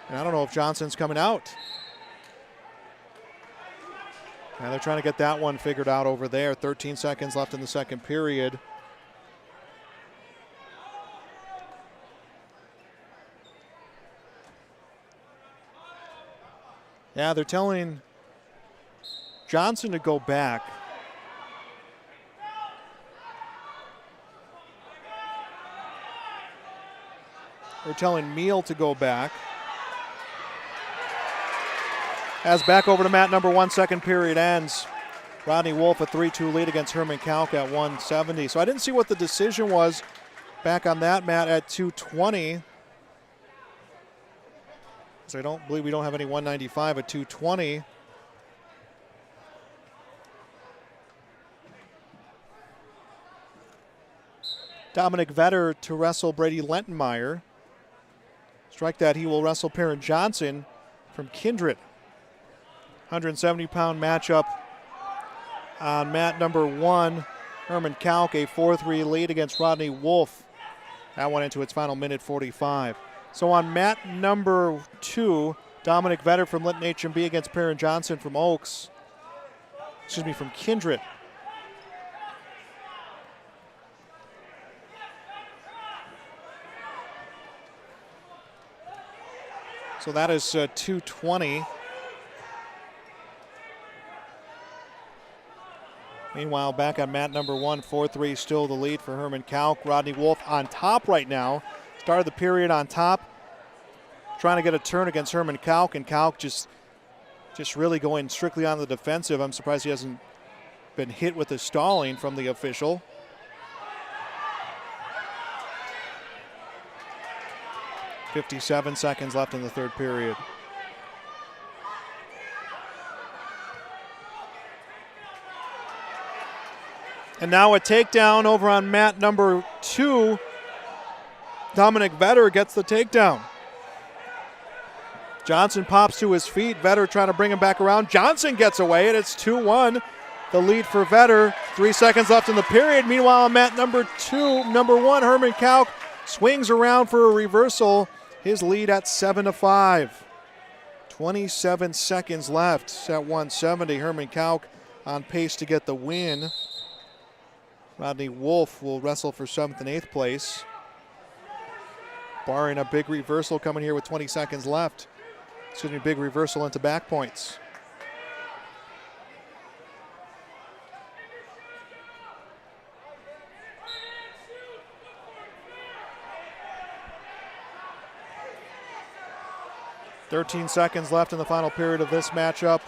And I don't know if Johnson's coming out. Now they're trying to get that one figured out over there. 13 seconds left in the second period. Yeah, they're telling Johnson to go back. They're telling Meal to go back. As back over to mat number 1, second period ends. Rodney Wolf a 3-2 lead against Herman Kauk at 170. So I didn't see what the decision was back on that mat at 220. So I don't believe we don't have any 195 at 220. Dominic Vetter to wrestle Brady Lentenmeyer. Strike that, he will wrestle Perrin Johnson from Kindred. 170-pound matchup on mat number 1. Herman Kauk a 4-3 lead against Rodney Wolf. That went into its final minute 45. So on mat number 2, Dominic Vetter from Linton H&B against Perrin Johnson from Oaks. From Kindred. So that is 220. Meanwhile, back on mat number 1, 4-3 still the lead for Herman Kauk. Rodney Wolf on top right now. Started the period on top. Trying to get a turn against Herman Kauk, and Kauk just really going strictly on the defensive. I'm surprised he hasn't been hit with a stalling from the official. .57 seconds left in the third period. And now a takedown over on mat number 2. Dominic Vetter gets the takedown. Johnson pops to his feet. Vetter trying to bring him back around. Johnson gets away, and it's 2-1. The lead for Vetter. 3 seconds left in the period. Meanwhile, on mat number 1, Herman Kauk swings around for a reversal. His lead at 7-5. 27 seconds left at 170. Herman Kauk on pace to get the win. Rodney Wolf will wrestle for 7th and 8th place. Barring a big reversal coming here with 20 seconds left. Big reversal into back points. .13 seconds left in the final period of this matchup.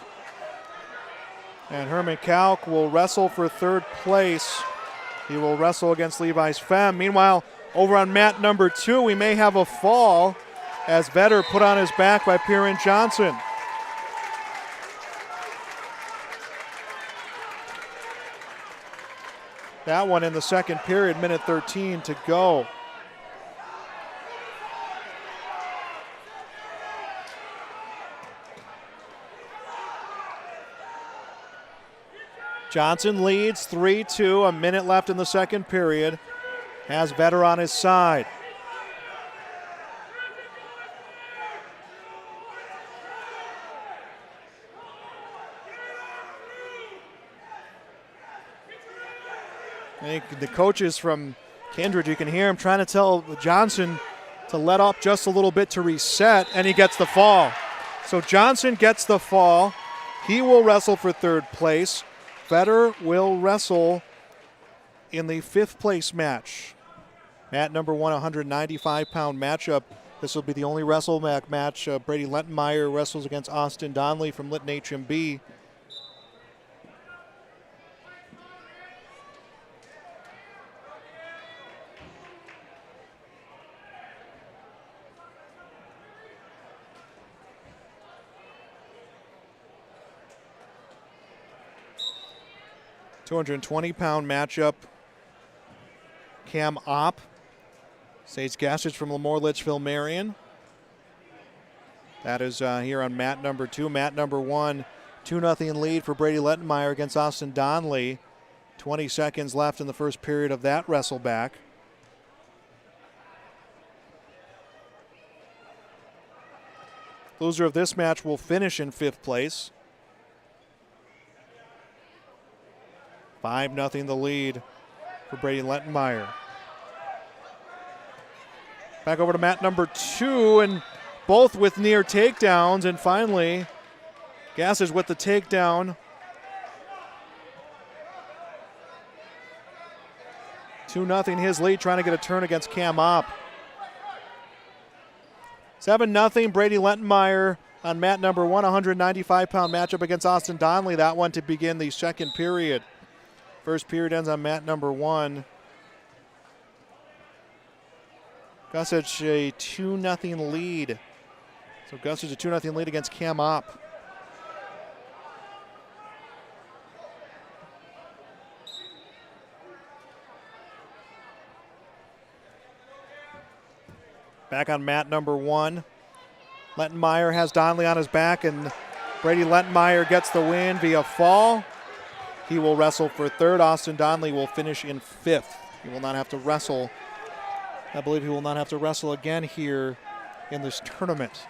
And Herman Kauk will wrestle for third place. He will wrestle against Levi's Femme. Meanwhile, over on mat number 2, we may have a fall as Vetter put on his back by Perrin Johnson. That one in the second period, minute 13 to go. Johnson leads 3-2, a minute left in the second period. Has Vetter on his side. I think the coaches from Kindred, you can hear him trying to tell Johnson to let up just a little bit to reset, and he gets the fall. So Johnson gets the fall. He will wrestle for third place. Vetter will wrestle in the fifth place match. Mat number 1, 195-pound matchup. This will be the only Wrestleback match. Brady Lentenmeyer wrestles against Austin Donnelly from Lytton HMB. $220-pound matchup. Cam Opp, Sage Gassage from Lemoore Litchfield Marion. That is here on mat number 2. Mat number 1, 2-0 lead for Brady Lentenmeyer against Austin Donnelly. 20 seconds left in the first period of that Wrestleback. Loser of this match will finish in fifth place. 5-0 the lead for Brady Lentenmeyer. Back over to mat number 2, and both with near takedowns, and finally Gassage with the takedown. 2-0 his lead, trying to get a turn against Cam Opp. 7-0 Brady Lentenmeyer on mat number 1, 195-pound matchup against Austin Donnelly. That one to begin the second period. First period ends on mat number 1. Gassage a 2-0 lead. So Gassage a 2-0 lead against Cam Opp. Back on mat number 1. Lentenmeyer has Donnelly on his back, and Brady Lentenmeyer gets the win via fall. He will wrestle for third. Austin Donnelly will finish in fifth. He will not have to wrestle. I believe he will not have to wrestle again here in this tournament.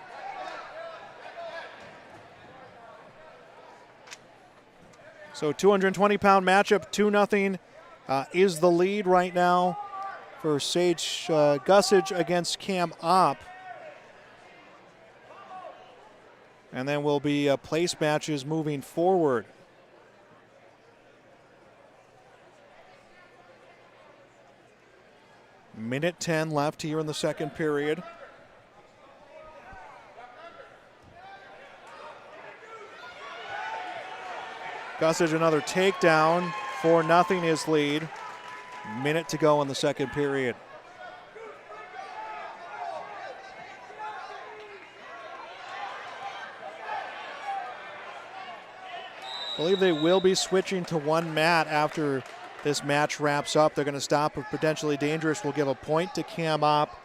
So 220-pound matchup, 2-0 is the lead right now for Sage Gassage against Cam Opp. And then will be place matches moving forward. Minute 10 left here in the second period. Gassage another takedown, 4-0 his lead. Minute to go in the second period. I believe they will be switching to one mat after this match wraps up. They're going to stop with Potentially Dangerous. Will give a point to Cam Opp.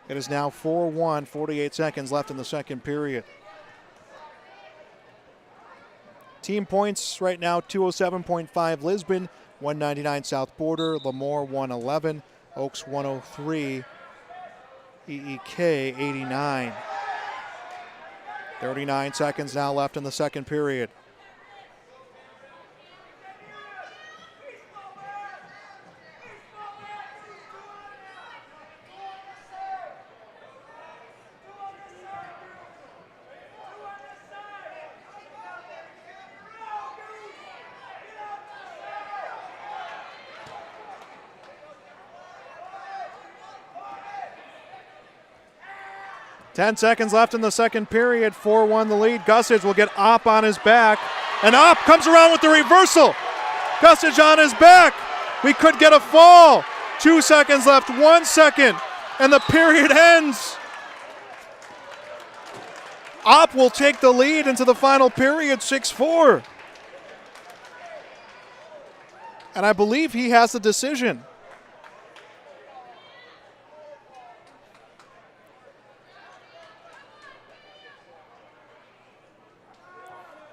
It is now 4-1, 48 seconds left in the second period. Team points right now, 207.5 Lisbon, 199 South Border, Lemoore 111, Oaks 103, EEK 89. 39 seconds now left in the second period. Ten seconds left in the second period, 4-1 the lead. Gassage will get Opp on his back, and Opp comes around with the reversal. Gassage on his back. We could get a fall. 2 seconds left, 1 second, and the period ends. Opp will take the lead into the final period, 6-4. And I believe he has the decision.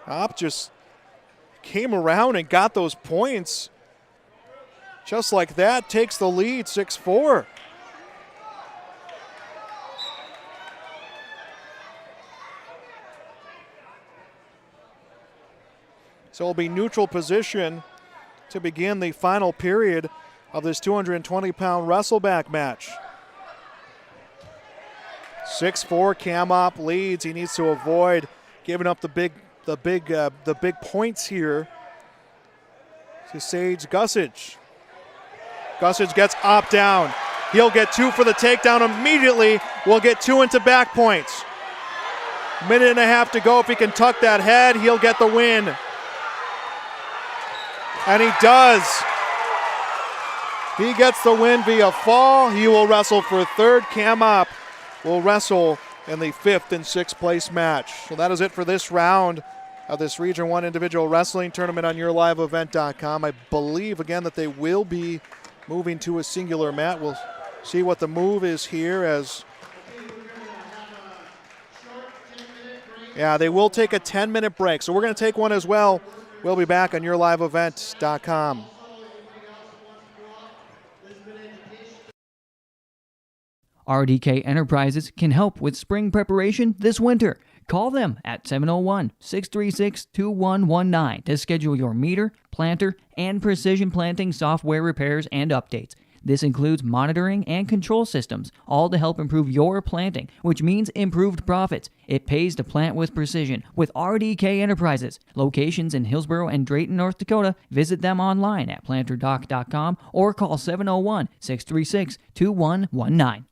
Opp just came around and got those points. Just like that, takes the lead, 6-4. So it'll be neutral position. to begin the final period of this 220-pound wrestleback match. 6'4" Kamop leads. He needs to avoid giving up the big points here to Sage Gussage. Gussage gets up down. He'll get 2 for the takedown immediately. We'll get 2 into back points. Minute and a half to go. If he can tuck that head, he'll get the win. And he does. He gets the win via fall. He will wrestle for third. Kamop will wrestle in the 5th and 6th place match. So that is it for this round of this Region 1 individual wrestling tournament on yourliveevent.com. I believe, again, that they will be moving to a singular mat. We'll see what the move is here as... Yeah, they will take a 10-minute break. So we're going to take one as well. We'll be back on yourliveevent.com. RDK Enterprises can help with spring preparation this winter. Call them at 701-636-2119 to schedule your meter, planter, and precision planting software repairs and updates. This includes monitoring and control systems, all to help improve your planting, which means improved profits. It pays to plant with precision with RDK Enterprises. Locations in Hillsboro and Drayton, North Dakota. Visit them online at planterdoc.com or call 701-636-2119.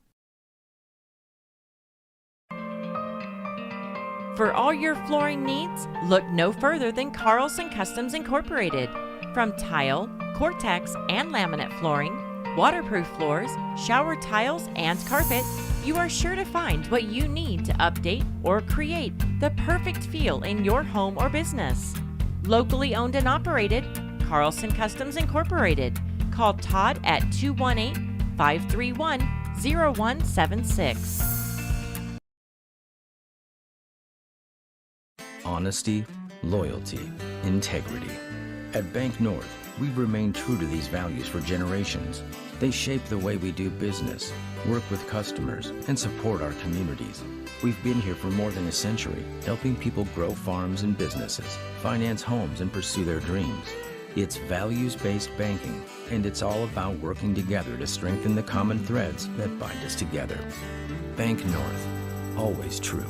For all your flooring needs, look no further than Carlson Customs Incorporated. From tile, Cortex, and laminate flooring, waterproof floors, shower tiles, and carpet, you are sure to find what you need to update or create the perfect feel in your home or business. Locally owned and operated, Carlson Customs Incorporated. Call Todd at 218-531-0176. Honesty, loyalty, integrity. At Bank North, we've remained true to these values for generations. They shape the way we do business, work with customers, and support our communities. We've been here for more than a century, helping people grow farms and businesses, finance homes, and pursue their dreams. It's values-based banking, and it's all about working together to strengthen the common threads that bind us together. Bank North, always true.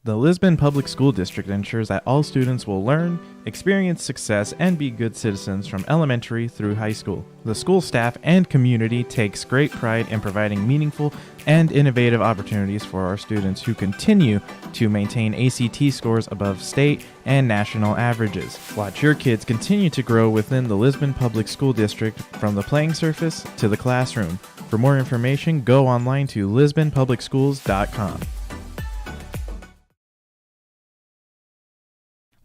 The Lisbon Public School District ensures that all students will learn, experience success, and be good citizens from elementary through high school. The school staff and community takes great pride in providing meaningful and innovative opportunities for our students who continue to maintain ACT scores above state and national averages. Watch your kids continue to grow within the Lisbon Public School District from the playing surface to the classroom. For more information, go online to lisbonpublicschools.com.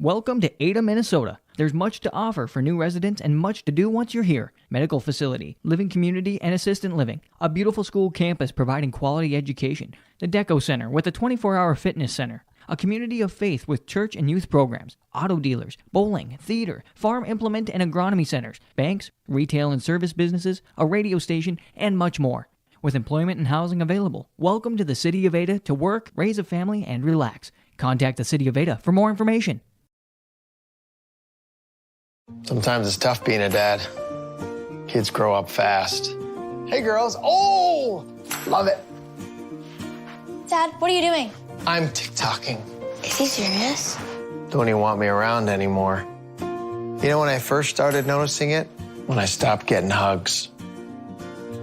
Welcome to Ada, Minnesota. There's much to offer for new residents and much to do once you're here. Medical facility, living community, and assistant living. A beautiful school campus providing quality education. The Deco Center with a 24-hour fitness center. A community of faith with church and youth programs. Auto dealers, bowling, theater, farm implement and agronomy centers. Banks, retail and service businesses, a radio station, and much more. With employment and housing available. Welcome to the City of Ada to work, raise a family, and relax. Contact the City of Ada for more information. Sometimes it's tough being a dad. Kids grow up fast. Hey, girls. Oh, love it. Dad, what are you doing? I'm TikToking. Is he serious? Don't even want me around anymore. You know when I first started noticing it? When I stopped getting hugs.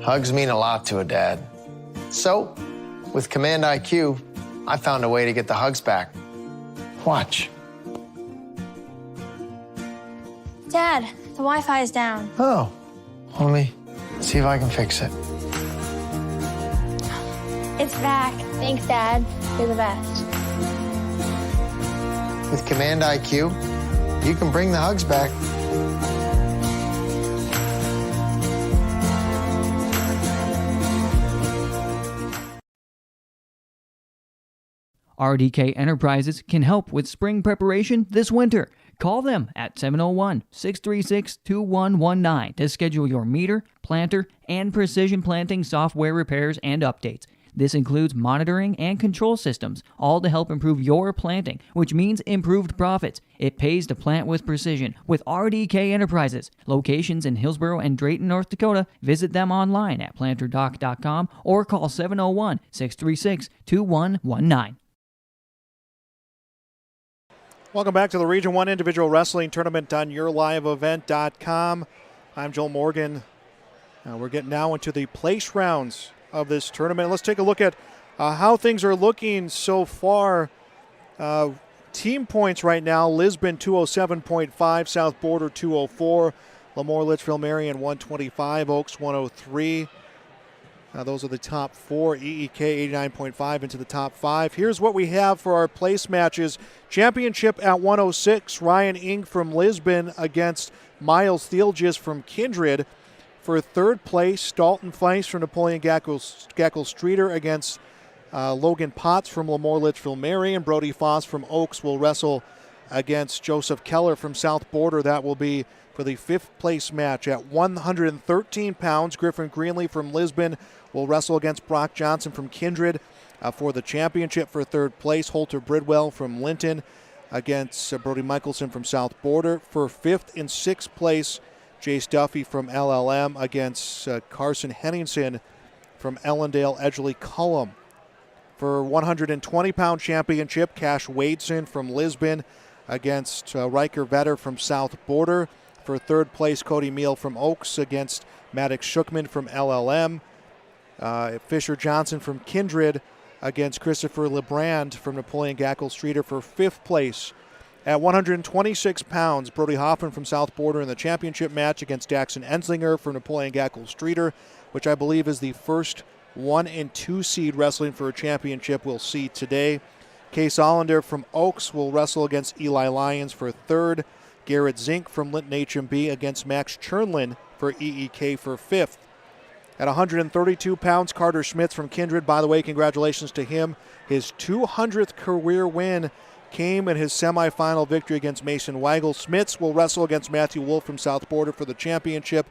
Hugs mean a lot to a dad. So, with Command IQ, I found a way to get the hugs back. Watch. Dad, the Wi-Fi is down. Oh, let me see if I can fix it. It's back. Thanks, Dad. You're the best. With Command IQ, you can bring the hugs back. RDK Enterprises can help with spring preparation this winter. Call them at 701-636-2119 to schedule your meter, planter, and precision planting software repairs and updates. This includes monitoring and control systems, all to help improve your planting, which means improved profits. It pays to plant with precision with RDK Enterprises. Locations in Hillsborough and Drayton, North Dakota. Visit them online at planterdoc.com or call 701-636-2119. Welcome back to the Region 1 Individual Wrestling Tournament on YourLiveEvent.com. I'm Joel Morgan. We're getting now into the place rounds of this tournament. Let's take a look at how things are looking so far. Team points right now, Lisbon 207.5, South Border 204, Lemoore Litchfield Marion 125, Oaks 103. Those are the top four. EEK 89.5 into the top five. Here's what we have for our place matches. Championship at 106, Ryan Ing from Lisbon against Miles Thielgis from Kindred. For third place, Dalton Feiss from Napoleon Gackle Streeter against Logan Potts from Lemoore Litchfield Marion. Brody Foss from Oaks will wrestle against Joseph Keller from South Border. That will be for the fifth place match. At 113 pounds, Griffin Greenlee from Lisbon will wrestle against Brock Johnson from Kindred. For the championship for third place, Holter Bridwell from Linton against Brody Michelson from South Border. For fifth and sixth place, Jace Duffy from LLM against Carson Henningsen from Ellendale Edgley Cullum. For 120-pound championship, Cash Wadeson from Lisbon against Riker Vetter from South Border. For third place, Cody Meal from Oaks against Maddox Shookman from LLM. Fisher Johnson from Kindred against Christopher LeBrand from Napoleon Gackle Streeter. For fifth place. At 126 pounds, Brody Hoffman from South Border in the championship match against Daxon Enslinger from Napoleon Gackle Streeter, which I believe is the first 1 and 2 seed wrestling for a championship we'll see today. Case Hollander from Oaks will wrestle against Eli Lyons for third. Garrett Zink from Linton HMB against Max Chernlin for EEK for fifth. At 132 pounds, Carter Schmitz from Kindred. By the way, congratulations to him. His 200th career win came in his semifinal victory against Mason Weigel. Schmitz will wrestle against Matthew Wolf from South Border for the championship.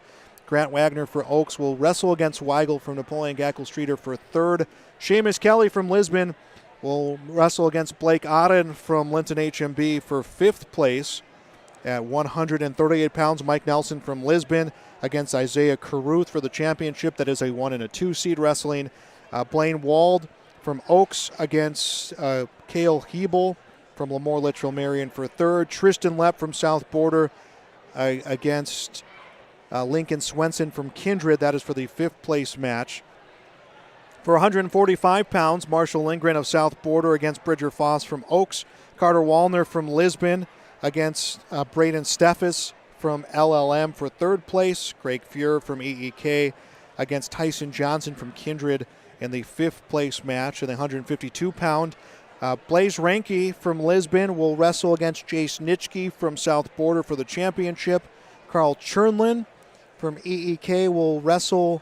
Grant Wagner for Oaks will wrestle against Weigel from Napoleon Gackle Streeter for third. Seamus Kelly from Lisbon will wrestle against Blake Otten from Linton HMB for fifth place. At 138 pounds, Mike Nelson from Lisbon against Isaiah Caruth for the championship. That is a 1 and a 2 seed wrestling. Blaine Wald from Oaks against Cale Hebel from Lemoore Litchfield Marion for third. Tristan Lepp from South Border against Lincoln Swenson from Kindred. That is for the fifth place match. For 145 pounds, Marshall Lindgren of South Border against Bridger Foss from Oaks. Carter Wallner from Lisbon against Braden Steffes from LLM for third place. Craig Fuhr from EEK against Tyson Johnson from Kindred in the fifth place match. In the 152-pound, Blaze Ranke from Lisbon will wrestle against Jace Nitschke from South Border for the championship. Carl Chernlin from EEK will wrestle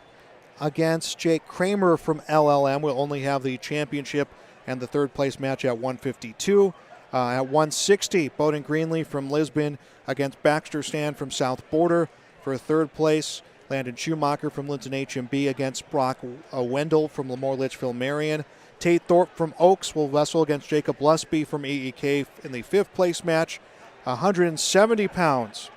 against Jake Kramer from LLM. We'll only have the championship and the third place match at 152. At 160, Bowden Greenlee from Lisbon against Baxter Stan from South Border for third place. Landon Schumacher from Linton HMB against Brock Wendell from Lemoore Litchfield Marion. Tate Thorpe from Oaks will wrestle against Jacob Lusby from EEK in the fifth place match. 170 pounds.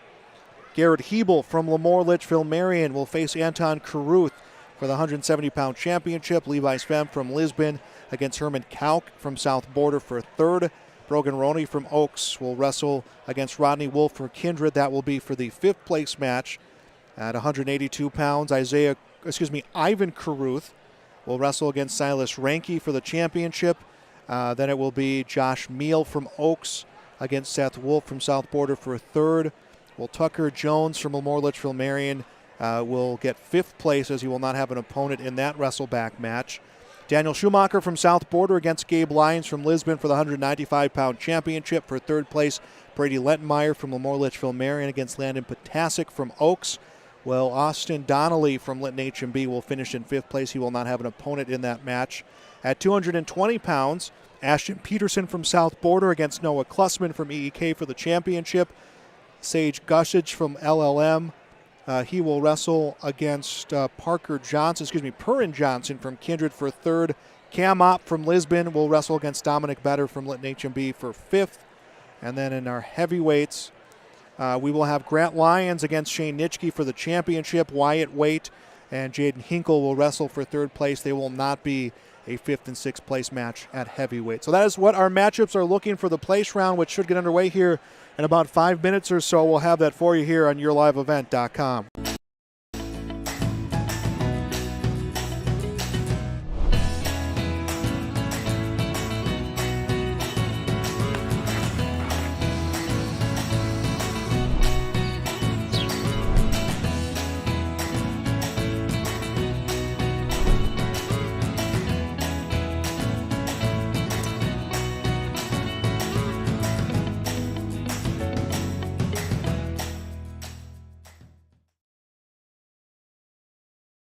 Garrett Hebel from Lemoore Litchfield Marion will face Anton Caruth for the 170-pound championship. Levi Svem from Lisbon against Herman Kauk from South Border for third. Brogan Roney from Oaks will wrestle against Rodney Wolf for Kindred. That will be for the fifth place match. At 182 pounds, Ivan Caruth will wrestle against Silas Ranke for the championship. Then it will be Josh Meal from Oaks against Seth Wolf from South Border for third. Well, Tucker Jones from Lemoore Litchfield Marion will get fifth place, as he will not have an opponent in that wrestleback match. Daniel Schumacher from South Border against Gabe Lyons from Lisbon for the 195-pound championship. For third place, Brady Lentenmeyer from Lemoore Litchfield Marion against Landon Potasic from Oaks. Well, Austin Donnelly from Linton HMB will finish in fifth place. He will not have an opponent in that match. At 220 pounds, Ashton Peterson from South Border against Noah Klussman from EEK for the championship. Sage Gushage from LLM. He will wrestle against Perrin Johnson from Kindred for third. Cam Opp from Lisbon will wrestle against Dominic Better from Lytton HMB for 5th. And then in our heavyweights, we will have Grant Lyons against Shane Nitschke for the championship. Wyatt Waite and Jaden Hinkle will wrestle for 3rd place. They will not be a 5th and 6th place match at heavyweight. So that is what our matchups are looking for the place round, which should get underway here in about 5 minutes or so. We'll have that for you here on YourLiveEvent.com.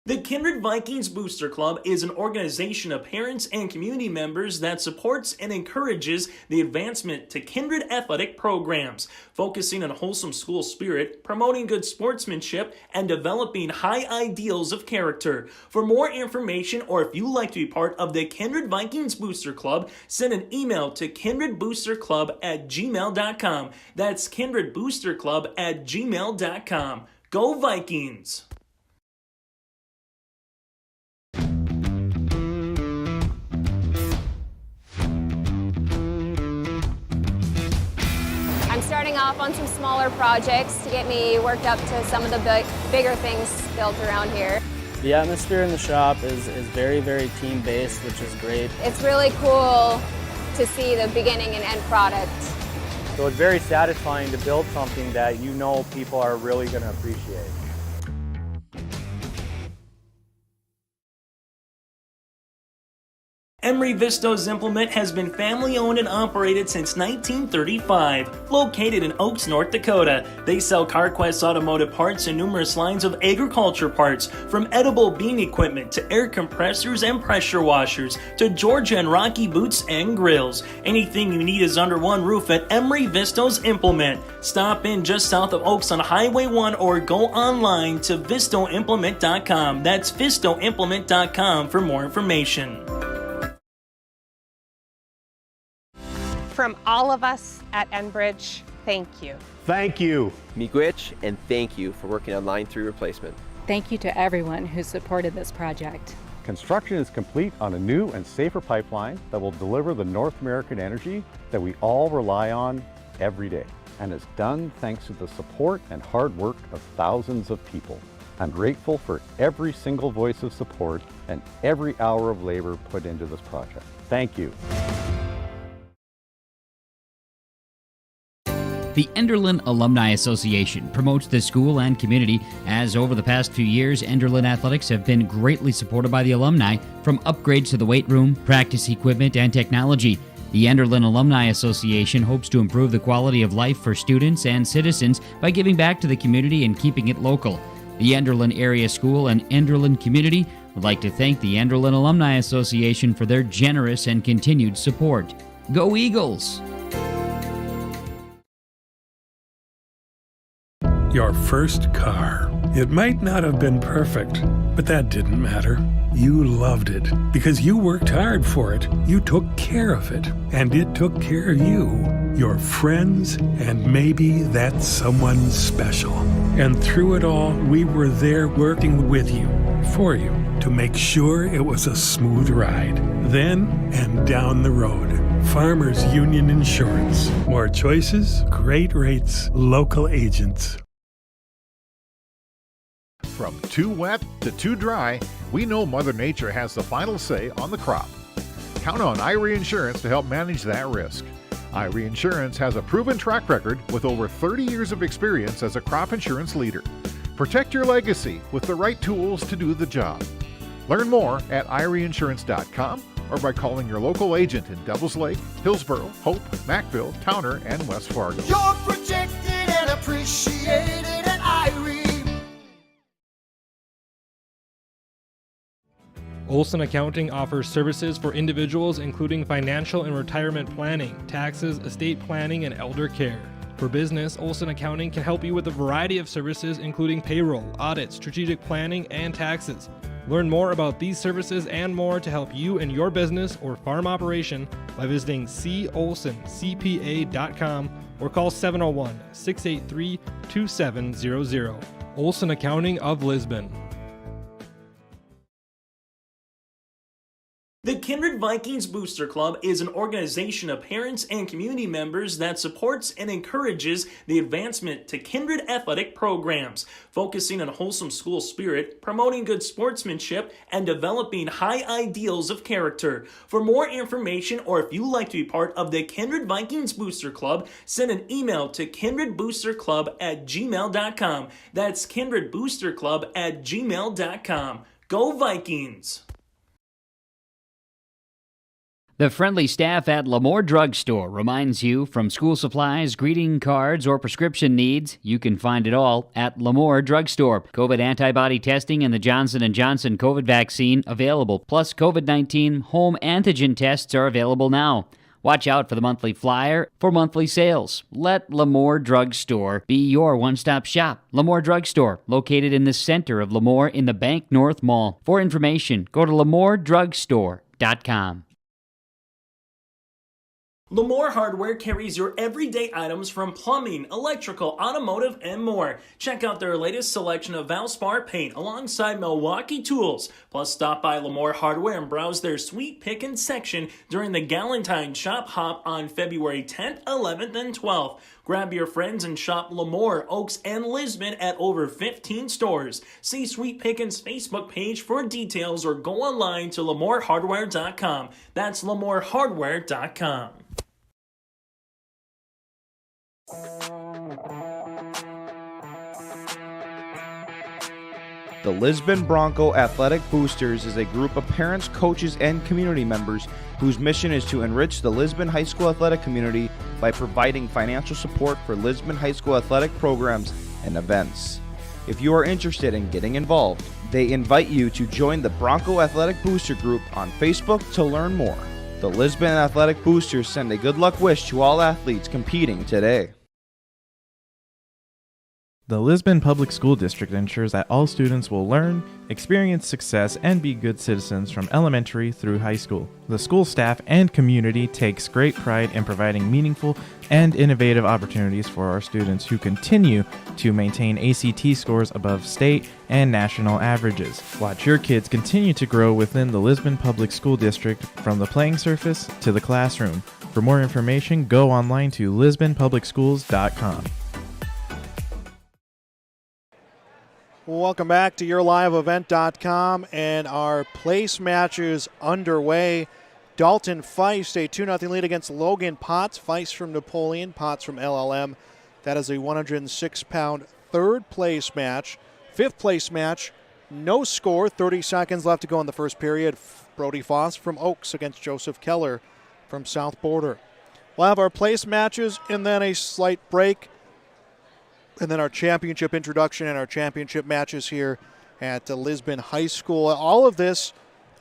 The Kindred Vikings Booster Club is an organization of parents and community members that supports and encourages the advancement to kindred athletic programs, focusing on wholesome school spirit, promoting good sportsmanship, and developing high ideals of character. For more information, or if you'd like to be part of the Kindred Vikings Booster Club, send an email to kindredboosterclub@gmail.com. That's kindredboosterclub@gmail.com. Go Vikings! I'm starting off on some smaller projects to get me worked up to some of the bigger things built around here. The atmosphere in the shop is very, very team-based, which is great. It's really cool to see the beginning and end product. So it's very satisfying to build something that you know people are really going to appreciate. Emery Visto's Implement has been family-owned and operated since 1935. Located in Oaks, North Dakota, they sell CarQuest automotive parts and numerous lines of agriculture parts, from edible bean equipment to air compressors and pressure washers to Georgia and Rocky boots and grills. Anything you need is under one roof at Emery Visto's Implement. Stop in just south of Oaks on Highway 1 or go online to vistoimplement.com. That's vistoimplement.com for more information. From all of us at Enbridge, thank you. Thank you. Miigwech, and thank you for working on Line 3 replacement. Thank you to everyone who supported this project. Construction is complete on a new and safer pipeline that will deliver the North American energy that we all rely on every day. And it's done thanks to the support and hard work of thousands of people. I'm grateful for every single voice of support and every hour of labor put into this project. Thank you. The Enderlin Alumni Association promotes the school and community, as over the past few years, Enderlin athletics have been greatly supported by the alumni, from upgrades to the weight room, practice equipment, and technology. The Enderlin Alumni Association hopes to improve the quality of life for students and citizens by giving back to the community and keeping it local. The Enderlin Area School and Enderlin community would like to thank the Enderlin Alumni Association for their generous and continued support. Go Eagles! Your first car. It might not have been perfect, but that didn't matter. You loved it because you worked hard for it. You took care of it, and it took care of you, your friends, and maybe that someone special. And through it all, we were there working with you, for you, to make sure it was a smooth ride. Then and down the road. Farmers Union Insurance. More choices, great rates, local agents. From too wet to too dry, we know Mother Nature has the final say on the crop. Count on Irie Insurance to help manage that risk. Irie Insurance has a proven track record with over 30 years of experience as a crop insurance leader. Protect your legacy with the right tools to do the job. Learn more at IrieInsurance.com or by calling your local agent in Devils Lake, Hillsborough, Hope, Mackville, Towner, and West Fargo. You're protected and appreciated at Irie. Olson Accounting offers services for individuals including financial and retirement planning, taxes, estate planning, and elder care. For business, Olson Accounting can help you with a variety of services including payroll, audit, strategic planning, and taxes. Learn more about these services and more to help you in your business or farm operation by visiting colsoncpa.com or call 701-683-2700. Olson Accounting of Lisbon. The Kindred Vikings Booster Club is an organization of parents and community members that supports and encourages the advancement to kindred athletic programs, focusing on wholesome school spirit, promoting good sportsmanship, and developing high ideals of character. For more information, or if you'd like to be part of the Kindred Vikings Booster Club, send an email to kindredboosterclub@gmail.com. That's kindredboosterclub@gmail.com. Go Vikings! The friendly staff at Lemoore Drug Store reminds you, from school supplies, greeting cards, or prescription needs, you can find it all at Lemoore Drug Store. COVID antibody testing and the Johnson & Johnson COVID vaccine available, plus COVID-19 home antigen tests are available now. Watch out for the monthly flyer for monthly sales. Let Lemoore Drug Store be your one-stop shop. Lemoore Drug Store, located in the center of Lemoore in the Bank North Mall. For information, go to LemooreDrugStore.com. Lemoore Hardware carries your everyday items from plumbing, electrical, automotive, and more. Check out their latest selection of Valspar paint alongside Milwaukee tools. Plus, stop by Lemoore Hardware and browse their sweet pickin' section during the Galentine Shop Hop on February 10th, 11th, and 12th. Grab your friends and shop Lemoore, Oaks, and Lisbon at over 15 stores. See Sweet Pickin's Facebook page for details or go online to LemooreHardware.com. That's LemooreHardware.com. The Lisbon Bronco Athletic Boosters is a group of parents, coaches, and community members whose mission is to enrich the Lisbon High School athletic community by providing financial support for Lisbon High School athletic programs and events. If you are interested in getting involved, they invite you to join the Bronco Athletic Booster Group on Facebook to learn more. The Lisbon Athletic Boosters send a good luck wish to all athletes competing today. The Lisbon Public School District ensures that all students will learn, experience success, and be good citizens from elementary through high school. The school staff and community takes great pride in providing meaningful and innovative opportunities for our students who continue to maintain ACT scores above state and national averages. Watch your kids continue to grow within the Lisbon Public School District from the playing surface to the classroom. For more information, go online to lisbonpublicschools.com. Welcome back to YourLiveEvent.com and our place matches underway. Dalton Feist, a 2-0 lead against Logan Potts. Feist from Napoleon, Potts from LLM. That is a 106-pound third place match. Fifth place match, no score, 30 seconds left to go in the first period. Brody Foss from Oaks against Joseph Keller from South Border. We'll have our place matches and then a slight break. And then our championship introduction and our championship matches here at Lisbon High School. All of this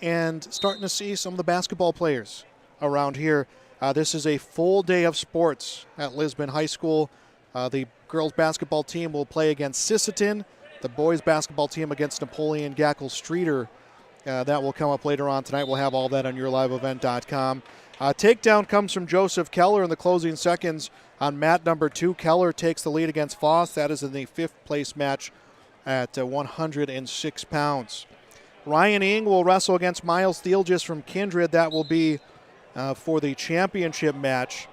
and starting to see some of the basketball players around here. This is a full day of sports at Lisbon High School. The girls basketball team will play against Sisseton. The boys basketball team against Napoleon Gackle Streeter. That will come up later on tonight. We'll have all that on YourLiveEvent.com. Takedown comes from Joseph Keller in the closing seconds on mat number 2. Keller takes the lead against Foss. That is in the fifth place match at 106 pounds. Ryan Ing will wrestle against Miles Thielgis from Kindred. That will be for the championship match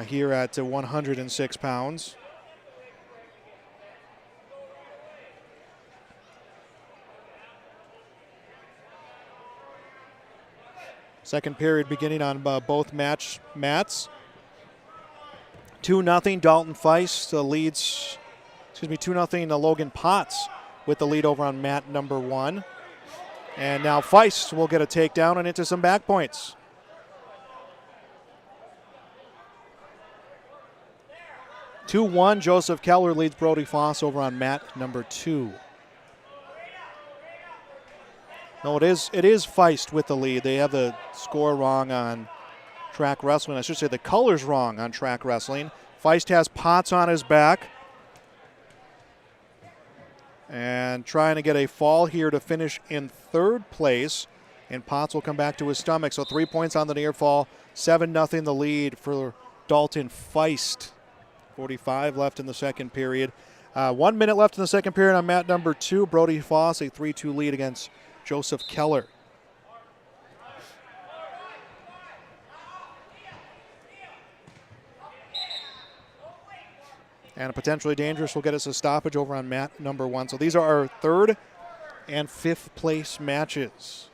here at 106 pounds. Second period beginning on both mats. 2-0 Dalton Feist leads, 2-0 Logan Potts with the lead over on mat number 1. And now Feist will get a takedown and into some back points. Joseph Keller leads Brody Foss over on mat number 2. No, it is Feist with the lead. They have the score wrong on track wrestling. I should say the colors wrong on track wrestling. Feist has Potts on his back. And trying to get a fall here to finish in third place. And Potts will come back to his stomach. So 3 points on the near fall. 7-0 the lead for Dalton Feist. 45 left in the second period. 1 minute left in the second period on mat number 2. Brody Foss, a 3-2 lead against Joseph Keller. And a potentially dangerous will get us a stoppage over on mat number 1. So these are our third and fifth place matches.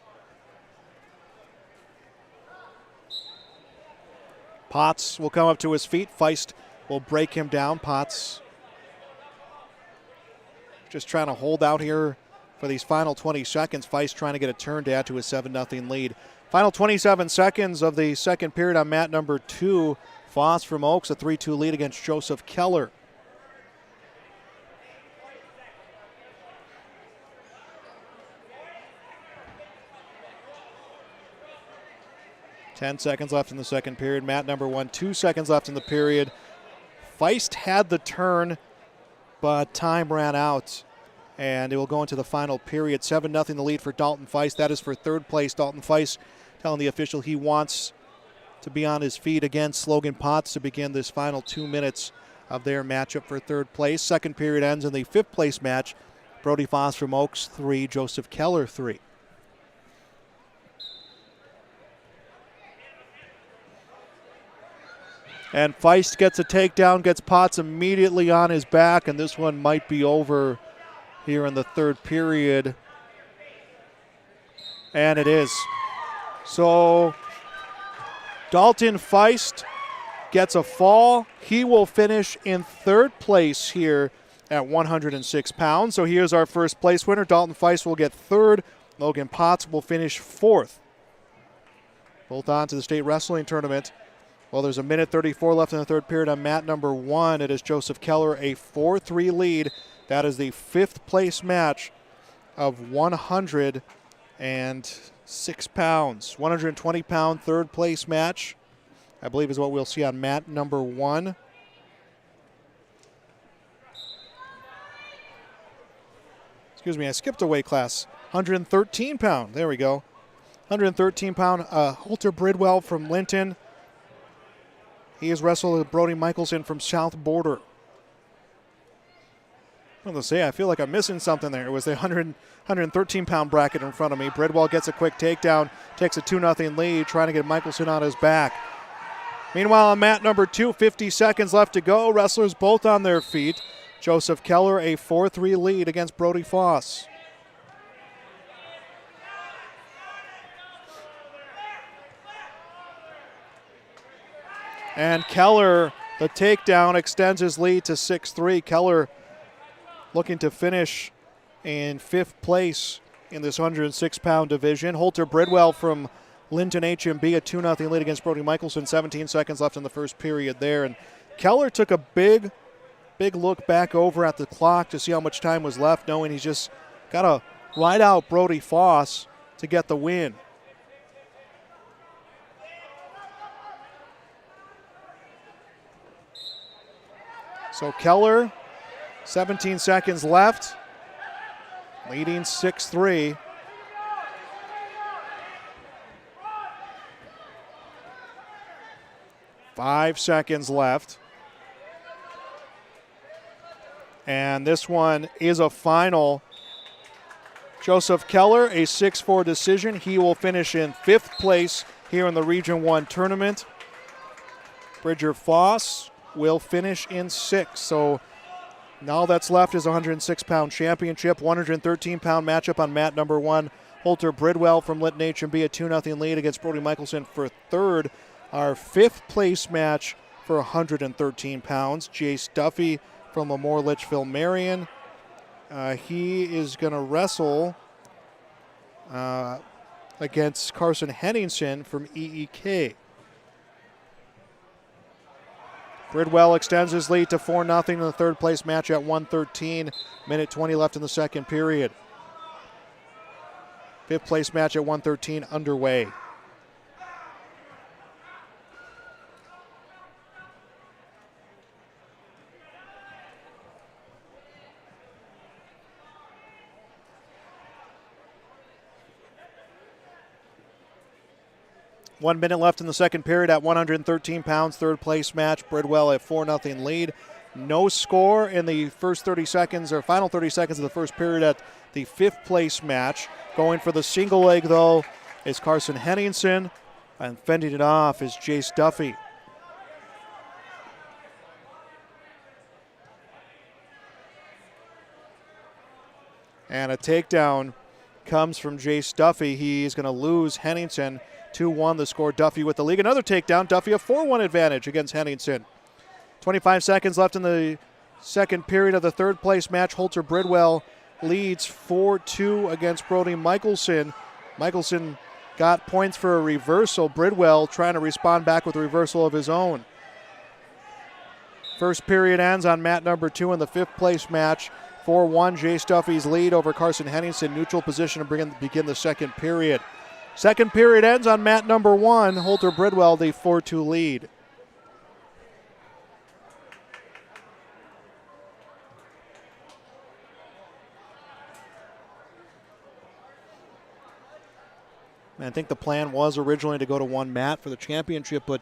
Potts will come up to his feet. Feist will break him down. Potts just trying to hold out here for these final 20 seconds. Feist trying to get a turn to add to his 7-0 lead. Final 27 seconds of the second period on mat number 2. Foss from Oaks, a 3-2 lead against Joseph Keller. Ten seconds left in the second period. Mat number 1, 2 seconds left in the period. Feist had the turn, but time ran out, and it will go into the final period. 7-0 the lead for Dalton Feist. That is for third place. Dalton Feist telling the official he wants to be on his feet against Logan Potts to begin this final 2 minutes of their matchup for third place. Second period ends in the fifth place match. Brody Foss from Oaks 3, Joseph Keller 3. And Feist gets a takedown, gets Potts immediately on his back, and this one might be over here in the third period. And it is. So Dalton Feist gets a fall. He will finish in third place here at 106 pounds. So here's our first place winner. Dalton Feist will get third. Logan Potts will finish fourth. Both on to the state wrestling tournament. Well, there's a minute 34 left in the third period on mat number 1. It is Joseph Keller, a 4-3 lead. That is the fifth place match of 106 pounds. 120-pound third place match, I believe, is what we'll see on mat number 1. Excuse me, I skipped a weight class. 113-pound. There we go. 113-pound Holter Bridwell from Linton. He has wrestled with Brody Michelson from South Border. I was going to say, I feel like I'm missing something there. It was the 113-pound bracket in front of me. Bridwell gets a quick takedown, takes a 2-0 lead, trying to get Michelson on his back. Meanwhile, on mat number 2, 50 seconds left to go. Wrestlers both on their feet. Joseph Keller, a 4-3 lead against Brody Foss. And Keller, the takedown, extends his lead to 6-3. Keller looking to finish in fifth place in this 106-pound division. Holter Bridwell from Linton HMB, a 2-0 lead against Brody Michelson. 17 seconds left in the first period there. And Keller took a big look back over at the clock to see how much time was left, knowing he's just got to ride out Brody Foss to get the win. So Keller, 17 seconds left, leading 6-3. Five seconds left. And this one is a final. Joseph Keller, a 6-4 decision. He will finish in fifth place here in the Region 1 tournament. Bridger Foss will finish in sixth. So now all that's left is a 106-pound championship, 113-pound matchup on mat number 1. Holter Bridwell from Linton HMB, a 2-0 lead against Brody Michelson for third. Our fifth place match for 113 pounds. Jace Duffy from Lemoore Litchfield Marion. He is going to wrestle against Carson Henningsen from EEK. Bridwell extends his lead to 4-0 in the third place match at 113. Minute 20 left in the second period. Fifth place match at 113 underway. 1 minute left in the second period at 113 pounds. Third place match. Bridwell at 4-0 lead. No score in the first 30 seconds or final 30 seconds of the first period at the fifth place match. Going for the single leg, though, is Carson Henningsen, and fending it off is Jace Duffy. And a takedown comes from Jace Duffy. He's going to lose Henningsen. 2-1 the score. Duffy with the lead. Another takedown. Duffy a 4-1 advantage against Henningsen. 25 seconds left in the second period of the third place match. Holter Bridwell leads 4-2 against Brody Michelson. Michelson got points for a reversal. Bridwell trying to respond back with a reversal of his own. First period ends on mat number 2 in the fifth place match. 4-1, Jace Duffy's lead over Carson Henningsen. Neutral position to begin the second period. Second period ends on mat number 1. Holter Bridwell, the 4-2 lead. I think the plan was originally to go to one mat for the championship, but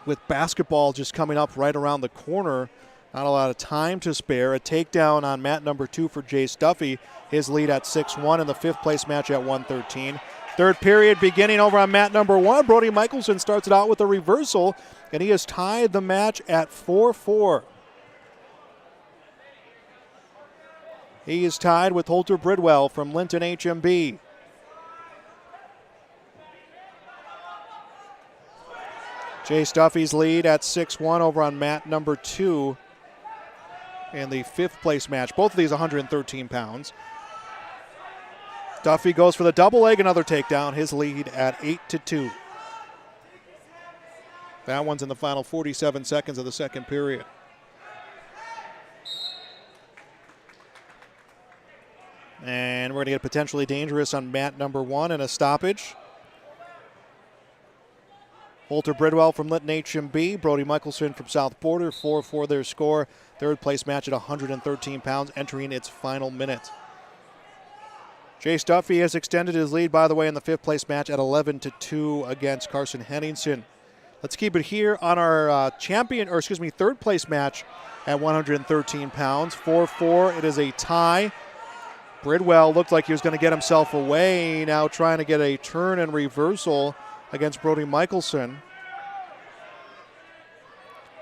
with basketball just coming up right around the corner, not a lot of time to spare. A takedown on mat number 2 for Jace Duffy. His lead at 6-1 in the fifth place match at 113. Third period beginning over on mat number 1. Brody Michelson starts it out with a reversal, and he has tied the match at 4-4. He is tied with Holter Bridwell from Linton HMB. Jace Duffy's lead at 6-1 over on mat number 2 in the fifth place match. Both of these 113 pounds. Duffy goes for the double leg, another takedown. His lead at 8-2. That one's in the final 47 seconds of the second period. And we're going to get potentially dangerous on mat number 1 and a stoppage. Holter Bridwell from Linton HMB, Brody Michelson from South Border, 4-4 their score. Third place match at 113 pounds, entering its final minute. Jace Duffy has extended his lead, by the way, in the fifth place match at 11-2 against Carson Henningsen. Let's keep it here on our third place match at 113 pounds. 4-4, it is a tie. Bridwell looked like he was going to get himself away, now trying to get a turn and reversal against Brody Michelson.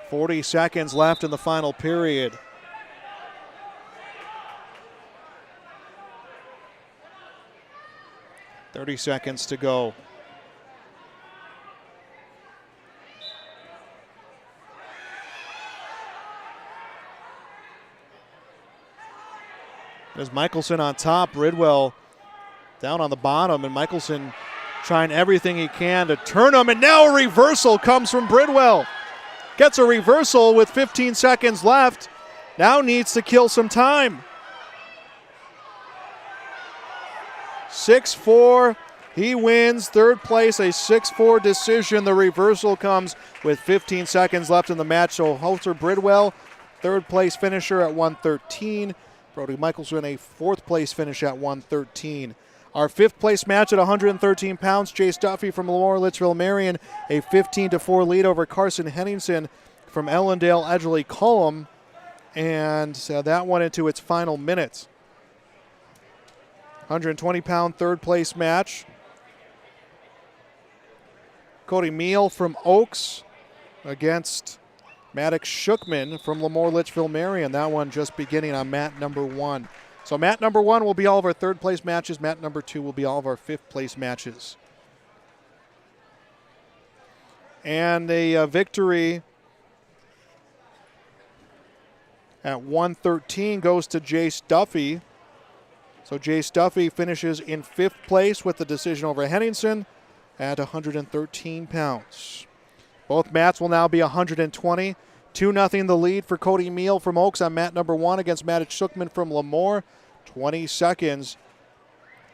40 seconds left in the final period. Thirty seconds to go. There's Michelson on top, Bridwell down on the bottom, and Michelson trying everything he can to turn him, and now a reversal comes from Bridwell. Gets a reversal with 15 seconds left. Now needs to kill some time. 6-4, he wins third place, a 6-4 decision. The reversal comes with 15 seconds left in the match. So Holter Bridwell, third place finisher at 113. Brody Michelson, a fourth place finish at 113. Our fifth place match at 113 pounds, Jace Duffy from Lemoore Litchfield Marion, a 15-4 lead over Carson Henningsen from Ellendale Edgerly Cullum, and that one into its final minutes. 120-pound third place match. Cody Meal from Oaks against Maddox Shookman from Lemoore Litchfield Marion. That one just beginning on mat number 1. So mat number 1 will be all of our third place matches. Mat number 2 will be all of our fifth place matches. And a victory at 113 goes to Jace Duffy. So Jace Duffy finishes in fifth place with the decision over Henningsen at 113 pounds. Both mats will now be 120. 2-0 the lead for Cody Meal from Oaks on mat number 1 against Maddox Shookman from Lemoore. 20 seconds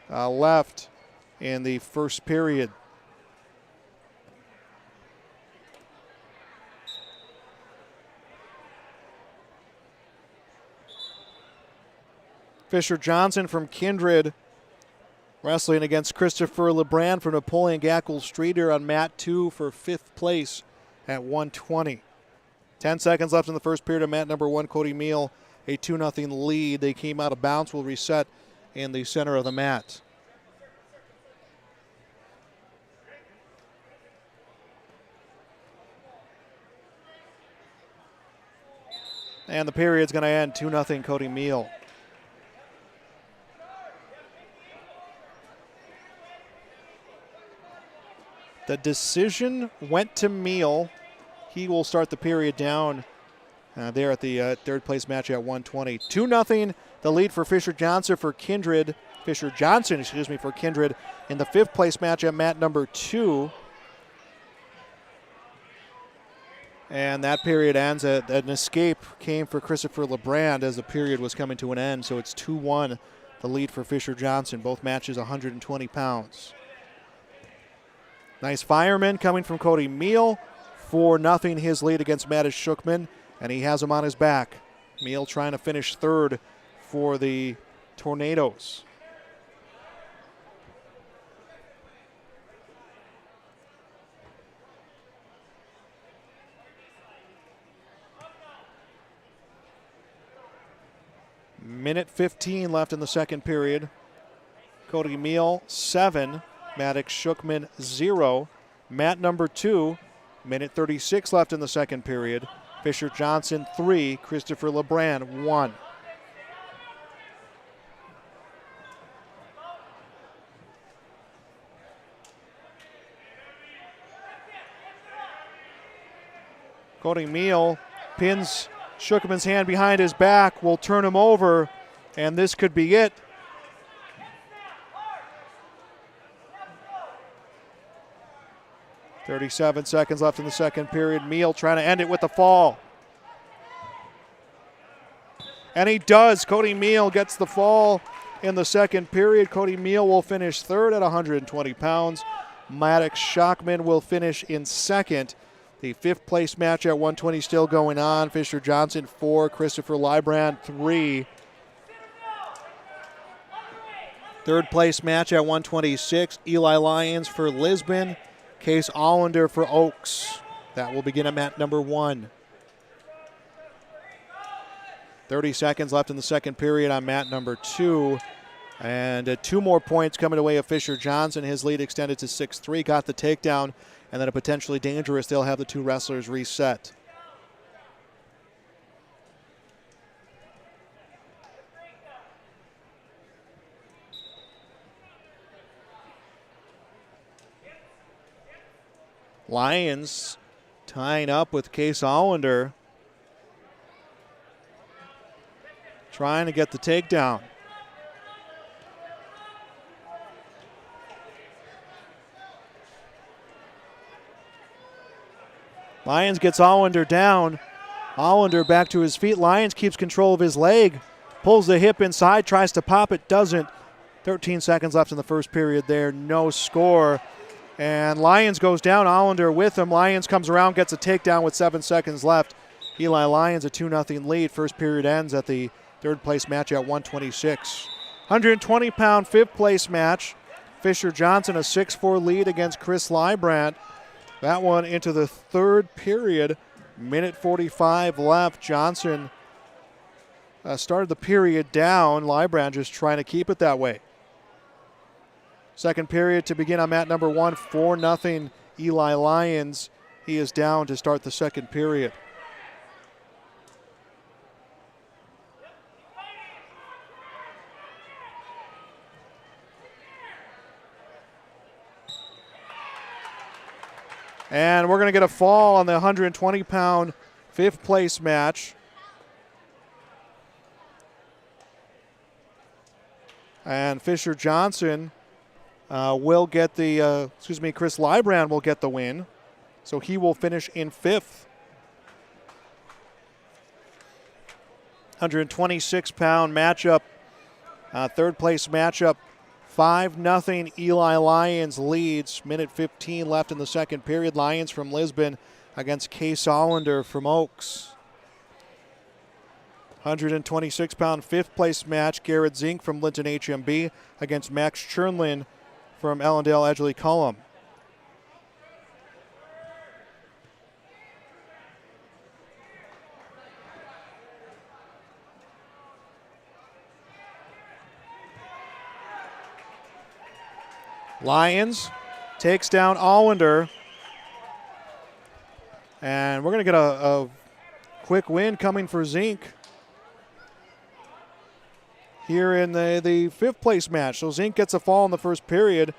left in the first period. Fisher Johnson from Kindred Wrestling against Christopher LeBrand from Napoleon Gackle Streeter on mat 2 for 5th place at 120. 10 seconds left in the first period of mat number 1. Cody Meal, a 2-0 lead. They came out of bounds, will reset in the center of the mat. And the period's going to end 2-0 Cody Meal. The decision went to Meal. He will start the period down there at the third place match at 120. 2-0 the lead for Fisher Johnson for Kindred. For Kindred in the 5th place match at mat number 2. And that period ends at an escape came for Christopher LeBrand as the period was coming to an end. So it's 2-1 the lead for Fisher Johnson. Both matches 120 pounds. Nice fireman coming from Cody Meal. 4-0 his lead against Mattis Shookman, and he has him on his back. Meal trying to finish third for the Tornadoes. Minute 15 left in the second period. Cody Meal 7, Maddox Shookman 0. Mat number 2, minute 36 left in the second period. Fisher Johnson 3, Christopher LeBrand 1. Cody Meal pins Shookman's hand behind his back, will turn him over, and this could be it. .37 seconds left in the second period. Meal trying to end it with a fall. And he does. Cody Meal gets the fall in the second period. Cody Meal will finish third at 120 pounds. Maddox Shockman will finish in second. The 5th place match at 120 still going on. Fisher Johnson 4, Christopher Librand 3. Third place match at 126, Eli Lyons for Lisbon, Case Allender for Oaks. That will begin at mat number 1. 30 seconds left in the second period on mat number 2. And 2 more points coming away of Fisher Johnson. His lead extended to 6-3, got the takedown, and then a potentially dangerous. They'll have the 2 wrestlers reset. Lions tying up with Case Allender, trying to get the takedown. Lyons gets Allender down. Allender back to his feet. Lyons keeps control of his leg. Pulls the hip inside, tries to pop it, doesn't. 13 seconds left in the first period there. No score. And Lyons goes down. Allender with him. Lyons comes around, gets a takedown with 7 seconds left. Eli Lyons a 2-0 lead. First period ends at the third place match at 126. 120-pound 5th place match. Fisher Johnson a 6-4 lead against Chris Librand. That one into the third period. Minute 45 left. Johnson started the period down. Librand just trying to keep it that way. Second period to begin on mat number 1. 4-0 Eli Lyons. He is down to start the second period. And we're going to get a fall on the 120-pound 5th place match. And Fisher Johnson will get the, Chris Librand will get the win. So he will finish in 5th. 126-pound matchup, third place matchup. 5-0 Eli Lyons leads. Minute 15 left in the second period. Lyons from Lisbon against Case Allender from Oaks. 126-pound fifth-place match, Garrett Zink from Linton HMB against Max Chernlin from Allendale Edgeley Cullum. Lyons takes down Allender. And we're going to get a quick win coming for Zink here in the fifth place match. So Zink gets a fall in the first period.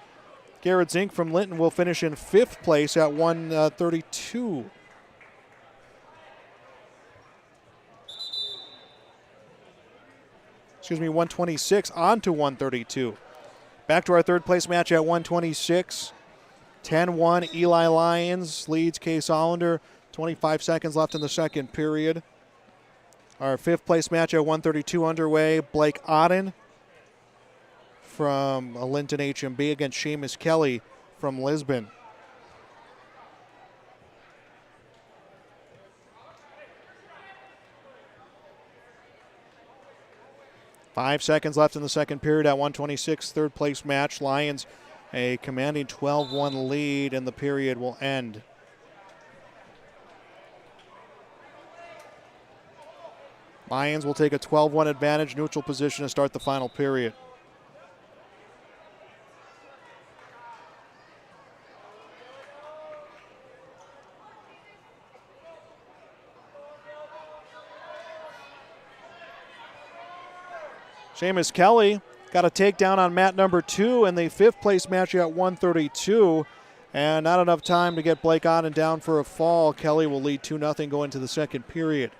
Garrett Zink from Linton will finish in fifth place at 132. Excuse me, 126 on to 132. Back to our third place match at 126. 10-1, Eli Lyons leads Case Allender. 25 seconds left in the second period. Our fifth place match at 132 underway. Blake Odden from Linton HMB against Seamus Kelly from Lisbon. Five seconds left in the second period at 126, third place match. Lions a commanding 12-1 lead, and the period will end. Lions will take a 12-1 advantage, neutral position to start the final period. Seamus Kelly got a takedown on mat number 2 in the fifth place match at 132. And not enough time to get Blake Odden down for a fall. Kelly will lead 2-0 going into the second period.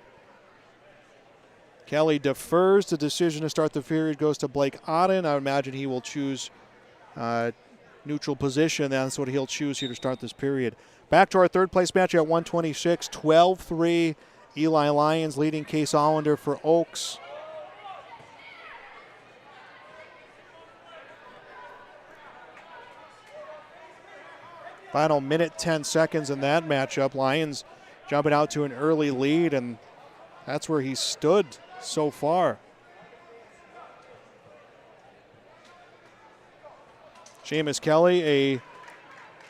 Kelly defers. The decision to start the period goes to Blake Odden. I would imagine he will choose neutral position. That's what he'll choose here to start this period. Back to our third place match at 126. 12-3. Eli Lyons leading Case Allender for Oaks. Final minute, 10 seconds in that matchup. Lions jumping out to an early lead, and that's where he stood so far. Seamus Kelly, a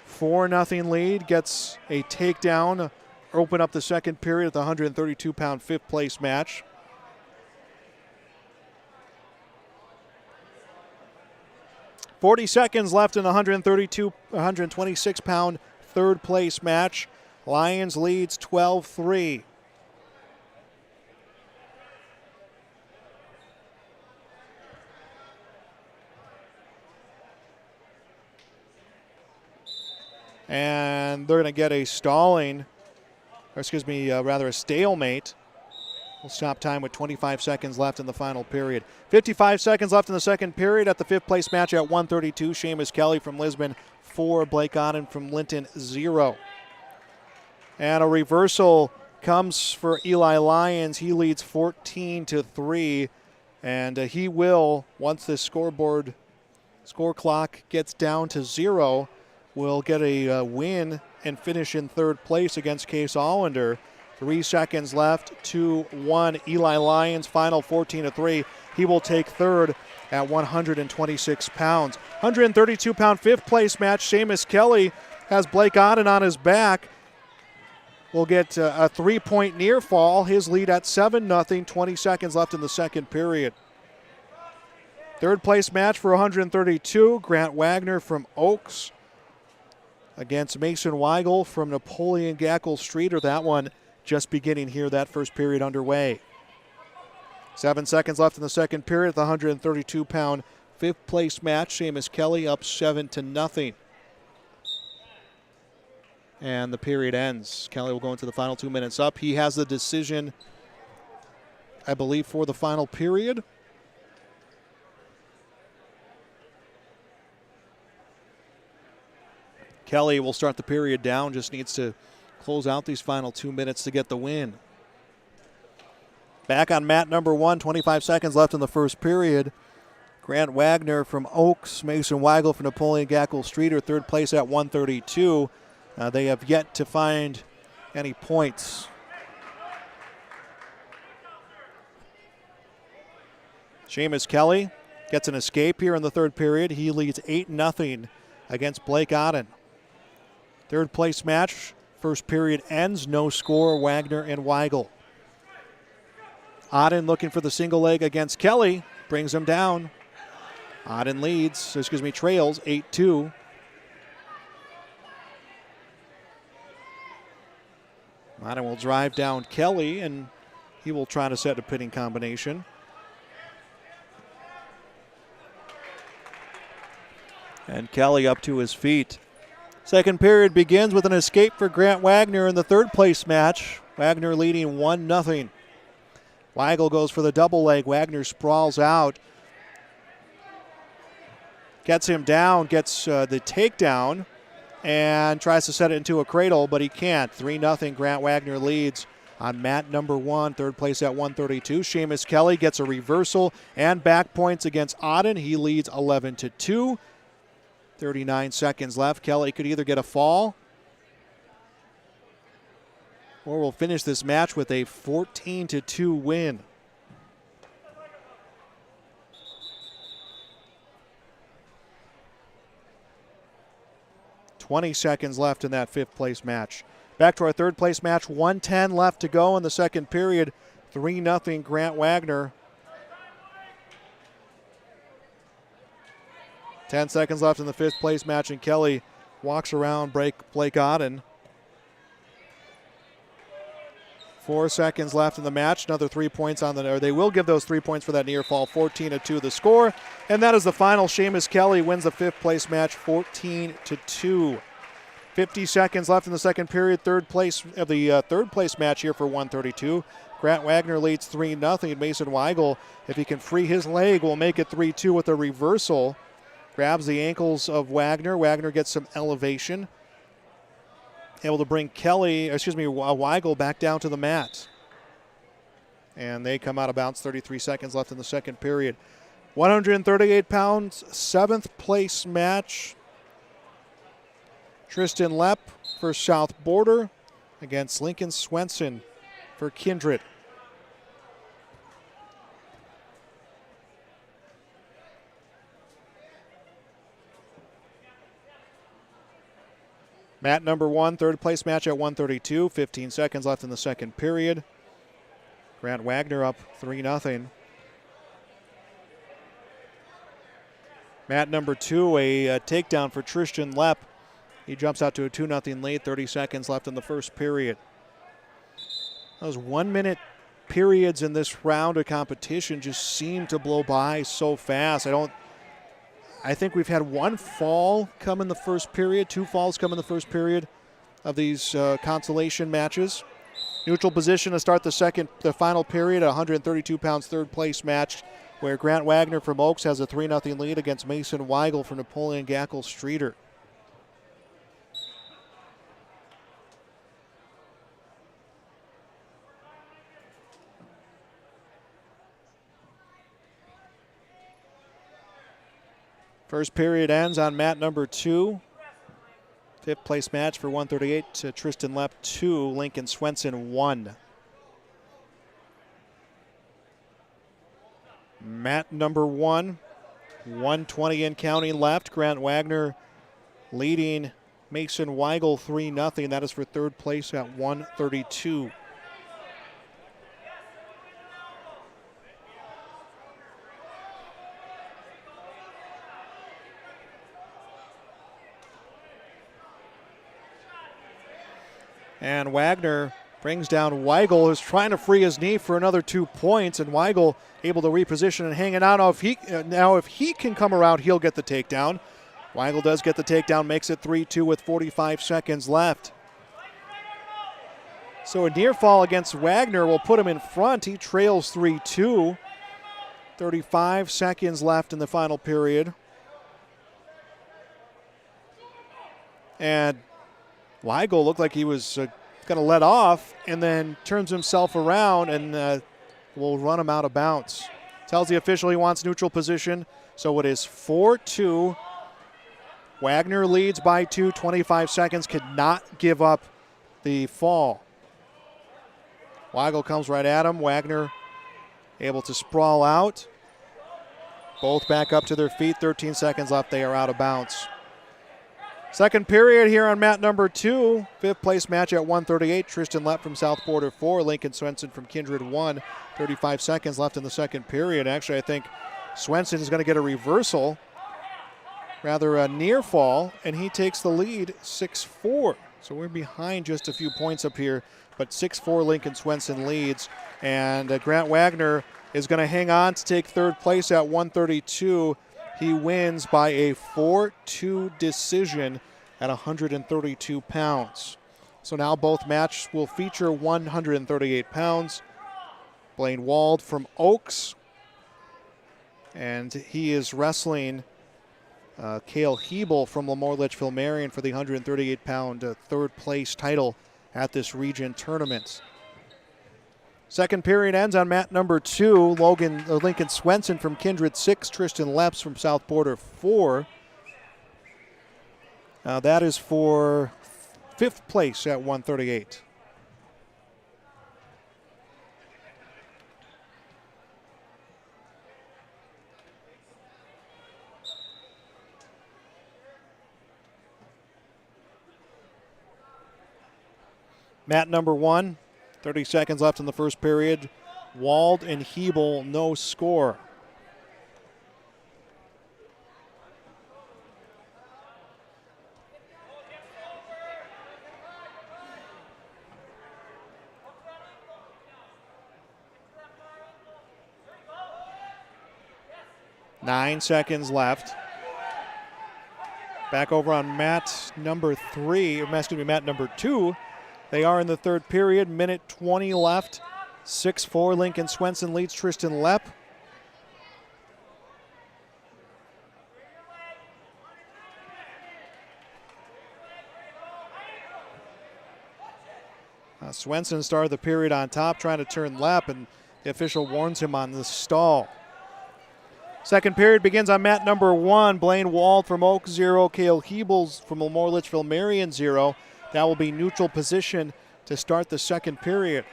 4-0 lead, gets a takedown, open up the second period at the 132-pound fifth place match. .40 seconds left in the 126-pound third place match. Lions leads 12-3. And they're going to get a stalling, or rather a stalemate. We'll stop time with 25 seconds left in the final period. 55 seconds left in the second period at the fifth place match at 132. Seamus Kelly from Lisbon 4, Blake Odden from Linton 0. And a reversal comes for Eli Lyons. He leads 14-3, and he will, once this score clock gets down to 0, will get a win and finish in third place against Case Allender. 3 seconds left, 2-1. Eli Lyons, final 14-3. He will take third at 126 pounds. 132-pound fifth place match. Seamus Kelly has Blake Odden on his back. Will get a 3-point near fall. His lead at 7-0. 20 seconds left in the second period. Third place match for 132. Grant Wagner from Oaks against Mason Weigel from Napoleon Gackle Streeter. That one just beginning here, that first period underway. 7 seconds left in the second period at the 132-pound fifth place match. Seamus Kelly up 7-0. And the period ends. Kelly will go into the final 2 minutes up. He has the decision, I believe, for the final period. Kelly will start the period down, just needs to close out these final 2 minutes to get the win. Back on mat number 1, 25 seconds left in the first period. Grant Wagner from Oaks, Mason Weigel from Napoleon Gackle Streeter, third place at 132. They have yet to find any points. Seamus Kelly gets an escape here in the third period. He leads 8-0 against Blake Auden. Third place match. First period ends. No score. Wagner and Weigel. Auden looking for the single leg against Kelly. Brings him down. Auden trails 8-2. Auden will drive down Kelly, and he will try to set a pinning combination. And Kelly up to his feet. Second period begins with an escape for Grant Wagner in the third place match. Wagner leading 1-0. Weigel goes for the double leg. Wagner sprawls out. Gets him down, gets the takedown, and tries to set it into a cradle, but he can't. 3-0, Grant Wagner leads on mat number 1, third place at 132. Seamus Kelly gets a reversal and back points against Auden. He leads 11-2. 39 seconds left. Kelly could either get a fall or will finish this match with a 14-2 win. .20 seconds left in that fifth place match. Back to our third place match. 1:10 left to go in the second period. 3-0 Grant Wagner. 10 seconds left in the fifth place match, and Kelly walks around Blake Auden. 4 seconds left in the match. Another 3 points on the, or they will give those 3 points for that near fall. 14-2 the score. And that is the final. Seamus Kelly wins the fifth place match 14-2. 50 seconds left in the second period. Third place match here for 132. Grant Wagner leads 3-0. Mason Weigel, if he can free his leg, will make it 3-2 with a reversal. Grabs the ankles of Wagner. Wagner gets some elevation. Able to bring Weigel back down to the mat. And they come out of bounds. 33 seconds left in the second period. 138 pounds, seventh place match. Tristan Lepp for South Border against Lincoln Swenson for Kindred. Mat number 1, third place match at 132. 15 seconds left in the second period. Grant Wagner up 3-0. Mat number 2, a takedown for Tristan Lepp. He jumps out to a 2-0 lead. 30 seconds left in the first period. Those 1 minute periods in this round of competition just seem to blow by so fast. I think we've had one fall come in the first period, 2 falls come in the first period of these consolation matches. Neutral position to start the final period, a 132 pounds third place match where Grant Wagner from Oaks has a 3-0 lead against Mason Weigel from Napoleon Gackle Streeter. First period ends on mat number 2. Fifth place match for 138. Tristan Lepp 2, Lincoln Swenson 1. Mat number 1. 1:20 and counting left. Grant Wagner leading Mason Weigel 3-0. That is for third place at 132. And Wagner brings down Weigel, who's trying to free his knee for another 2 points, and Weigel able to reposition and hang it out. Now if he can come around, he'll get the takedown. Weigel does get the takedown, makes it 3-2 with 45 seconds left. So a near fall against Wagner will put him in front. He trails 3-2. 35 seconds left in the final period. And Weigel looked like he was going to let off and then turns himself around and will run him out of bounds. Tells the official he wants neutral position. So it is 4-2. Wagner leads by 2, 25 seconds, could not give up the fall. Weigel comes right at him. Wagner able to sprawl out. Both back up to their feet. 13 seconds left. They are out of bounds. Second period here on mat number 2. Fifth place match at 1:38. Tristan Lepp from South Border 4. Lincoln Swenson from Kindred 1. 35 seconds left in the second period. Actually, I think Swenson is going to get a reversal. Rather a near fall, and he takes the lead 6-4. So we're behind just a few points up here, but 6-4 Lincoln Swenson leads. And Grant Wagner is going to hang on to take third place at 1:32. He wins by a 4-2 decision at 132 pounds. So now both matches will feature 138 pounds. Blaine Wald from Oaks, and he is wrestling Cale Hebel from Lemoore Litchfield Marion for the 138-pound third place title at this region tournament. Second period ends on mat number 2. Lincoln Swenson from Kindred 6, Tristan Leps from South Border 4. That is for fifth place at 138. Mat number 1. 30 seconds left in the first period. Wald and Hebel, no score. Nine seconds left. Back over on mat number 3, mat number 2. They are in the third period, minute 20 left. 6-4, Lincoln Swenson leads Tristan Lepp. Swenson started the period on top, trying to turn Lepp, and the official warns him on the stall. Second period begins on mat number 1. Blaine Wald from Oak 0, Cale Hebels from Lemoore Litchfield Marion 0. That will be neutral position to start the second period.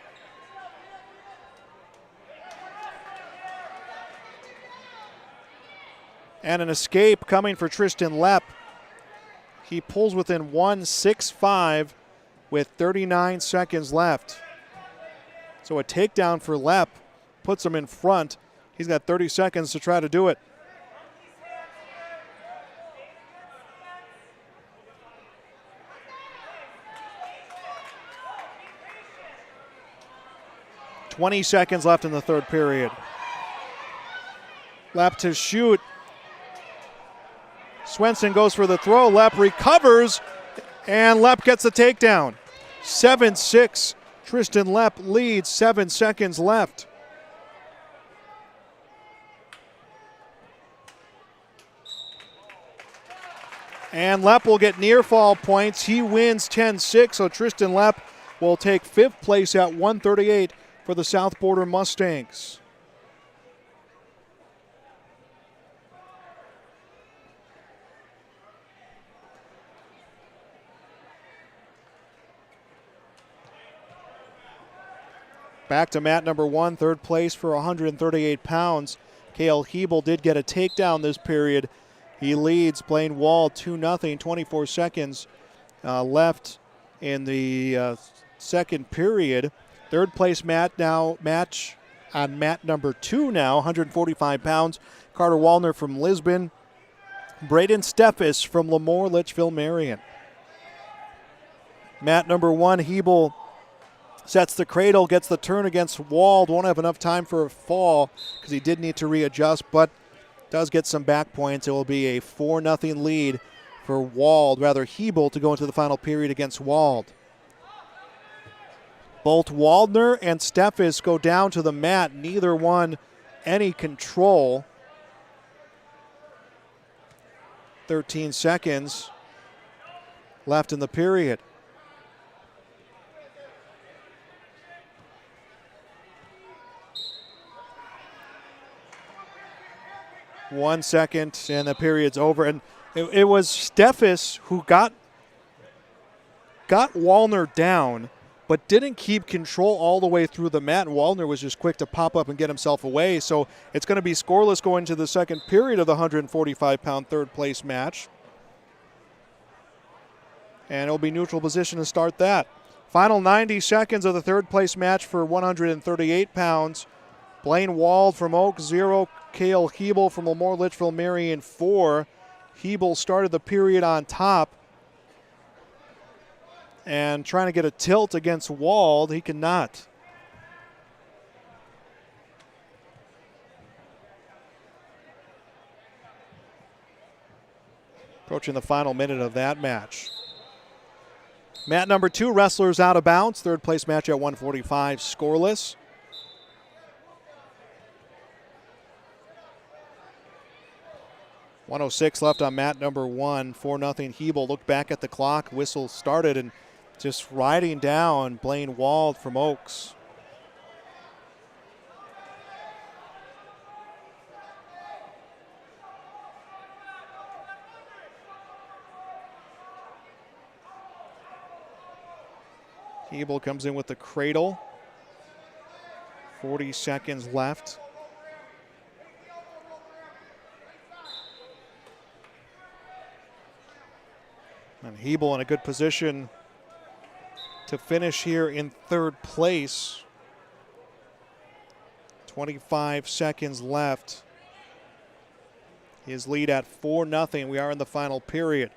And an escape coming for Tristan Lepp. He pulls within 1-6-5 with 39 seconds left. So a takedown for Lepp puts him in front. He's got 30 seconds to try to do it. .20 seconds left in the third period. Lepp to shoot. Swenson goes for the throw. Lepp recovers, and Lepp gets the takedown. 7-6. Tristan Lepp leads, 7 seconds left. And Lepp will get near fall points. He wins 10-6, so Tristan Lepp will take fifth place at 138 for the South Border Mustangs. Back to mat number 1, third place for 138 pounds. Cale Hebel did get a takedown this period. He leads Blaine Wald 2-0, 24 seconds left in the second period. Third place match on mat number 2 now, 145 pounds. Carter Wallner from Lisbon. Braden Steffes from Lemoore Litchfield Marion. Mat number 1, Hebel sets the cradle, gets the turn against Wald. Won't have enough time for a fall because he did need to readjust, but does get some back points. It will be a 4-0 lead for Hebel to go into the final period against Wald. Both Waldner and Steffes go down to the mat. Neither one any control. 13 seconds left in the period. One second and the period's over. And it was Steffes who got Wallner down, but didn't keep control all the way through the mat. And Waldner was just quick to pop up and get himself away. So it's going to be scoreless going to the second period of the 145-pound third-place match. And it'll be neutral position to start that. Final 90 seconds of the third-place match for 138 pounds. Blaine Wald from Oak, 0. Cale Hebel from Lemoore Litchfield Marion, 4. Hebel started the period on top and trying to get a tilt against Wald. He cannot. Approaching the final minute of that match. Mat number 2, wrestlers out of bounds. Third place match at 145, scoreless. .106 left on mat number 1, 4-0 Hebel. Looked back at the clock, whistle started, and just riding down Blaine Wald from Oaks. Hebel comes in with the cradle. 40 seconds left. And Hebel in a good position to finish here in third place. 25 seconds left. His lead at 4-0. We are in the final period.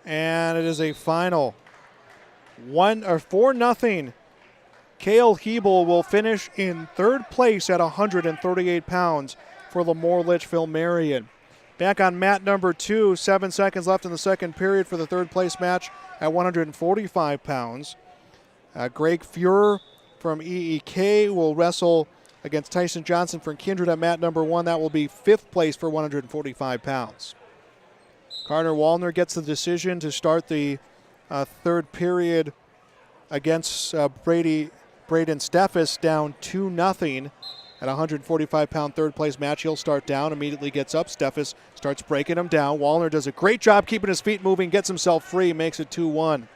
And it is a final 4-0. Cale Hebel will finish in third place at 138 pounds for Lemoore Litchfield Marion. Back on mat number 2, 7 seconds left in the second period for the third place match at 145 pounds. Greg Fuhrer from EEK will wrestle against Tyson Johnson from Kindred at mat number 1. That will be fifth place for 145 pounds. Carter Wallner gets the decision to start the third period against Braden Steffes, down 2-0 at 145-pound third-place match. He'll start down, immediately gets up. Steffes starts breaking him down. Wallner does a great job keeping his feet moving, gets himself free, makes it 2-1.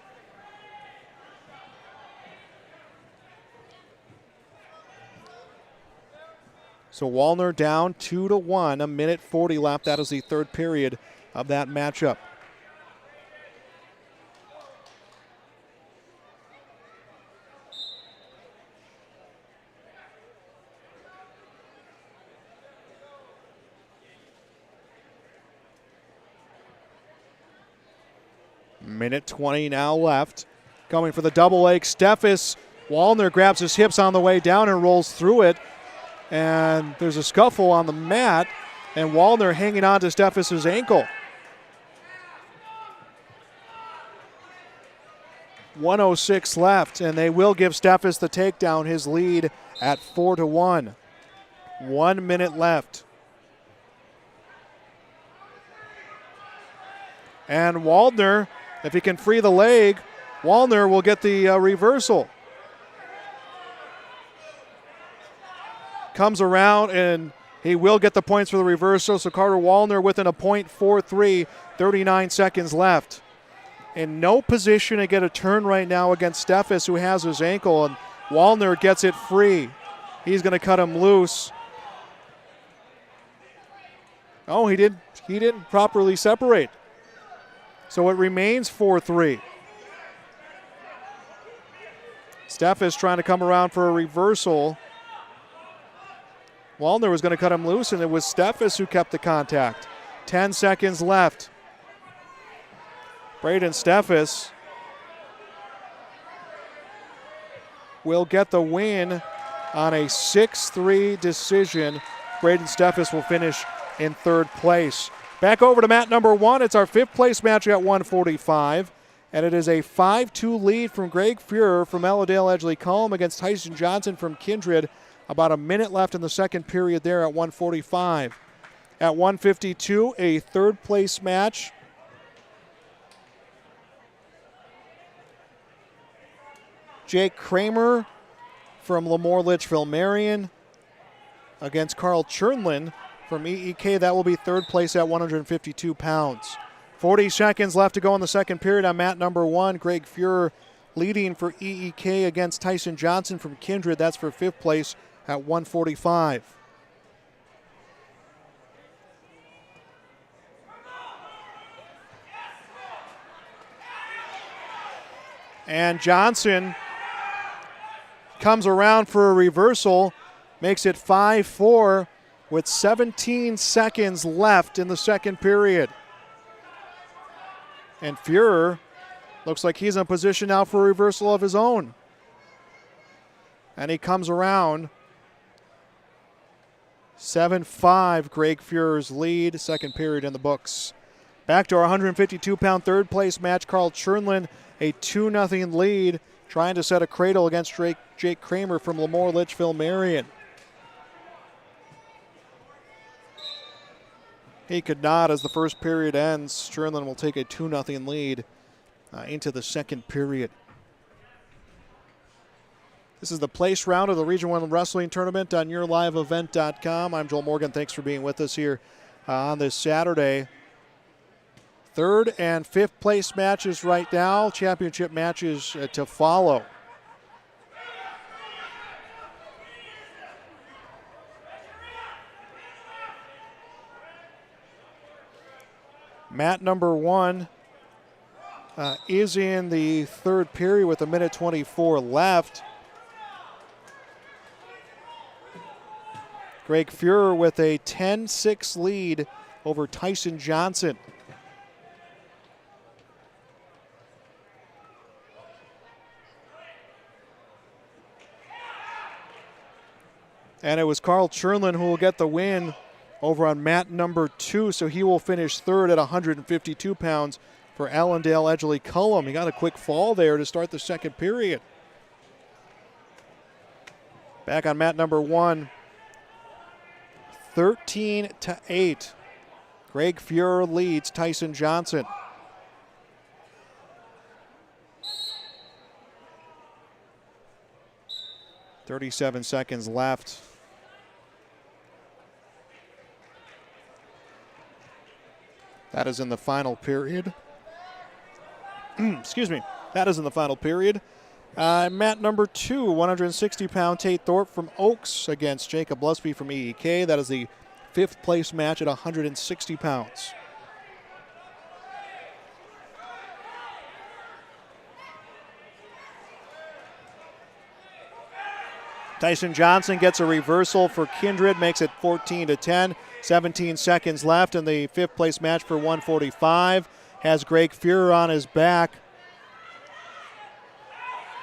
So Wallner down 2-1, a minute 40 left. That is the third period of that matchup. Minute 20 now left. Coming for the double leg, Steffes. Wallner grabs his hips on the way down and rolls through it. And there's a scuffle on the mat, and Wallner hanging on to Steffes' ankle. 1:06 left, and they will give Steffes the takedown, his lead at 4-1. 1 minute left. And Waldner, if he can free the leg, Wallner will get the reversal. Comes around, and he will get the points for the reversal. So Carter Wallner within a .43, 39 seconds left. In no position to get a turn right now against Steffes, who has his ankle, and Wallner gets it free. He's going to cut him loose. Oh, he didn't properly separate. So it remains 4-3. Steffes trying to come around for a reversal. Wallner was going to cut him loose, and it was Steffes who kept the contact. 10 seconds left. Braden Steffes will get the win on a 6-3 decision. Braden Steffes will finish in third place. Back over to mat number 1. It's our fifth place match at 145. And it is a 5-2 lead from Greg Fuhrer from Elladale Edgeley Culm against Tyson Johnson from Kindred. About a minute left in the second period there at 145. At 152, a third place match Jake Kramer from Lemoore Litchfield Marion against Carl Chernlin from EEK. That will be third place at 152 pounds. 40 seconds left to go in the second period on mat number 1. Greg Fuhrer leading for EEK against Tyson Johnson from Kindred. That's for fifth place at 145. And Johnson comes around for a reversal, makes it 5-4 with 17 seconds left in the second period. And Fuhrer looks like he's in position now for a reversal of his own. And he comes around. 7-5, Greg Fuhrer's lead, second period in the books. Back to our 152-pound third place match. Carl Chernlin, a 2-0 lead, trying to set a cradle against Jake Kramer from Lemoore Litchfield Marion. He could not as the first period ends. Chernlin will take a 2-0 lead into the second period. This is the place round of the Region 1 Wrestling Tournament on YourLiveEvent.com. I'm Joel Morgan. Thanks for being with us here on this Saturday. Third and fifth place matches right now. Championship matches to follow. Mat number 1 is in the third period with 1:24 left. Greg Fuhrer with a 10-6 lead over Tyson Johnson. And it was Carl Chernlin who will get the win over on mat number 2, so he will finish third at 152 pounds for Allendale Edgley Cullum. He got a quick fall there to start the second period. Back on mat number 1, 13-8. Greg Fuhrer leads Tyson Johnson. .37 seconds left. That is in the final period. Excuse me. That is in the final period. Mat number 2, 160-pound Tate Thorpe from Oaks against Jacob Lusby from EEK. That is the fifth place match at 160 pounds. Tyson Johnson gets a reversal for Kindred, makes it 14-10. 17 seconds left in the fifth place match for 145. Has Greg Fuhrer on his back.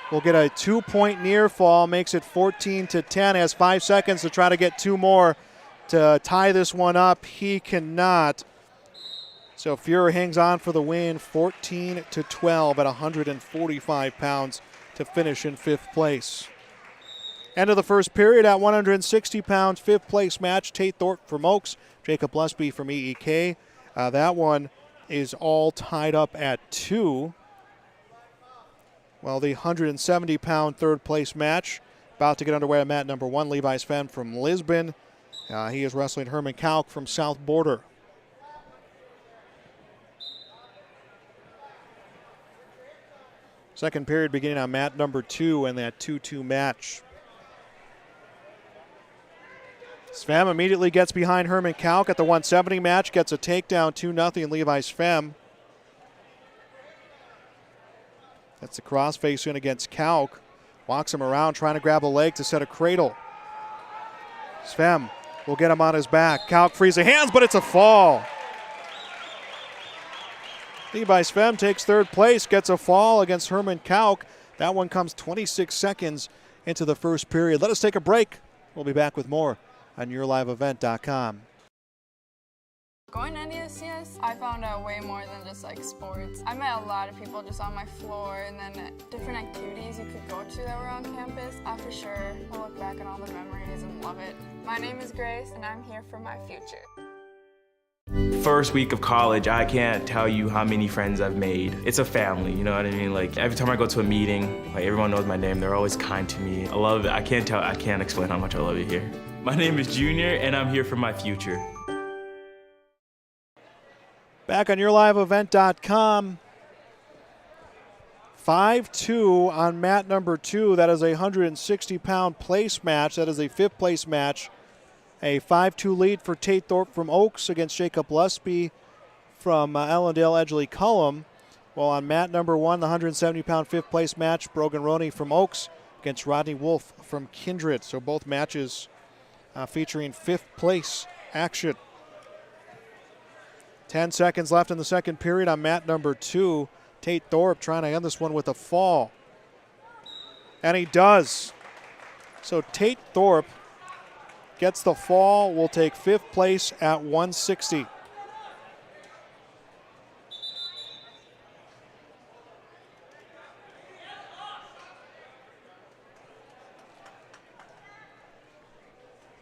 Will get a 2-point near fall, makes it 14-10. Has 5 seconds to try to get 2 more to tie this one up. He cannot. So Fuhrer hangs on for the win, 14-12 at 145 pounds to finish in fifth place. End of the first period at 160 pounds, fifth place match. Tate Thorpe from Oaks, Jacob Lusby from EEK. That one is all tied up at 2. Well, the 170-pound third place match about to get underway at mat number 1. Levi Sven from Lisbon. He is wrestling Herman Kalk from South Border. Second period beginning on mat number 2 in that 2-2 match. Sven immediately gets behind Herman Kalk at the 170 match, gets a takedown, 2-0 Levi Sven. That's the crossface in against Kalk. Walks him around trying to grab a leg to set a cradle. Sven will get him on his back. Kalk frees the hands, but it's a fall. Levi Sven takes third place, gets a fall against Herman Kalk. That one comes 26 seconds into the first period. Let us take a break. We'll be back with more on YourLiveEvent.com. Going to NESCS, I found out way more than just like sports. I met a lot of people just on my floor, and then different activities you could go to that were on campus. I for sure will look back on all the memories and love it. My name is Grace, and I'm here for my future. first week of college, I can't tell you how many friends I've made. It's a family, you know what I mean? Like every time I go to a meeting, like everyone knows my name. They're always kind to me. I love it. I can't explain how much I love it here. My name is Junior, and I'm here for my future. Back on YourLiveEvent.com. 5-2 on mat number 2. That is a 160-pound place match. That is a fifth place match. A 5-2 lead for Tate Thorpe from Oaks against Jacob Lusby from Ellendale Edgley Cullum. Well, on mat number 1, the 170-pound fifth place match, Brogan Roney from Oaks against Rodney Wolf from Kindred. So both matches featuring fifth place action. 10 seconds left in the second period on mat number 2. Tate Thorpe trying to end this one with a fall. And he does. So Tate Thorpe gets the fall, will take fifth place at 160.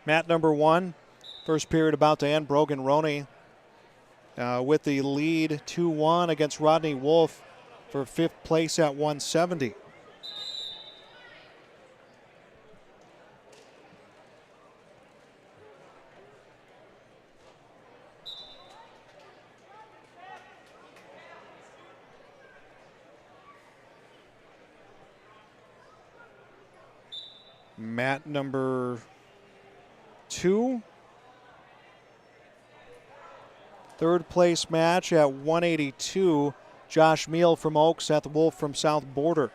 Mat number 1, first period about to end. Brogan Roney with the lead 2-1 against Rodney Wolf for fifth place at 170. Mat number 2. Third place match at 182. Josh Meal from Oaks, Seth Wolf from South Border.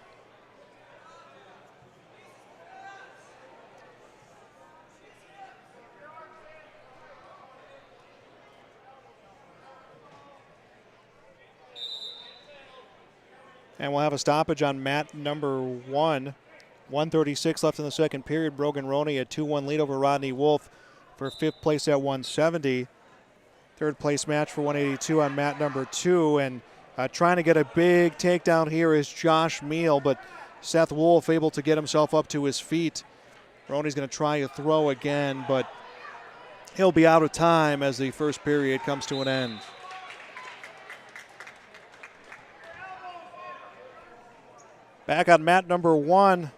And we'll have a stoppage on mat number 1. 1:36 left in the second period. Brogan Roney a 2-1 lead over Rodney Wolf for fifth place at 170. Third place match for 182 on mat number 2. And trying to get a big takedown here is Josh Meal, but Seth Wolf able to get himself up to his feet. Roney's going to try a throw again, but he'll be out of time as the first period comes to an end. Back on mat number 1.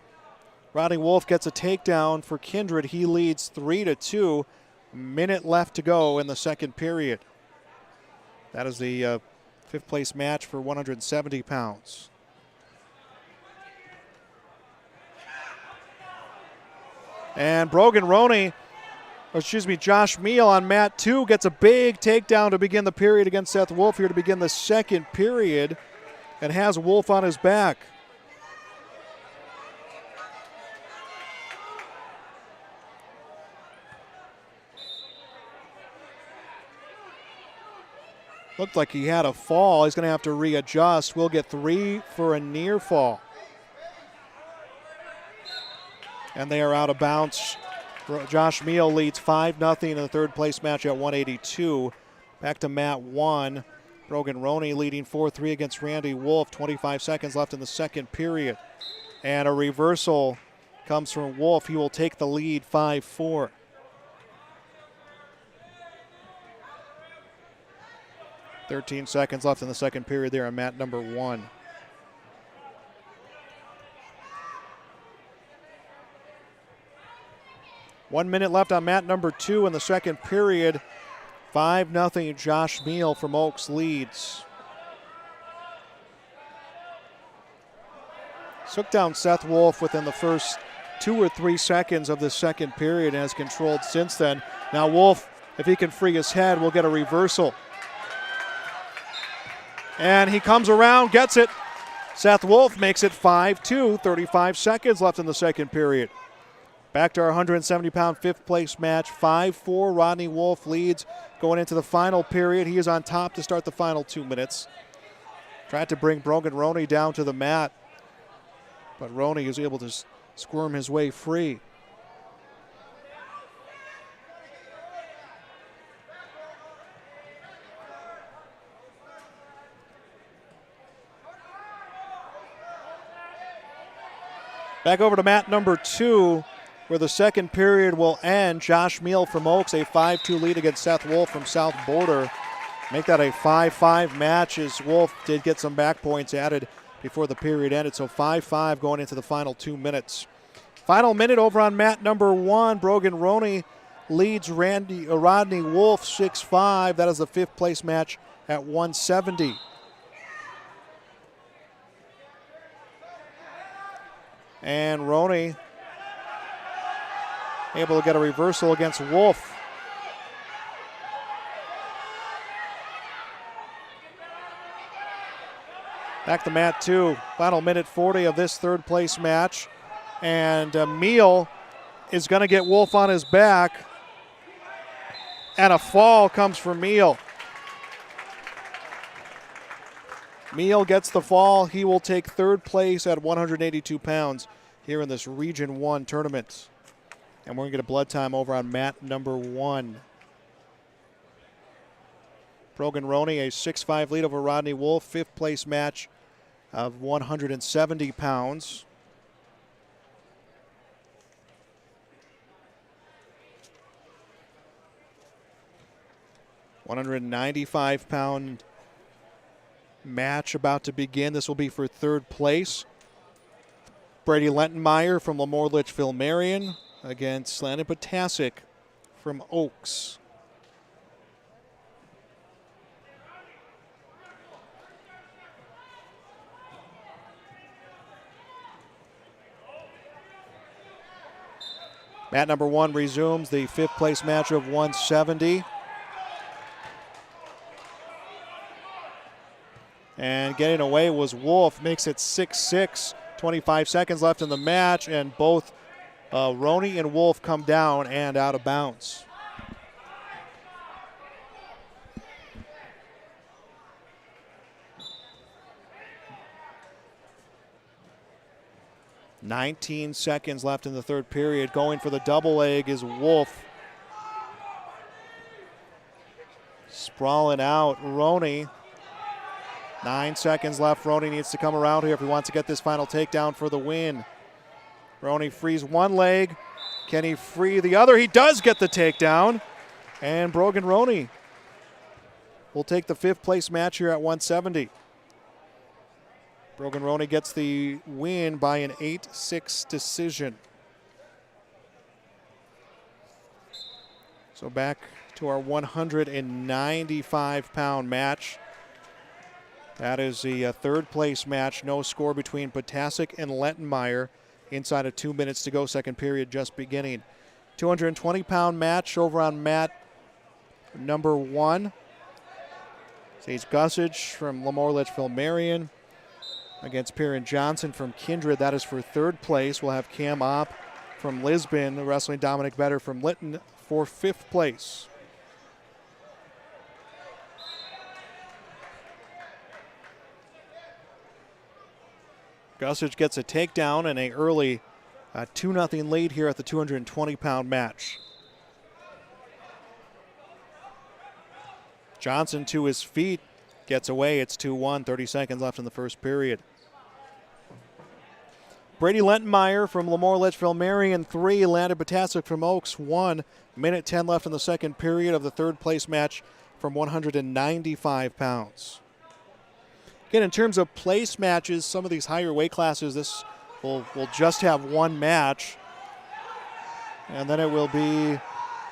Rodney Wolf gets a takedown for Kindred. He leads 3-2. Minute left to go in the second period. That is the fifth place match for 170 pounds. And Brogan Roney, Josh Meal on mat 2 gets a big takedown to begin the period against Seth Wolf here to begin the second period and has Wolf on his back. Looked like he had a fall. He's going to have to readjust. We'll get 3 for a near fall. And they are out of bounds. Josh Meal leads 5-0 in the third place match at 182. Back to mat 1. Brogan Roney leading 4-3 against Randy Wolf. 25 seconds left in the second period. And a reversal comes from Wolf. He will take the lead 5-4. 13 seconds left in the second period there on mat number 1. One minute left on mat number 2 in the second period. 5-0 Josh Meal from Oaks leads. Took down Seth Wolf within the first 2 or 3 seconds of the second period and has controlled since then. Now Wolf, if he can free his head, will get a reversal. And he comes around, gets it. Seth Wolf makes it 5-2, 35 seconds left in the second period. Back to our 170-pound fifth place match, 5-4. Rodney Wolf leads going into the final period. He is on top to start the final 2 minutes. Tried to bring Brogan Roney down to the mat, but Roney is able to squirm his way free. Back over to mat number 2, where the second period will end. Josh Meal from Oaks, a 5-2 lead against Seth Wolf from South Border. Make that a 5-5 match as Wolf did get some back points added before the period ended. So 5-5 going into the final 2 minutes. Final minute over on mat number 1. Brogan Roney leads Rodney Wolf 6-5. That is the 5th place match at 170. And Roney able to get a reversal against Wolf. Back to mat 2. Final minute 40 of this 3rd place match. And Meal is going to get Wolf on his back. And a fall comes from Meal. Meal gets the fall. He will take 3rd place at 182 pounds here in this Region 1 tournament. And we're going to get a blood time over on mat number 1. Brogan Roney, a 6-5 lead over Rodney Wolf. 5th place match of 170 pounds. £195 match about to begin. This will be for 3rd place. Brady Lentenmeyer from Lemoore Litchfield Marion against Landon Potasic from Oaks. Mat number 1 resumes the 5th place match of 170. And getting away was Wolf, makes it 6-6. 25 seconds left in the match, and both Roney and Wolf come down and out of bounds. "19 seconds left in the 3rd period. Going for the double leg is Wolf. Sprawling out, Roney. 9 seconds left. Roney needs to come around here if he wants to get this final takedown for the win. Roney frees one leg. Can he free the other? He does get the takedown. And Brogan Roney will take the 5th place match here at 170. Brogan Roney gets the win by an 8-6 decision. So back to our 195-pound match. That is the 3rd place match. No score between Potasic and Lentenmeyer. Inside of 2 minutes to go. 2nd period just beginning. 220-pound match over on mat number 1. Sage Gussage from Lemoore Litchfield Marion against Perrin Johnson from Kindred. That is for 3rd place. We'll have Cam Opp from Lisbon wrestling Dominic Better from Lytton for 5th place. Gussage gets a takedown and an early 2-0 lead here at the 220-pound match. Johnson to his feet, gets away. It's 2-1, 30 seconds left in the 1st period. Brady Lentenmeyer from Lemoore Litchfield Marion 3, Landon Potasic from Oaks 1. Minute 10 left in the 2nd period of the 3rd place match from 195 pounds. Again, in terms of place matches, some of these higher weight classes, this will just have one match. And then it will be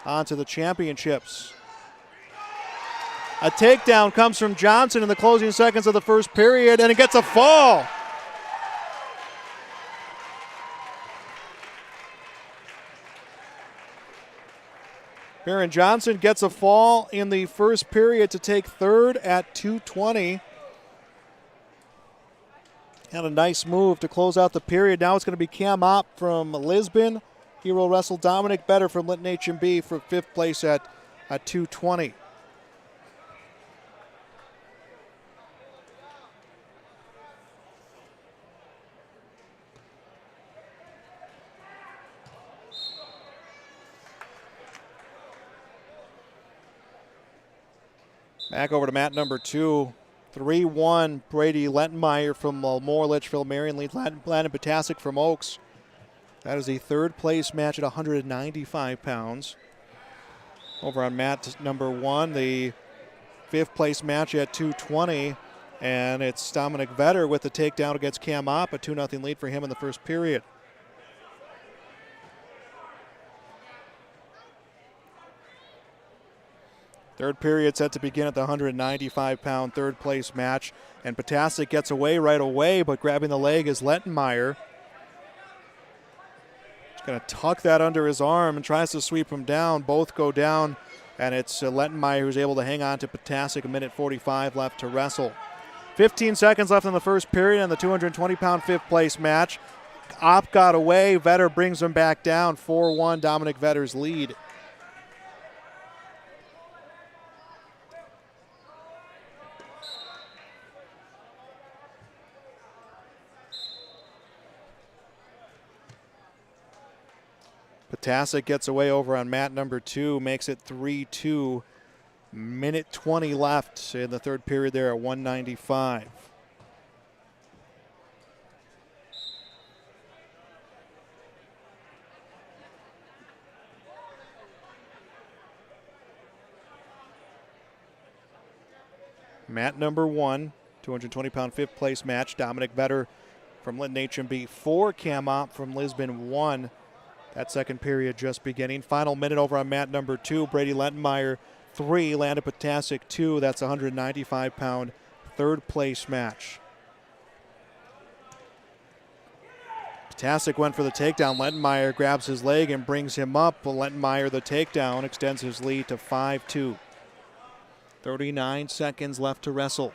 on to the championships. A takedown comes from Johnson in the closing seconds of the 1st period, and it gets a fall. Perrin Johnson gets a fall in the 1st period to take 3rd at 220. And a nice move to close out the period. Now it's going to be Cam Opp from Lisbon. He will wrestle Dominic Better from Lytton H&B for 5th place at 220. Back over to mat number 2. 3-1, Brady Lentenmeyer from Lemoore Litchfield Marion leads Landon Potasic from Oaks. That is the 3rd place match at 195 pounds. Over on mat number 1, the fifth place match at 2:20. And it's Dominic Vetter with the takedown against Cam Opp, a 2-0 lead for him in the first period. Third period set to begin at the 195-pound third place match. And Potasic gets away right away, but grabbing the leg is Lettenmeyer. He's going to tuck that under his arm and tries to sweep him down. Both go down, and it's Lettenmeyer who's able to hang on to Potasic. A minute 45 left to wrestle. 15 seconds left in the first period in the 220-pound fifth place match. Opp got away. Vetter brings him back down. 4-1 Dominic Vetter's lead. Potasic gets away over on mat number 2, makes it 3-2. Minute 20 left in the third period there at 195. Mat number 1, 220-pound fifth place match. Dominic Vetter from Lytton HMB 4, Cam Opp from Lisbon 1. That second period just beginning. Final minute over on mat number 2. Brady Lettenmeyer 3, Landon Potasic 2. That's a 195-pound third place match. Potasic went for the takedown. Lettenmeyer grabs his leg and brings him up. Lettenmeyer, the takedown, extends his lead to 5-2. 39 seconds left to wrestle.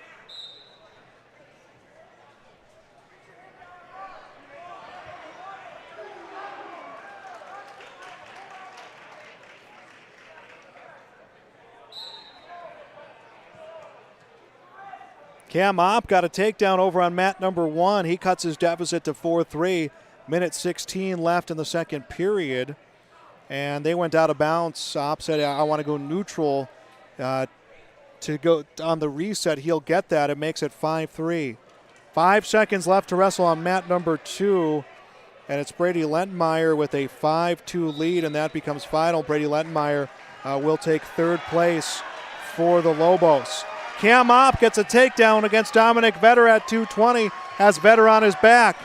Cam Opp got a takedown over on mat number 1. He cuts his deficit to 4-3. Minute 16 left in the second period. And they went out of bounds. Opp said, I want to go neutral to go on the reset. He'll get that. It makes it 5-3. 5 seconds left to wrestle on mat number 2. And it's Brady Lettenmeyer with a 5-2 lead, and that becomes final. Brady Lettenmeyer will take third place for the Lobos. Cam Opp gets a takedown against Dominic Vetter at 2:20, has Vetter on his back.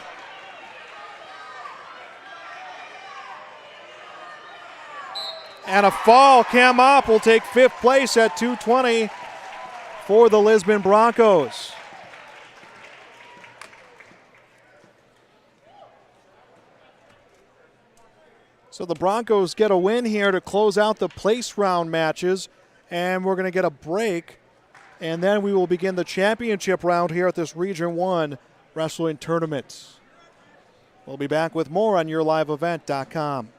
And a fall. Cam Opp will take fifth place at 2:20 for the Lisbon Broncos. So the Broncos get a win here to close out the place round matches, and we're going to get a break. And then we will begin the championship round here at this Region 1 wrestling tournament. We'll be back with more on YourLiveEvent.com.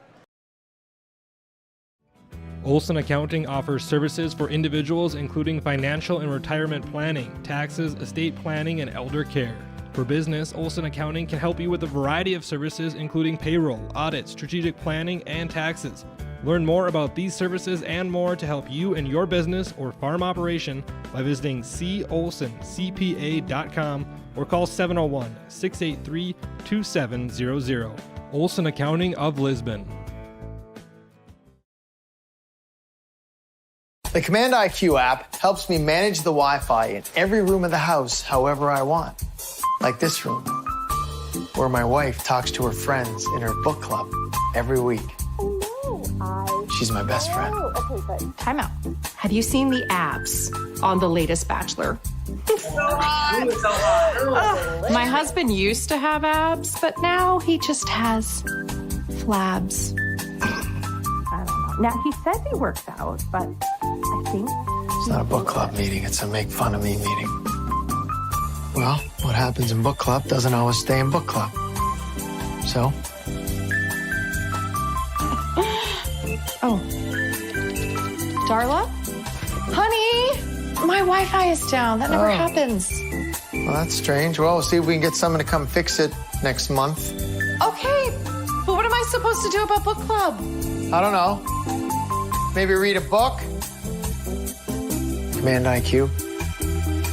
Olson Accounting offers services for individuals including financial and retirement planning, taxes, estate planning, and elder care. For business, Olson Accounting can help you with a variety of services including payroll, audit, strategic planning, and taxes. Learn more about these services and more to help you and your business or farm operation by visiting colsoncpa.com or call 701-683-2700. Olson Accounting of Lisbon. The Command IQ app helps me manage the Wi-Fi in every room of the house however I want. Like this room, where my wife talks to her friends in her book club every week. She's my best friend. Okay, but time out. Have you seen the abs on the latest Bachelor? My husband used to have abs, but now he just has flabs. I don't know. Now, he says he works out, but I think... It's not a book club meeting, it's a make fun of me meeting. Well, what happens in book club doesn't always stay in book club. So... Oh. Darla? Honey, my Wi-Fi is down. That never happens. Well, that's strange. Well, we'll see if we can get someone to come fix it next month. Okay, but what am I supposed to do about book club? I don't know. Maybe read a book? Command IQ,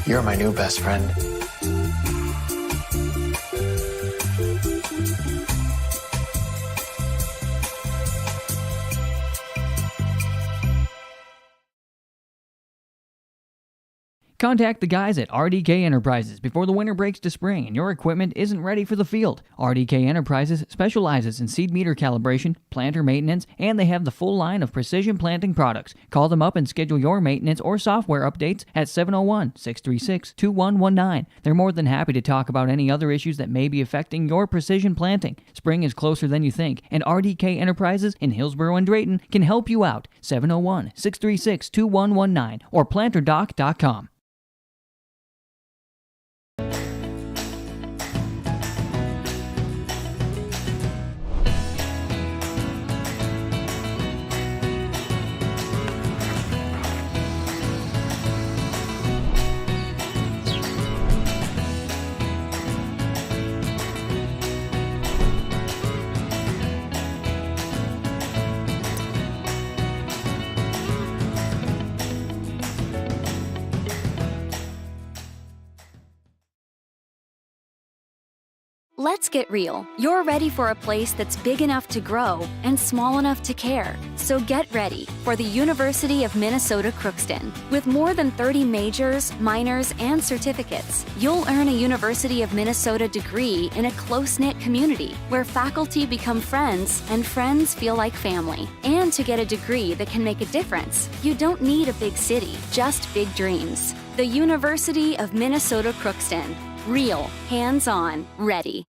you're my new best friend. Contact the guys at RDK Enterprises before the winter breaks to spring and your equipment isn't ready for the field. RDK Enterprises specializes in seed meter calibration, planter maintenance, and they have the full line of precision planting products. Call them up and schedule your maintenance or software updates at 701-636-2119. They're more than happy to talk about any other issues that may be affecting your precision planting. Spring is closer than you think, and RDK Enterprises in Hillsborough and Drayton can help you out. 701-636-2119 or planterdoc.com. Let's get real. You're ready for a place that's big enough to grow and small enough to care. So get ready for the University of Minnesota Crookston. With more than 30 majors, minors, and certificates, you'll earn a University of Minnesota degree in a close-knit community where faculty become friends and friends feel like family. And to get a degree that can make a difference, you don't need a big city, just big dreams. The University of Minnesota Crookston. Real, hands-on, ready.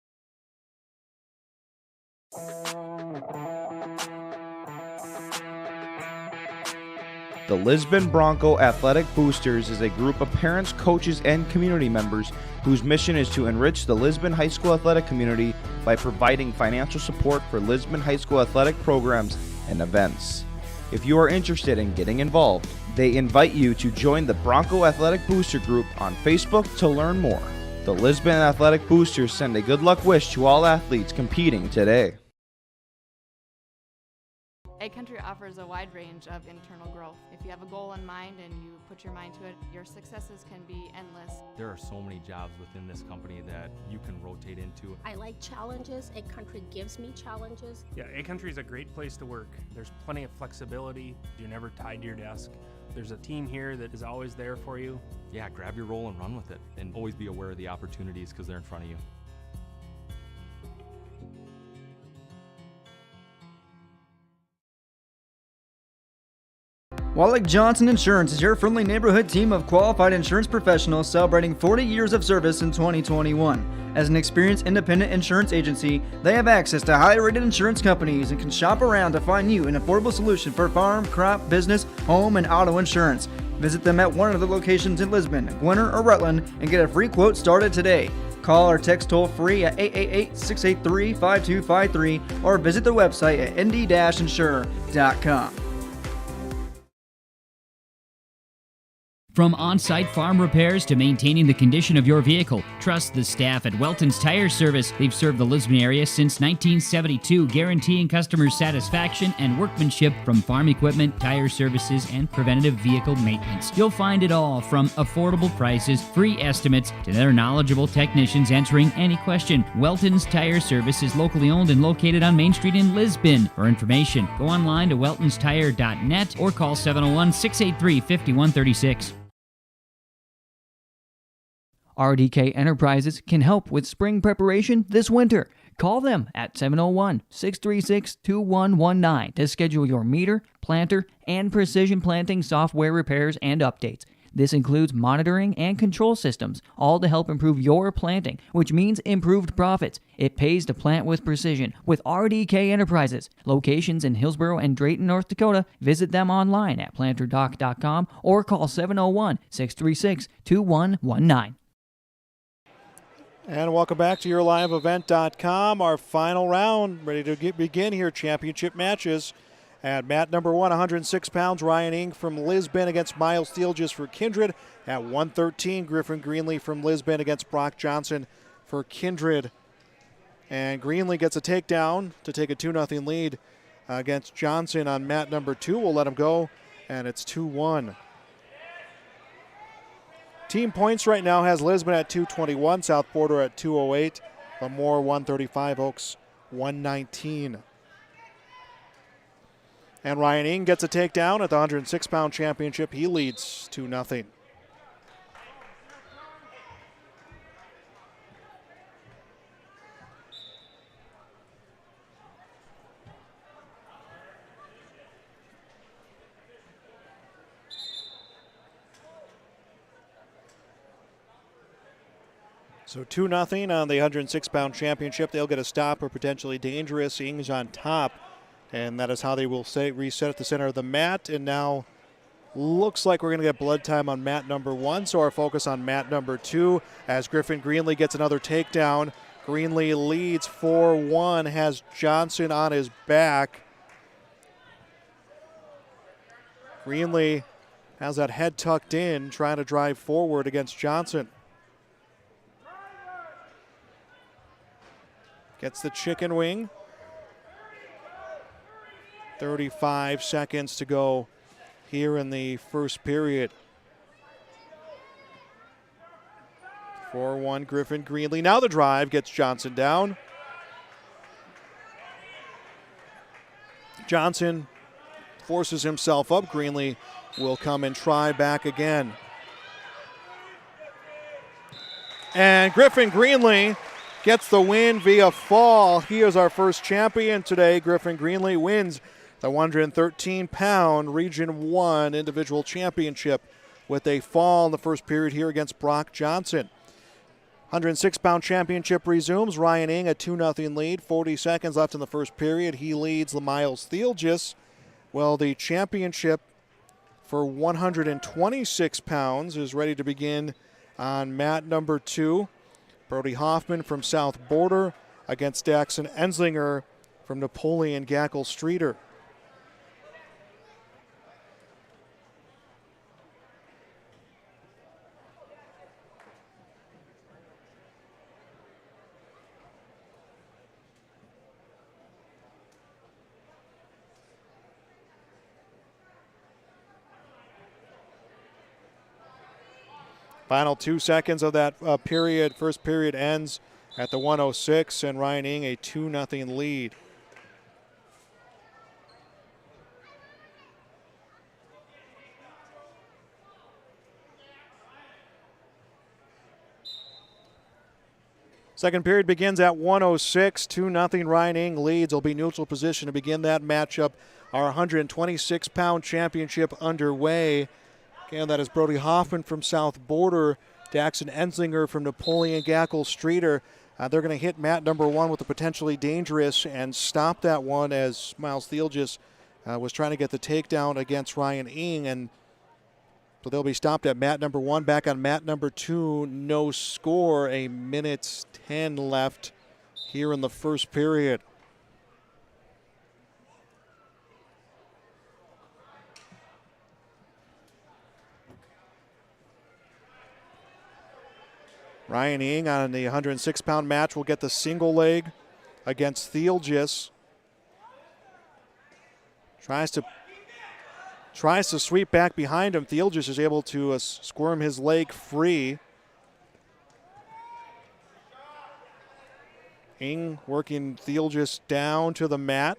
The Lisbon Bronco Athletic Boosters is a group of parents, coaches, and community members whose mission is to enrich the Lisbon High School athletic community by providing financial support for Lisbon High School athletic programs and events. If you are interested in getting involved, they invite you to join the Bronco Athletic Booster group on Facebook to learn more. The Lisbon Athletic Boosters send a good luck wish to all athletes competing today. A-Country offers a wide range of internal growth. If you have a goal in mind and you put your mind to it, your successes can be endless. There are so many jobs within this company that you can rotate into. I like challenges. A-Country gives me challenges. Yeah, A-Country is a great place to work. There's plenty of flexibility. You're never tied to your desk. There's a team here that is always there for you. Yeah, grab your role and run with it. And always be aware of the opportunities because they're in front of you. Wallach Johnson Insurance is your friendly neighborhood team of qualified insurance professionals celebrating 40 years of service in 2021. As an experienced independent insurance agency, they have access to highly rated insurance companies and can shop around to find you an affordable solution for farm, crop, business, home, and auto insurance. Visit them at one of the locations in Lisbon, Gwinnett, or Rutland and get a free quote started today. Call or text toll-free at 888-683-5253 or visit the website at nd-insurer.com. From on-site farm repairs to maintaining the condition of your vehicle, trust the staff at Welton's Tire Service. They've served the Lisbon area since 1972, guaranteeing customers satisfaction and workmanship from farm equipment, tire services, and preventative vehicle maintenance. You'll find it all from affordable prices, free estimates, to their knowledgeable technicians answering any question. Welton's Tire Service is locally owned and located on Main Street in Lisbon. For information, go online to weltonstire.net or call 701-683-5136. RDK Enterprises can help with spring preparation this winter. Call them at 701-636-2119 to schedule your meter, planter, and precision planting software repairs and updates. This includes monitoring and control systems, all to help improve your planting, which means improved profits. It pays to plant with precision with RDK Enterprises. Locations in Hillsborough and Drayton, North Dakota. Visit them online at planterdoc.com or call 701-636-2119. And welcome back to YourLiveEvent.com. Our final round, ready to begin here. Championship matches. At mat number 1, 106 pounds, Ryan Ing from Lisbon against Miles Steele just for Kindred. At 113, Griffin Greenlee from Lisbon against Brock Johnson for Kindred. And Greenlee gets a takedown to take a 2-0 lead against Johnson on mat number 2. We'll let him go, and it's 2-1. Team points right now has Lisbon at 221, South Porter at 208, Lemoore 135, Oaks 119. And Ryan Ing gets a takedown at the 106-pound championship. He leads 2-0. So 2-0 on the 106-pound championship. They'll get a stop or potentially dangerous. Ings on top. And that is how they will reset at the center of the mat. And now looks like we're going to get blood time on mat number 1. So our focus on mat number 2 as Griffin Greenlee gets another takedown. Greenlee leads 4-1, has Johnson on his back. Greenlee has that head tucked in, trying to drive forward against Johnson. Gets the chicken wing. 35 seconds to go here in the first period. 4-1 Griffin Greenlee. Now the drive gets Johnson down. Johnson forces himself up. Greenlee will come and try back again. And Griffin Greenlee gets the win via fall. He is our first champion today. Griffin Greenlee wins the 113-pound Region 1 individual championship with a fall in the first period here against Brock Johnson. 106-pound championship resumes. Ryan Ing a 2-0 lead. 40 seconds left in the first period. He leads Miles Thielgis. Well, the championship for 126 pounds is ready to begin on mat number 2. Brody Hoffman from South Border against Daxon Enslinger from Napoleon Gackle Streeter. Final 2 seconds of that period. First period ends at the 106, and Ryan Ing a 2-0 lead. Second period begins at 106. 2-0 Ryan Ing leads. Will be neutral position to begin that matchup. Our 126-pound championship underway. Again, that is Brody Hoffman from South Border, Daxon Enslinger from Napoleon Gackle Streeter. They're going to hit mat number 1 with the potentially dangerous and stop that one as Miles Thielgis was trying to get the takedown against Ryan Ing. And so they'll be stopped at mat number 1. Back on mat number 2, no score. 1:10 left here in the first period. Ryan Ing on the 106-pound match will get the single leg against Thielgis. Tries to sweep back behind him. Thielgis is able to squirm his leg free. Ing working Thielgis down to the mat.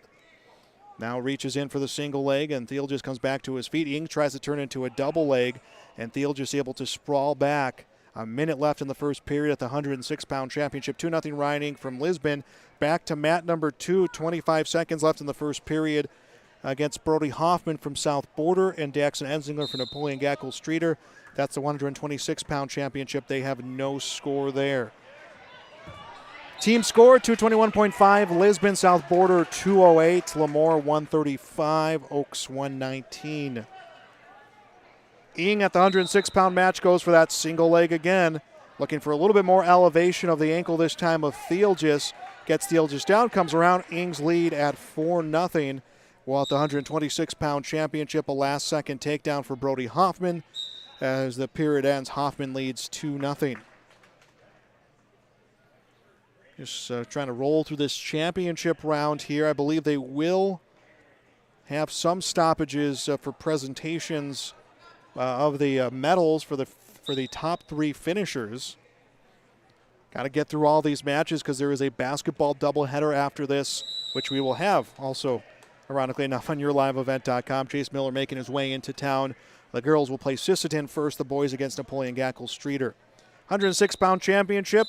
Now reaches in for the single leg, and Thielgis comes back to his feet. Ing tries to turn into a double leg, and Thielgis able to sprawl back. A minute left in the first period at the 106-pound championship. 2-0 Ryan Ing from Lisbon. Back to mat number 2. 25 seconds left in the first period against Brody Hoffman from South Border and Daxon Enslinger from Napoleon Gackle Streeter. That's the 126-pound championship. They have no score there. Team score, 221.5. Lisbon, South Border, 208. Lemoore, 135. Oaks, 119. Ing at the 106-pound match goes for that single leg again. Looking for a little bit more elevation of the ankle this time of Thielgis. Gets Thielgis down, comes around. Ing's lead at 4-0. While at the 126-pound championship, a last-second takedown for Brody Hoffman. As the period ends, Hoffman leads 2-0. Just trying to roll through this championship round here. I believe they will have some stoppages for presentations of the medals for the top 3 finishers. Got to get through all these matches because there is a basketball doubleheader after this, which we will have also, ironically enough, on YourLiveEvent.com. Chase Miller making his way into town. The girls will play Sisseton first, the boys against Napoleon Gackle Streeter. 106-pound championship.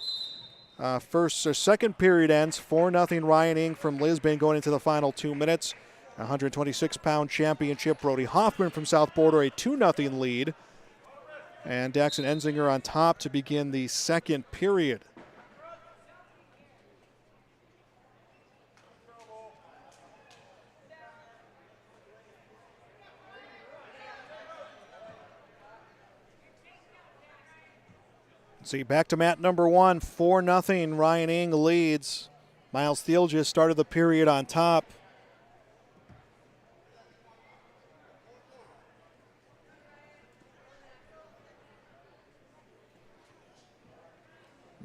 First or second period ends 4-0 Ryan Ing from Lisbon going into the final 2 minutes. 126-pound championship, Brody Hoffman from South Border, a 2-0 lead. And Daxon Enslinger on top to begin the second period. See, back to mat number 1, 4-0. Ryan Ing leads. Miles Thiel just started the period on top.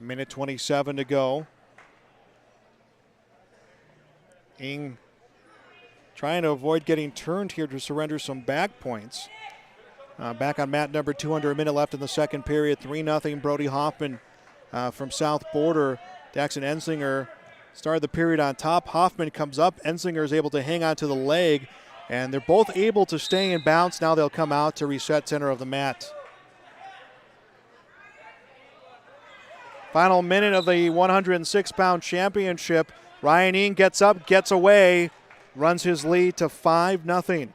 Minute 27 to go. Ing trying to avoid getting turned here to surrender some back points. Back on mat number 2, under a minute left in the second period. 3-0 Brody Hoffman from South Border. Daxon Ensinger started the period on top. Hoffman comes up. Ensinger is able to hang on to the leg, and they're both able to stay in bounce. Now they'll come out to reset center of the mat. Final minute of the 106-pound championship. Ryan Ing gets up, gets away, runs his lead to 5-0.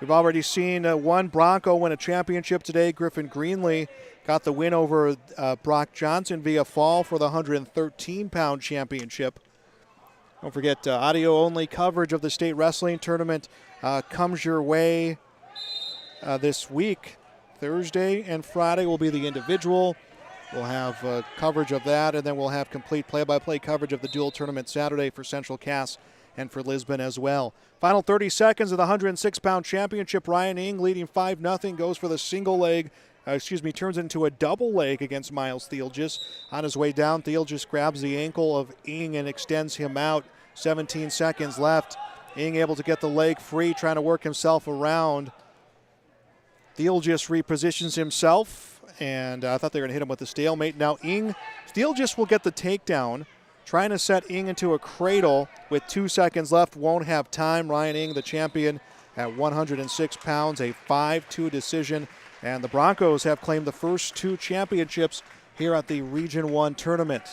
We've already seen one Bronco win a championship today. Griffin Greenlee got the win over Brock Johnson via fall for the 113-pound championship. Don't forget, audio-only coverage of the state wrestling tournament comes your way this week. Thursday and Friday will be the individual. We'll have coverage of that, and then we'll have complete play-by-play coverage of the dual tournament Saturday for Central Cass and for Lisbon as well. Final 30 seconds of the 106-pound championship. Ryan Ing leading 5-0, goes for the single leg, turns it into a double leg against Miles Thielgis. On his way down, Thielgis grabs the ankle of Ing and extends him out. 17 seconds left. Ing able to get the leg free, trying to work himself around. Thielgis repositions himself, and I thought they were going to hit him with a stalemate. Now Thielgis will get the takedown, trying to set Ing into a cradle with 2 seconds left. Won't have time. Ryan Ing, the champion at 106 pounds, a 5-2 decision. And the Broncos have claimed the first 2 championships here at the Region 1 tournament.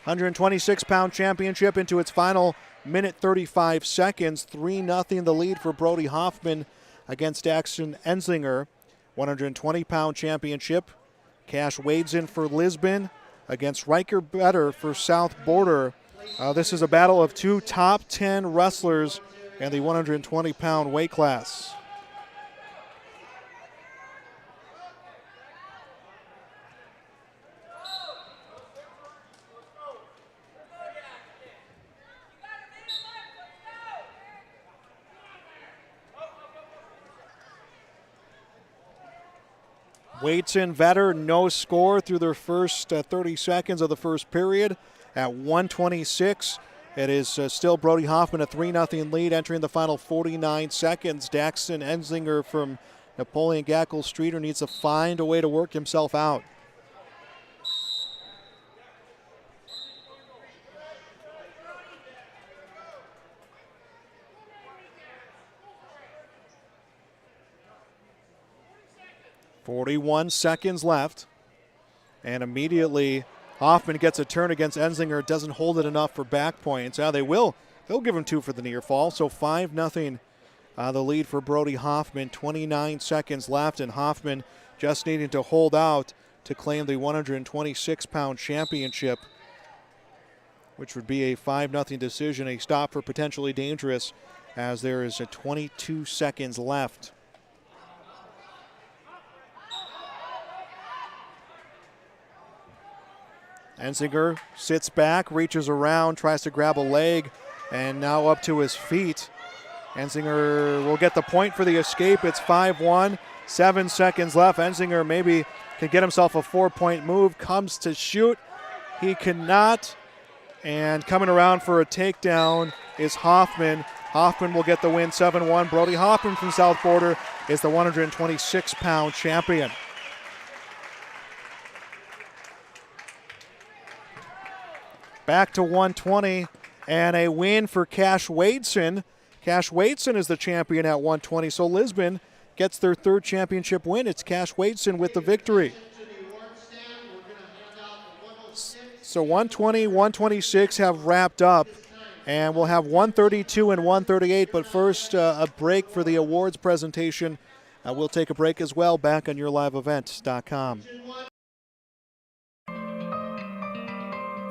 126-pound championship into its final minute 35 seconds. 3-0 the lead for Brody Hoffman against Daxon Ensinger. 120-pound championship. Cash wades in for Lisbon against Riker Better for South Border. This is a battle of 2 top 10 wrestlers in the 120-pound weight class. Waits in Vetter, no score through their first 30 seconds of the first period. At 1:26, it is still Brody Hoffman, a 3-0 lead entering the final 49 seconds. Daxon Ensinger from Napoleon Gackle Streeter needs to find a way to work himself out. .41 seconds left, and immediately Hoffman gets a turn against Ensinger. Doesn't hold it enough for back points. Now they'll give him 2 for the near fall, so 5-0 the lead for Brody Hoffman. 29 seconds left, and Hoffman just needing to hold out to claim the 126-pound championship, which would be a 5-0 decision, a stop for potentially dangerous, as there is 22 seconds left. Ensinger sits back, reaches around, tries to grab a leg, and now up to his feet. Ensinger will get the point for the escape. It's 5-1, 7 seconds left. Ensinger maybe can get himself a 4-point move, comes to shoot. He cannot, and coming around for a takedown is Hoffman. Hoffman will get the win, 7-1. Brody Hoffman from South Border is the 126-pound champion. Back to 120, and a win for Cash Wadeson. Cash Wadeson is the champion at 120, so Lisbon gets their 3rd championship win. It's Cash Wadeson with the victory. So 120, 126 have wrapped up, and we'll have 132 and 138, but first a break for the awards presentation. We'll take a break as well, back on YourLiveEvent.com.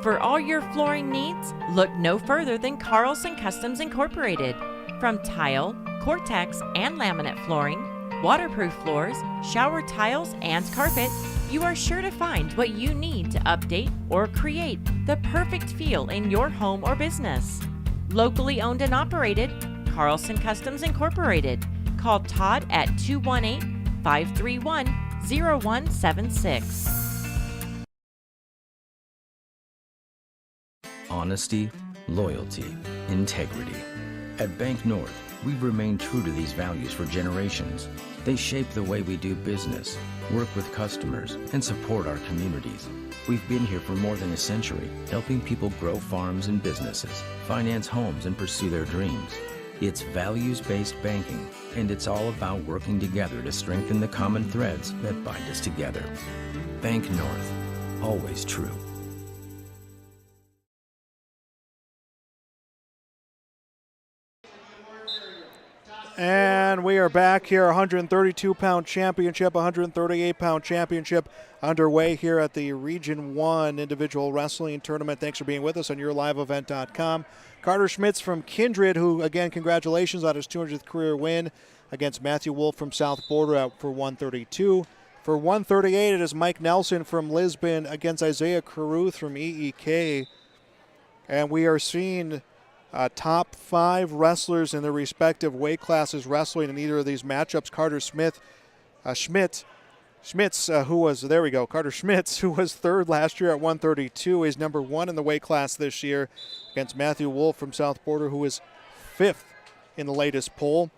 For all your flooring needs, look no further than Carlson Customs Incorporated. From tile, Cortex, and laminate flooring, waterproof floors, shower tiles, and carpet, you are sure to find what you need to update or create the perfect feel in your home or business. Locally owned and operated, Carlson Customs Incorporated. Call Todd at 218-531-0176. Honesty, loyalty, integrity. At Bank North, we've remained true to these values for generations. They shape the way we do business, work with customers, and support our communities. We've been here for more than a century, helping people grow farms and businesses, finance homes, and pursue their dreams. It's values-based banking, and it's all about working together to strengthen the common threads that bind us together. Bank North, always true. And we are back here, 132-pound championship, 138-pound championship underway here at the Region 1 Individual Wrestling Tournament. Thanks for being with us on YourLiveEvent.com. Carter Schmitz from Kindred, who, again, congratulations on his 200th career win against Matthew Wolf from South Border out for 132. For 138, it is Mike Nelson from Lisbon against Isaiah Caruth from EEK. And we are seeing top 5 wrestlers in their respective weight classes wrestling in either of these matchups. Carter Schmitz, who was third last year at 132, is number 1 in the weight class this year against Matthew Wolf from South Border, who is 5th in the latest poll.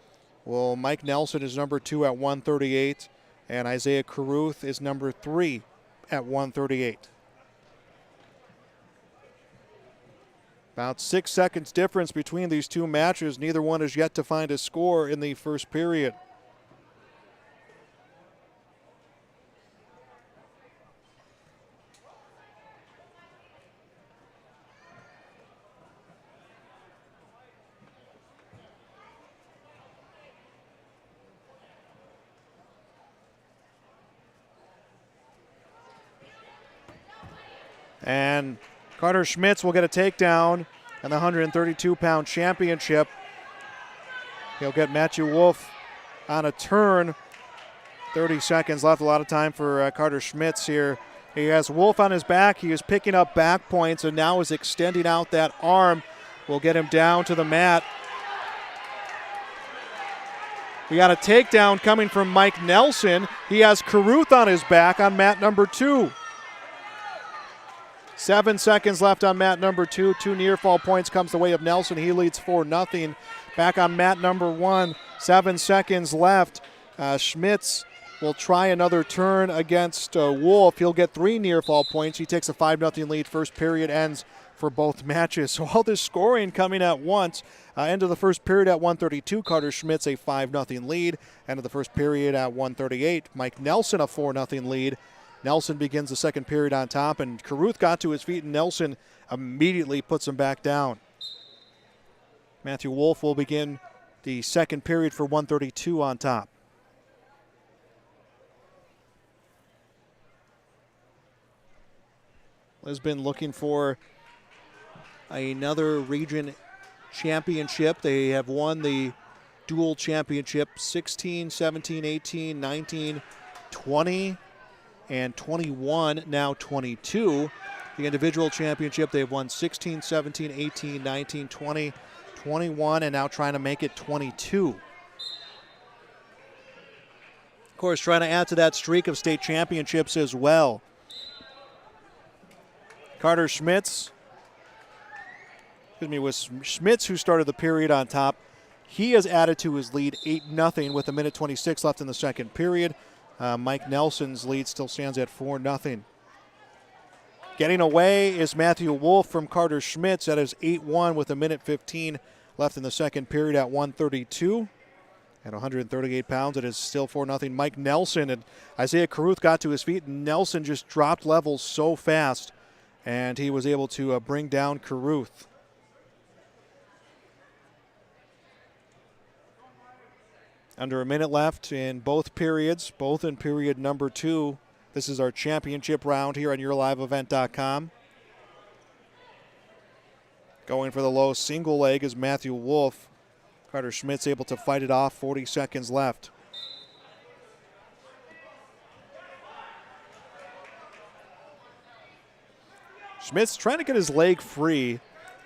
Well, Mike Nelson is number 2 at 138, and Isaiah Caruth is number 3 at 138. About 6 seconds difference between these two matches. Neither one has yet to find a score in the first period. And Carter Schmitz will get a takedown in the 132-pound championship. He'll get Matthew Wolf on a turn. 30 seconds left, a lot of time for Carter Schmitz here. He has Wolf on his back. He is picking up back points and now is extending out that arm. Will get him down to the mat. We got a takedown coming from Mike Nelson. He has Caruth on his back on mat number 2. 7 seconds left on mat number 2. 2 near fall points comes the way of Nelson. He leads 4-0. Back on mat number 1. 7 seconds left. Schmitz will try another turn against Wolf. He'll get 3 near fall points. He takes a 5-0 lead. First period ends for both matches. So all this scoring coming at once. End of the first period at 132. Carter Schmitz a 5-0 lead. End of the first period at 138. Mike Nelson a 4-0 lead. Nelson begins the second period on top, and Caruth got to his feet, and Nelson immediately puts him back down. Matthew Wolf will begin the second period for 132 on top. Lisbon looking for another region championship. They have won the dual championship 16, 17, 18, 19, 20. And 21, now 22. The individual championship, they've won 16, 17, 18, 19, 20, 21, and now trying to make it 22. Of course, trying to add to that streak of state championships as well. Carter Schmitz, was Schmitz who started the period on top. He has added to his lead 8-0 with 1:26 left in the second period. Mike Nelson's lead still stands at 4-0. Getting away is Matthew Wolf from Carter Schmitz. That is 8-1 with 1:15 left in the second period at 132. At 138 pounds, it is still 4-0. Mike Nelson and Isaiah Caruth got to his feet, and Nelson just dropped levels so fast, and he was able to bring down Caruth. Under a minute left in both periods, both in period number 2. This is our championship round here on YourLiveEvent.com. Going for the low single leg is Matthew Wolf. Carter Schmitz able to fight it off, 40 seconds left. Schmitz trying to get his leg free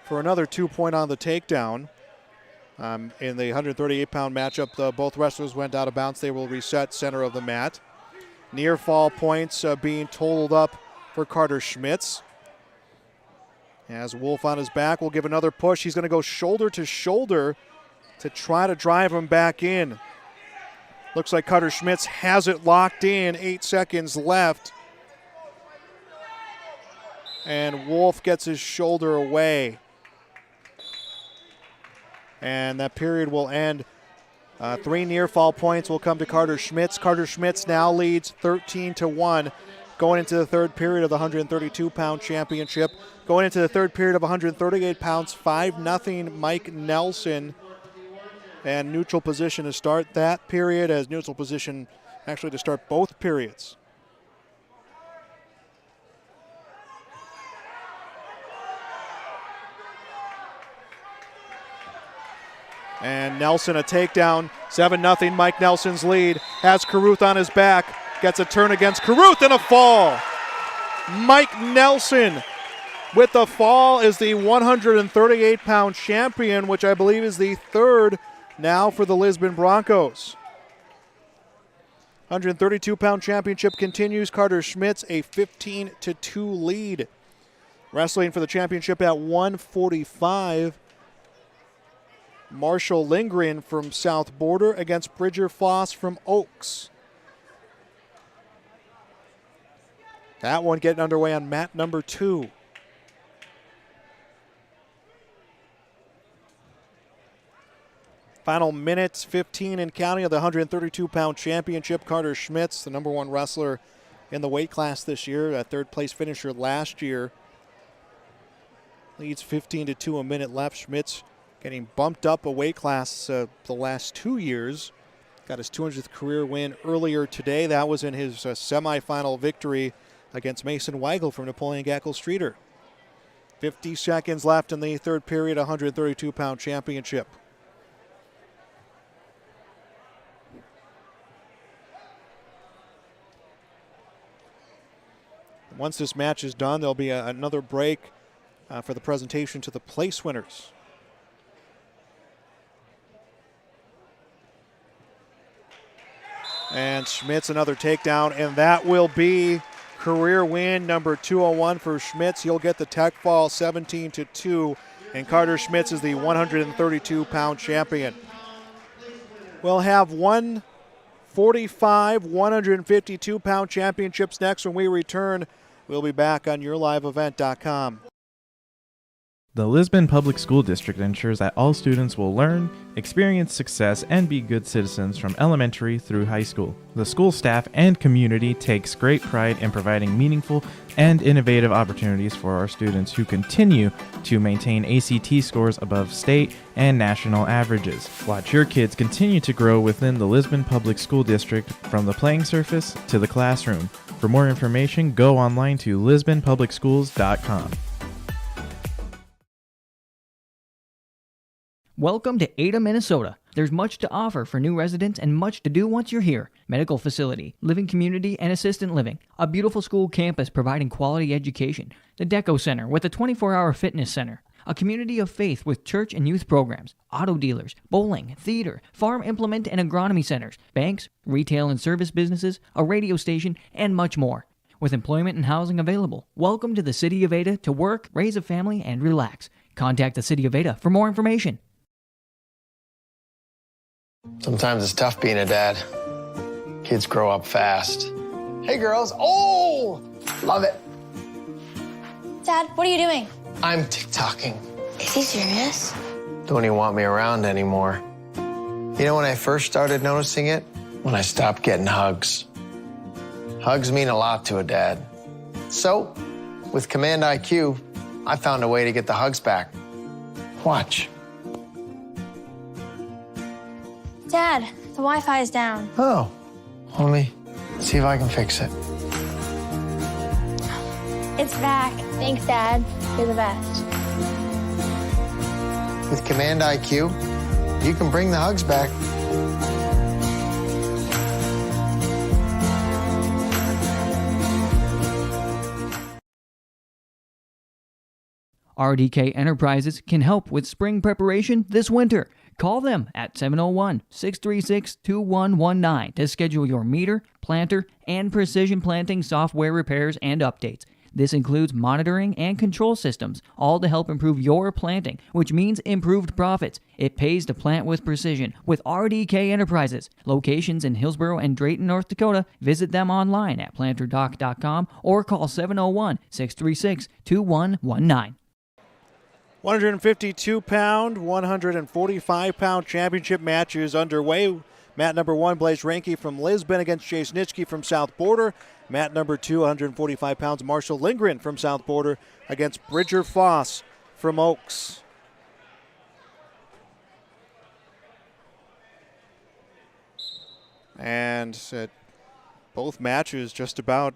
for another 2-point on the takedown. In the 138-pound matchup, both wrestlers went out of bounds. They will reset center of the mat. Near fall points being totaled up for Carter Schmitz. As Wolf on his back will give another push. He's going to go shoulder to shoulder to try to drive him back in. Looks like Carter Schmitz has it locked in. 8 seconds left. And Wolf gets his shoulder away. And that period will end. 3 near fall points will come to Carter Schmitz. Carter Schmitz now leads 13-1 going into the third period of the 132-pound championship. Going into the third period of 138 pounds, 5-0 Mike Nelson. And neutral position to start that period, as neutral position actually to start both periods. And Nelson a takedown, 7-0 Mike Nelson's lead. Has Caruth on his back, gets a turn against Caruth and a fall. Mike Nelson with the fall is the 138-pound champion, which I believe is the third now for the Lisbon Broncos. 132-pound championship continues. Carter Schmitz a 15-2 lead. Wrestling for the championship at 145. Marshall Lindgren from South Border against Bridger Foss from Oaks. That one getting underway on mat number 2. Final minutes, 15 and counting of the 132-pound championship. Carter Schmitz, the number 1 wrestler in the weight class this year, a third-place finisher last year. Leads 15-2, a minute left. Schmitz getting bumped up a weight class the last 2 years. Got his 200th career win earlier today. That was in his semifinal victory against Mason Weigel from Napoleon Gackle Streeter. 50 seconds left in the third period, 132-pound championship. Once this match is done, there'll be another break for the presentation to the place winners. And Schmitz another takedown, and that will be career win number 201 for Schmitz. He'll get the tech fall, 17-2, and Carter Schmitz is the 132-pound champion. We'll have 145, 152-pound championships next when we return. We'll be back on YourLiveEvent.com. The Lisbon Public School District ensures that all students will learn, experience success, and be good citizens from elementary through high school. The school staff and community takes great pride in providing meaningful and innovative opportunities for our students who continue to maintain ACT scores above state and national averages. Watch your kids continue to grow within the Lisbon Public School District from the playing surface to the classroom. For more information, go online to lisbonpublicschools.com. Welcome to Ada, Minnesota. There's much to offer for new residents and much to do once you're here. Medical facility, living community, and assistant living. A beautiful school campus providing quality education. The Deco Center with a 24-hour fitness center. A community of faith with church and youth programs. Auto dealers, bowling, theater, farm implement and agronomy centers. Banks, retail and service businesses, a radio station, and much more. With employment and housing available. Welcome to the City of Ada to work, raise a family, and relax. Contact the City of Ada for more information. Sometimes it's tough being a dad. Kids grow up fast. Hey, girls. Oh, love it. Dad, what are you doing? I'm TikToking. Is he serious? Don't even want me around anymore. You know when I first started noticing it? When I stopped getting hugs. Hugs mean a lot to a dad. So, with Command IQ, I found a way to get the hugs back. Watch. Dad, the Wi-Fi is down. Oh, let me see if I can fix it. It's back. Thanks, Dad. You're the best. With Command IQ, you can bring the hugs back. RDK Enterprises can help with spring preparation this winter. Call them at 701-636-2119 to schedule your meter, planter, and precision planting software repairs and updates. This includes monitoring and control systems, all to help improve your planting, which means improved profits. It pays to plant with precision with RDK Enterprises. Locations in Hillsborough and Drayton, North Dakota. Visit them online at planterdoc.com or call 701-636-2119. 152-pound, 145-pound championship match is underway. Mat number 1, Blaze Ranke from Lisbon against Jay Snitschke from South Border. Mat number 2, 145 pounds, Marshall Lindgren from South Border against Bridger Foss from Oaks. And both matches just about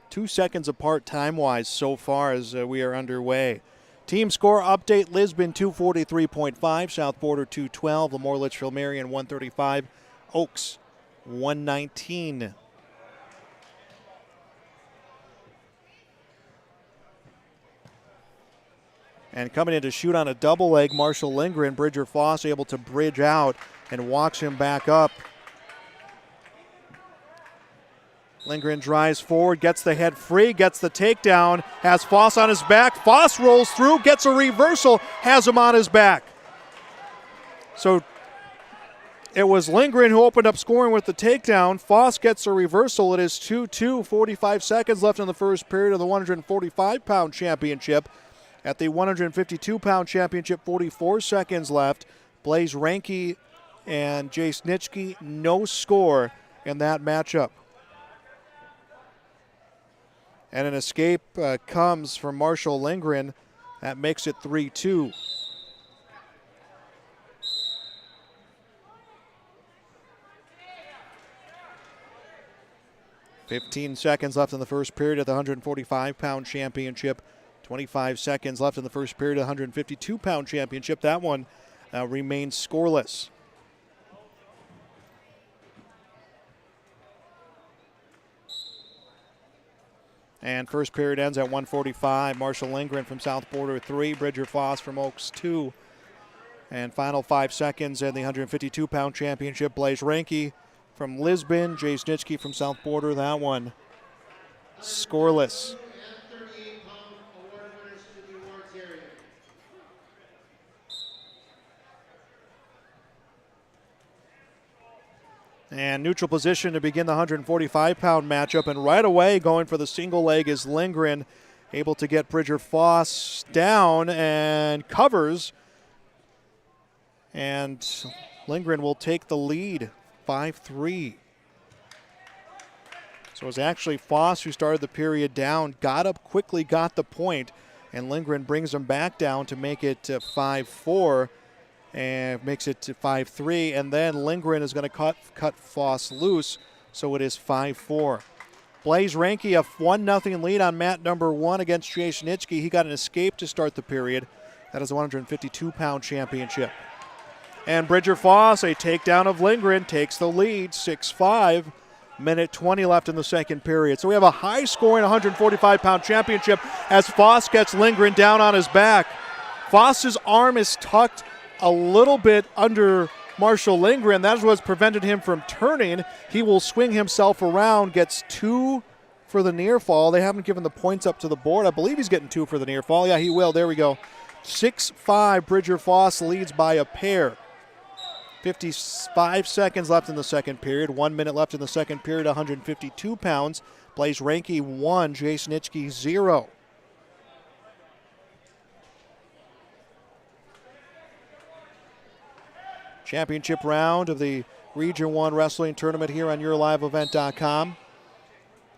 2 seconds apart time-wise so far as we are underway. Team score update: Lisbon 243.5, South Border 212, Lemoore Litchfield Marion 135, Oaks 119. And coming in to shoot on a double leg, Marshall Lindgren. Bridger Foss able to bridge out and walks him back up. Lindgren drives forward, gets the head free, gets the takedown, has Foss on his back. Foss rolls through, gets a reversal, has him on his back. So it was Lindgren who opened up scoring with the takedown. Foss gets a reversal. It is 2-2, 45 seconds left in the first period of the 145-pound championship. At the 152-pound championship, 44 seconds left. Blaze Ranke and Jay Snitschke, no score in that matchup. And an escape comes from Marshall Lindgren. That makes it 3-2. $15 seconds left in the first period of the 145-pound championship. 25 seconds left in the first period of the 152-pound championship. That one remains scoreless. And first period ends at 1:45. Marshall Lindgren from South Border 3, Bridger Foss from Oaks 2. And final 5 seconds in the 152-pound championship. Blaze Ranke from Lisbon, Jay Snitschke from South Border. That one scoreless. And neutral position to begin the 145-pound matchup. And right away going for the single leg is Lindgren, able to get Bridger Foss down and covers. And Lindgren will take the lead, 5-3. So it was actually Foss who started the period down, got up quickly, got the point, and Lindgren brings him back down to make it 5-4. And makes it to 5-3, and then Lindgren is going to cut Foss loose, so it is 5-4. Blaze Ranke, a 1-0 lead on mat number 1 against Jay Snitschke. He got an escape to start the period. That is a 152-pound championship. And Bridger Foss, a takedown of Lindgren, takes the lead, 6-5. Minute 20 left in the second period. So we have a high-scoring 145-pound championship as Foss gets Lindgren down on his back. Foss's arm is tucked a little bit under Marshall Lindgren. That's what's prevented him from turning. He will swing himself around, gets 2 for the near fall. They haven't given the points up to the board. I believe he's getting 2 for the near fall. Yeah, he will. There we go. 6-5, Bridger Foss leads by a pair. 55 seconds left in the second period. 1 minute left in the second period, 152 pounds. Blaze Ranke 1, Jay Snitschke 0. Championship round of the Region 1 Wrestling Tournament here on YourLiveEvent.com.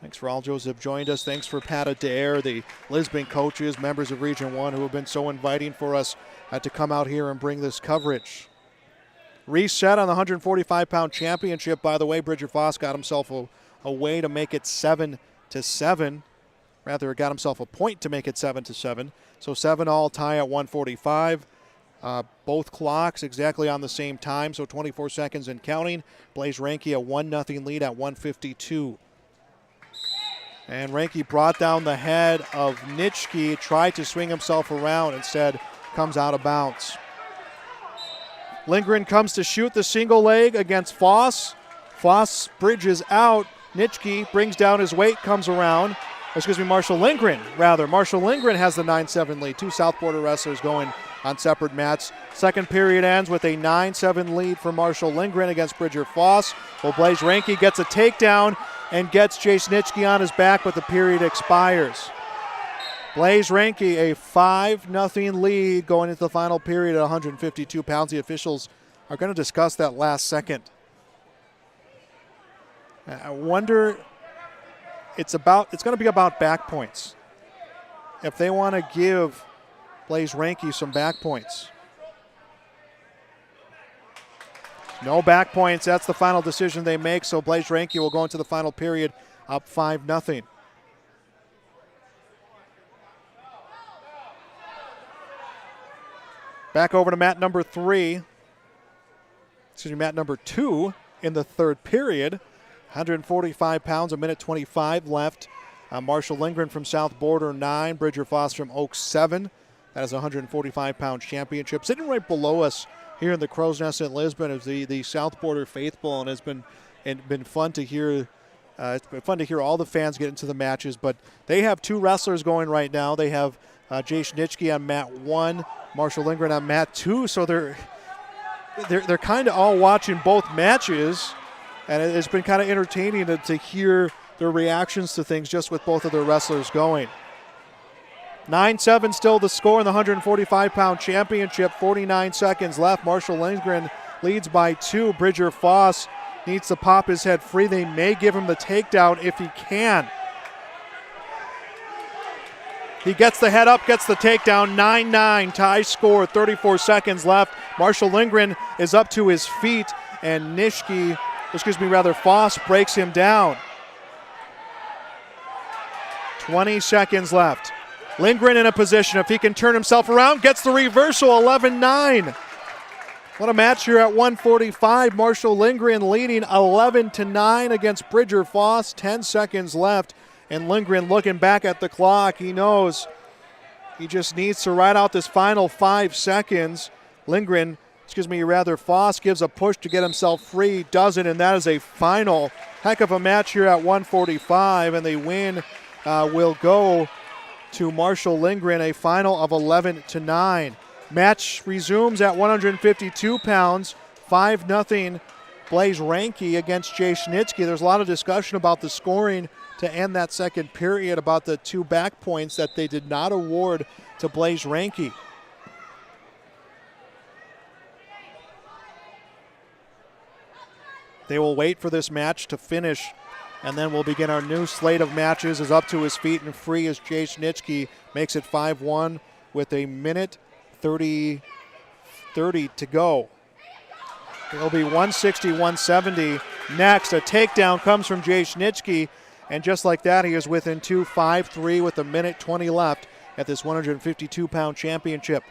Thanks for all those who have joined us. Thanks for Pat Adair, the Lisbon coaches, members of Region 1 who have been so inviting for us to come out here and bring this coverage. Reset on the 145-pound championship. By the way, Bridger Foss got himself a way to make it 7-7. Rather, got himself a point to make it 7-7. So 7-all tie at 145. Both clocks exactly on the same time, so 24 seconds and counting. Blaze Ranke a 1-0 lead at 152. And Ranke brought down the head of Nitschke, tried to swing himself around, instead comes out of bounds. Lindgren comes to shoot the single leg against Foss. Foss bridges out. Nitschke brings down his weight, comes around. Marshall Lindgren, rather. Marshall Lindgren has the 9-7 lead. Two South Border wrestlers going on separate mats. Second period ends with a 9-7 lead for Marshall Lindgren against Bridger Foss. Well, Blaze Ranke gets a takedown and gets Jace Nitschke on his back, but the period expires. Blaze Ranke, a 5-0 lead going into the final period at 152 pounds. The officials are going to discuss that last second. I wonder, it's going to be about back points. If they want to give Blaze Ranke some back points. No back points. That's the final decision they make. So Blaze Ranke will go into the final period up 5-0. Back over to mat number 2 in the third period. 145 pounds, a minute 25 left. Marshall Lindgren from South Border 9, Bridger Foss from Oaks 7. That is a 145-pound championship. Sitting right below us here in the Crow's Nest in Lisbon is the South Border faithful, and it's been fun to hear. It's been fun to hear all the fans get into the matches. But they have two wrestlers going right now. They have Jace Nitschke on mat 1, Marshall Lindgren on mat 2. So they're kind of all watching both matches, and it's been kind of entertaining to hear their reactions to things just with both of their wrestlers going. 9-7 still the score in the 145-pound championship. 49 seconds left. Marshall Lindgren leads by 2. Bridger Foss needs to pop his head free. They may give him the takedown if he can. He gets the head up, gets the takedown. 9-9 tie score. 34 seconds left. Marshall Lindgren is up to his feet, and Foss breaks him down. 20 seconds left. Lindgren in a position, if he can turn himself around, gets the reversal, 11-9. What a match here at 145. Marshall Lindgren leading 11-9 against Bridger Foss. 10 seconds left, and Lindgren looking back at the clock. He knows he just needs to ride out this final 5 seconds. Foss gives a push to get himself free, doesn't, and that is a final heck of a match here at 145, and the win will go to Marshall Lindgren, a final of 11-9. Match resumes at 152 pounds, 5-0 Blaze Ranke against Jace Nitschke. There's a lot of discussion about the scoring to end that second period, about the 2 back points that they did not award to Blaze Ranke. They will wait for this match to finish, and then we'll begin our new slate of matches. Is up to his feet and free as Jace Nitschke makes it 5-1 with a minute 30 to go. It'll be 160-170 next. A takedown comes from Jace Nitschke, and just like that, he is within 2, 5-3 with a minute 20 left at this 152-pound championship.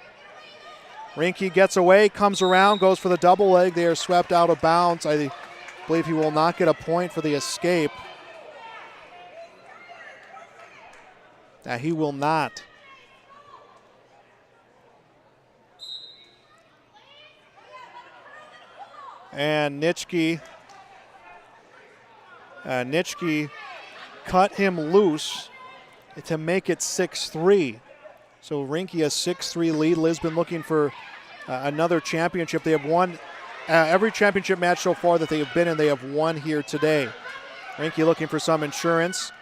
Ranke gets away, comes around, goes for the double leg. They are swept out of bounds. I believe he will not get a point for the escape. He will not. And Nitschke cut him loose to make it 6-3. So Ranke a 6-3 lead. Lisbon looking for another championship. They have won every championship match so far that they have been in. They have won here today. Ranke looking for some insurance.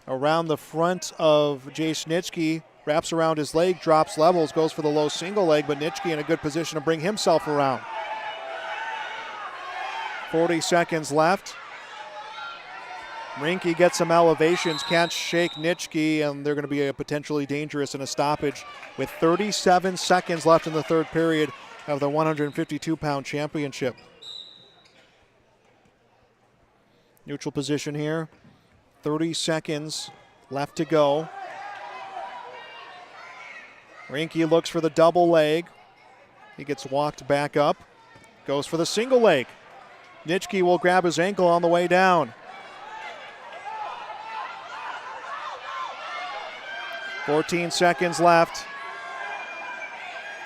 Around the front of Jace Nitschke, wraps around his leg, drops levels, goes for the low single leg, but Nitschke in a good position to bring himself around. 40 seconds left. Ranke gets some elevations, can't shake Nitschke, and they're going to be potentially dangerous in a stoppage with 37 seconds left in the third period of the 152-pound championship. Neutral position here. 30 seconds left to go. Ranke looks for the double leg. He gets walked back up. Goes for the single leg. Nitschke will grab his ankle on the way down. 14 seconds left.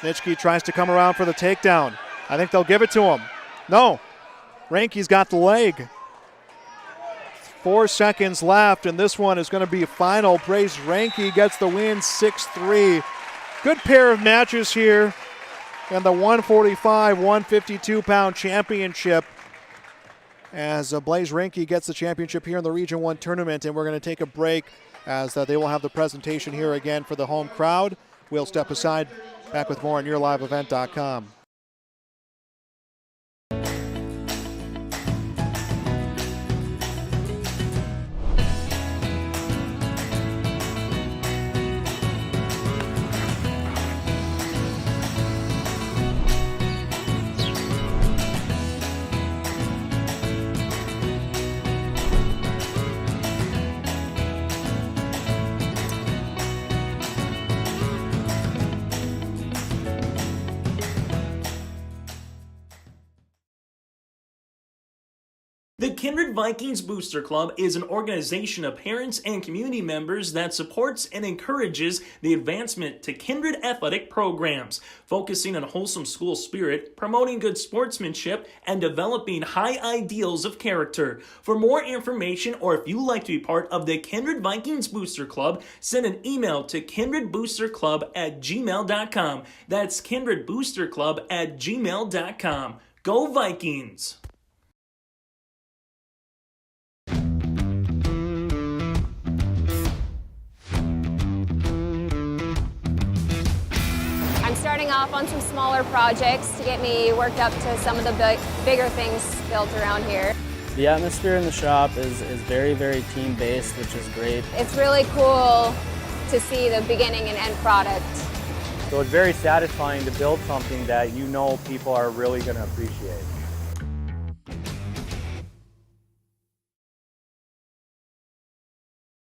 Nitschke tries to come around for the takedown. I think they'll give it to him. No. Ranke's got the leg. 4 seconds left, and this one is going to be final. Blaze Ranke gets the win, 6-3. Good pair of matches here in the 145, 152-pound championship, as Blaze Ranke gets the championship here in the Region 1 tournament. And we're going to take a break as they will have the presentation here again for the home crowd. We'll step aside. Back with more on YourLiveEvent.com. The Kindred Vikings Booster Club is an organization of parents and community members that supports and encourages the advancement to kindred athletic programs, focusing on wholesome school spirit, promoting good sportsmanship, and developing high ideals of character. For more information, or if you'd like to be part of the Kindred Vikings Booster Club, send an email to kindredboosterclub@gmail.com. That's kindredboosterclub@gmail.com. Go Vikings! I'm starting off on some smaller projects to get me worked up to some of the bigger things built around here. The atmosphere in the shop is very, very team-based, which is great. It's really cool to see the beginning and end product. So it's very satisfying to build something that you know people are really going to appreciate.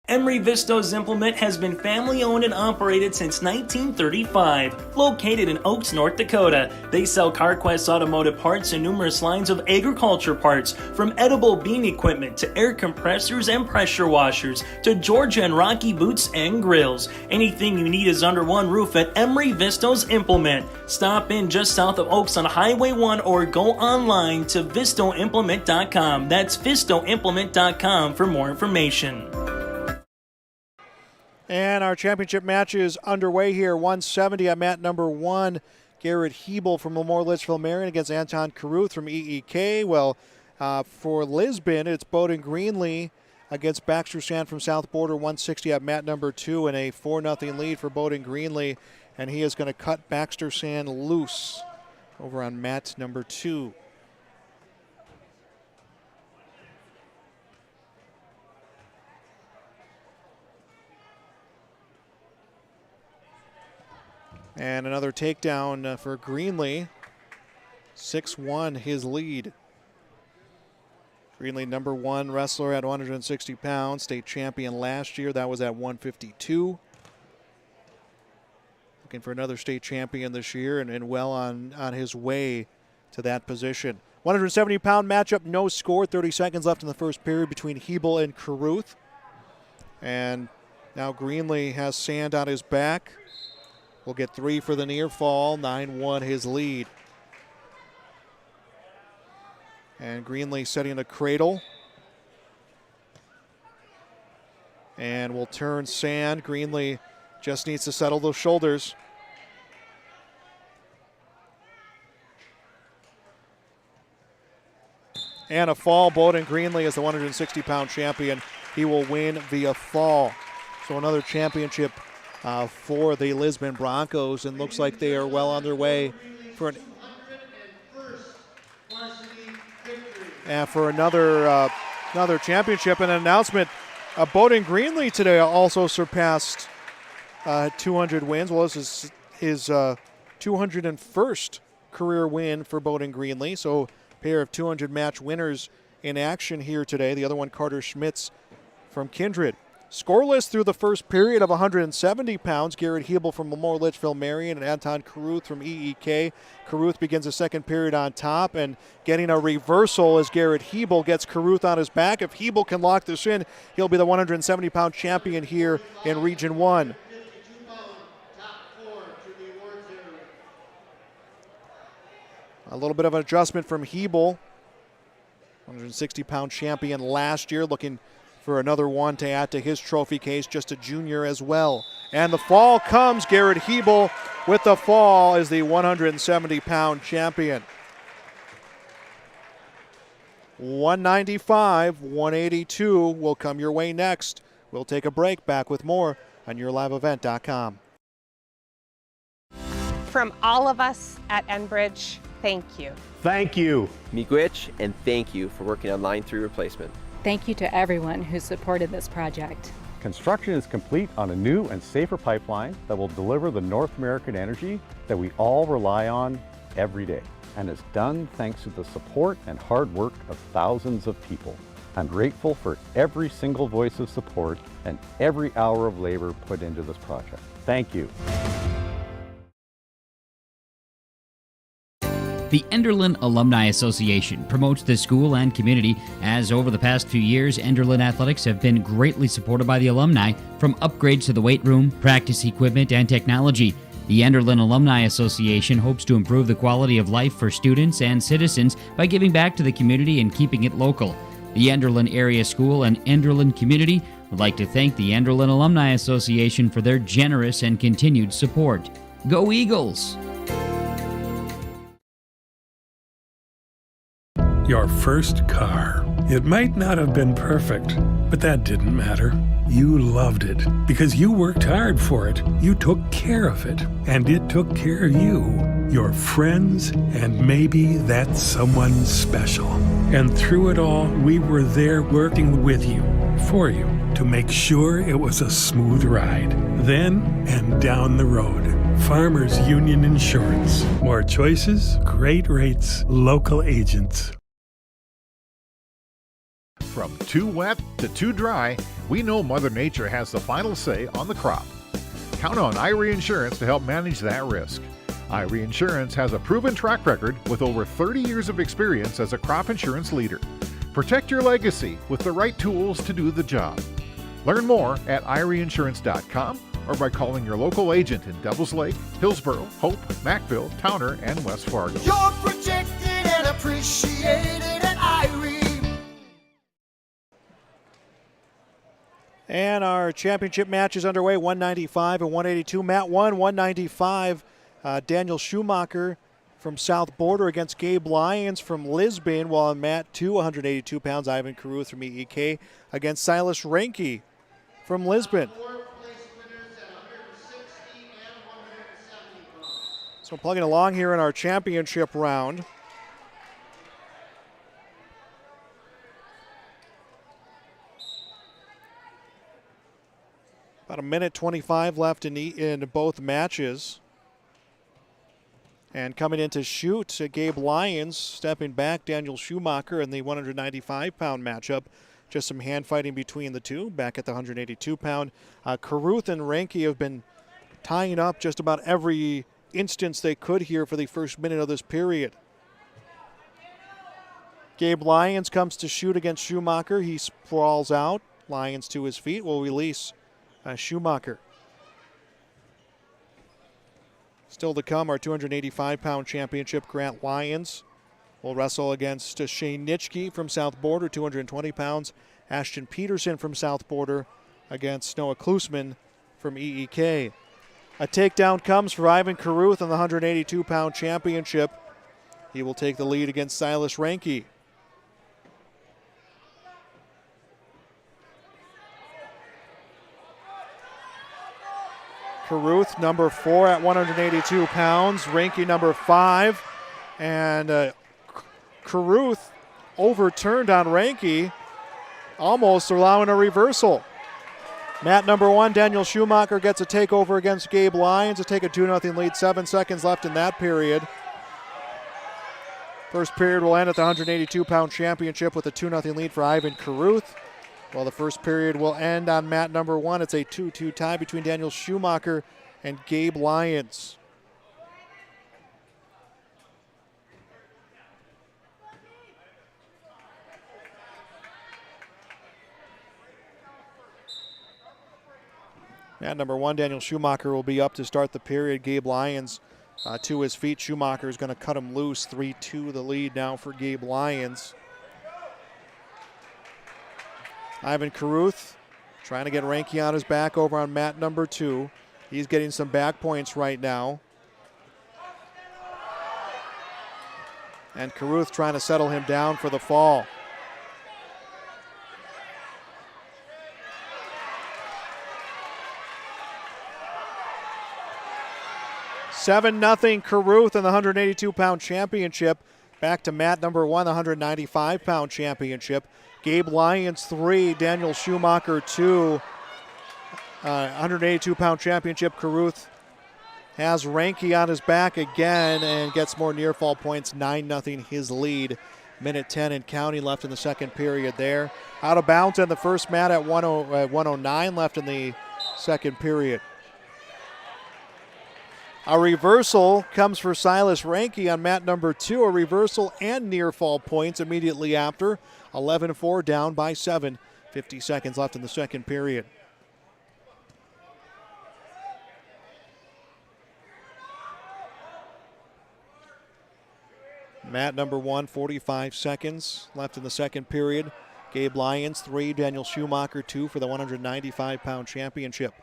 Emery Visto's Implement has been family-owned and operated since 1935. Located in Oaks, North Dakota, they sell CarQuest automotive parts and numerous lines of agriculture parts, from edible bean equipment to air compressors and pressure washers to Georgia and Rocky boots and grills. Anything you need is under one roof at Emery Visto's Implement. Stop in just south of Oaks on Highway 1 or go online to vistoimplement.com. That's vistoimplement.com for more information. And our championship match is underway here. 170 at mat number 1. Garrett Hebel from Memorial Litchfield Marion against Anton Caruth from EEK. Well, for Lisbon, it's Bowden Greenlee against Baxter Sand from South Border. 160 at mat number 2, and a 4-0 lead for Bowden Greenlee. And he is going to cut Baxter Sand loose over on mat number 2. And another takedown for Greenlee. 6-1 his lead. Greenlee, number 1 wrestler at 160 pounds. State champion last year. That was at 152. Looking for another state champion this year and well on his way to that position. 170-pound matchup, no score. 30 seconds left in the first period between Hebel and Caruth. And now Greenlee has Sand on his back. Will get 3 for the near fall, 9-1 his lead. And Greenlee setting a cradle. And will turn Sand. Greenlee just needs to settle those shoulders. And a fall. Bowden Greenlee is the 160-pound champion. He will win via fall. So another championship for the Lisbon Broncos, and looks like they are well on their way for another championship. And an announcement: Bowden Greenlee today also surpassed 200 wins. Well, this is his 201st career win for Bowden Greenlee. So a pair of 200 match winners in action here today. The other one, Carter Schmitz from Kindred. Scoreless through the first period of 170 pounds. Garrett Hebel from Memorial Litchfield Marion and Anton Caruth from EEK. Caruth begins the second period on top and getting a reversal as Garrett Hebel gets Caruth on his back. If Hebel can lock this in, he'll be the 170-pound champion here in Region 1. A little bit of an adjustment from Hebel, 160-pound champion last year, looking for another one to add to his trophy case, just a junior as well. And the fall comes. Garrett Hebel with the fall as the 170-pound champion. 195, 182 will come your way next. We'll take a break. Back with more on YourLiveEvent.com. From all of us at Enbridge, thank you. Thank you. Miigwech, and thank you for working on Line 3 replacement. Thank you to everyone who supported this project. Construction is complete on a new and safer pipeline that will deliver the North American energy that we all rely on every day. And is done thanks to the support and hard work of thousands of people. I'm grateful for every single voice of support and every hour of labor put into this project. Thank you. The Enderlin Alumni Association promotes the school and community, as over the past few years, Enderlin athletics have been greatly supported by the alumni, from upgrades to the weight room, practice equipment, and technology. The Enderlin Alumni Association hopes to improve the quality of life for students and citizens by giving back to the community and keeping it local. The Enderlin Area School and Enderlin community would like to thank the Enderlin Alumni Association for their generous and continued support. Go Eagles! Your first car. It might not have been perfect, but that didn't matter. You loved it because you worked hard for it. You took care of it, and it took care of you, your friends, and maybe that someone special. And through it all, we were there working with you, for you, to make sure it was a smooth ride. Then and down the road. Farmers Union Insurance. More choices, great rates, local agents. From too wet to too dry, we know Mother Nature has the final say on the crop. Count on Irie Insurance to help manage that risk. Irie Insurance has a proven track record with over 30 years of experience as a crop insurance leader. Protect your legacy with the right tools to do the job. Learn more at IrieInsurance.com or by calling your local agent in Devils Lake, Hillsborough, Hope, Mackville, Towner, and West Fargo. You're protected and appreciated at Irie. And our championship match is underway, 195 and 182. Mat 1, 195. Daniel Schumacher from South Border against Gabe Lyons from Lisbon, while on Mat 2, 182 pounds, Ivan Caruth from EEK against Silas Renke from Lisbon. So plugging along here in our championship round. About a minute 25 left in both matches. And coming in to shoot, Gabe Lyons stepping back, Daniel Schumacher in the 195-pound matchup. Just some hand fighting between the two, back at the 182-pound. Caruth and Renke have been tying up just about every instance they could here for the first minute of this period. Gabe Lyons comes to shoot against Schumacher. He sprawls out. Lyons to his feet will release Schumacher. Still to come, our 285-pound championship, Grant Lyons will wrestle against Shane Nitschke from South Border, 220 pounds. Ashton Peterson from South Border against Noah Klusman from EEK. A takedown comes for Ivan Caruth on the 182-pound championship. He will take the lead against Silas Renke. Caruth, number 4 at 182 pounds. Renke, number 5. And Caruth overturned on Renke, almost allowing a reversal. Mat number 1, Daniel Schumacher gets a takeover against Gabe Lyons to take a 2-0 lead. 7 seconds left in that period. First period will end at the 182-pound championship with a 2-0 lead for Ivan Caruth. Well, the first period will end on mat number 1. It's a 2-2 tie between Daniel Schumacher and Gabe Lyons. Mat number 1, Daniel Schumacher will be up to start the period. Gabe Lyons to his feet. Schumacher is going to cut him loose. 3-2 the lead now for Gabe Lyons. Ivan Caruth trying to get Ranky on his back over on mat number 2. He's getting some back points right now. And Caruth trying to settle him down for the fall. $7-0 Caruth in the 182-pound championship. Back to mat number 1, the 195-pound championship. Gabe Lyons 3, Daniel Schumacher 2. 182-pound championship. Caruth has Ranky on his back again and gets more near fall points. 9-0 his lead. Minute 10 and counting left in the second period there. Out of bounds on the first mat at 109 left in the second period. A reversal comes for Silas Ranky on mat number 2. A reversal and near fall points immediately after. 11-4 down by 7. 50 seconds left in the second period. Mat number 1, 45 seconds left in the second period. Gabe Lyons 3, Daniel Schumacher 2 for the 195-pound championship.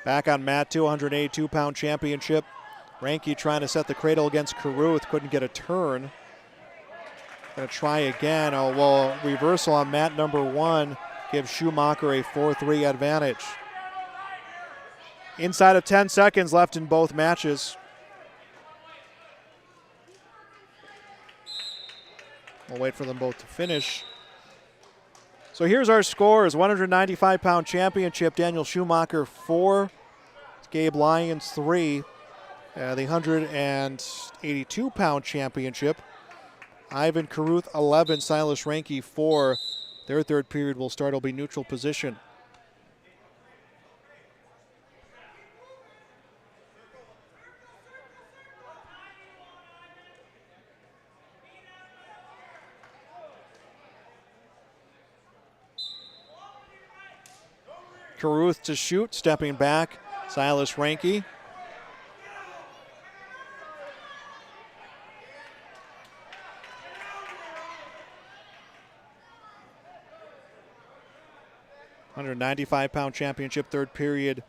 Back on mat 2, 182-pound championship. Ranky trying to set the cradle against Caruth, couldn't get a turn. Going to try again. Oh, well, reversal on mat number 1 gives Schumacher a 4-3 advantage. Inside of 10 seconds left in both matches. We'll wait for them both to finish. So here's our scores. 195-pound championship, Daniel Schumacher 4, Gabe Lyons 3. The 182-pound championship, Ivan Caruth 11, Silas Ranky 4. Their third period will start. It'll be neutral position. Caruth to shoot, stepping back, Silas Ranky. $195-pound championship, third period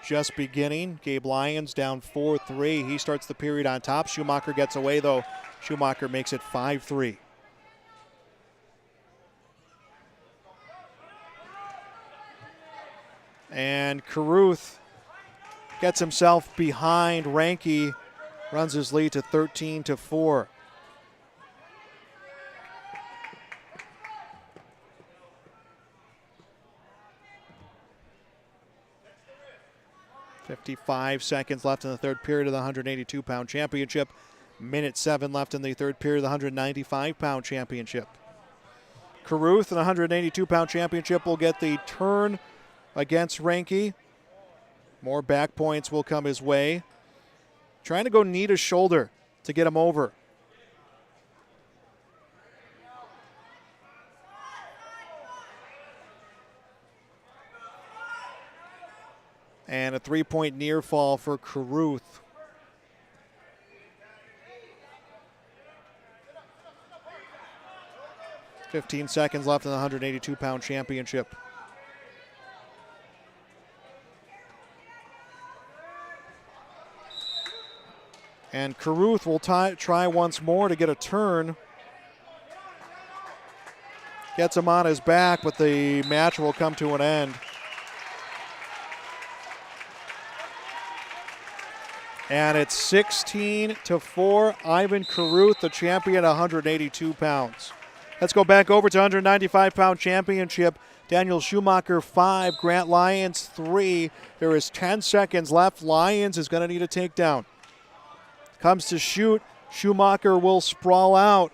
just beginning. Gabe Lyons down 4-3. He starts the period on top. Schumacher gets away, though. Schumacher makes it 5-3. And Caruth gets himself behind Ranky, runs his lead to 13-4. .55 seconds left in the third period of the 182-pound championship. Minute 7 left in the third period of the 195-pound championship. Caruth in the 182-pound championship will get the turn against Ranky. More back points will come his way. Trying to go knee to shoulder to get him over. And a 3-point near fall for Caruth. .15 seconds left in the 182-pound championship. And Caruth will try once more to get a turn. Gets him on his back, but the match will come to an end. And it's 16-4. Ivan Caruth, the champion, 182 pounds. Let's go back over to 195-pound championship. Daniel Schumacher 5, Grant Lyons 3. There is 10 seconds left. Lyons is going to need a takedown. Comes to shoot. Schumacher will sprawl out.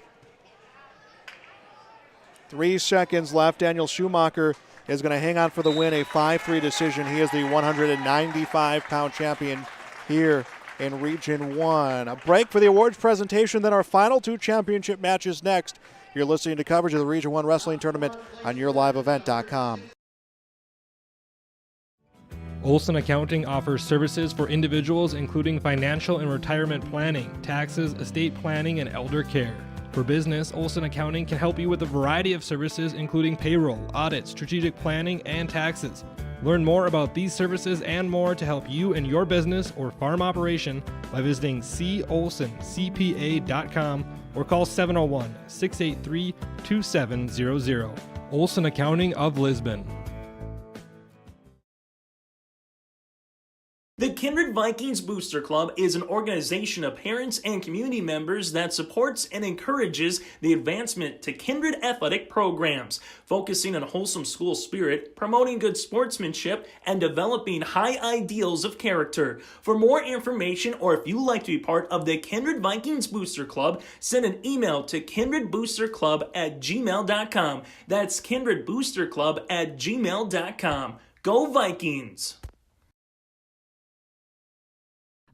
3 seconds left. Daniel Schumacher is going to hang on for the win, a 5-3 decision. He is the 195-pound champion here in Region 1. A break for the awards presentation, then our final 2 championship matches next. You're listening to coverage of the Region 1 Wrestling Tournament on YourLiveEvent.com. Olson Accounting offers services for individuals including financial and retirement planning, taxes, estate planning, and elder care. For business, Olson Accounting can help you with a variety of services including payroll, audit, strategic planning, and taxes. Learn more about these services and more to help you in your business or farm operation by visiting colsoncpa.com or call 701-683-2700. Olson Accounting of Lisbon. The Kindred Vikings Booster Club is an organization of parents and community members that supports and encourages the advancement to kindred athletic programs, focusing on wholesome school spirit, promoting good sportsmanship, and developing high ideals of character. For more information, or if you'd like to be part of the Kindred Vikings Booster Club, send an email to kindredboosterclub@gmail.com. That's kindredboosterclub@gmail.com. Go Vikings!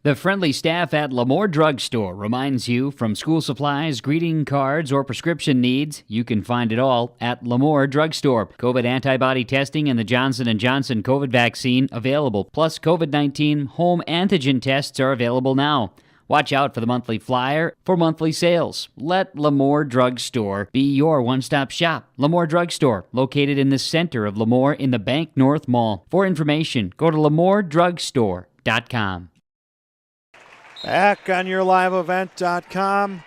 The friendly staff at Lemoore Drugstore reminds you, from school supplies, greeting cards, or prescription needs, you can find it all at Lemoore Drugstore. COVID antibody testing and the Johnson & Johnson COVID vaccine available, plus COVID-19 home antigen tests are available now. Watch out for the monthly flyer for monthly sales. Let Lemoore Drugstore be your one-stop shop. Lemoore Drugstore, located in the center of Lemoore in the Bank North Mall. For information, go to LemooreDrugstore.com. Back on YourLiveEvent.com.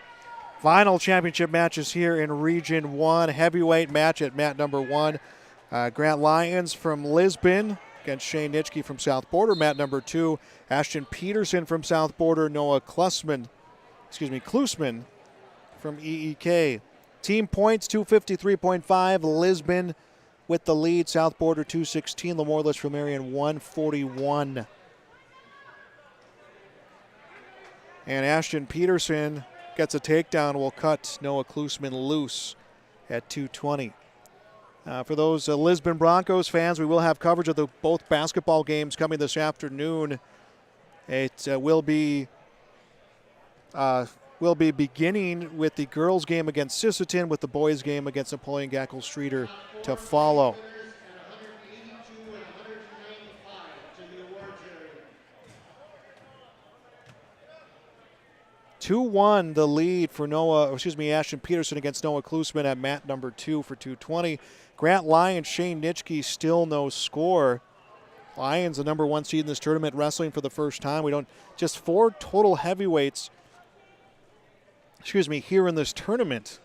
Final championship matches here in Region 1. Heavyweight match at mat number 1. Grant Lyons from Lisbon against Shane Nitschke from South Border. Mat number 2. Ashton Peterson from South Border. Noah Klusman from EEK. Team points 253.5. Lisbon with the lead. South Border 216. Lemoore from Marion 141. And Ashton Peterson gets a takedown, will cut Noah Klusman loose at 220. For those Lisbon Broncos fans, we will have coverage of both basketball games coming this afternoon. It will be beginning with the girls' game against Sisseton, with the boys' game against Napoleon Gackle Streeter to follow. 2-1 the lead for Ashton Peterson against Noah Klusman at mat number 2 for 220. Grant Lyons, Shane Nitschke, still no score. Lyons, the number 1 seed in this tournament, wrestling for the first time. Just 4 total heavyweights, here in this tournament.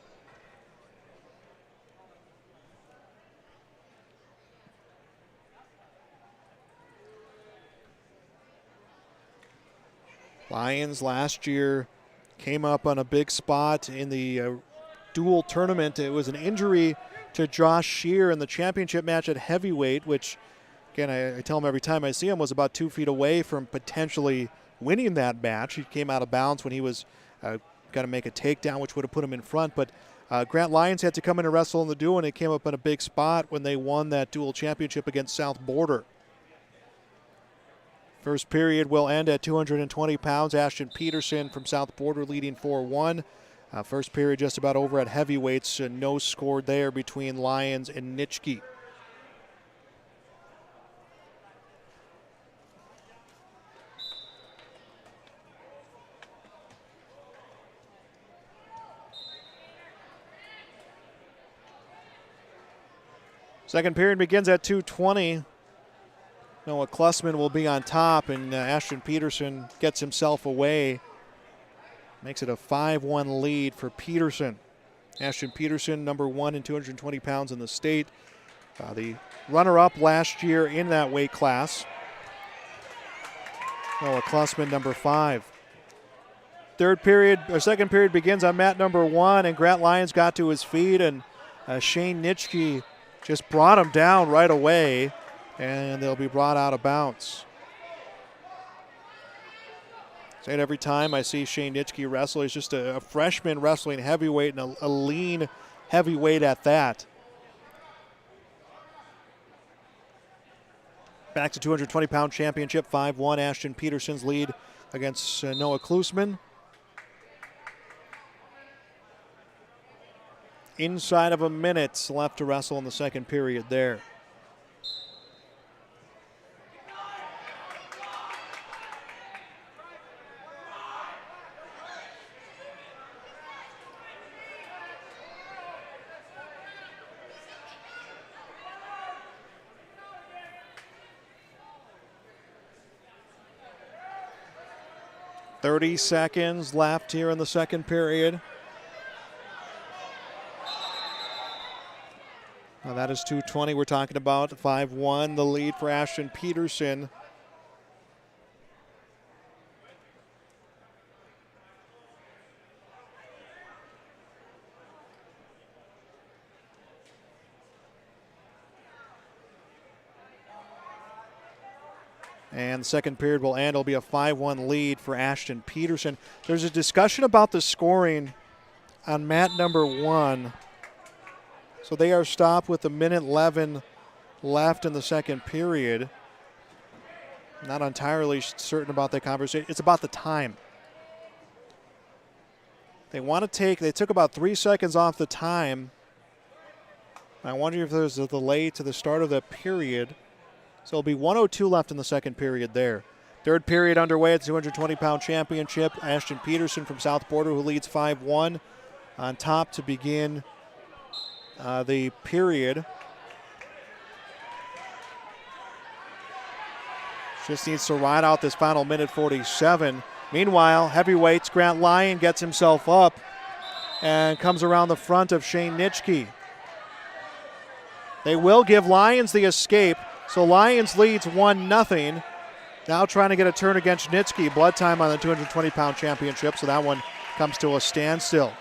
Lyons last year came up on a big spot in the dual tournament. It was an injury to Josh Shear in the championship match at heavyweight, which, again, I tell him every time I see him, was about 2 feet away from potentially winning that match. He came out of bounds when he was going to make a takedown, which would have put him in front. But Grant Lyons had to come in and wrestle in the duel, and it came up in a big spot when they won that dual championship against South Border. First period will end at 220 pounds. Ashton Peterson from South Border leading 4-1. First period just about over at heavyweights. No score there between Lyons and Nitschke. Second period begins at 2:20. Noah Klusman will be on top, and Ashton Peterson gets himself away. Makes it a 5-1 lead for Peterson. Ashton Peterson, number 1 in 220 pounds in the state. The runner-up last year in that weight class. Noah Klusman, number 5. Second period begins on mat number 1, and Grant Lyons got to his feet, and Shane Nitschke just brought him down right away, and they'll be brought out of bounds. Say it every time I see Shane Nitschke wrestle. He's just a freshman wrestling heavyweight, and a lean heavyweight at that. Back to 220-pound championship, 5-1, Ashton Peterson's lead against Noah Klusman. Inside of a minute left to wrestle in the second period there. $30 left here in the second period. Now that is 2:20 we're talking about. 5-1, the lead for Ashton Peterson. And the second period will end. It'll be a 5-1 lead for Ashton Peterson. There's a discussion about the scoring on mat number 1. So they are stopped with 1:11 left in the second period. Not entirely certain about that conversation. It's about the time. They took about 3 seconds off the time. I wonder if there's a delay to the start of the period. So it'll be 1:02 left in the second period there. Third period underway at the 220-pound championship. Ashton Peterson from South Border, who leads 5-1 on top to begin the period. Just needs to ride out this final minute 47. Meanwhile, heavyweights, Grant Lyon gets himself up and comes around the front of Shane Nitschke. They will give Lyons the escape. So Lyons leads 1-0. Now trying to get a turn against Nitschke. Blood time on the 220-pound championship, so that one comes to a standstill.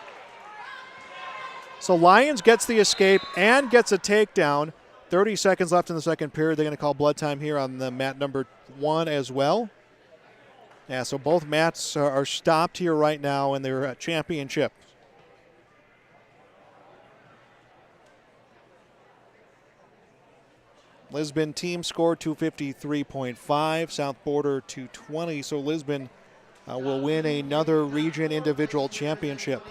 So Lyons gets the escape and gets a takedown. 30 seconds left in the second period. They're going to call blood time here on the mat number 1 as well. Yeah, so both mats are stopped here right now in their championship. Lisbon team score 253.5, South Border 220. So Lisbon will win another region individual championship.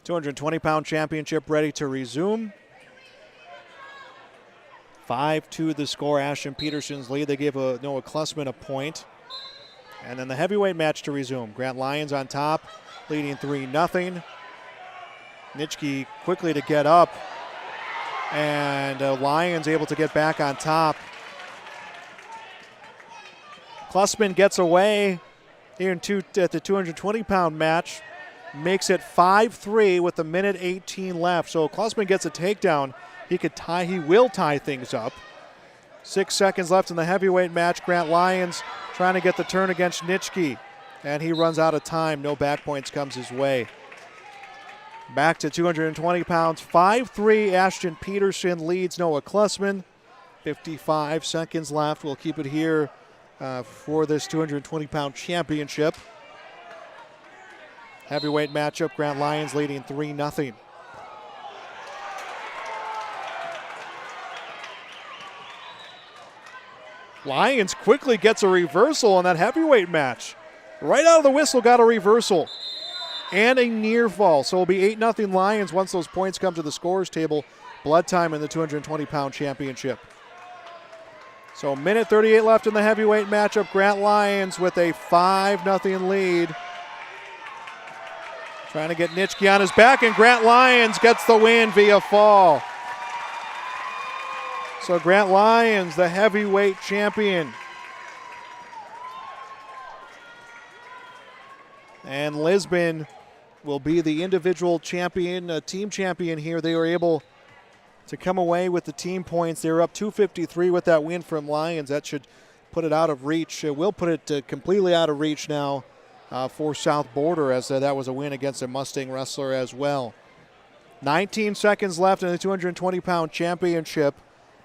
$220-pound championship ready to resume. 5-2 the score. Ashton Peterson's lead. They gave Noah Klusman a point. And then the heavyweight match to resume. Grant Lyons on top, leading 3-0. Nitschke quickly to get up. And Lyons able to get back on top. Klusman gets away here at the 220-pound match. Makes it 5-3 with a minute 18 left. So Klusman gets a takedown. He will tie things up. 6 seconds left in the heavyweight match. Grant Lyons trying to get the turn against Nitschke. And he runs out of time. No back points comes his way. Back to 220 pounds. 5-3. Ashton Peterson leads Noah Klusman. 55 seconds left. We'll keep it here for this 220-pound championship. Heavyweight matchup, Grant Lyons leading 3-0. Lyons quickly gets a reversal on that heavyweight match. Right out of the whistle, got a reversal. And a near fall. So it'll be 8-0 Lions once those points come to the scorers table. Blood time in the 220-pound championship. So minute 38 left in the heavyweight matchup. Grant Lyons with a 5-0 lead. Trying to get Nitschke on his back, and Grant Lyons gets the win via fall. So Grant Lyons, the heavyweight champion. And Lisbon will be the individual champion, team champion here. They were able to come away with the team points. They were up 253 with that win from Lyons. That should put it out of reach. It will put it completely out of reach now for South Border, as that was a win against a Mustang wrestler as well. 19 seconds left in the 220-pound championship.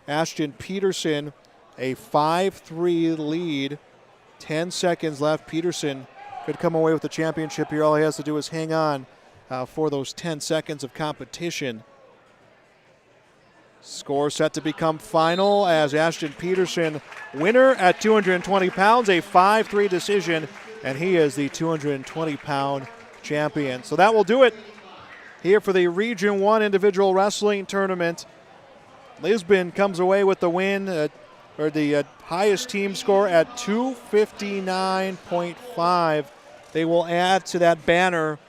Ashton Peterson, a 5-3 lead. 10 seconds left. Peterson could come away with the championship here. All he has to do is hang on for those 10 seconds of competition. Score set to become final as Ashton Peterson, winner at 220 pounds, a 5-3 decision, and he is the 220-pound champion. So that will do it here for the Region 1 Individual Wrestling Tournament. Lisbon comes away with the win, or the highest team score at 259.5. They will add to that banner.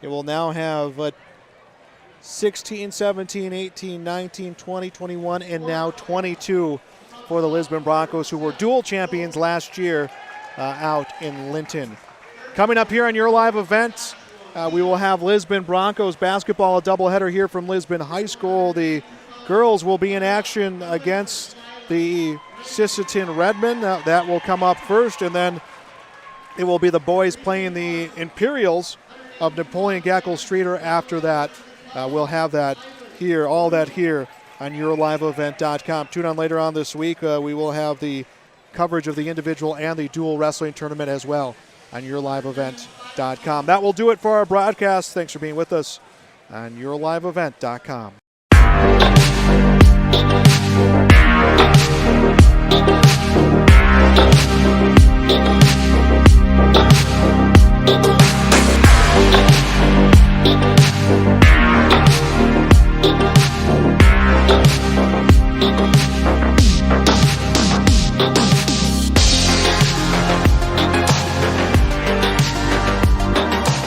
It will now have 16, 17, 18, 19, 20, 21, and now 22 for the Lisbon Broncos, who were dual champions last year out in Linton. Coming up here on your live event, we will have Lisbon Broncos basketball, a doubleheader here from Lisbon High School. The girls will be in action against the Sisseton Redmond. That will come up first, and then it will be the boys playing the Imperials of Napoleon Gackle Streeter after that. We'll have that here, all that here on yourliveevent.com. Tune on later on this week. We will have the coverage of the individual and the dual wrestling tournament as well on yourliveevent.com. That will do it for our broadcast. Thanks for being with us on yourliveevent.com.